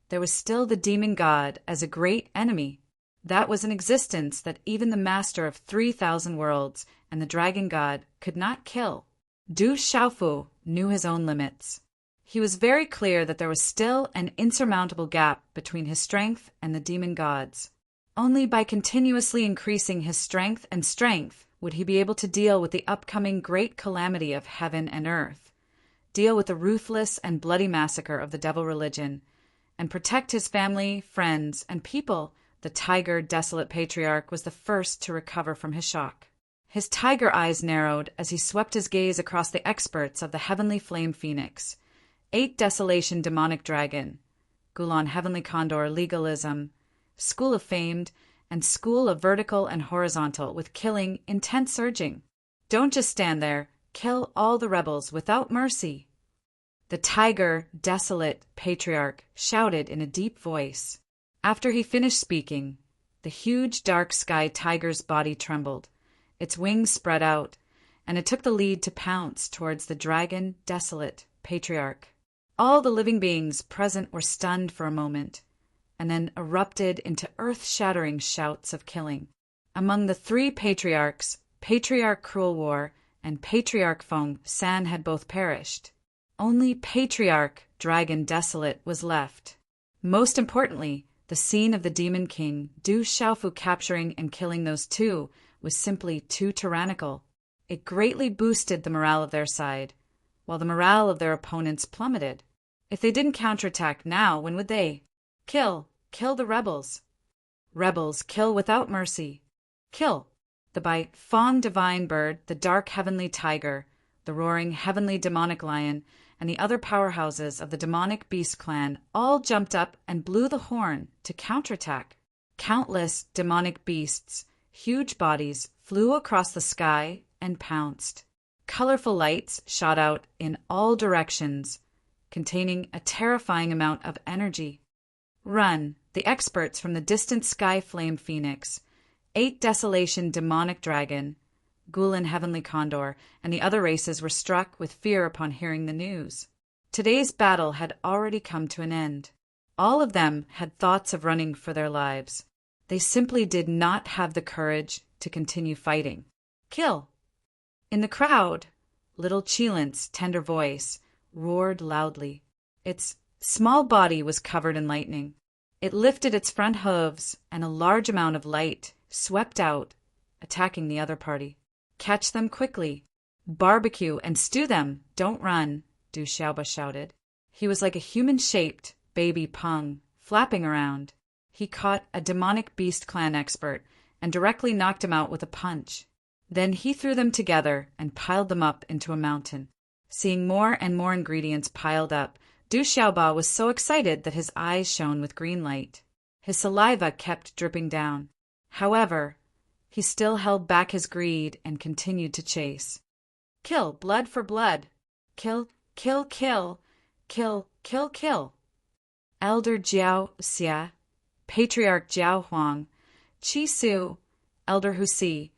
there was still the Demon God as a great enemy. That was an existence that even the Master of 3,000 Worlds and the Dragon God could not kill. Du Xiaofu knew his own limits. He was very clear that there was still an insurmountable gap between his strength and the demon gods. Only by continuously increasing his strength would he be able to deal with the upcoming great calamity of heaven and earth, deal with the ruthless and bloody massacre of the devil religion, and protect his family, friends, and people. The tiger, desolate patriarch was the first to recover from his shock. His tiger eyes narrowed as he swept his gaze across the experts of the heavenly flame phoenix, 8 desolation demonic dragon, Gulan heavenly condor legalism, school of famed, and school of vertical and horizontal with killing intense urging. Don't just stand there, kill all the rebels without mercy. The tiger, desolate patriarch shouted in a deep voice. After he finished speaking, the huge dark sky tiger's body trembled, its wings spread out, and it took the lead to pounce towards the dragon, desolate patriarch. All the living beings present were stunned for a moment, and then erupted into earth-shattering shouts of killing. Among the 3 patriarchs, Patriarch Cruel War and Patriarch Feng San had both perished. Only Patriarch Dragon Desolate was left. Most importantly, the scene of the Demon King, Du Xiaofu, capturing and killing those 2 was simply too tyrannical. It greatly boosted the morale of their side, while the morale of their opponents plummeted. If they didn't counterattack now, when would they? Kill the rebels. Rebels, kill without mercy. Kill the Bai Fong divine bird, the dark heavenly tiger, the roaring heavenly demonic lion, and the other powerhouses of the demonic beast clan all jumped up and blew the horn to counterattack. Countless demonic beasts, huge bodies, flew across the sky and pounced. Colorful lights shot out in all directions, containing a terrifying amount of energy. Run, the experts from the distant sky flame phoenix, 8 desolation demonic dragon, Gulan heavenly condor, and the other races were struck with fear upon hearing the news. Today's battle had already come to an end. All of them had thoughts of running for their lives. They simply did not have the courage to continue fighting. Kill! In the crowd, little Chilant's tender voice roared loudly. Its small body was covered in lightning. It lifted its front hooves, and a large amount of light swept out, attacking the other party. Catch them quickly. Barbecue and stew them. Don't run, Du Xiaoba shouted. He was like a human-shaped baby Peng, flapping around. He caught a demonic beast clan expert and directly knocked him out with a punch. Then he threw them together and piled them up into a mountain. Seeing more and more ingredients piled up, Du Xiaoba was so excited that his eyes shone with green light. His saliva kept dripping down. However, he still held back his greed and continued to chase. Kill, blood for blood. Kill, kill, kill. Kill, kill, kill. Elder Jiao Xia, Patriarch Jiao Huang, Qi Su, Elder Husi,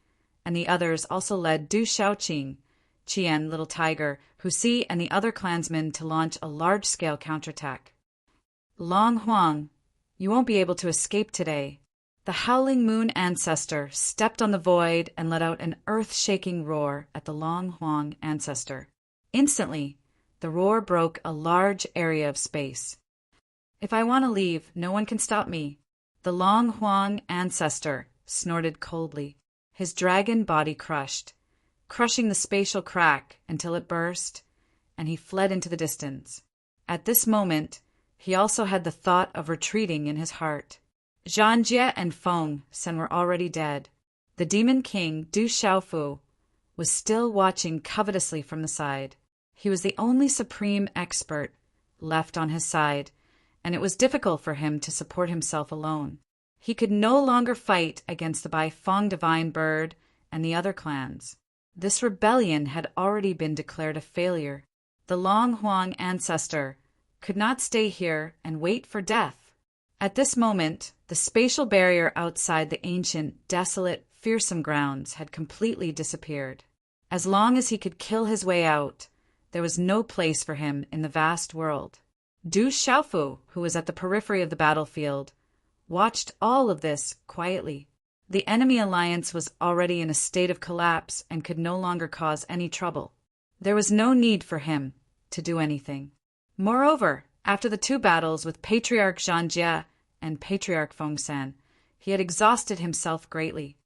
and the others also led Du Xiaoqing, Qian Little Tiger, Husi, and the other clansmen to launch a large-scale counterattack. Long Huang, you won't be able to escape today. The Howling Moon Ancestor stepped on the void and let out an earth-shaking roar at the Long Huang Ancestor. Instantly, the roar broke a large area of space. If I want to leave, no one can stop me. The Long Huang Ancestor snorted coldly, his dragon body crushed, crushing the spatial crack until it burst, and he fled into the distance. At this moment, he also had the thought of retreating in his heart. Zhang Jie and Feng Sen were already dead. The Demon King, Du Xiaofu, was still watching covetously from the side. He was the only supreme expert left on his side, and it was difficult for him to support himself alone. He could no longer fight against the Bai Fong Divine Bird and the other clans. This rebellion had already been declared a failure. The Long Huang ancestor, could not stay here and wait for death. At this moment, the spatial barrier outside the ancient, desolate, fearsome grounds had completely disappeared. As long as he could kill his way out, there was no place for him in the vast world. Du Xiaofu, who was at the periphery of the battlefield, watched all of this quietly. The enemy alliance was already in a state of collapse and could no longer cause any trouble. There was no need for him to do anything. Moreover, after the two battles with Patriarch Zhangjie and Patriarch Fengshan, he had exhausted himself greatly.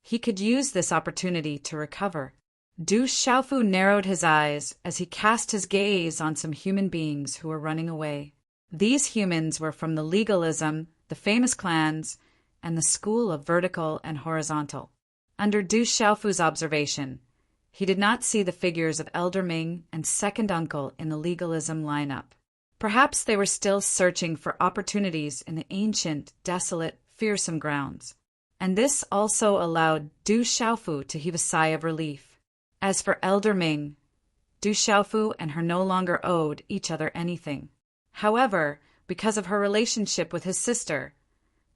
He could use this opportunity to recover. Du Xiaofu narrowed his eyes as he cast his gaze on some human beings who were running away. These humans were from the legalism, the famous clans, and the school of vertical and horizontal. Under Du Xiaofu's observation, he did not see the figures of Elder Ming and Second Uncle in the legalism lineup. Perhaps they were still searching for opportunities in the ancient, desolate, fearsome grounds. And this also allowed Du Xiaofu to heave a sigh of relief. As for Elder Ming, Du Xiaofu and her no longer owed each other anything. However, because of her relationship with his sister,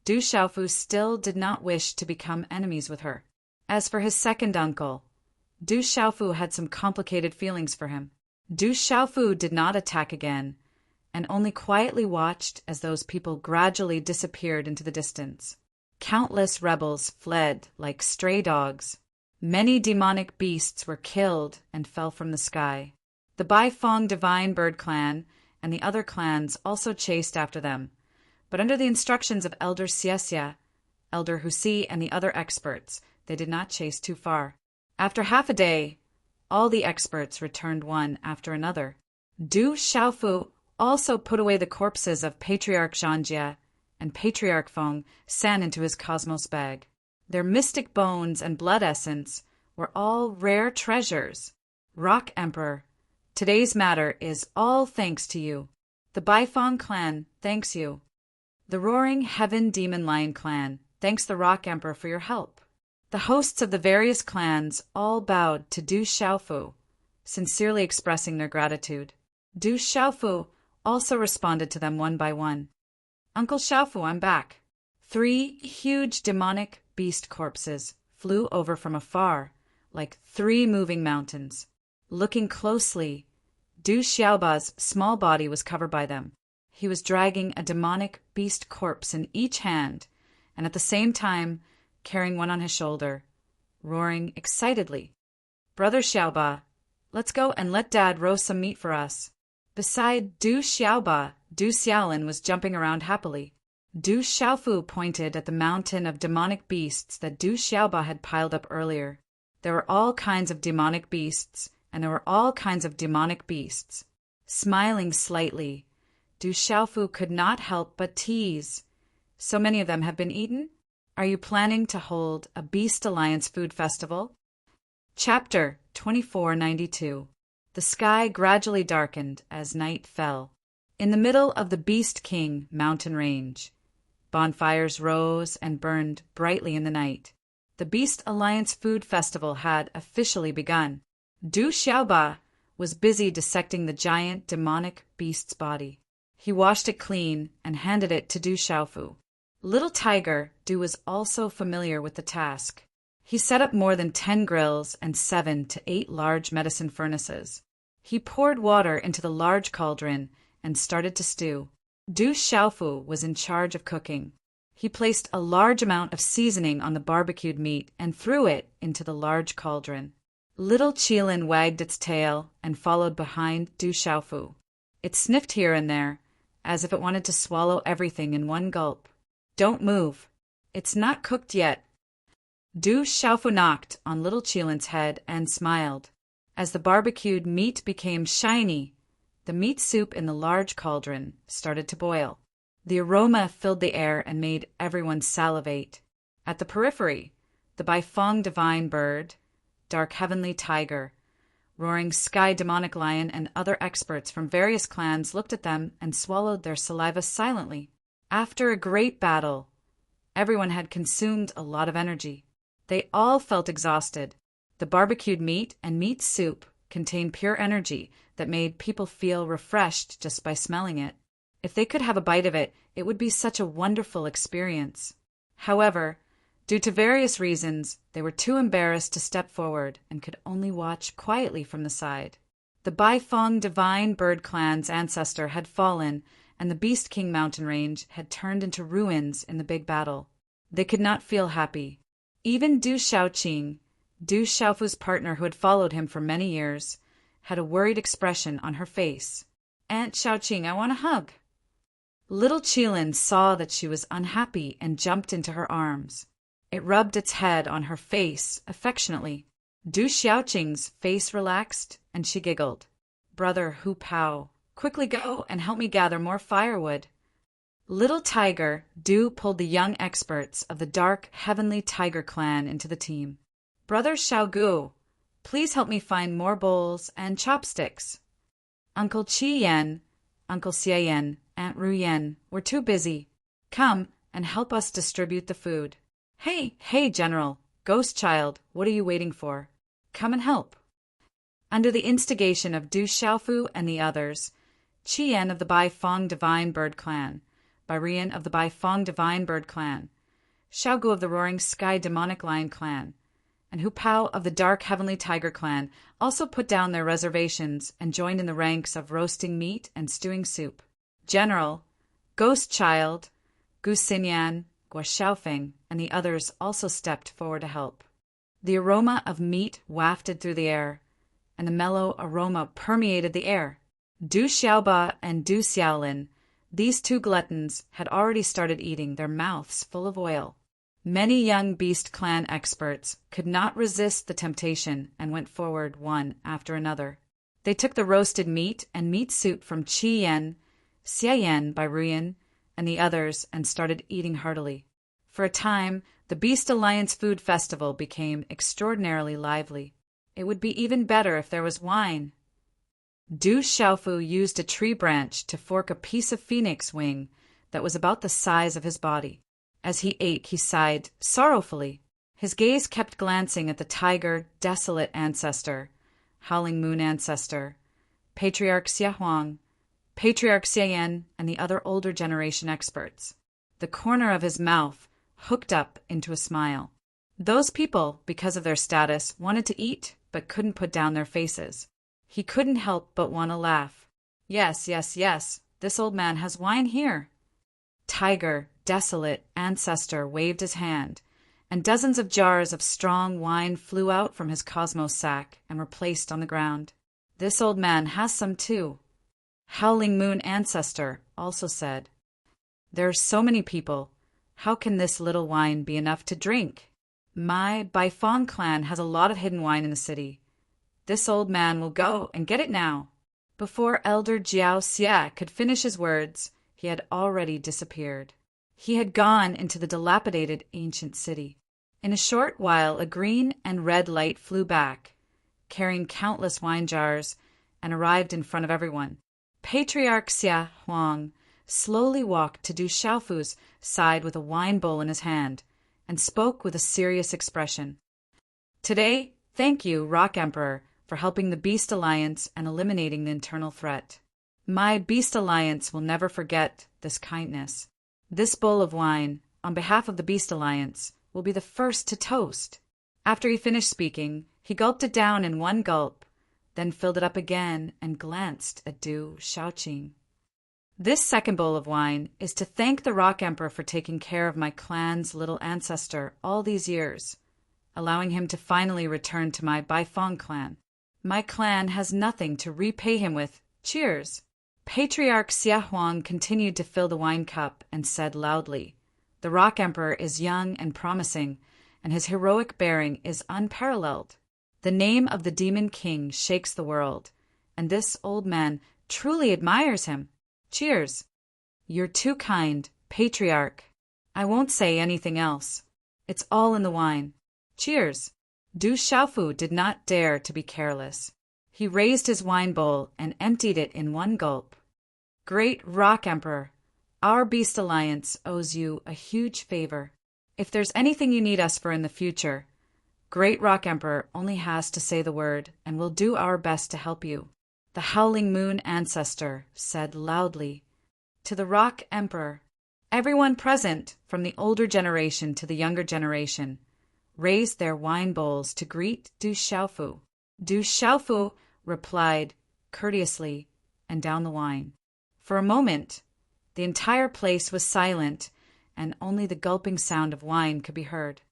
Du Xiaofu still did not wish to become enemies with her. As for his second uncle, Du Xiaofu had some complicated feelings for him. Du Xiaofu did not attack again, and only quietly watched as those people gradually disappeared into the distance. Countless rebels fled like stray dogs. Many demonic beasts were killed and fell from the sky. The Baifeng Divine Bird Clan and the other clans also chased after them, but under the instructions of Elder Xiexia, Elder Husi, and the other experts, they did not chase too far. After half a day, all the experts returned one after another. Du Xiaofu also put away the corpses of Patriarch Zhangjie and Patriarch Fengshan into his cosmos bag. Their mystic bones and blood essence were all rare treasures. Rock Emperor, today's matter is all thanks to you. The Baifeng clan thanks you. The Roaring Heaven Demon Lion clan thanks the Rock Emperor for your help. The hosts of the various clans all bowed to Du Xiaofu, sincerely expressing their gratitude. Du Xiaofu also responded to them one by one. Uncle Xiaofu, I'm back. 3 huge demonic beast corpses flew over from afar, like 3 moving mountains. Looking closely, Du Xiaoba's small body was covered by them. He was dragging a demonic beast corpse in each hand, and at the same time carrying one on his shoulder, roaring excitedly. Brother Xiaoba, let's go and let Dad roast some meat for us. Beside Du Xiaoba, Du Xiaolin was jumping around happily. Du Xiaofu pointed at the mountain of demonic beasts that Du Xiaoba had piled up earlier. There were all kinds of demonic beasts, and there were all kinds of demonic beasts. Smiling slightly, Du Xiaofu could not help but tease. So many of them have been eaten? Are you planning to hold a Beast Alliance food festival? Chapter 2492. The sky gradually darkened as night fell. In the middle of the Beast King mountain range, bonfires rose and burned brightly in the night. The Beast Alliance Food Festival had officially begun. Du Xiaoba was busy dissecting the giant demonic beast's body. He washed it clean and handed it to Du Xiaofu. Little Tiger, Du was also familiar with the task. He set up more than 10 grills and 7 to 8 large medicine furnaces. He poured water into the large cauldron and started to stew. Du Xiaofu was in charge of cooking. He placed a large amount of seasoning on the barbecued meat and threw it into the large cauldron. Little Qilin wagged its tail and followed behind Du Xiaofu. It sniffed here and there, as if it wanted to swallow everything in one gulp. Don't move. It's not cooked yet. Du Xiaofu knocked on Little Qilin's head and smiled. As the barbecued meat became shiny, the meat soup in the large cauldron started to boil. The aroma filled the air and made everyone salivate. At the periphery, the Baifeng Divine Bird, Dark Heavenly Tiger, Roaring Sky Demonic Lion, and other experts from various clans looked at them and swallowed their saliva silently. After a great battle, everyone had consumed a lot of energy. They all felt exhausted. The barbecued meat and meat soup contained pure energy that made people feel refreshed just by smelling it. If they could have a bite of it, it would be such a wonderful experience. However, due to various reasons, they were too embarrassed to step forward and could only watch quietly from the side. The Baifeng divine bird clan's ancestor had fallen, and the Beast King mountain range had turned into ruins in the big battle. They could not feel happy. Even Du Xiaoqing, Du Xiaofu's partner who had followed him for many years, had a worried expression on her face. "Aunt Xiaoqing, I want a hug." Little Qilin saw that she was unhappy and jumped into her arms. It rubbed its head on her face affectionately. Du Xiaoqing's face relaxed, and she giggled. "Brother Hu Pao, quickly go and help me gather more firewood." Little Tiger, Du pulled the young experts of the dark, heavenly tiger clan into the team. "Brother Xiaogu, please help me find more bowls and chopsticks." Uncle Qi Yan, Uncle Xie Yan, Aunt Ru Yan were too busy. "Come and help us distribute the food." Hey, General, Ghost Child, what are you waiting for? Come and help." Under the instigation of Du Xiaofu and the others, Qi Yan of the Baifeng Divine Bird Clan, Barian of the Baifeng Divine Bird Clan, Xiaogu of the Roaring Sky Demonic Lion Clan, and Hu Pao of the Dark Heavenly Tiger Clan also put down their reservations and joined in the ranks of roasting meat and stewing soup. General, Ghost Child, Gu Xinyan, Guo Xiaofeng, and the others also stepped forward to help. The aroma of meat wafted through the air, and the mellow aroma permeated the air. Du Xiaoba and Du Xiaolin, these two gluttons, had already started eating, their mouths full of oil. Many young Beast Clan experts could not resist the temptation and went forward one after another. They took the roasted meat and meat soup from Qi Yan, Xie Yan by Ruyan, and the others and started eating heartily. For a time, the Beast Alliance Food Festival became extraordinarily lively. It would be even better if there was wine. Du Xiaofu used a tree branch to fork a piece of phoenix wing that was about the size of his body. As he ate, he sighed sorrowfully. His gaze kept glancing at the tiger, desolate ancestor, howling moon ancestor, Patriarch Xia Huang, Patriarch Xie Yan, and the other older generation experts. The corner of his mouth hooked up into a smile. Those people, because of their status, wanted to eat but couldn't put down their faces. He couldn't help but want to laugh. Yes, this old man has wine here." Tiger, desolate ancestor waved his hand, and dozens of jars of strong wine flew out from his cosmos sack and were placed on the ground. "This old man has some too." Howling Moon Ancestor also said, "There are so many people. How can this little wine be enough to drink? My Baifeng clan has a lot of hidden wine in the city. This old man will go and get it now." Before Elder Jiao Xia could finish his words, he had already disappeared. He had gone into the dilapidated ancient city. In a short while, a green and red light flew back, carrying countless wine jars, and arrived in front of everyone. Patriarch Xia Huang slowly walked to Du Xiaofu's side with a wine bowl in his hand, and spoke with a serious expression. "Today, thank you, Rock Emperor, for helping the Beast Alliance and eliminating the internal threat. My Beast Alliance will never forget this kindness. This bowl of wine, on behalf of the Beast Alliance, will be the first to toast." After he finished speaking, he gulped it down in one gulp, then filled it up again and glanced at Du Xiaoqing. "This second bowl of wine is to thank the Rock Emperor for taking care of my clan's little ancestor all these years, allowing him to finally return to my Baifeng clan. My clan has nothing to repay him with. Cheers!" Patriarch Xia Huang continued to fill the wine cup and said loudly, "The Rock Emperor is young and promising, and his heroic bearing is unparalleled. The name of the Demon King shakes the world, and this old man truly admires him. Cheers!" "You're too kind, Patriarch. I won't say anything else. It's all in the wine. Cheers!" Du Xiaofu did not dare to be careless. He raised his wine bowl and emptied it in one gulp. "Great Rock Emperor, our Beast Alliance owes you a huge favor. If there's anything you need us for in the future, Great Rock Emperor only has to say the word, and we'll do our best to help you. The Howling Moon Ancestor said loudly. To the Rock Emperor, everyone present, from the older generation to the younger generation, raised their wine bowls to greet Du Xiaofu. Du Xiaofu replied courteously and down the wine. For a moment, the entire place was silent, and only the gulping sound of wine could be heard.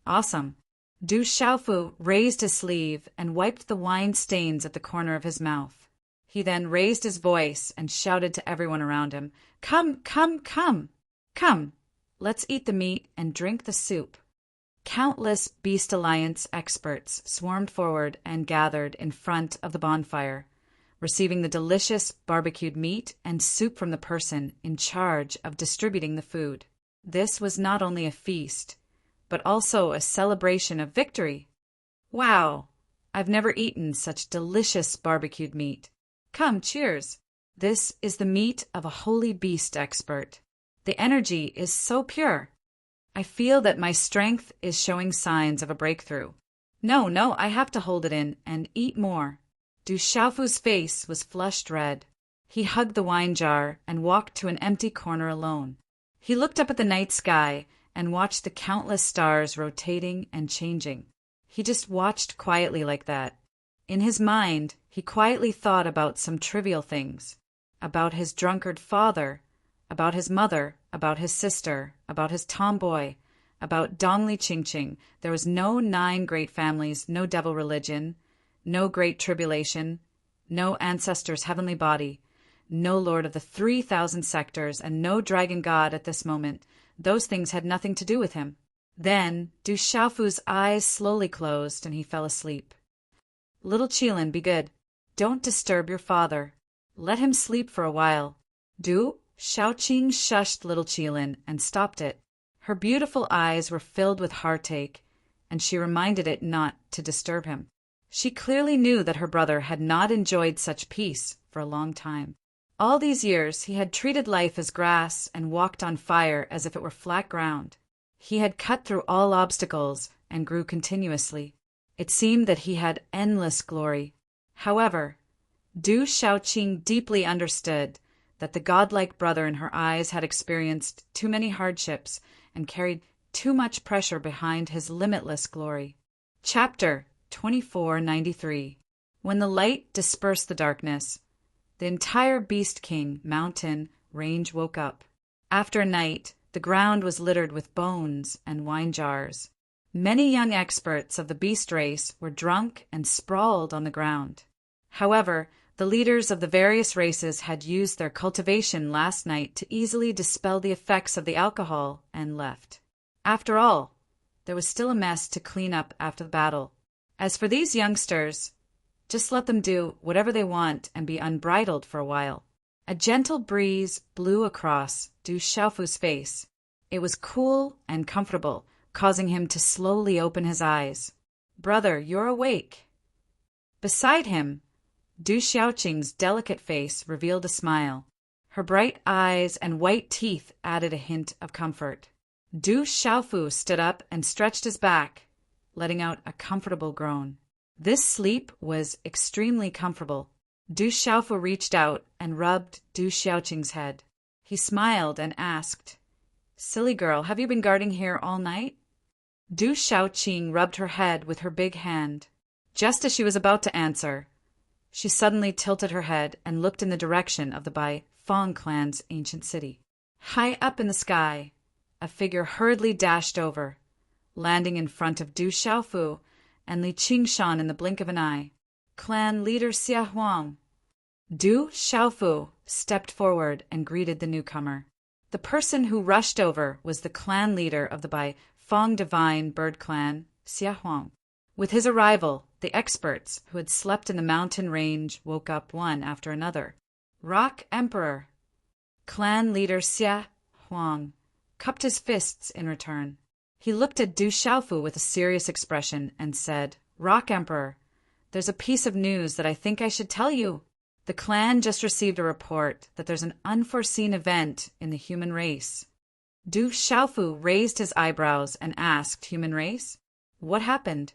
Awesome. Du Xiaofu raised his sleeve and wiped the wine stains at the corner of his mouth. He then raised his voice and shouted to everyone around him, "Come, come, come! Come, let's eat the meat and drink the soup." Countless Beast Alliance experts swarmed forward and gathered in front of the bonfire, receiving the delicious barbecued meat and soup from the person in charge of distributing the food. This was not only a feast, but also a celebration of victory. Wow! I've never eaten such delicious barbecued meat. Come, cheers! This is the meat of a holy beast expert. The energy is so pure. I feel that my strength is showing signs of a breakthrough. No, I have to hold it in and eat more. Du Xiaofu's face was flushed red. He hugged the wine jar and walked to an empty corner alone. He looked up at the night sky and watched the countless stars rotating and changing. He just watched quietly like that. In his mind, he quietly thought about some trivial things. About his drunkard father, about his mother, about his sister, about his tomboy, about Dongli Qingqing. There was no 9 great families, no devil religion, no great tribulation, no ancestor's heavenly body, no lord of the 3,000 sectors, and no dragon god at this moment. Those things had nothing to do with him. Then Du Xiaofu's eyes slowly closed and he fell asleep. Little Qilin, be good. Don't disturb your father. Let him sleep for a while. Du Xiaoqing shushed little Qilin and stopped it. Her beautiful eyes were filled with heartache, and she reminded it not to disturb him. She clearly knew that her brother had not enjoyed such peace for a long time. All these years he had treated life as grass and walked on fire as if it were flat ground. He had cut through all obstacles and grew continuously. It seemed that he had endless glory. However, Du Xiaoqing deeply understood that the godlike brother in her eyes had experienced too many hardships and carried too much pressure behind his limitless glory. Chapter 2493. When the light dispersed the darkness, the entire Beast King mountain range woke up. After a night, the ground was littered with bones and wine jars. Many young experts of the beast race were drunk and sprawled on the ground. However, the leaders of the various races had used their cultivation last night to easily dispel the effects of the alcohol and left. After all, there was still a mess to clean up after the battle. As for these youngsters, just let them do whatever they want and be unbridled for a while. A gentle breeze blew across Du Xiaofu's face. It was cool and comfortable, causing him to slowly open his eyes. "Brother, you're awake." Beside him, Du Xiaoqing's delicate face revealed a smile. Her bright eyes and white teeth added a hint of comfort. Du Xiaofu stood up and stretched his back, letting out a comfortable groan. This sleep was extremely comfortable. Du Xiaofu reached out and rubbed Du Xiaoqing's head. He smiled and asked, "Silly girl, have you been guarding here all night?" Du Xiaoqing rubbed her head with her big hand. Just as she was about to answer, she suddenly tilted her head and looked in the direction of the Bai Fong clan's ancient city. High up in the sky, a figure hurriedly dashed over, landing in front of Du Xiaofu and Li Qingshan in the blink of an eye. Clan leader Xia Huang. Du Xiaofu stepped forward and greeted the newcomer. The person who rushed over was the clan leader of the Bai Fong Divine Bird Clan, Xia Huang. With his arrival, the experts who had slept in the mountain range woke up one after another. Rock Emperor. Clan leader Xia Huang cupped his fists in return. He looked at Du Xiaofu with a serious expression and said, "Rock Emperor, there's a piece of news that I think I should tell you. The clan just received a report that there's an unforeseen event in the human race." Du Xiaofu raised his eyebrows and asked, "Human race?" What happened?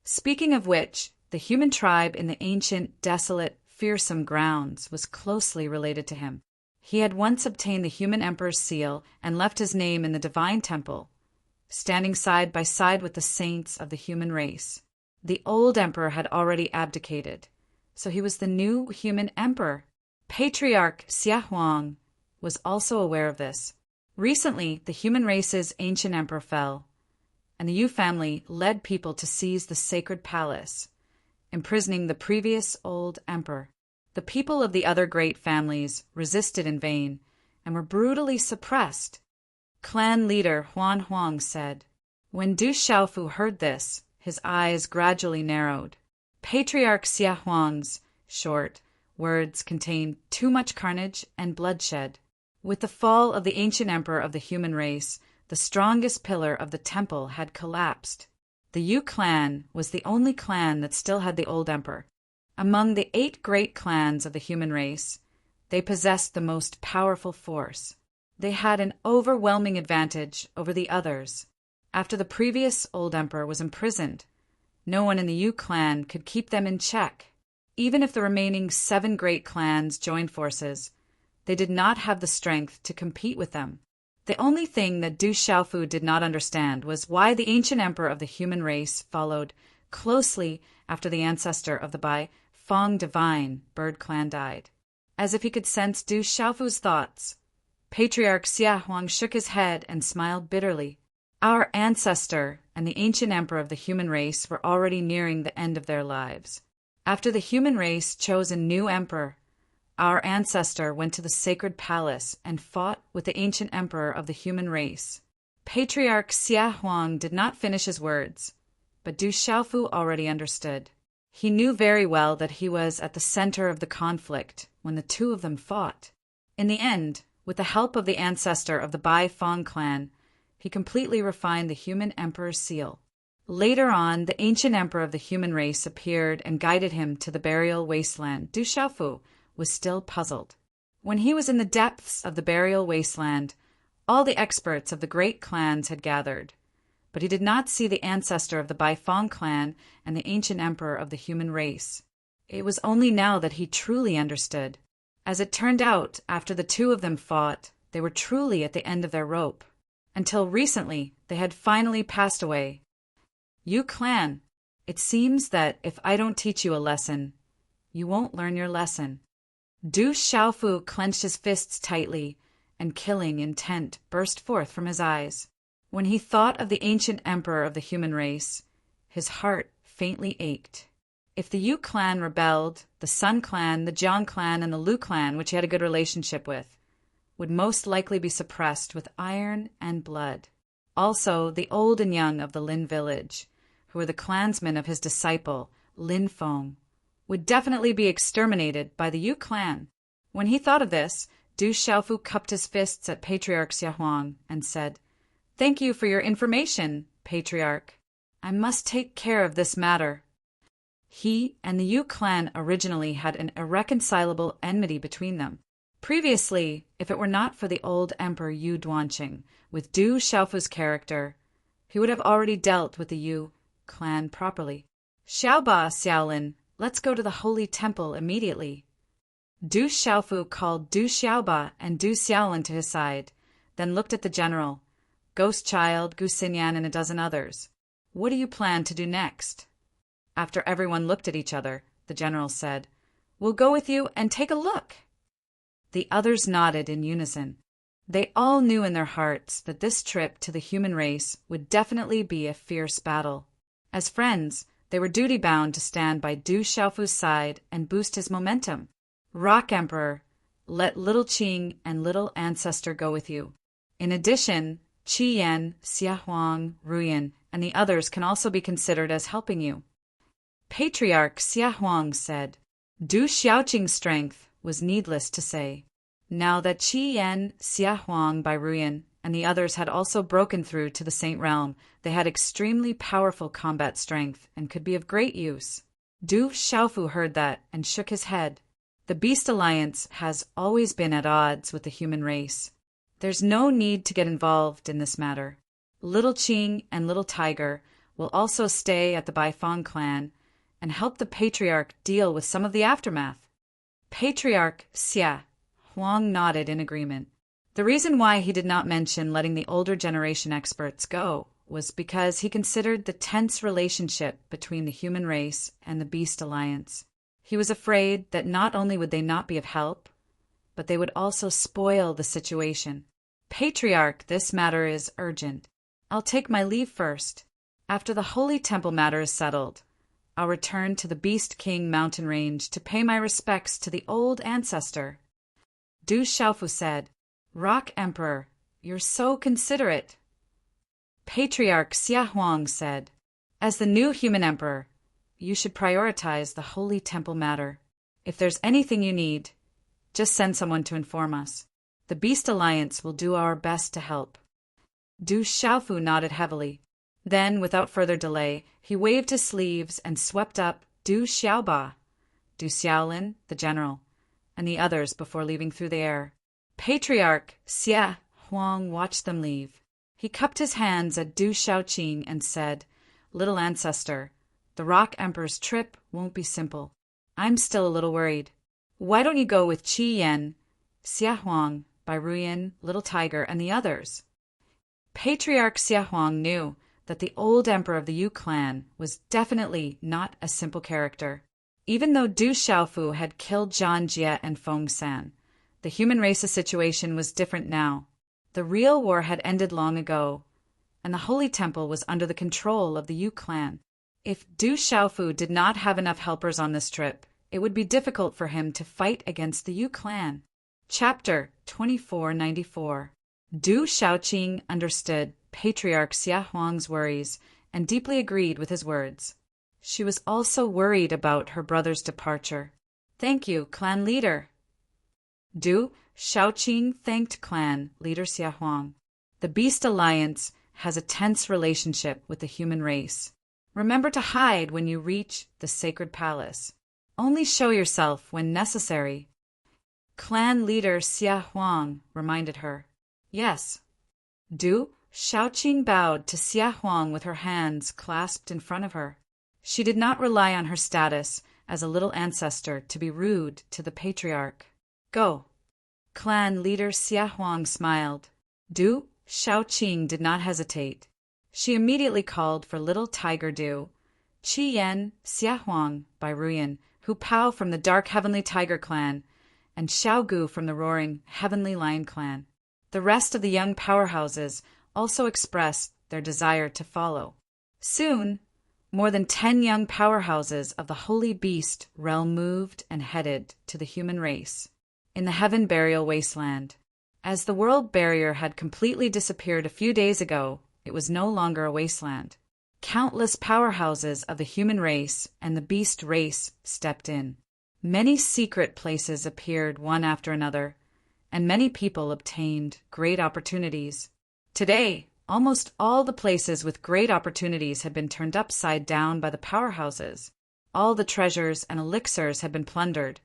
Speaking of which, the human tribe in the ancient, desolate, fearsome grounds was closely related to him. He had once obtained the human emperor's seal and left his name in the divine temple, standing side by side with the saints of the human race. The old emperor had already abdicated, so he was the new human emperor. Patriarch Xia Huang was also aware of this. Recently, the human race's ancient emperor fell, and the Yu family led people to seize the sacred palace, imprisoning the previous old emperor. The people of the other great families resisted in vain and were brutally suppressed. Clan leader Huang said. When Du Xiaofu heard this, his eyes gradually narrowed. Patriarch Xia Huang's short words contained too much carnage and bloodshed. With the fall of the ancient emperor of the human race, the strongest pillar of the temple had collapsed. The Yu clan was the only clan that still had the old emperor. Among the 8 great clans of the human race, they possessed the most powerful force. They had an overwhelming advantage over the others. After the previous old emperor was imprisoned, no one in the Yu clan could keep them in check. Even if the remaining 7 great clans joined forces, they did not have the strength to compete with them. The only thing that Du Xiaofu did not understand was why the ancient emperor of the human race followed closely after the ancestor of the Bai Fong divine bird clan died. As if he could sense Du Xiaofu's thoughts, Patriarch Xia Huang shook his head and smiled bitterly. Our ancestor and the ancient emperor of the human race were already nearing the end of their lives. After the human race chose a new emperor, our ancestor went to the sacred palace and fought with the ancient emperor of the human race. Patriarch Xia Huang did not finish his words, but Du Xiaofu already understood. He knew very well that he was at the center of the conflict when the two of them fought. In the end, with the help of the ancestor of the Bai Fong clan, he completely refined the human emperor's seal. Later on, the ancient emperor of the human race appeared and guided him to the burial wasteland. Du Xiaofu was still puzzled. When he was in the depths of the burial wasteland, all the experts of the great clans had gathered, but he did not see the ancestor of the Bai Fong clan and the ancient emperor of the human race. It was only now that he truly understood. As it turned out, after the two of them fought, they were truly at the end of their rope. Until recently, they had finally passed away. Yu clan, it seems that if I don't teach you a lesson, you won't learn your lesson. Du Xiaofu clenched his fists tightly, and killing intent burst forth from his eyes. When he thought of the ancient emperor of the human race, his heart faintly ached. If the Yu clan rebelled, the Sun clan, the Jiang clan, and the Lu clan, which he had a good relationship with, would most likely be suppressed with iron and blood. Also, the old and young of the Lin village, who were the clansmen of his disciple, Lin Feng, would definitely be exterminated by the Yu clan. When he thought of this, Du Xiaofu cupped his fists at Patriarch Xia Huang and said, "Thank you for your information, Patriarch. I must take care of this matter." He and the Yu clan originally had an irreconcilable enmity between them. Previously, if it were not for the old Emperor Yu Duanqing, with Du Xiaofu's character, he would have already dealt with the Yu clan properly. "Xiaoba, Xiaolin, let's go to the holy temple immediately." Du Xiaofu called Du Xiaoba and Du Xiaolin to his side, then looked at the general, Ghost Child, Gu Xinyan, and a dozen others. "What do you plan to do next?" After everyone looked at each other, the general said, "We'll go with you and take a look." The others nodded in unison. They all knew in their hearts that this trip to the human race would definitely be a fierce battle. As friends, they were duty-bound to stand by Du Xiaofu's side and boost his momentum. Rock Emperor, let Little Qing and Little Ancestor go with you. In addition, Qi Yan, Xia Huang, Ruyan, and the others can also be considered as helping you. Patriarch Xia Huang said. Du Xiaoqing's strength was needless to say. Now that Qi Yan, Xia Huang, Bai Ruyan, and the others had also broken through to the Saint Realm, they had extremely powerful combat strength and could be of great use. Du Xiaofu heard that and shook his head. The Beast Alliance has always been at odds with the human race. There's no need to get involved in this matter. Little Qing and Little Tiger will also stay at the Baifeng clan and help the patriarch deal with some of the aftermath. Patriarch Xia Huang nodded in agreement. The reason why he did not mention letting the older generation experts go was because he considered the tense relationship between the human race and the Beast Alliance. He was afraid that not only would they not be of help, but they would also spoil the situation. Patriarch, this matter is urgent. I'll take my leave first. After the Holy Temple matter is settled, I'll return to the Beast King mountain range to pay my respects to the old ancestor. Du Xiaofu said, Rock Emperor, you're so considerate. Patriarch Xia Huang said, as the new human emperor, you should prioritize the Holy Temple matter. If there's anything you need, just send someone to inform us. The Beast Alliance will do our best to help. Du Xiaofu nodded heavily. Then, without further delay, he waved his sleeves and swept up Du Xiaoba, Du Xiaolin, the general, and the others before leaving through the air. Patriarch Xia Huang watched them leave. He cupped his hands at Du Xiaoqing and said, Little ancestor, the Rock Emperor's trip won't be simple. I'm still a little worried. Why don't you go with Qi Yan, Xia Huang, Bai Ruyan, Little Tiger, and the others? Patriarch Xia Huang knew that the old emperor of the Yu clan was definitely not a simple character. Even though Du Xiaofu had killed Zhang Jie and Feng San, the human race's situation was different now. The real war had ended long ago, and the Holy Temple was under the control of the Yu clan. If Du Xiaofu did not have enough helpers on this trip, it would be difficult for him to fight against the Yu clan. Chapter 2494. Du Xiaoqing understood Patriarch Xia Huang's worries and deeply agreed with his words. She was also worried about her brother's departure. Thank you, clan leader. Du Xiaoqing thanked clan leader Xia Huang. The Beast Alliance has a tense relationship with the human race. Remember to hide when you reach the sacred palace. Only show yourself when necessary. Clan leader Xia Huang reminded her. Yes. Du Xiaoqing bowed to Xia Huang with her hands clasped in front of her. She did not rely on her status as a little ancestor to be rude to the patriarch. Go. Clan leader Xia Huang smiled. Du Xiaoqing did not hesitate. She immediately called for Little Tiger Du, Qi Yan, Xia Huang, Bai Ruyan, Hu Pao from the Dark Heavenly Tiger clan, and Xiao Gu from the Roaring Heavenly Lion clan. The rest of the young powerhouses also expressed their desire to follow. Soon, more than 10 young powerhouses of the Holy Beast realm moved and headed to the human race in the Heaven Burial Wasteland. As the world barrier had completely disappeared a few days ago, it was no longer a wasteland. Countless powerhouses of the human race and the beast race stepped in. Many secret places appeared one after another, and many people obtained great opportunities. Today, almost all the places with great opportunities had been turned upside down by the powerhouses. All the treasures and elixirs had been plundered,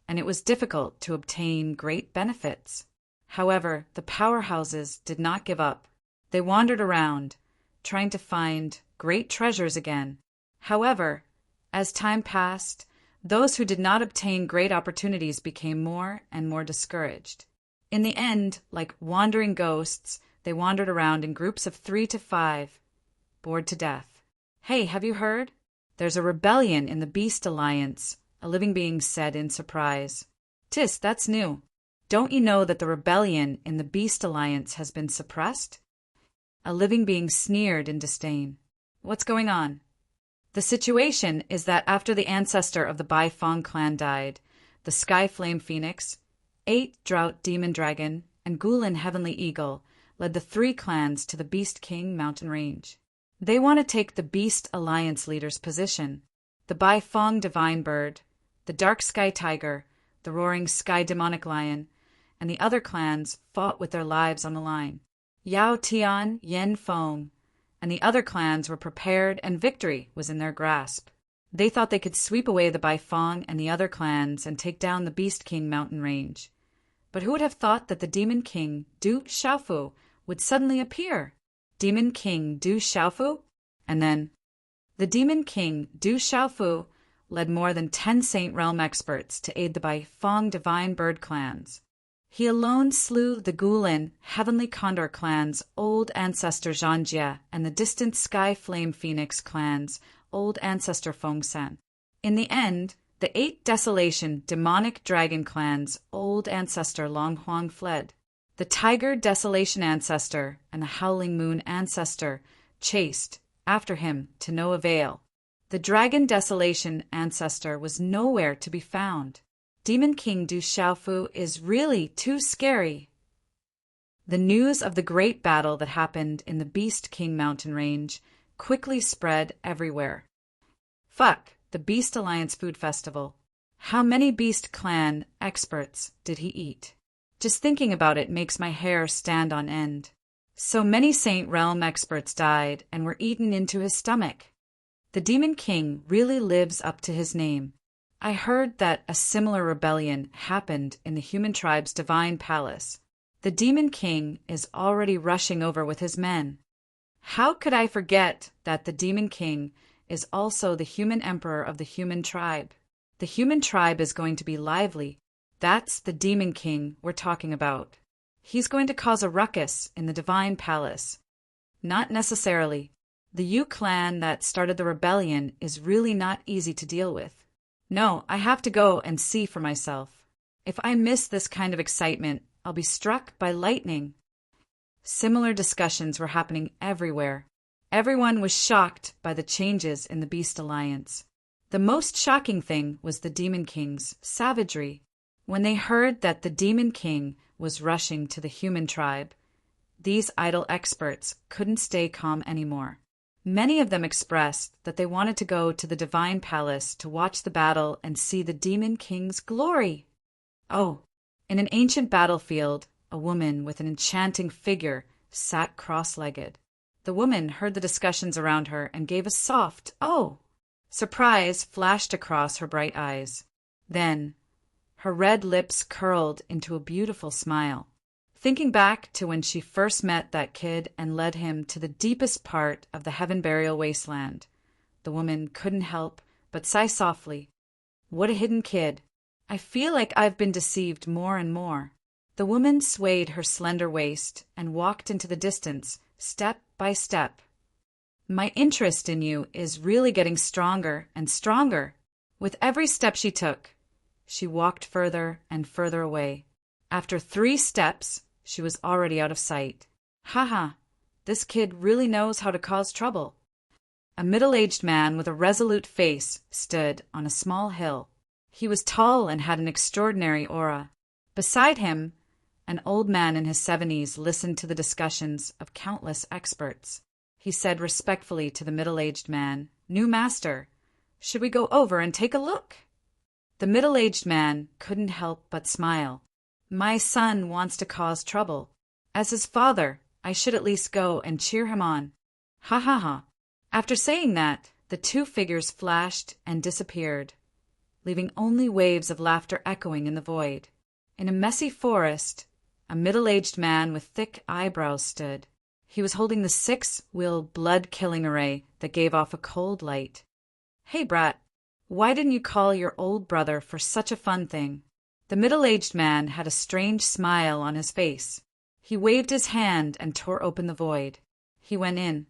and it was difficult to obtain great benefits. However, the powerhouses did not give up. They wandered around, trying to find great treasures again. However, as time passed, those who did not obtain great opportunities became more and more discouraged. In the end, like wandering ghosts, they wandered around in groups of 3 to 5, bored to death. Hey, have you heard? There's a rebellion in the Beast Alliance, a living being said in surprise. Tis, that's new. Don't you know that the rebellion in the Beast Alliance has been suppressed? A living being sneered in disdain. What's going on? The situation is that after the ancestor of the Baifeng clan died, the Sky Flame Phoenix, 8 Drought Demon Dragon, and Gulin Heavenly Eagle led the 3 clans to the Beast King mountain range. They want to take the Beast Alliance leader's position. The Baifeng Divine Bird, the Dark Sky Tiger, the Roaring Sky Demonic Lion, and the other clans fought with their lives on the line. Yao Tian, Yen Feng, and the other clans were prepared and victory was in their grasp. They thought they could sweep away the Baifeng and the other clans and take down the Beast King mountain range. But who would have thought that the Demon King, Du Xiaofu, would suddenly appear? Demon King Du Xiaofu? And then, The demon king, Du Xiaofu, led more than 10 Saint Realm experts to aid the Baifeng divine bird clans. He alone slew the Guilin Heavenly Condor clan's old ancestor Zhangjie and the distant Sky Flame Phoenix clan's old ancestor Fengsan. In the end, the 8 Desolation demonic dragon clan's old ancestor Longhuang fled. The Tiger Desolation ancestor and the Howling Moon ancestor chased after him to no avail. The Dragon Desolation ancestor was nowhere to be found. Demon King Du Xiaofu is really too scary. The news of the great battle that happened in the Beast King mountain range quickly spread everywhere. Fuck, the Beast Alliance Food Festival. How many Beast Clan experts did he eat? Just thinking about it makes my hair stand on end. So many Saint Realm experts died and were eaten into his stomach. The Demon King really lives up to his name. I heard that a similar rebellion happened in the human tribe's divine palace. The Demon King is already rushing over with his men. How could I forget that the Demon King is also the human emperor of the human tribe? The human tribe is going to be lively. That's the Demon King we're talking about. He's going to cause a ruckus in the divine palace. Not necessarily. The Yu clan that started the rebellion is really not easy to deal with. No, I have to go and see for myself. If I miss this kind of excitement, I'll be struck by lightning. Similar discussions were happening everywhere. Everyone was shocked by the changes in the Beast Alliance. The most shocking thing was the Demon King's savagery. When they heard that the Demon King was rushing to the human tribe, these idle experts couldn't stay calm anymore. Many of them expressed that they wanted to go to the divine palace to watch the battle and see the Demon King's glory. Oh, in an ancient battlefield, a woman with an enchanting figure sat cross-legged. The woman heard the discussions around her and gave a soft, "Oh!" Surprise flashed across her bright eyes. Then, her red lips curled into a beautiful smile. Thinking back to when she first met that kid and led him to the deepest part of the heaven burial wasteland, the woman couldn't help but sigh softly. What a hidden kid. I feel like I've been deceived more and more. The woman swayed her slender waist and walked into the distance, step by step. My interest in you is really getting stronger and stronger. With every step she took, she walked further and further away. After 3 steps, she was already out of sight. Haha, this kid really knows how to cause trouble. A middle-aged man with a resolute face stood on a small hill. He was tall and had an extraordinary aura. Beside him, an old man in his 70s listened to the discussions of countless experts. He said respectfully to the middle-aged man, "New master, should we go over and take a look?" The middle-aged man couldn't help but smile. My son wants to cause trouble. As his father, I should at least go and cheer him on. Ha ha ha. After saying that, the 2 figures flashed and disappeared, leaving only waves of laughter echoing in the void. In a messy forest, a middle-aged man with thick eyebrows stood. He was holding the 6-wheel blood-killing array that gave off a cold light. Hey, brat, why didn't you call your old brother for such a fun thing? The middle-aged man had a strange smile on his face. He waved his hand and tore open the void. He went in.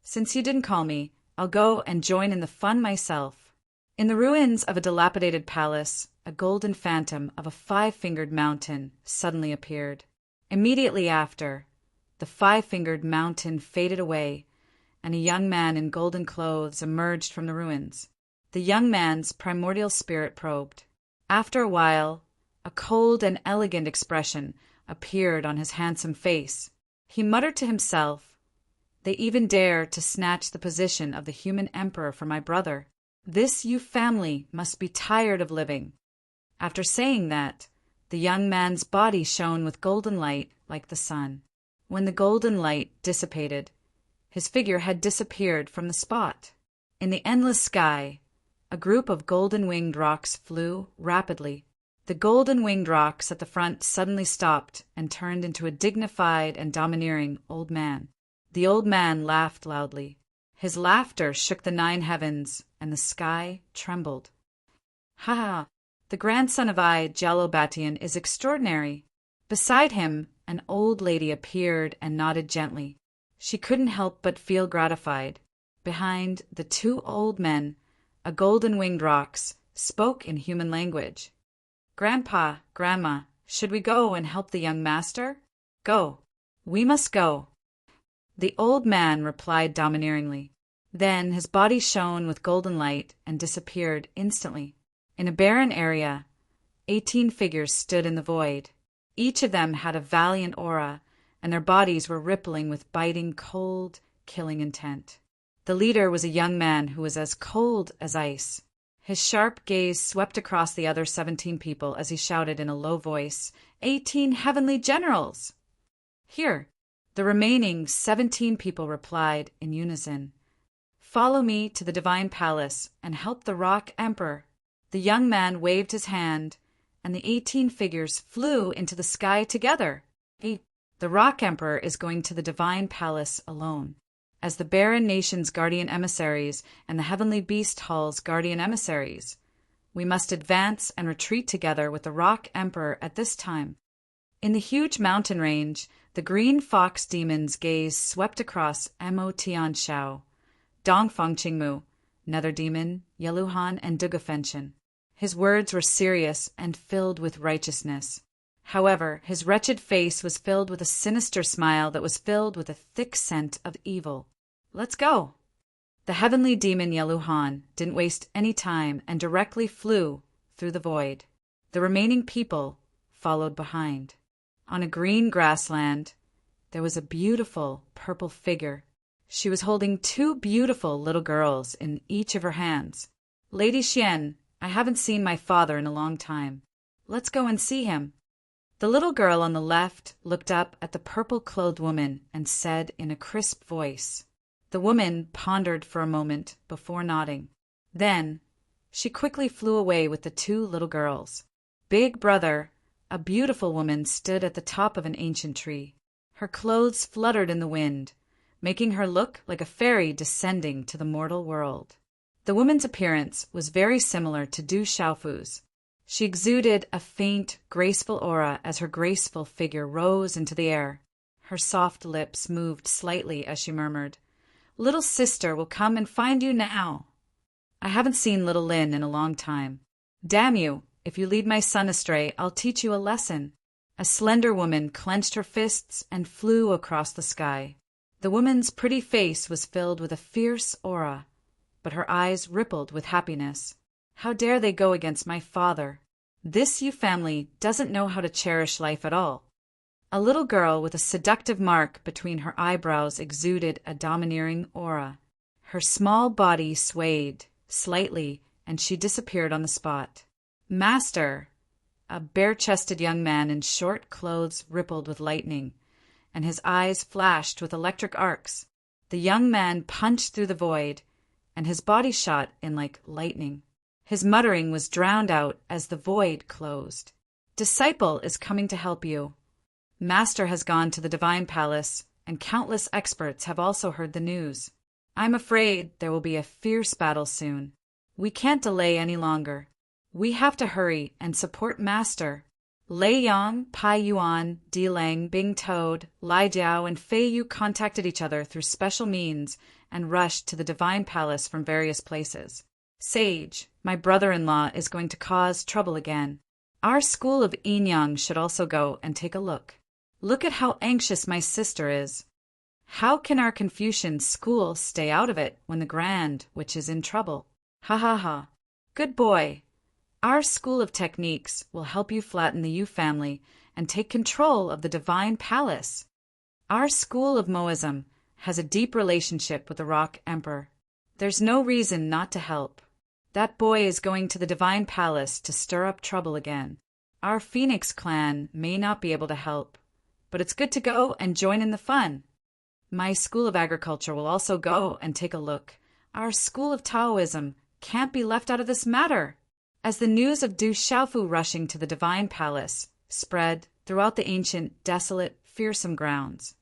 Since you didn't call me, I'll go and join in the fun myself. In the ruins of a dilapidated palace, a golden phantom of a 5-fingered mountain suddenly appeared. Immediately after, the 5-fingered mountain faded away, and a young man in golden clothes emerged from the ruins. The young man's primordial spirit probed. After a while, a cold and elegant expression appeared on his handsome face. He muttered to himself, "They even dare to snatch the position of the human emperor from my brother. This Yu family must be tired of living." After saying that, the young man's body shone with golden light like the sun. When the golden light dissipated, his figure had disappeared from the spot. In the endless sky, a group of golden-winged rocks flew rapidly. The golden-winged rocks at the front suddenly stopped and turned into a dignified and domineering old man. The old man laughed loudly. His laughter shook the 9 heavens, and the sky trembled. Ha ha! The grandson of Jalobatian is extraordinary. Beside him, an old lady appeared and nodded gently. She couldn't help but feel gratified. Behind the 2 old men, a golden-winged Rox spoke in human language. Grandpa, Grandma, should we go and help the young master? Go. We must go. The old man replied domineeringly. Then his body shone with golden light and disappeared instantly. In a barren area, 18 figures stood in the void. Each of them had a valiant aura, and their bodies were rippling with biting, cold, killing intent. The leader was a young man who was as cold as ice. His sharp gaze swept across the other 17 people as he shouted in a low voice, 18 heavenly generals! Here, the remaining 17 people replied in unison, Follow me to the divine palace and help the Rock Emperor. The young man waved his hand, and the 18 figures flew into the sky together. The Rock Emperor is going to the divine palace alone. As the barren nation's guardian emissaries and the heavenly beast hall's guardian emissaries, we must advance and retreat together with the Rock Emperor at this time. In the huge mountain range, the green fox demon's gaze swept across Mo Tianshao, Dongfeng Qingmu, Nether Demon, Yeluhan, and Dugafenshin. His words were serious and filled with righteousness. However, his wretched face was filled with a sinister smile that was filled with a thick scent of evil. Let's go. The heavenly demon Yeluhan didn't waste any time and directly flew through the void. The remaining people followed behind. On a green grassland, there was a beautiful purple figure. She was holding 2 beautiful little girls in each of her hands. Lady Xian, I haven't seen my father in a long time. Let's go and see him. The little girl on the left looked up at the purple-clothed woman and said in a crisp voice. The woman pondered for a moment before nodding. Then, she quickly flew away with the 2 little girls. Big Brother, a beautiful woman, stood at the top of an ancient tree. Her clothes fluttered in the wind, making her look like a fairy descending to the mortal world. The woman's appearance was very similar to Du Xiaofu's. She exuded a faint, graceful aura as her graceful figure rose into the air. Her soft lips moved slightly as she murmured, Little sister will come and find you now. I haven't seen little Lin in a long time. Damn you, if you lead my son astray, I'll teach you a lesson. A slender woman clenched her fists and flew across the sky. The woman's pretty face was filled with a fierce aura, but her eyes rippled with happiness. How dare they go against my father? This Yu family doesn't know how to cherish life at all. A little girl with a seductive mark between her eyebrows exuded a domineering aura. Her small body swayed slightly, and she disappeared on the spot. Master! A bare-chested young man in short clothes rippled with lightning, and his eyes flashed with electric arcs. The young man punched through the void, and his body shot in like lightning. His muttering was drowned out as the void closed. Disciple is coming to help you. Master has gone to the divine palace, and countless experts have also heard the news. I'm afraid there will be a fierce battle soon. We can't delay any longer. We have to hurry and support Master. Lei Yang, Pai Yuan, Di Lang, Bing Toad, Lai Jiao, and Fei Yu contacted each other through special means and rushed to the divine palace from various places. Sage, my brother-in-law, is going to cause trouble again. Our school of Yin-Yang should also go and take a look. Look at how anxious my sister is. How can our Confucian school stay out of it when the Grand Witch is in trouble? Ha ha ha. Good boy. Our school of techniques will help you flatten the Yu family and take control of the divine palace. Our school of Moism has a deep relationship with the Rock Emperor. There's no reason not to help. That boy is going to the divine palace to stir up trouble again. Our Phoenix clan may not be able to help, but it's good to go and join in the fun. My school of agriculture will also go and take a look. Our school of Taoism can't be left out of this matter. As the news of Du Xiaofu rushing to the divine palace spread throughout the ancient, desolate, fearsome grounds,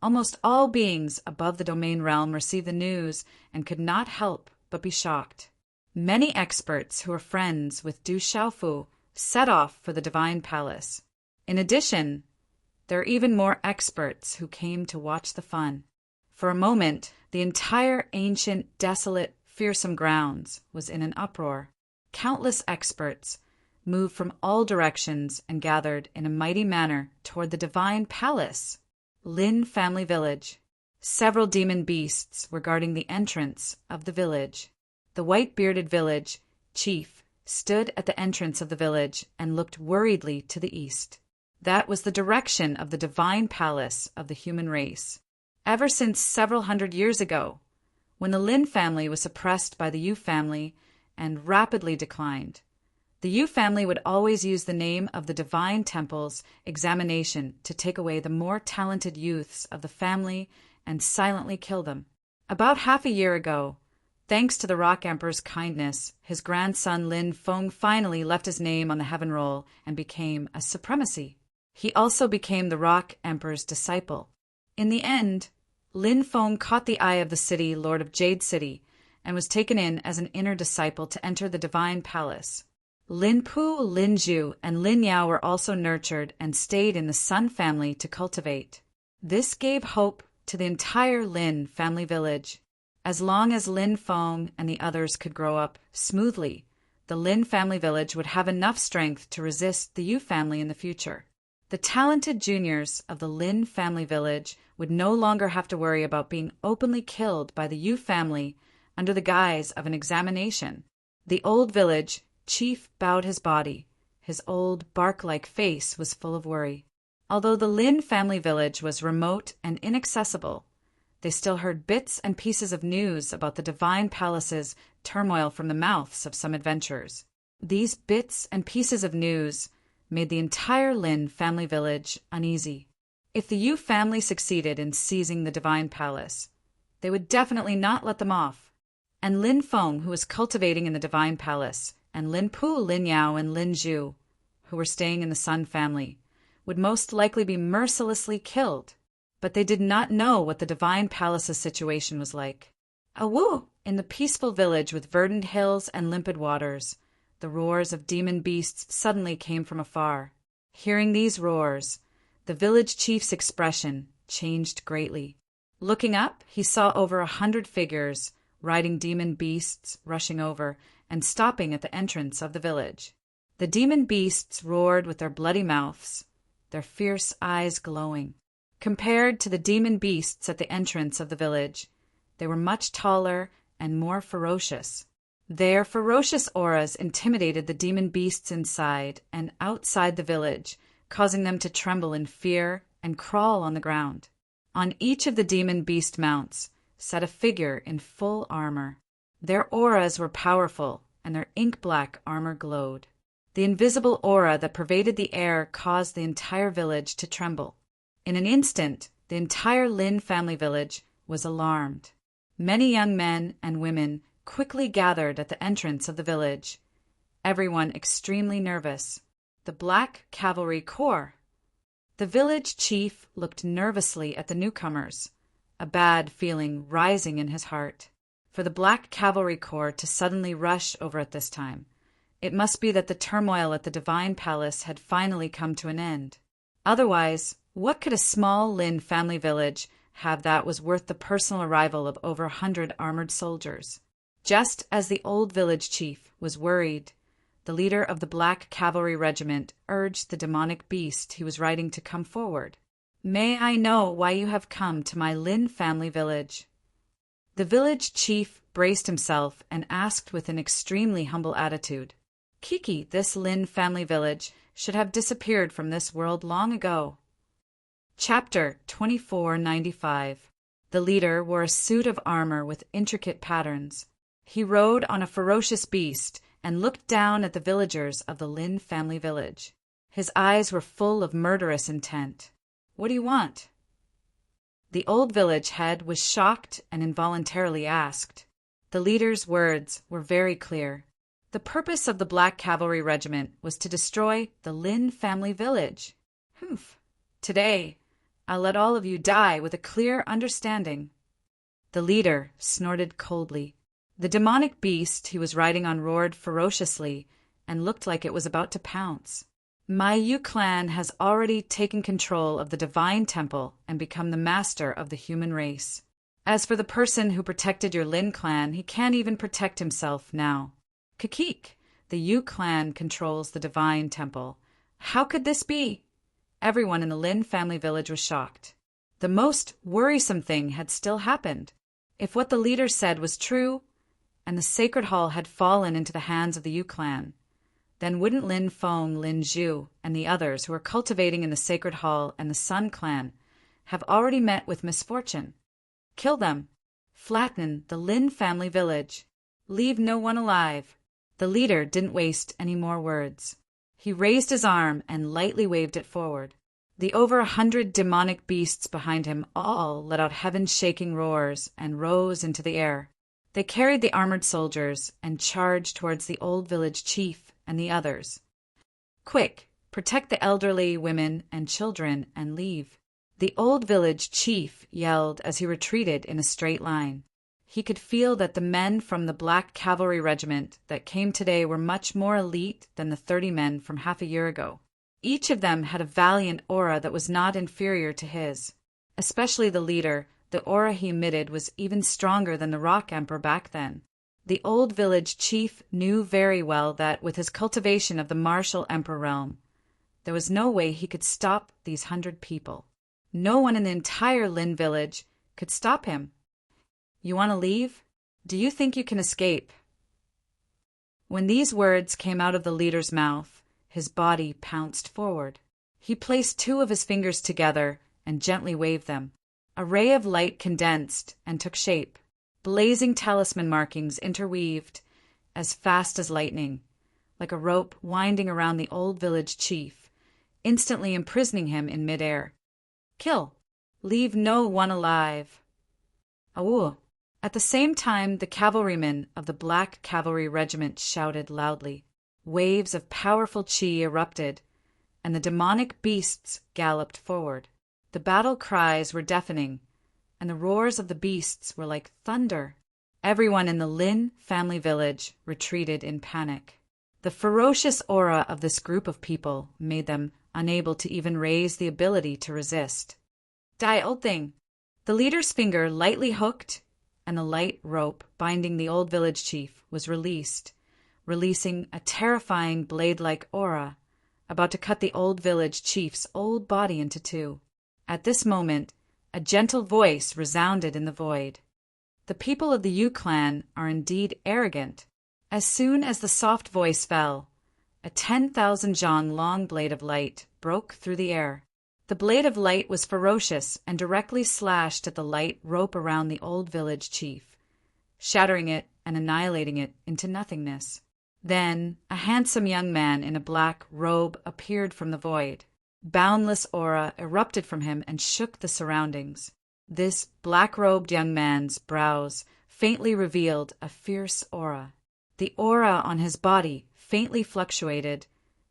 Almost all beings above the domain realm received the news and could not help but be shocked. Many experts who were friends with Du Xiaofu set off for the divine palace. In addition, there are even more experts who came to watch the fun. For a moment, the entire ancient, desolate, fearsome grounds was in an uproar. Countless experts moved from all directions and gathered in a mighty manner toward the divine palace, Lin Family Village. Several demon beasts were guarding the entrance of the village. The white-bearded village chief stood at the entrance of the village and looked worriedly to the east. That was the direction of the divine palace of the human race. Ever since several hundred years ago, when the Lin family was suppressed by the Yu family and rapidly declined, the Yu family would always use the name of the divine temple's examination to take away the more talented youths of the family and silently kill them. About half a year ago, thanks to the Rock Emperor's kindness, his grandson Lin Feng finally left his name on the heaven roll and became a supremacy. He also became the Rock Emperor's disciple. In the end, Lin Feng caught the eye of the city lord of Jade City and was taken in as an inner disciple to enter the divine palace. Lin Pu, Lin Zhu, and Lin Yao were also nurtured and stayed in the Sun family to cultivate. This gave hope to the entire Lin family village. As long as Lin Feng and the others could grow up smoothly, the Lin family village would have enough strength to resist the Yu family in the future. The talented juniors of the Lin family village would no longer have to worry about being openly killed by the Yu family under the guise of an examination. The old village chief bowed his body. His old bark-like face was full of worry. Although the Lin family village was remote and inaccessible, they still heard bits and pieces of news about the divine palace's turmoil from the mouths of some adventurers. These bits and pieces of news made the entire Lin family village uneasy. If the Yu family succeeded in seizing the divine palace, they would definitely not let them off. And Lin Feng, who was cultivating in the divine palace, and Lin Pu, Lin Yao, and Lin Zhu, who were staying in the Sun family, would most likely be mercilessly killed. But they did not know what the divine palace's situation was like. Awoo! In the peaceful village with verdant hills and limpid waters, the roars of demon beasts suddenly came from afar. Hearing these roars, the village chief's expression changed greatly. Looking up, he saw over 100 figures riding demon beasts rushing over and stopping at the entrance of the village. The demon beasts roared with their bloody mouths, their fierce eyes glowing. Compared to the demon beasts at the entrance of the village, they were much taller and more ferocious. Their ferocious auras intimidated the demon beasts inside and outside the village, causing them to tremble in fear and crawl on the ground. On each of the demon beast mounts sat a figure in full armor. Their auras were powerful, and their ink-black armor glowed. The invisible aura that pervaded the air caused the entire village to tremble. In an instant, the entire Lin family village was alarmed. Many young men and women quickly gathered at the entrance of the village, everyone extremely nervous. The Black Cavalry Corps. The village chief looked nervously at the newcomers, a bad feeling rising in his heart. For the Black Cavalry Corps to suddenly rush over at this time, it must be that the turmoil at the Divine Palace had finally come to an end. Otherwise, what could a small Lin family village have that was worth the personal arrival of over 100 armored soldiers? Just as the old village chief was worried, the leader of the Black Cavalry Regiment urged the demonic beast he was riding to come forward. "May I know why you have come to my Lin family village?" The village chief braced himself and asked with an extremely humble attitude. "Kiki, this Lin family village should have disappeared from this world long ago." Chapter 2495. The leader wore a suit of armor with intricate patterns. He rode on a ferocious beast and looked down at the villagers of the Lin family village. His eyes were full of murderous intent. "What do you want?" The old village head was shocked and involuntarily asked. The leader's words were very clear. The purpose of the Black Cavalry Regiment was to destroy the Lin family village. Today, I'll let all of you die with a clear understanding." The leader snorted coldly. The demonic beast he was riding on roared ferociously and looked like it was about to pounce. "My Yu clan has already taken control of the divine temple and become the master of the human race. As for the person who protected your Lin clan, he can't even protect himself now. Kakik, the Yu clan controls the divine temple. How could this be?" Everyone in the Lin family village was shocked. The most worrisome thing had still happened. If what the leader said was true, and the sacred hall had fallen into the hands of the Yu clan, then wouldn't Lin Feng, Lin Zhu, and the others who were cultivating in the sacred hall and the Sun clan have already met with misfortune? Kill them. Flatten the Lin family village. Leave no one alive. The leader didn't waste any more words. He raised his arm and lightly waved it forward. The over 100 demonic beasts behind him all let out heaven-shaking roars and rose into the air. They carried the armored soldiers and charged towards the old village chief and the others. "Quick, protect the elderly, women, and children, and leave." The old village chief yelled as he retreated in a straight line. He could feel that the men from the Black Cavalry Regiment that came today were much more elite than the 30 men from half a year ago. Each of them had a valiant aura that was not inferior to his. Especially the leader, the aura he emitted was even stronger than the Rock Emperor back then. The old village chief knew very well that with his cultivation of the martial emperor realm, there was no way he could stop these 100 people. No one in the entire Lin village could stop him. "You want to leave? Do you think you can escape?" When these words came out of the leader's mouth, his body pounced forward. He placed 2 of his fingers together and gently waved them. A ray of light condensed and took shape. Blazing talisman markings interweaved as fast as lightning, like a rope winding around the old village chief, instantly imprisoning him in midair. "Kill. Leave no one alive." "Awoo." At the same time, the cavalrymen of the Black Cavalry Regiment shouted loudly. Waves of powerful chi erupted, and the demonic beasts galloped forward. The battle cries were deafening, and the roars of the beasts were like thunder. Everyone in the Lin family village retreated in panic. The ferocious aura of this group of people made them unable to even raise the ability to resist. "Die, old thing!" The leader's finger lightly hooked, and the light rope binding the old village chief was released, releasing a terrifying blade-like aura, about to cut the old village chief's old body into 2. At this moment, a gentle voice resounded in the void. "The people of the Yu clan are indeed arrogant." As soon as the soft voice fell, a 10,000 zhang long blade of light broke through the air. The blade of light was ferocious and directly slashed at the light rope around the old village chief, shattering it and annihilating it into nothingness. Then a handsome young man in a black robe appeared from the void. Boundless aura erupted from him and shook the surroundings. This black-robed young man's brows faintly revealed a fierce aura. The aura on his body faintly fluctuated,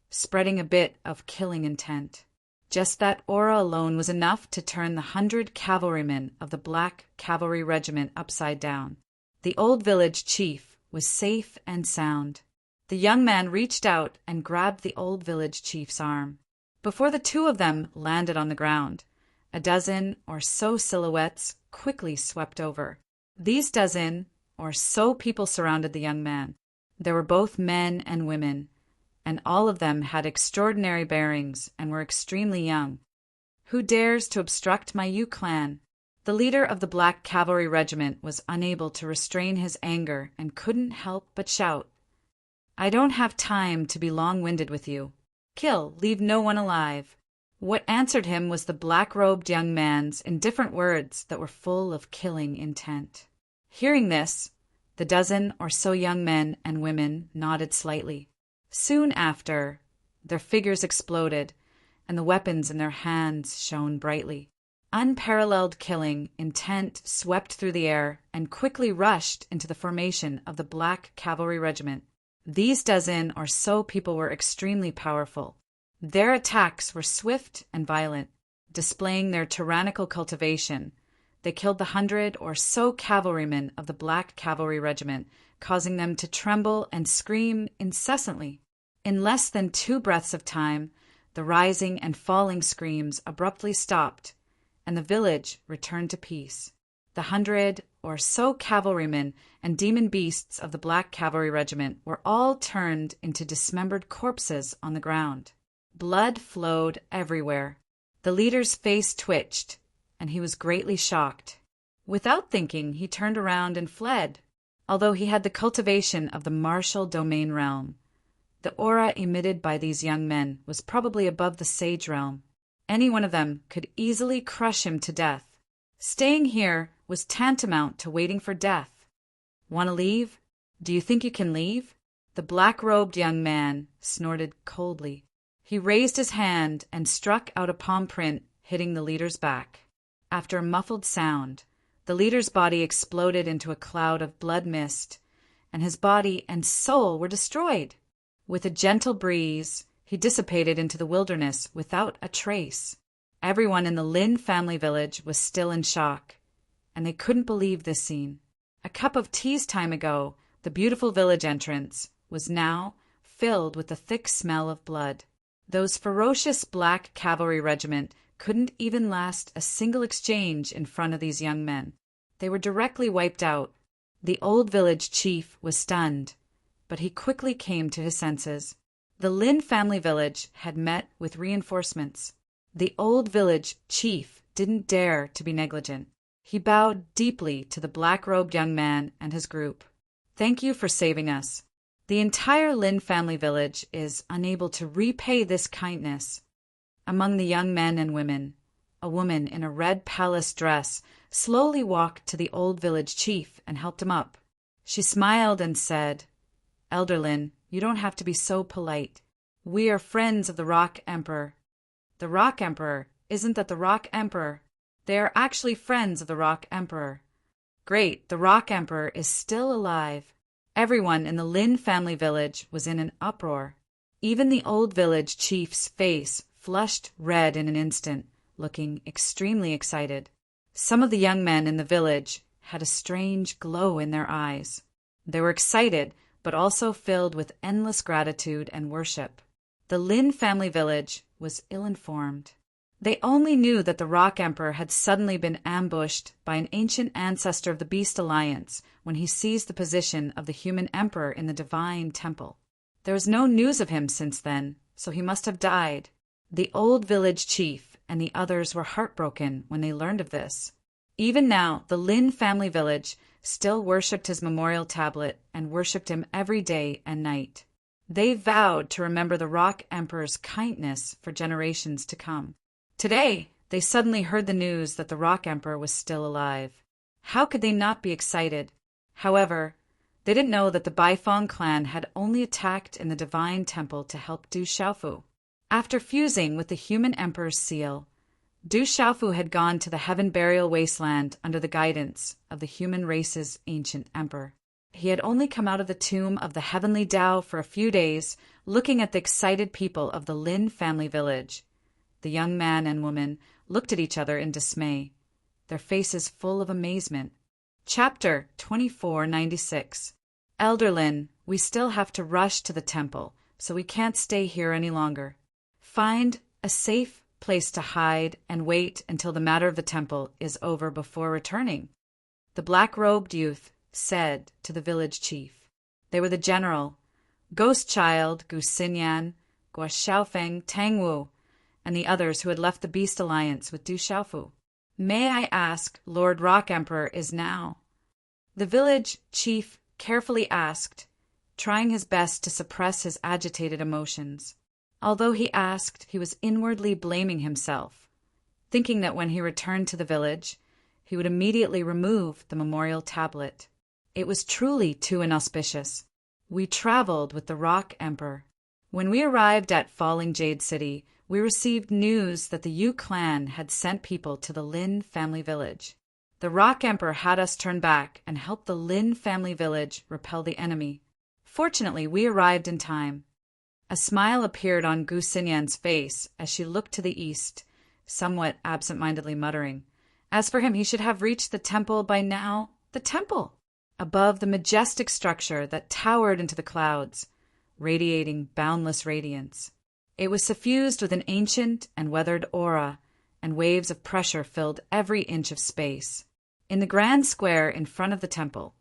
spreading a bit of killing intent. Just that aura alone was enough to turn the 100 cavalrymen of the Black Cavalry Regiment upside down. The old village chief was safe and sound. The young man reached out and grabbed the old village chief's arm. Before the 2 of them landed on the ground, a dozen or so silhouettes quickly swept over. These dozen or so people surrounded the young man. There were both men and women, and all of them had extraordinary bearings and were extremely young. "Who dares to obstruct my Yu clan?" The leader of the Black Cavalry Regiment was unable to restrain his anger and couldn't help but shout. "I don't have time to be long-winded with you. Kill, leave no one alive." What answered him was the black-robed young man's indifferent words that were full of killing intent. Hearing this, the dozen or so young men and women nodded slightly. Soon after, their figures exploded, and the weapons in their hands shone brightly. Unparalleled killing intent swept through the air and quickly rushed into the formation of the Black Cavalry Regiment. These dozen or so people were extremely powerful. Their attacks were swift and violent. displaying their tyrannical cultivation. They killed the 100 or so cavalrymen of the Black Cavalry Regiment, causing them to tremble and scream incessantly. In less than 2 breaths of time, the rising and falling screams abruptly stopped, and the village returned to peace. The 100 or so cavalrymen and demon beasts of the Black Cavalry Regiment were all turned into dismembered corpses on the ground. Blood flowed everywhere. The leader's face twitched, and he was greatly shocked. Without thinking, he turned around and fled. Although he had the cultivation of the martial domain realm, the aura emitted by these young men was probably above the sage realm. Any one of them could easily crush him to death. Staying here was tantamount to waiting for death. Want to leave? Do you think you can leave? The black-robed young man snorted coldly. He raised his hand and struck out a palm print, hitting the leader's back. After a muffled sound, the leader's body exploded into a cloud of blood mist, and his body and soul were destroyed. With a gentle breeze, he dissipated into the wilderness without a trace. Everyone in the Lin family village was still in shock, and they couldn't believe this scene. A cup of tea's time ago, the beautiful village entrance was now filled with the thick smell of blood. Those ferocious Black Cavalry Regiment couldn't even last a single exchange in front of these young men. They were directly wiped out. The old village chief was stunned, but he quickly came to his senses. The Lin family village had met with reinforcements. The old village chief didn't dare to be negligent. He bowed deeply to the black-robed young man and his group. "Thank you for saving us. The entire Lin family village is unable to repay this kindness." Among the young men and women, a woman in a red palace dress slowly walked to the old village chief and helped him up. She smiled and said, "Elder Lin, you don't have to be so polite. We are friends of the Rock Emperor." "The Rock Emperor? Isn't that the Rock Emperor?" "They are actually friends of the Rock Emperor." "Great, the Rock Emperor is still alive." Everyone in the Lin family village was in an uproar. Even the old village chief's face flushed red in an instant, looking extremely excited. Some of the young men in the village had a strange glow in their eyes. They were excited, but also filled with endless gratitude and worship. The Lin family village was ill-informed. They only knew that the Rock Emperor had suddenly been ambushed by an ancient ancestor of the Beast Alliance when he seized the position of the human emperor in the Divine Temple. There was no news of him since then, so he must have died. The old village chief and the others were heartbroken when they learned of this. Even now, the Lin family village still worshipped his memorial tablet and worshipped him every day and night. They vowed to remember the Rock Emperor's kindness for generations to come. Today, they suddenly heard the news that the Rock Emperor was still alive. How could they not be excited? However, they didn't know that the Baifeng clan had only attacked in the Divine Temple to help Du Xiaofu. After fusing with the human emperor's seal, Du Xiaofu had gone to the Heaven Burial Wasteland under the guidance of the human race's ancient emperor. He had only come out of the tomb of the Heavenly Tao for a few days, looking at the excited people of the Lin family village. The young man and woman looked at each other in dismay, their faces full of amazement. Chapter 2496. Elder Lin, we still have to rush to the temple, so we can't stay here any longer. Find a safe place to hide and wait until the matter of the temple is over before returning, the black-robed youth said to the village chief. They were the general, Ghost Child, Gu Xinyan, Guo Xiaofeng, Tang Wu, and the others who had left the Beast Alliance with Du Xiaofu. "May I ask, Lord Rock Emperor is now?" The village chief carefully asked, trying his best to suppress his agitated emotions. Although he asked, he was inwardly blaming himself, thinking that when he returned to the village, he would immediately remove the memorial tablet. It was truly too inauspicious. "We traveled with the Rock Emperor. When we arrived at Falling Jade City, we received news that the Yu clan had sent people to the Lin family village. The Rock Emperor had us turn back and help the Lin family village repel the enemy. Fortunately, we arrived in time." A smile appeared on Gu Xinyan's face as she looked to the east, somewhat absent-mindedly muttering. As for him, he should have reached the temple by now. The temple! Above the majestic structure that towered into the clouds, radiating boundless radiance. It was suffused with an ancient and weathered aura, and waves of pressure filled every inch of space. In the grand square in front of the temple,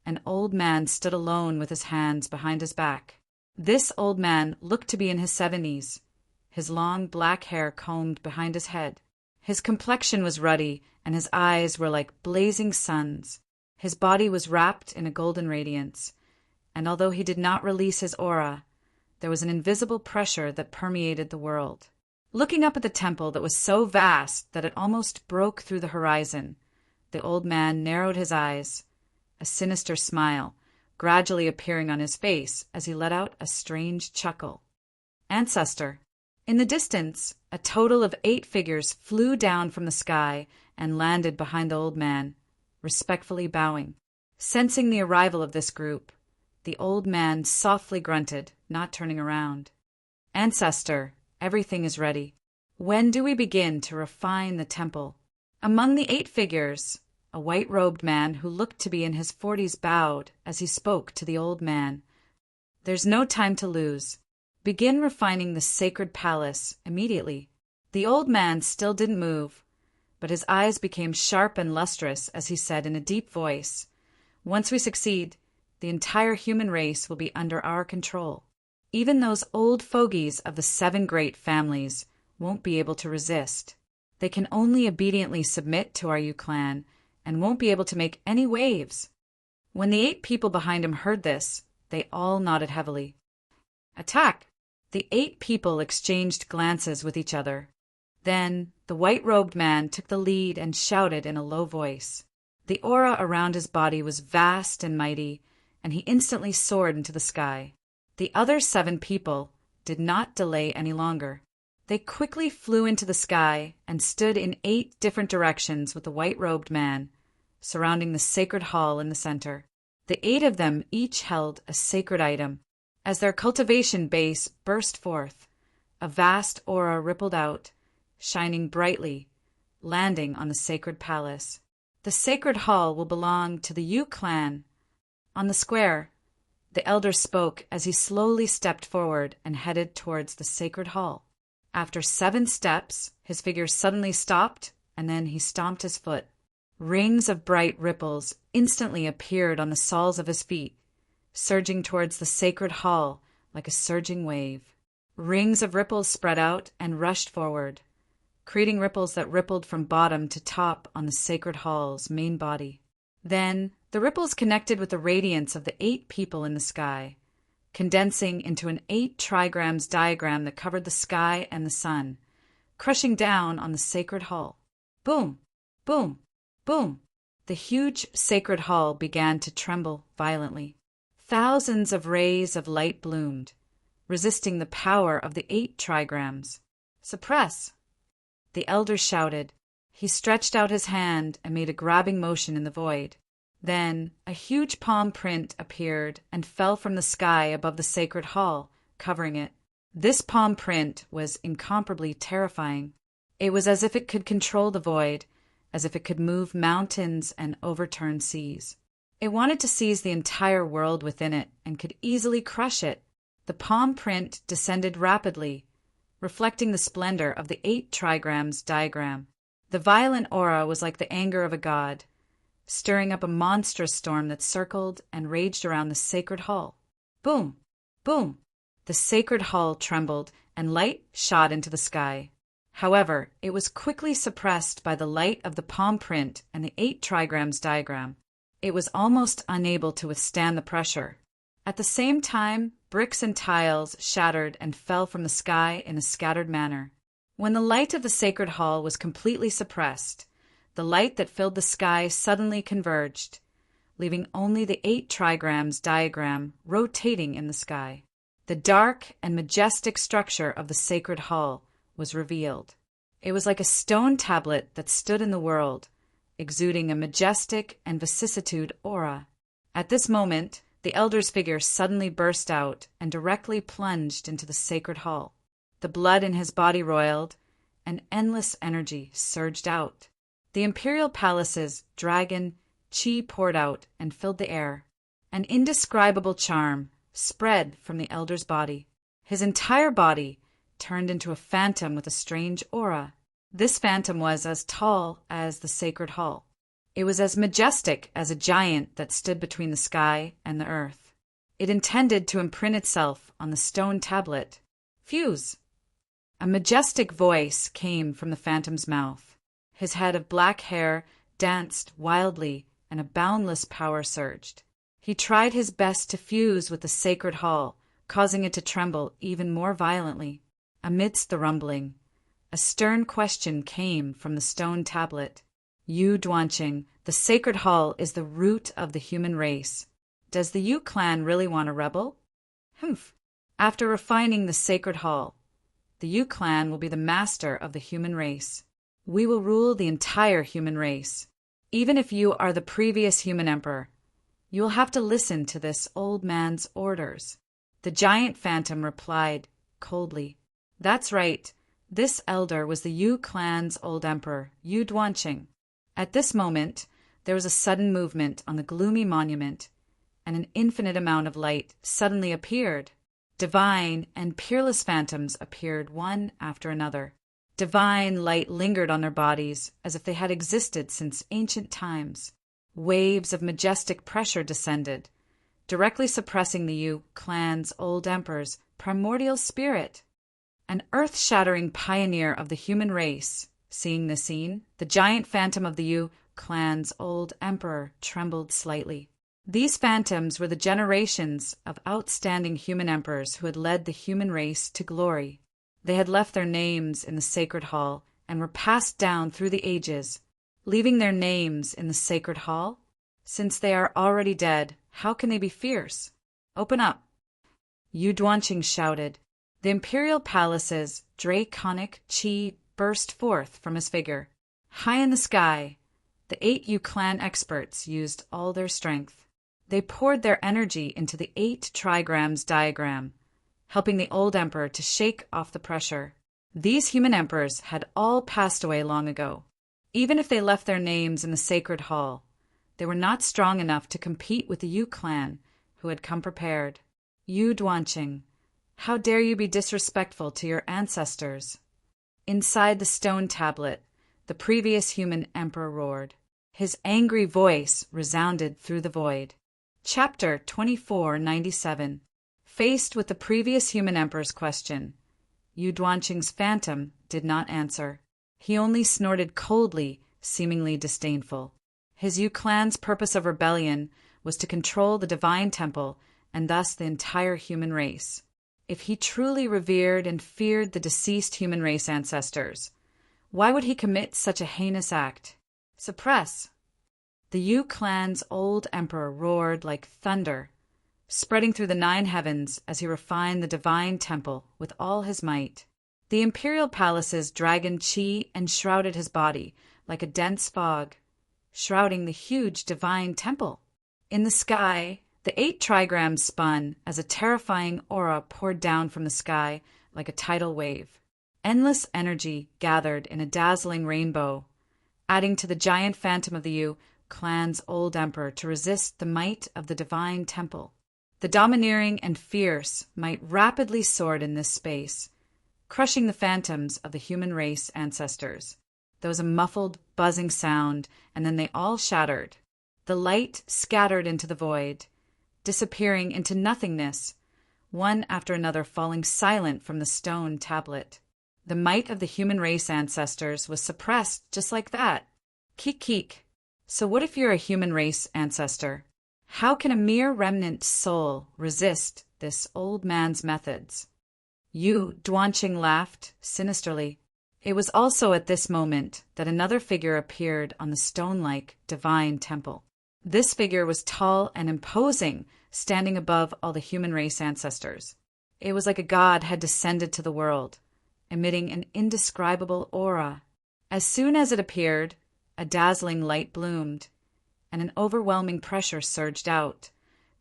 an old man stood alone with his hands behind his back. This old man looked to be in his 70s, his long black hair combed behind his head. His complexion was ruddy, and his eyes were like blazing suns. His body was wrapped in a golden radiance, and although he did not release his aura, there was an invisible pressure that permeated the world. Looking up at the temple that was so vast that it almost broke through the horizon, the old man narrowed his eyes, a sinister smile gradually appearing on his face as he let out a strange chuckle. Ancestor. In the distance, a total of 8 figures flew down from the sky and landed behind the old man, respectfully bowing. Sensing the arrival of this group, the old man softly grunted, not turning around. Ancestor, everything is ready. When do we begin to refine the temple? Among the 8 figures, a white-robed man who looked to be in his 40s bowed as he spoke to the old man. There's no time to lose. Begin refining the sacred palace immediately. The old man still didn't move, but his eyes became sharp and lustrous as he said in a deep voice, "Once we succeed, the entire human race will be under our control. Even those old fogies of the 7 great families won't be able to resist. They can only obediently submit to our clan and won't be able to make any waves." When the 8 people behind him heard this, they all nodded heavily. Attack! The 8 people exchanged glances with each other. Then the white-robed man took the lead and shouted in a low voice. The aura around his body was vast and mighty, and he instantly soared into the sky. The other 7 people did not delay any longer. They quickly flew into the sky and stood in 8 different directions with the white-robed man, surrounding the sacred hall in the center. The 8 of them each held a sacred item. As their cultivation base burst forth, a vast aura rippled out, shining brightly, landing on the sacred palace. The sacred hall will belong to the Yu clan. On the square, the elder spoke as he slowly stepped forward and headed towards the sacred hall. After 7 steps, his figure suddenly stopped, and then he stomped his foot. Rings of bright ripples instantly appeared on the soles of his feet, surging towards the sacred hall like a surging wave. Rings of ripples spread out and rushed forward, creating ripples that rippled from bottom to top on the sacred hall's main body. Then the ripples connected with the radiance of the 8 people in the sky, condensing into an 8 trigrams diagram that covered the sky and the sun, crushing down on the sacred hall. Boom! Boom! Boom! The huge sacred hall began to tremble violently. Thousands of rays of light bloomed, resisting the power of the 8 trigrams. Suppress! The elder shouted. He stretched out his hand and made a grabbing motion in the void. Then a huge palm print appeared and fell from the sky above the sacred hall, covering it. This palm print was incomparably terrifying. It was as if it could control the void, as if it could move mountains and overturn seas. It wanted to seize the entire world within it and could easily crush it. The palm print descended rapidly, reflecting the splendor of the 8 trigrams diagram. The violent aura was like the anger of a god, stirring up a monstrous storm that circled and raged around the sacred hall. Boom! Boom! The sacred hall trembled, and light shot into the sky. However, it was quickly suppressed by the light of the palm print and the 8 trigrams diagram. It was almost unable to withstand the pressure. At the same time, bricks and tiles shattered and fell from the sky in a scattered manner. When the light of the sacred hall was completely suppressed, the light that filled the sky suddenly converged, leaving only the 8 trigrams diagram rotating in the sky. The dark and majestic structure of the sacred hall was revealed. It was like a stone tablet that stood in the world, exuding a majestic and vicissitude aura. At this moment, the elder's figure suddenly burst out and directly plunged into the sacred hall. The blood in his body roiled, and endless energy surged out. The imperial palace's dragon chi poured out and filled the air. An indescribable charm spread from the elder's body. His entire body turned into a phantom with a strange aura. This phantom was as tall as the sacred hall. It was as majestic as a giant that stood between the sky and the earth. It intended to imprint itself on the stone tablet. Fuse! A majestic voice came from the phantom's mouth. His head of black hair danced wildly, and a boundless power surged. He tried his best to fuse with the sacred hall, causing it to tremble even more violently. Amidst the rumbling, a stern question came from the stone tablet. Yu Duanqing, the sacred hall is the root of the human race. Does the Yu clan really want a rebel? Humph. After refining the sacred hall, the Yu clan will be the master of the human race. We will rule the entire human race. Even if you are the previous human emperor, you will have to listen to this old man's orders. The giant phantom replied coldly. That's right. This elder was the Yu clan's old emperor, Yu Duanqing. At this moment, there was a sudden movement on the gloomy monument, and an infinite amount of light suddenly appeared. Divine and peerless phantoms appeared one after another. Divine light lingered on their bodies as if they had existed since ancient times. Waves of majestic pressure descended, directly suppressing the Yu clan's old emperor's primordial spirit. An earth-shattering pioneer of the human race. Seeing the scene, the giant phantom of the Yu clan's old emperor trembled slightly. These phantoms were the generations of outstanding human emperors who had led the human race to glory. They had left their names in the sacred hall and were passed down through the ages. Leaving their names in the sacred hall? Since they are already dead, how can they be fierce? Open up! Yu Duanqing shouted. The imperial palace's draconic chi burst forth from his figure. High in the sky, the 8 Yu clan experts used all their strength. They poured their energy into the 8 trigrams diagram, helping the old emperor to shake off the pressure. These human emperors had all passed away long ago. Even if they left their names in the sacred hall, they were not strong enough to compete with the Yu clan, who had come prepared. Yu Duanqing, how dare you be disrespectful to your ancestors? Inside the stone tablet, the previous human emperor roared. His angry voice resounded through the void. Chapter 2497. Faced with the previous human emperor's question, Yu Duanqing's phantom did not answer. He only snorted coldly, seemingly disdainful. His Yu clan's purpose of rebellion was to control the divine temple and thus the entire human race. If he truly revered and feared the deceased human race ancestors, why would he commit such a heinous act? Suppress! The Yu clan's old emperor roared like thunder, spreading through the 9 heavens as he refined the divine temple with all his might. The imperial palace's dragon chi enshrouded his body like a dense fog, shrouding the huge divine temple. In the sky, the 8 trigrams spun as a terrifying aura poured down from the sky like a tidal wave. Endless energy gathered in a dazzling rainbow, adding to the giant phantom of the Yu clan's old emperor to resist the might of the divine temple. The domineering and fierce might rapidly soared in this space, crushing the phantoms of the human race ancestors. There was a muffled, buzzing sound, and then they all shattered. The light scattered into the void, disappearing into nothingness, one after another falling silent from the stone tablet. The might of the human race ancestors was suppressed just like that. Keek keek. So what if you're a human race ancestor? How can a mere remnant soul resist this old man's methods? Yu Duanqing laughed sinisterly. It was also at this moment that another figure appeared on the stone-like divine temple. This figure was tall and imposing, standing above all the human race ancestors. It was like a god had descended to the world, emitting an indescribable aura. As soon as it appeared, a dazzling light bloomed, and an overwhelming pressure surged out,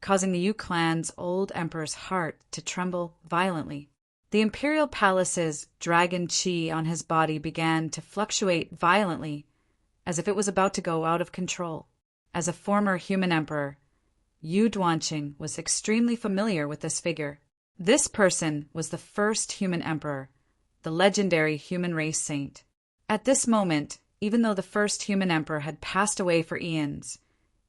causing the Yu clan's old emperor's heart to tremble violently. The imperial palace's dragon chi on his body began to fluctuate violently, as if it was about to go out of control. As a former human emperor, Yu Duanqing was extremely familiar with this figure. This person was the first human emperor, the legendary human race saint. At this moment, even though the first human emperor had passed away for eons,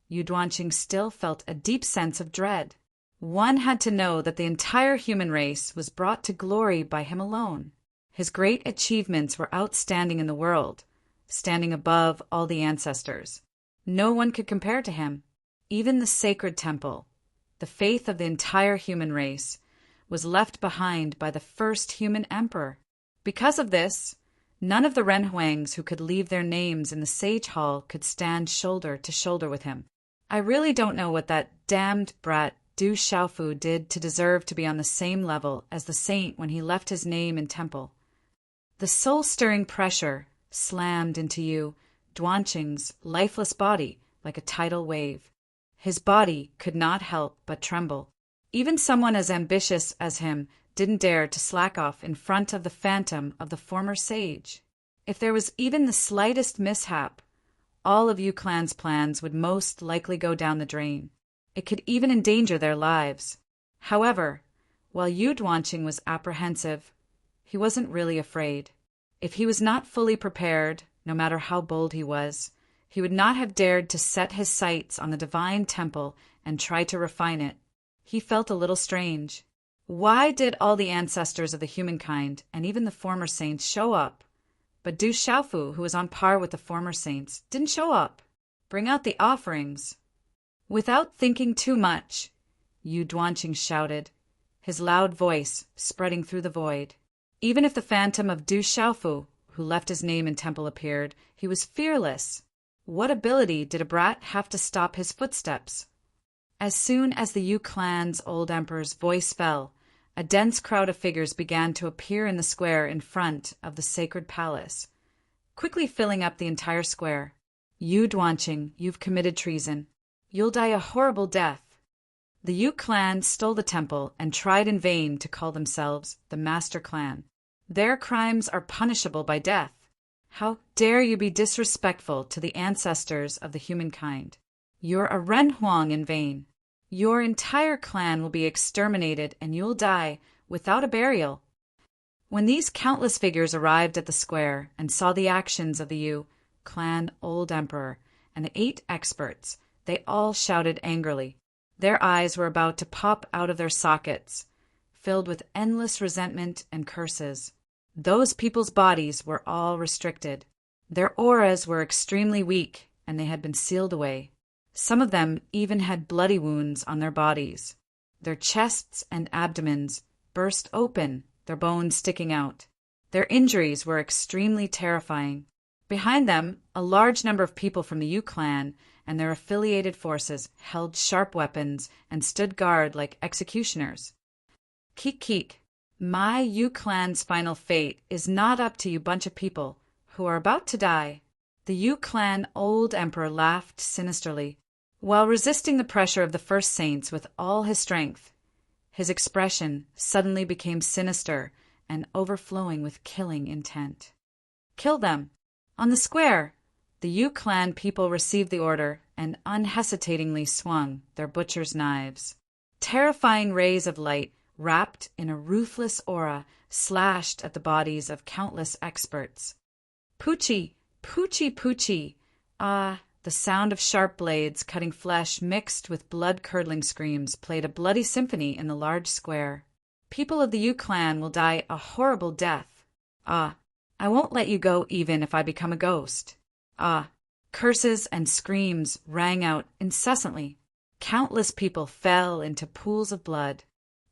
Yu Duanqing still felt a deep sense of dread. One had to know that the entire human race was brought to glory by him alone. His great achievements were outstanding in the world, standing above all the ancestors. No one could compare to him. Even the sacred temple, the faith of the entire human race, was left behind by the first human emperor. Because of this, none of the Renhuangs who could leave their names in the Sage Hall could stand shoulder to shoulder with him. I really don't know what that damned brat Du Xiaofu did to deserve to be on the same level as the saint when he left his name in temple. The soul-stirring pressure slammed into Yu Duanqing's lifeless body like a tidal wave. His body could not help but tremble. Even someone as ambitious as him didn't dare to slack off in front of the phantom of the former sage. If there was even the slightest mishap, all of Yu Clan's plans would most likely go down the drain. It could even endanger their lives. However, while Yu Duanqing was apprehensive, he wasn't really afraid. If he was not fully prepared, no matter how bold he was, he would not have dared to set his sights on the divine temple and try to refine it. He felt a little strange. Why did all the ancestors of the humankind and even the former saints show up? But Du Xiaofu, who was on par with the former saints, didn't show up. Bring out the offerings. Without thinking too much, Yu Duanqing shouted, his loud voice spreading through the void. Even if the phantom of Du Xiaofu, who left his name in temple, appeared, he was fearless. What ability did a brat have to stop his footsteps? As soon as the Yu Clan's old emperor's voice fell, a dense crowd of figures began to appear in the square in front of the sacred palace, quickly filling up the entire square. Yu Duanqing, you've committed treason. You'll die a horrible death. The Yu Clan stole the temple and tried in vain to call themselves the Master Clan. Their crimes are punishable by death. How dare you be disrespectful to the ancestors of the humankind? You're a Renhuang in vain. Your entire clan will be exterminated and you'll die without a burial. When these countless figures arrived at the square and saw the actions of the Yu Clan old emperor and the 8 experts, they all shouted angrily. Their eyes were about to pop out of their sockets, filled with endless resentment and curses. Those people's bodies were all restricted. Their auras were extremely weak, and they had been sealed away. Some of them even had bloody wounds on their bodies. Their chests and abdomens burst open, their bones sticking out. Their injuries were extremely terrifying. Behind them, a large number of people from the Yu Clan and their affiliated forces held sharp weapons and stood guard like executioners. Keek keek, my Yu Clan's final fate is not up to you bunch of people who are about to die. The Yu Clan old emperor laughed sinisterly. While resisting the pressure of the first saints with all his strength, his expression suddenly became sinister and overflowing with killing intent. Kill them! On the square, the Yu Clan people received the order and unhesitatingly swung their butcher's knives. Terrifying rays of light, wrapped in a ruthless aura, slashed at the bodies of countless experts. Poochie! Poochie! Poochie! Ah! The sound of sharp blades cutting flesh mixed with blood-curdling screams played a bloody symphony in the large square. People of the Yu Clan will die a horrible death. Ah! I won't let you go even if I become a ghost. Ah! Curses and screams rang out incessantly. Countless people fell into pools of blood.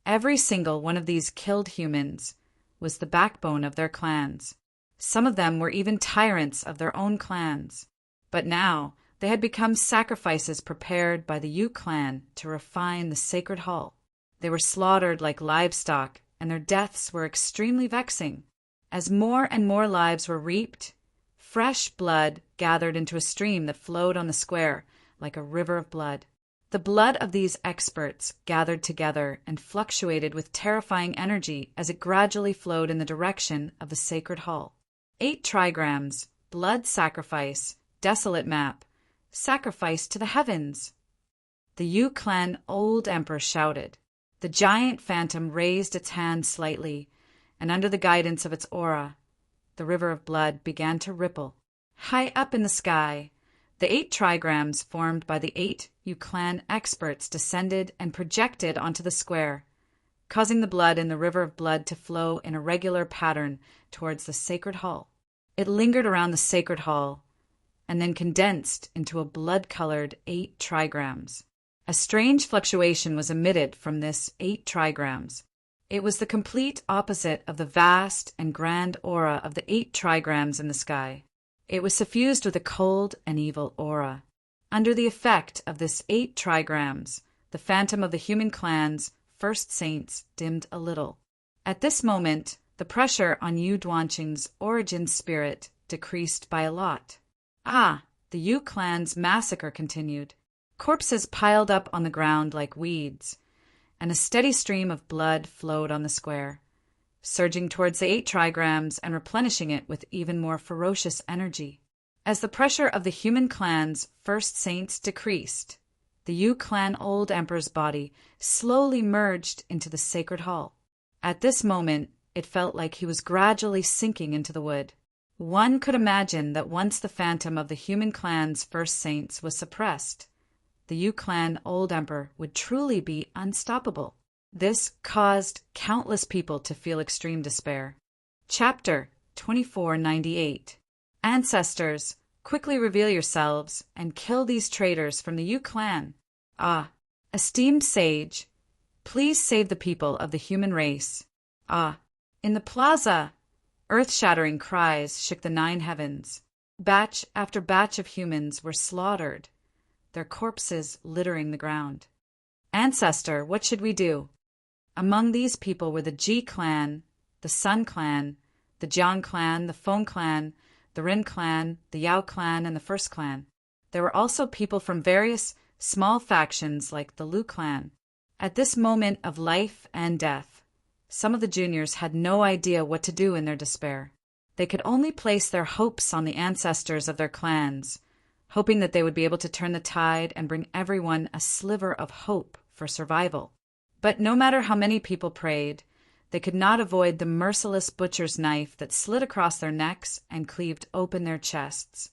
Every single one of these killed humans was the backbone of their clans. Some of them were even tyrants of their own clans. But now they had become sacrifices prepared by the Yu Clan to refine the sacred hall. They were slaughtered like livestock, and their deaths were extremely vexing. As more and more lives were reaped, fresh blood gathered into a stream that flowed on the square like a river of blood. The blood of these experts gathered together and fluctuated with terrifying energy as it gradually flowed in the direction of the sacred hall. 8 trigrams, blood sacrifice, desolate map, sacrifice to the heavens. The Yu clan old emperor shouted. The giant phantom raised its hand slightly, and under the guidance of its aura, the river of blood began to ripple. High up in the sky, the 8 trigrams formed by the 8 Yu clan experts descended and projected onto the square, causing the blood in the river of blood to flow in a regular pattern towards the sacred hall. It lingered around the sacred hall and then condensed into a blood-colored 8 trigrams. A strange fluctuation was emitted from this 8 trigrams. It was the complete opposite of the vast and grand aura of the 8 trigrams in the sky. It was suffused with a cold and evil aura. Under the effect of this 8 trigrams, the phantom of the human clan's first saints dimmed a little. At this moment, the pressure on Yu Duanqing's origin spirit decreased by a lot. The Yu clan's massacre continued. Corpses piled up on the ground like weeds, and a steady stream of blood flowed on the square, surging towards the 8 trigrams and replenishing it with even more ferocious energy. As the pressure of the human clan's first saints decreased, the Yu clan old emperor's body slowly merged into the sacred hall. At this moment, it felt like he was gradually sinking into the wood. One could imagine that once the phantom of the human clan's first saints was suppressed, the Yu clan old emperor would truly be unstoppable. This caused countless people to feel extreme despair. Chapter 2498. Ancestors, quickly reveal yourselves and kill these traitors from the Yu clan. Esteemed sage, please save the people of the human race. In the plaza, earth-shattering cries shook the 9 heavens. Batch after batch of humans were slaughtered, their corpses littering the ground. Ancestor, what should we do? Among these people were the Ji clan, the Sun clan, the Jiang clan, the Feng clan, the Rin clan, the Yao clan, and the First clan. There were also people from various small factions like the Lu clan. At this moment of life and death, some of the juniors had no idea what to do in their despair. They could only place their hopes on the ancestors of their clans, hoping that they would be able to turn the tide and bring everyone a sliver of hope for survival. But no matter how many people prayed, they could not avoid the merciless butcher's knife that slid across their necks and cleaved open their chests,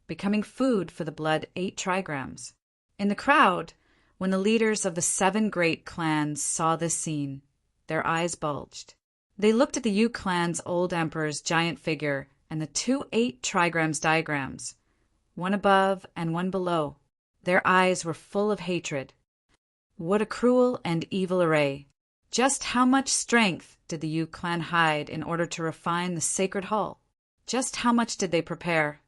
becoming food for the blood 8 trigrams. In the crowd, when the leaders of the 7 great clans saw this scene, their eyes bulged. They looked at the Yu clan's old emperor's giant figure and the 2 8 trigrams diagrams, one above and one below. Their eyes were full of hatred. What a cruel and evil array! Just how much strength did the Yu clan hide in order to refine the sacred hall? Just how much did they prepare?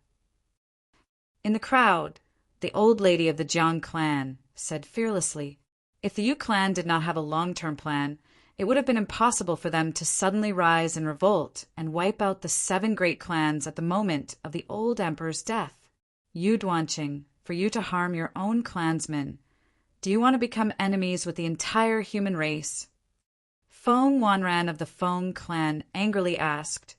In the crowd, the old lady of the Jiang clan said fearlessly, if the Yu clan did not have a long-term plan, it would have been impossible for them to suddenly rise in revolt and wipe out the 7 great clans at the moment of the old emperor's death. Yu Duanqing, for you to harm your own clansmen, do you want to become enemies with the entire human race? Feng Wanran of the Feng clan angrily asked,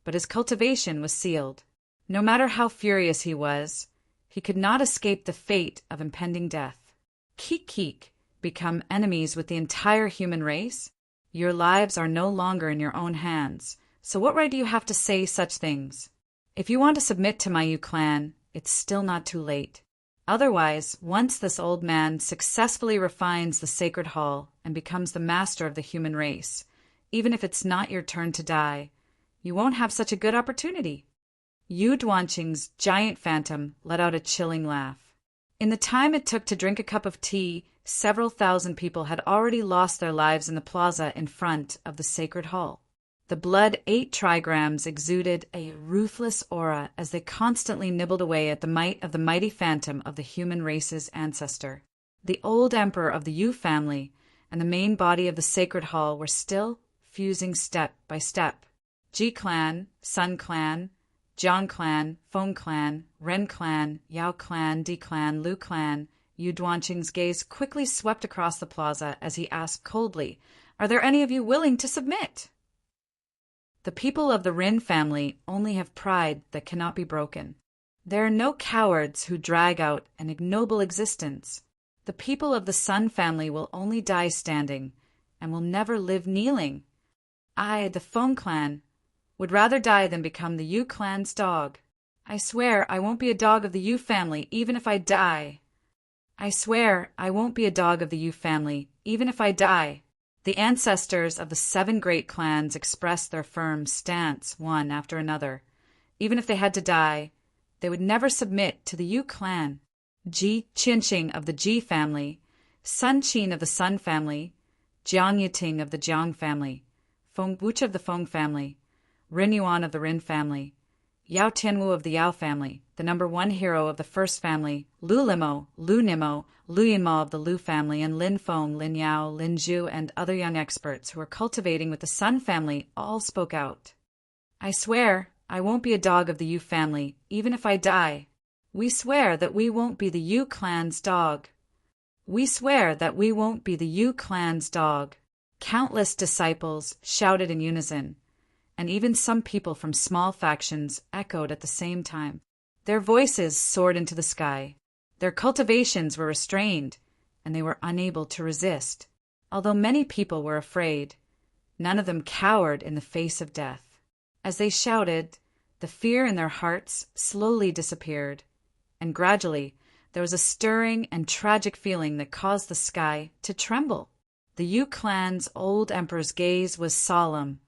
but his cultivation was sealed. No matter how furious he was, he could not escape the fate of impending death. Keek, become enemies with the entire human race? Your lives are no longer in your own hands, so what right do you have to say such things? If you want to submit to my Yu clan, it's still not too late. Otherwise, once this old man successfully refines the sacred hall and becomes the master of the human race, even if it's not your turn to die, you won't have such a good opportunity. Yu Duanqing's giant phantom let out a chilling laugh. In the time it took to drink a cup of tea, several thousand people had already lost their lives in the plaza in front of the sacred hall. The blood 8 trigrams exuded a ruthless aura as they constantly nibbled away at the might of the mighty phantom of the human race's ancestor. The old emperor of the Yu family and the main body of the sacred hall were still fusing step by step. Ji clan, Sun clan, Jiang clan, Feng clan, Ren clan, Yao clan, Di clan, Lu clan, Yu Duanqing's gaze quickly swept across the plaza as he asked coldly, "Are there any of you willing to submit?" The people of the Rin family only have pride that cannot be broken. There are no cowards who drag out an ignoble existence. The people of the Sun family will only die standing and will never live kneeling. I, the Feng clan, would rather die than become the Yu clan's dog. I swear I won't be a dog of the Yu family even if I die. I swear I won't be a dog of the Yu family even if I die. The ancestors of the 7 great clans expressed their firm stance one after another. Even if they had to die, they would never submit to the Yu clan. Ji Qianqing of the Ji family, Sun Qin of the Sun family, Jiang Yiting of the Jiang family, Feng Wuch of the Feng family, Rin Yuan of the Rin family, Yao Tianwu of the Yao family, the number 1 hero of the first family, Lu Limo, Lu Nimo, Lu Yinma of the Lu family, and Lin Feng, Lin Yao, Lin Zhu, and other young experts who are cultivating with the Sun family all spoke out. I swear I won't be a dog of the Yu family, even if I die. We swear that we won't be the Yu clan's dog. We swear that we won't be the Yu clan's dog. Countless disciples shouted in unison, and even some people from small factions echoed at the same time. Their voices soared into the sky. Their cultivations were restrained, and they were unable to resist. Although many people were afraid, none of them cowered in the face of death. As they shouted, the fear in their hearts slowly disappeared, and gradually there was a stirring and tragic feeling that caused the sky to tremble. The Yu clan's old emperor's gaze was solemn,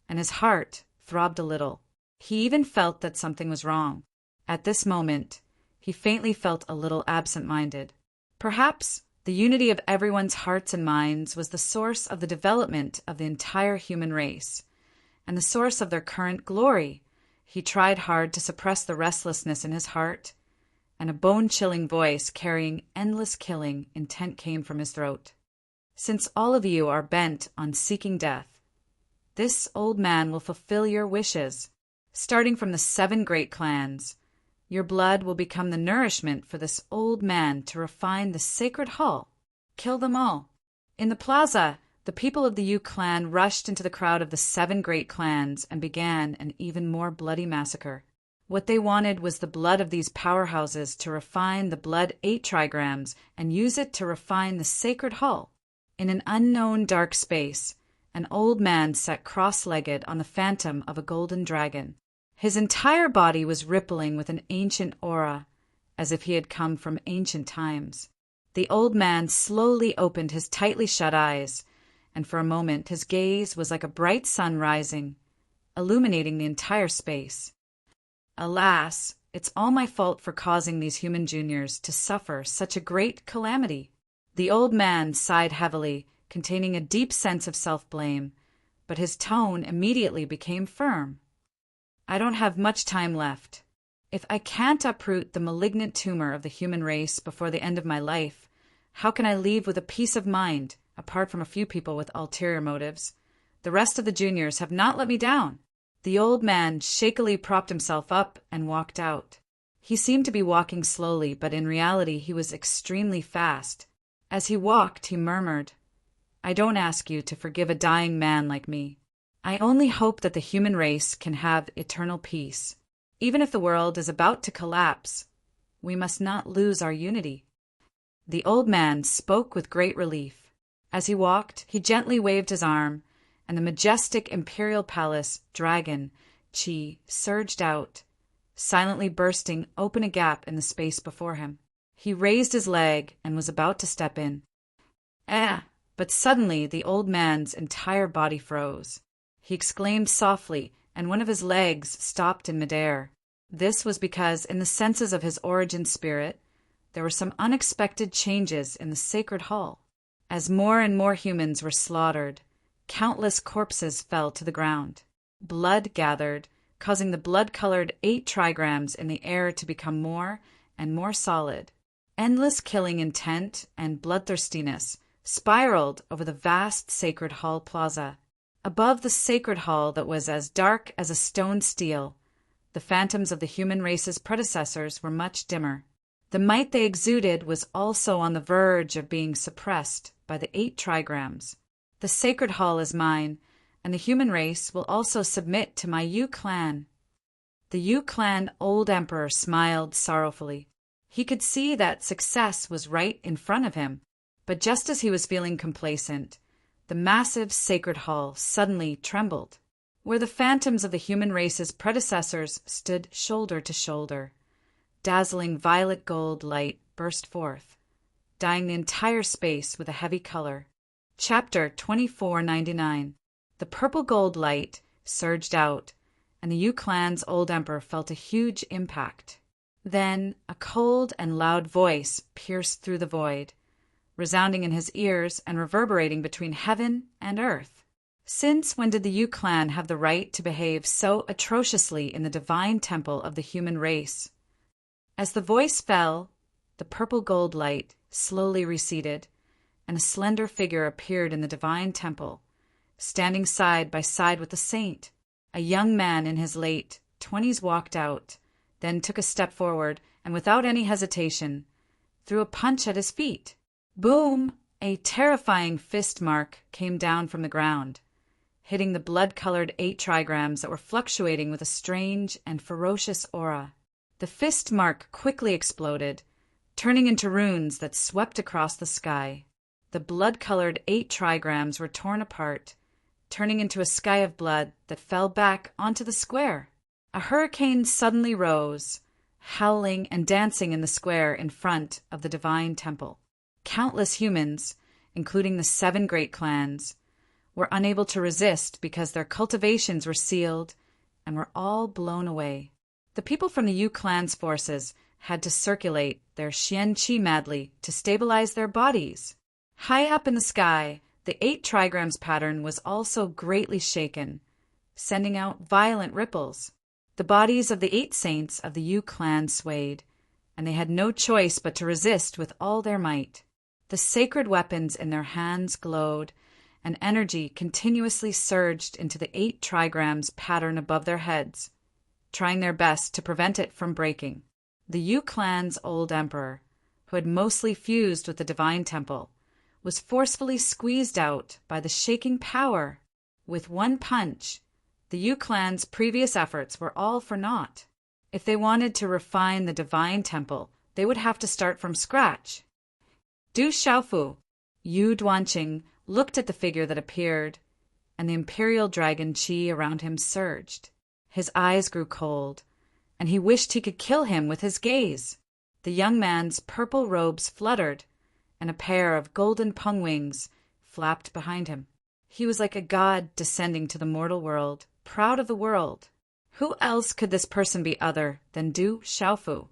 and his heart throbbed a little. He even felt that something was wrong. At this moment, he faintly felt a little absent-minded. Perhaps the unity of everyone's hearts and minds was the source of the development of the entire human race, and the source of their current glory. He tried hard to suppress the restlessness in his heart, and a bone-chilling voice carrying endless killing intent came from his throat. Since all of you are bent on seeking death, this old man will fulfill your wishes. Starting from the 7 great clans, your blood will become the nourishment for this old man to refine the sacred hall. Kill them all. In the plaza, the people of the Yu clan rushed into the crowd of the 7 great clans and began an even more bloody massacre. What they wanted was the blood of these powerhouses to refine the blood 8 trigrams and use it to refine the sacred hall. In an unknown dark space, an old man sat cross-legged on the phantom of a golden dragon. His entire body was rippling with an ancient aura, as if he had come from ancient times. The old man slowly opened his tightly shut eyes, and for a moment his gaze was like a bright sun rising, illuminating the entire space. Alas, it's all my fault for causing these human juniors to suffer such a great calamity. The old man sighed heavily, containing a deep sense of self-blame, but his tone immediately became firm. I don't have much time left. If I can't uproot the malignant tumor of the human race before the end of my life, how can I leave with a peace of mind, apart from a few people with ulterior motives? The rest of the juniors have not let me down. The old man shakily propped himself up and walked out. He seemed to be walking slowly, but in reality he was extremely fast. As he walked, he murmured, I don't ask you to forgive a dying man like me. I only hope that the human race can have eternal peace. Even if the world is about to collapse, we must not lose our unity. The old man spoke with great relief. As he walked, he gently waved his arm, and the majestic imperial palace, dragon, Qi, surged out, silently bursting open a gap in the space before him. He raised his leg and was about to step in. But suddenly the old man's entire body froze. He exclaimed softly, and one of his legs stopped in midair. This was because, in the senses of his origin spirit, there were some unexpected changes in the sacred hall. As more and more humans were slaughtered, countless corpses fell to the ground. Blood gathered, causing the blood-colored 8 trigrams in the air to become more and more solid. Endless killing intent and bloodthirstiness spiraled over the vast sacred hall plaza. Above the sacred hall that was as dark as a stone steel, the phantoms of the human race's predecessors were much dimmer. The might they exuded was also on the verge of being suppressed by the 8 trigrams. The sacred hall is mine, and the human race will also submit to my Yu clan. The Yu clan old emperor smiled sorrowfully. He could see that success was right in front of him, but just as he was feeling complacent, the massive sacred hall suddenly trembled, where the phantoms of the human race's predecessors stood shoulder to shoulder. Dazzling violet gold light burst forth, dyeing the entire space with a heavy color. Chapter 2499. The purple gold light surged out, and the Yu clan's old emperor felt a huge impact. Then a cold and loud voice pierced through the void, resounding in his ears and reverberating between heaven and earth. Since when did the Yu clan have the right to behave so atrociously in the divine temple of the human race? As the voice fell, the purple gold light slowly receded, and a slender figure appeared in the divine temple, standing side by side with the saint. A young man in his late 20s walked out, then took a step forward and, without any hesitation, threw a punch at his feet. Boom! A terrifying fist mark came down from the ground, hitting the blood-colored 8 trigrams that were fluctuating with a strange and ferocious aura. The fist mark quickly exploded, turning into runes that swept across the sky. The blood-colored 8 trigrams were torn apart, turning into a sky of blood that fell back onto the square. A hurricane suddenly rose, howling and dancing in the square in front of the divine temple. Countless humans, including the 7 great clans, were unable to resist because their cultivations were sealed and were all blown away. The people from the Yu clan's forces had to circulate their Xian Qi madly to stabilize their bodies. High up in the sky, the 8 trigrams pattern was also greatly shaken, sending out violent ripples. The bodies of the 8 saints of the Yu clan swayed, and they had no choice but to resist with all their might. The sacred weapons in their hands glowed, and energy continuously surged into the 8 trigrams pattern above their heads, trying their best to prevent it from breaking. The Yu clan's old emperor, who had mostly fused with the divine temple, was forcefully squeezed out by the shaking power. With one punch, the Yu clan's previous efforts were all for naught. If they wanted to refine the divine temple, they would have to start from scratch. Du Xiaofu, Yu Duanqing, looked at the figure that appeared, and the imperial dragon qi around him surged. His eyes grew cold, and he wished he could kill him with his gaze. The young man's purple robes fluttered, and a pair of golden pung wings flapped behind him. He was like a god descending to the mortal world, proud of the world. Who else could this person be other than Du Xiaofu?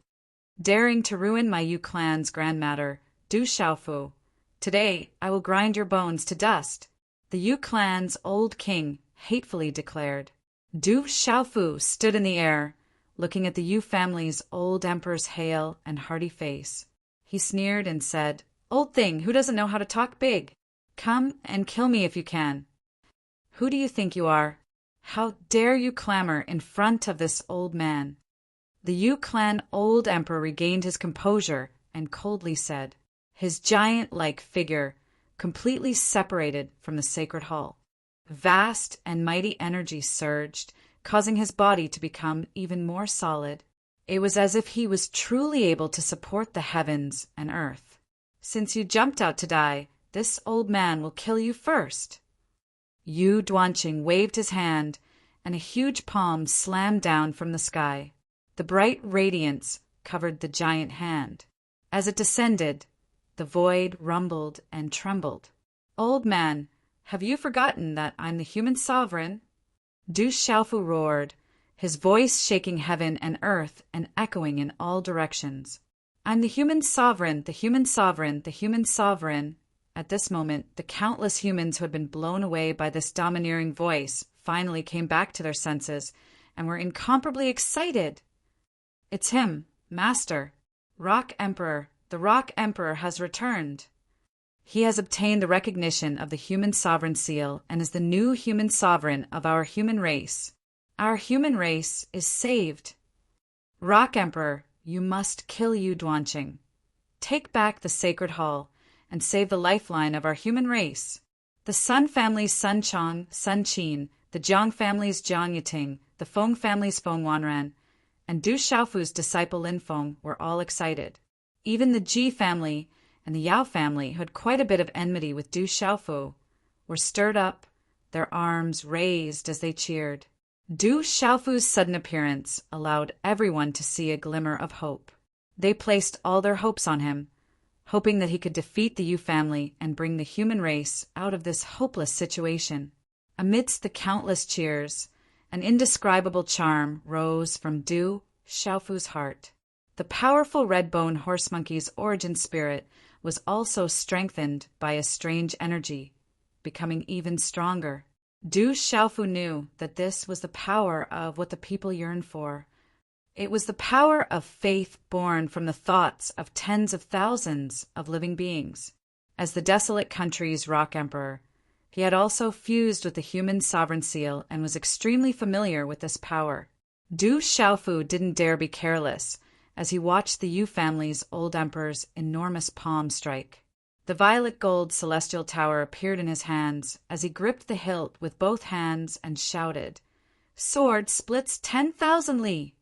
Daring to ruin my Yu clan's grand matter, Du Xiaofu, today I will grind your bones to dust, the Yu clan's old king hatefully declared. Du Xiaofu stood in the air, looking at the Yu family's old emperor's hale and hearty face. He sneered and said, "Old thing who doesn't know how to talk big. Come and kill me if you can. Who do you think you are? How dare you clamor in front of this old man?" The Yu clan old emperor regained his composure and coldly said, his giant-like figure completely separated from the sacred hall. Vast and mighty energy surged, causing his body to become even more solid. It was as if he was truly able to support the heavens and earth. "Since you jumped out to die, this old man will kill you first." Yu Duanqing waved his hand, and a huge palm slammed down from the sky. The bright radiance covered the giant hand. As it descended, the void rumbled and trembled. "Old man, have you forgotten that I'm the human sovereign?" Du Xiaofu roared, his voice shaking heaven and earth and echoing in all directions. "I'm the human sovereign, the human sovereign, the human sovereign." At this moment, the countless humans who had been blown away by this domineering voice finally came back to their senses and were incomparably excited. "It's him, Master. Rock Emperor. The Rock Emperor has returned. He has obtained the recognition of the human sovereign seal and is the new human sovereign of our human race. Our human race is saved. Rock Emperor, You must kill Yu Duanqing. Take back the sacred hall and save the lifeline of our human race. The Sun family's Sun Chong, Sun Qin, the Jiang family's Jiang Yiting, the Feng family's Feng Wanran, and Du Xiaofu's disciple Lin Feng were all excited. Even the Ji family and the Yao family, who had quite a bit of enmity with Du Xiaofu, were stirred up, their arms raised as they cheered. Du Xiaofu's sudden appearance allowed everyone to see a glimmer of hope. They placed all their hopes on him, hoping that he could defeat the Yu family and bring the human race out of this hopeless situation. Amidst the countless cheers, an indescribable charm rose from Du Xiaofu's heart. The powerful red-bone horse monkey's origin spirit was also strengthened by a strange energy, becoming even stronger. Du Xiaofu knew that this was the power of what the people yearned for. It was the power of faith born from the thoughts of tens of thousands of living beings. As the desolate country's rock emperor, he had also fused with the human sovereign seal and was extremely familiar with this power. Du Xiaofu didn't dare be careless as he watched the Yu family's old emperor's enormous palm strike. The violet gold celestial tower appeared in his hands as he gripped the hilt with both hands and shouted, "Sword splits 10,000 li!"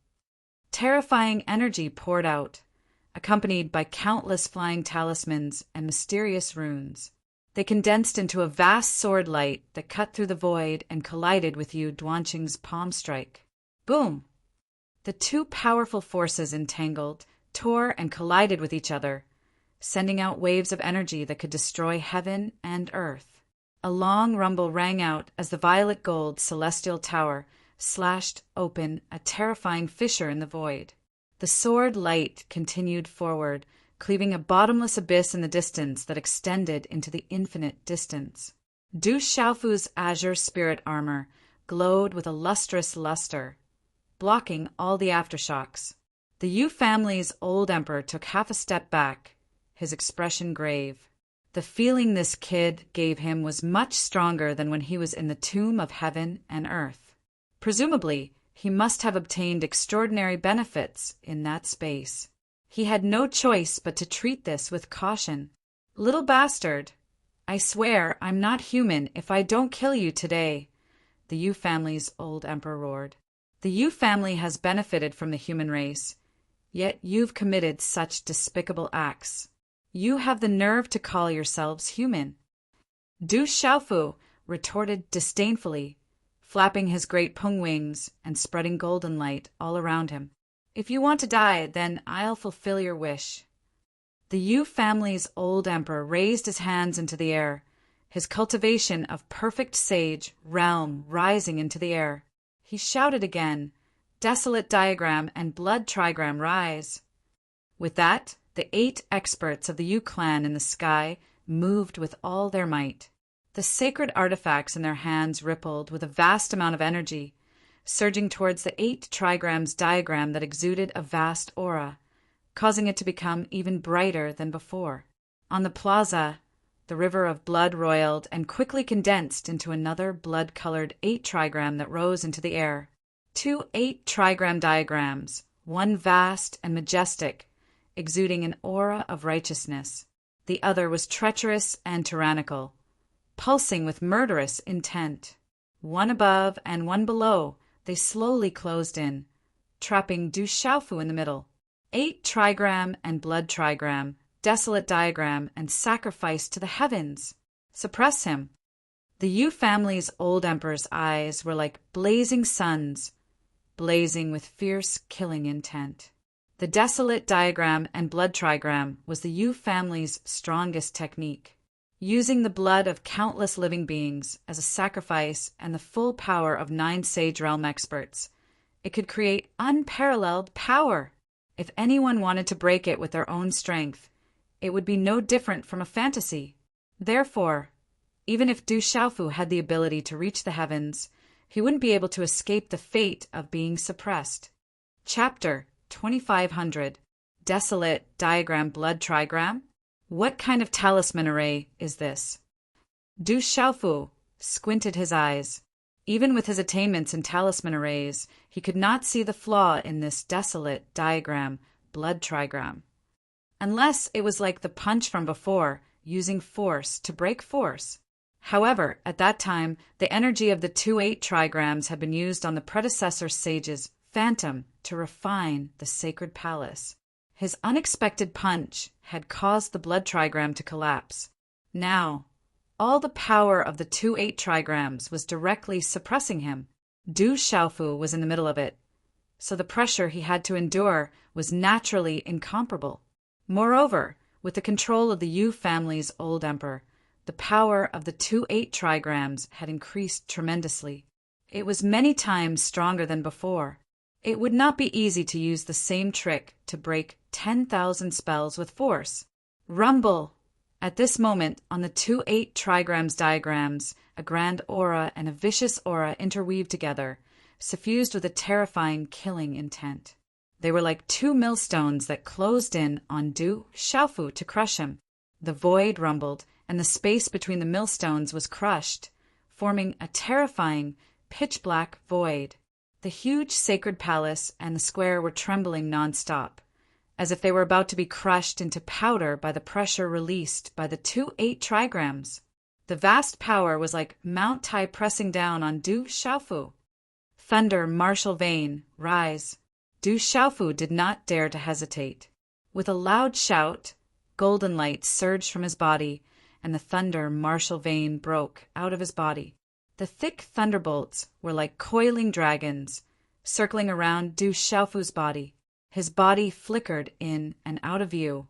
Terrifying energy poured out, accompanied by countless flying talismans and mysterious runes. They condensed into a vast sword light that cut through the void and collided with Yu Duanqing's palm strike. Boom! The two powerful forces entangled, tore, and collided with each other, sending out waves of energy that could destroy heaven and earth. A long rumble rang out as the violet gold celestial tower slashed open a terrifying fissure in the void. The sword light continued forward, cleaving a bottomless abyss in the distance that extended into the infinite distance. Du Xiaofu's azure spirit armor glowed with a lustrous luster, blocking all the aftershocks. The Yu family's old emperor took half a step back, his expression grave. The feeling this kid gave him was much stronger than when he was in the tomb of heaven and earth. Presumably, he must have obtained extraordinary benefits in that space. He had no choice but to treat this with caution. "Little bastard, I swear I'm not human if I don't kill you today," the Yu family's old emperor roared. "The Yu family has benefited from the human race, yet you've committed such despicable acts. You have the nerve to call yourselves human." Du Xiaofu retorted disdainfully, flapping his great pung wings and spreading golden light all around him. "If you want to die, then I'll fulfill your wish." The Yu family's old emperor raised his hands into the air, his cultivation of perfect sage realm rising into the air. He shouted again, "Desolate diagram and blood trigram rise." With that, the 8 experts of the Yu clan in the sky moved with all their might. The sacred artifacts in their hands rippled with a vast amount of energy, surging towards the 8 trigrams diagram that exuded a vast aura, causing it to become even brighter than before. On the plaza, the river of blood roiled and quickly condensed into another blood-colored 8 trigram that rose into the air. 2 8 trigram diagrams, one vast and majestic, exuding an aura of righteousness. The other was treacherous and tyrannical, pulsing with murderous intent. One above and one below, they slowly closed in, trapping Du Xiaofu in the middle. 8 trigram and blood trigram, desolate diagram, and sacrifice to the heavens. Suppress him. The Yu family's old emperor's eyes were like blazing suns, blazing with fierce killing intent. The desolate diagram and blood trigram was the Yu family's strongest technique. Using the blood of countless living beings as a sacrifice and the full power of 9 Sage Realm experts, it could create unparalleled power. If anyone wanted to break it with their own strength, it would be no different from a fantasy. Therefore, even if Du Xiaofu had the ability to reach the heavens, he wouldn't be able to escape the fate of being suppressed. Chapter 2500. Desolate Diagram Blood Trigram? What kind of talisman array is this? Du Xiaofu squinted his eyes. Even with his attainments in talisman arrays, he could not see the flaw in this desolate diagram blood trigram. Unless it was like the punch from before, using force to break force. However, at that time, the energy of the 2-8 trigrams had been used on the predecessor sage's phantom to refine the sacred palace. His unexpected punch had caused the blood trigram to collapse. Now, all the power of the 2-8 trigrams was directly suppressing him. Du Xiaofu was in the middle of it, so the pressure he had to endure was naturally incomparable. Moreover, with the control of the Yu family's old emperor, the power of the 2-8 trigrams had increased tremendously. It was many times stronger than before. It would not be easy to use the same trick to break 10,000 spells with force. Rumble! At this moment, on the 2-8 trigrams diagrams, a grand aura and a vicious aura interweaved together, suffused with a terrifying, killing intent. They were like two millstones that closed in on Du Xiaofu to crush him. The void rumbled, and the space between the millstones was crushed, forming a terrifying, pitch-black void. The huge sacred palace and the square were trembling non-stop, as if they were about to be crushed into powder by the pressure released by the 2-8 trigrams. The vast power was like Mount Tai pressing down on Du Xiaofu. Thunder, martial vein, rise. Du Xiaofu did not dare to hesitate. With a loud shout, golden light surged from his body, and the thunder, martial vein broke out of his body. The thick thunderbolts were like coiling dragons, circling around Du Xiaofu's body. His body flickered in and out of view,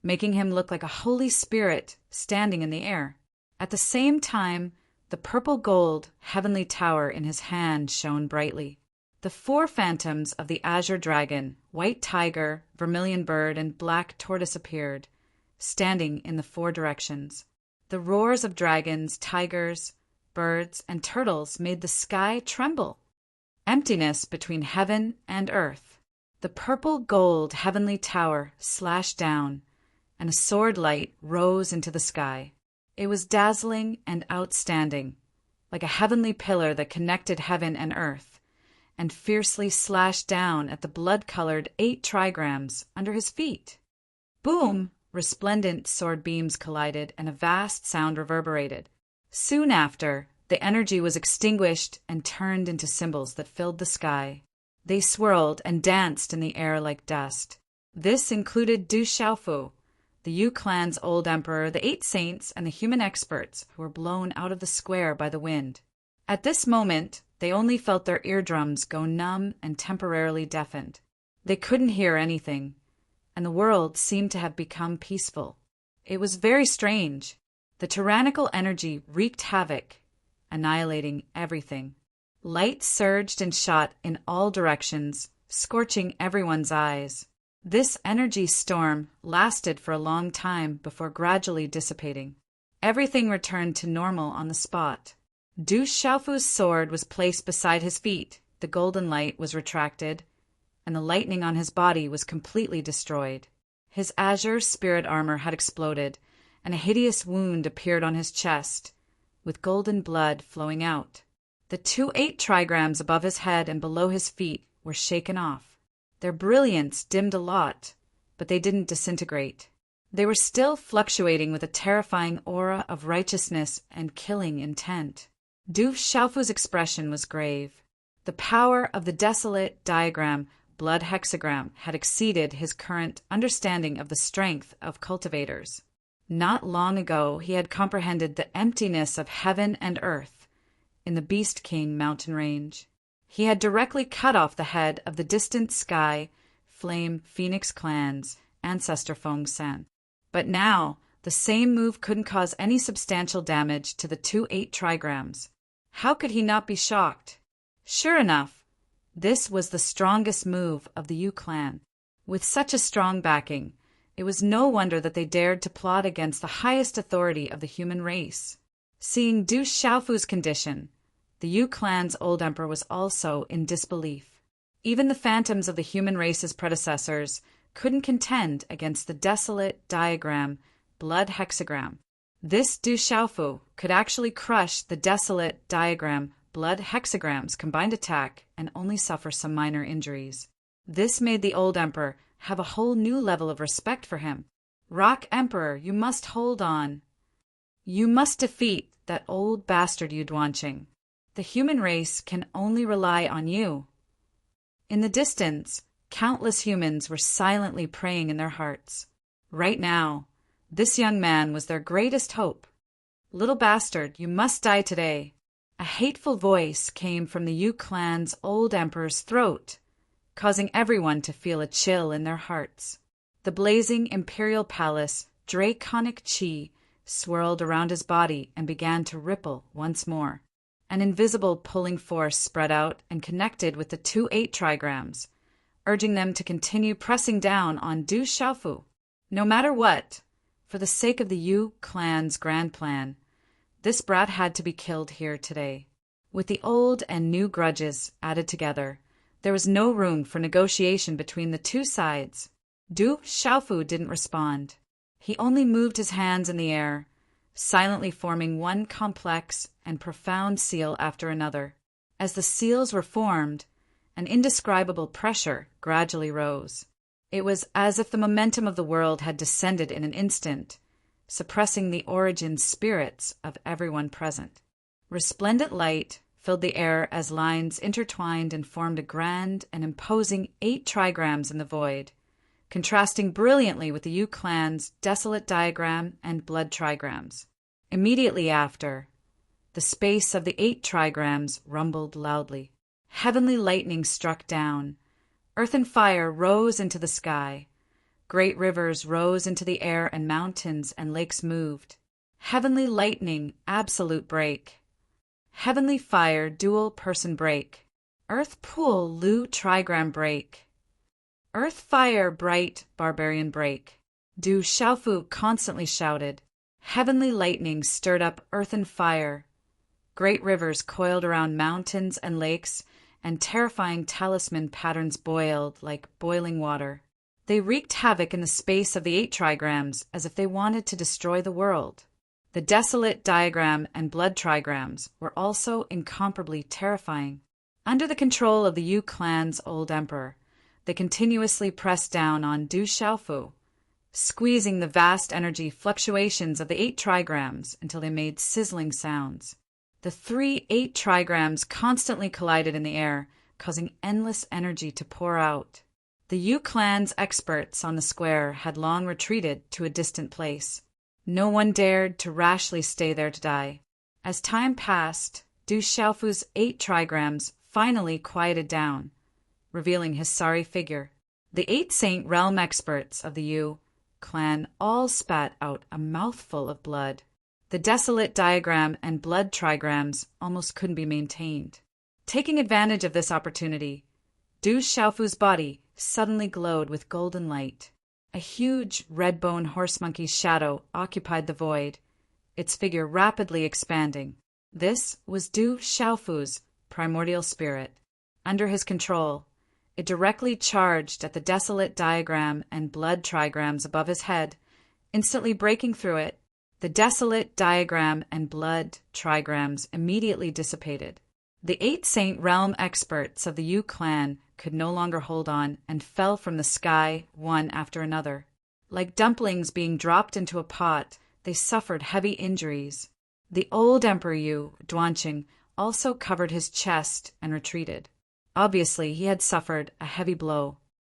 making him look like a holy spirit standing in the air. At the same time, the purple-gold heavenly tower in his hand shone brightly. The 4 phantoms of the azure dragon, white tiger, vermilion bird, and black tortoise appeared, standing in the 4 directions. The roars of dragons, tigers, birds, and turtles made the sky tremble. Emptiness between heaven and earth. The purple-gold heavenly tower slashed down, and a sword light rose into the sky. It was dazzling and outstanding, like a heavenly pillar that connected heaven and earth, and fiercely slashed down at the blood-colored 8 trigrams under his feet. Boom! Resplendent sword beams collided, and a vast sound reverberated. Soon after, the energy was extinguished and turned into symbols that filled the sky. They swirled and danced in the air like dust. This included Du Xiaofu, the Yu clan's old emperor, the 8 saints, and the human experts who were blown out of the square by the wind. At this moment, they only felt their eardrums go numb and temporarily deafened. They couldn't hear anything, and the world seemed to have become peaceful. It was very strange. The tyrannical energy wreaked havoc, annihilating everything. Light surged and shot in all directions, scorching everyone's eyes. This energy storm lasted for a long time before gradually dissipating. Everything returned to normal on the spot. Du Xiaofu's sword was placed beside his feet, the golden light was retracted, and the lightning on his body was completely destroyed. His azure spirit armor had exploded, and a hideous wound appeared on his chest, with golden blood flowing out. The 2-8 trigrams above his head and below his feet were shaken off. Their brilliance dimmed a lot, but they didn't disintegrate. They were still fluctuating with a terrifying aura of righteousness and killing intent. Du Xiaofu's expression was grave. The power of the desolate diagram, blood hexagram, had exceeded his current understanding of the strength of cultivators. Not long ago he had comprehended the emptiness of heaven and earth in the Beast King mountain range. He had directly cut off the head of the distant Sky, Flame, Phoenix clans, ancestor Feng San. But now, the same move couldn't cause any substantial damage to the 2-8 trigrams. How could he not be shocked? Sure enough, this was the strongest move of the Yu clan. With such a strong backing, it was no wonder that they dared to plot against the highest authority of the human race. Seeing Du Xiaofu's condition, the Yu clan's old emperor was also in disbelief. Even the phantoms of the human race's predecessors couldn't contend against the desolate diagram, blood hexagram. This Du Xiaofu could actually crush the desolate diagram, blood hexagram's combined attack and only suffer some minor injuries. This made the old emperor have a whole new level of respect for him. Rock Emperor, you must hold on. You must defeat that old bastard Yuduanqing. The human race can only rely on you. In the distance, countless humans were silently praying in their hearts. Right now, this young man was their greatest hope. Little bastard, you must die today. A hateful voice came from the Yu clan's old emperor's throat, causing everyone to feel a chill in their hearts. The blazing imperial palace, draconic chi, swirled around his body and began to ripple once more. An invisible pulling force spread out and connected with the 2 8 trigrams, urging them to continue pressing down on Du Xiaofu. No matter what, for the sake of the Yu clan's grand plan, this brat had to be killed here today. With the old and new grudges added together, there was no room for negotiation between the two sides. Du Xiaofu didn't respond. He only moved his hands in the air, silently forming one complex and profound seal after another. As the seals were formed, an indescribable pressure gradually rose. It was as if the momentum of the world had descended in an instant, suppressing the origin spirits of everyone present. Resplendent light filled the air as lines intertwined and formed a grand and imposing 8 trigrams in the void, contrasting brilliantly with the Yu clan's desolate diagram and blood trigrams. Immediately after, the space of the 8 trigrams rumbled loudly. Heavenly lightning struck down. Earth and fire rose into the sky. Great rivers rose into the air and mountains and lakes moved. Heavenly lightning, absolute break. Heavenly fire, dual person break. Earth pool, Lu trigram break. Earth fire, bright barbarian break. Du Xiaofu constantly shouted. Heavenly lightning stirred up earth and fire. Great rivers coiled around mountains and lakes, and terrifying talisman patterns boiled like boiling water. They wreaked havoc in the space of the 8 trigrams as if they wanted to destroy the world. The desolate diagram and blood trigrams were also incomparably terrifying. Under the control of the Yu clan's old emperor, they continuously pressed down on Du Xiaofu, squeezing the vast energy fluctuations of the 8 trigrams until they made sizzling sounds. The 3 8 trigrams constantly collided in the air, causing endless energy to pour out. The Yu clan's experts on the square had long retreated to a distant place. No one dared to rashly stay there to die. As time passed, Du Xiaofu's 8 trigrams finally quieted down, revealing his sorry figure. The 8 Saint Realm experts of the Yu clan all spat out a mouthful of blood. The desolate diagram and blood trigrams almost couldn't be maintained. Taking advantage of this opportunity, Du Xiaofu's body suddenly glowed with golden light. A huge red-bone horse monkey's shadow occupied the void, its figure rapidly expanding. This was Du Xiaofu's primordial spirit. Under his control, it directly charged at the desolate diagram and blood trigrams above his head, instantly breaking through it. The desolate diagram and blood trigrams immediately dissipated. The 8 Saint Realm experts of the Yu clan could no longer hold on and fell from the sky one after another. Like dumplings being dropped into a pot, they suffered heavy injuries. The old Emperor Yu, Duanqing, also covered his chest and retreated. Obviously, he had suffered a heavy blow.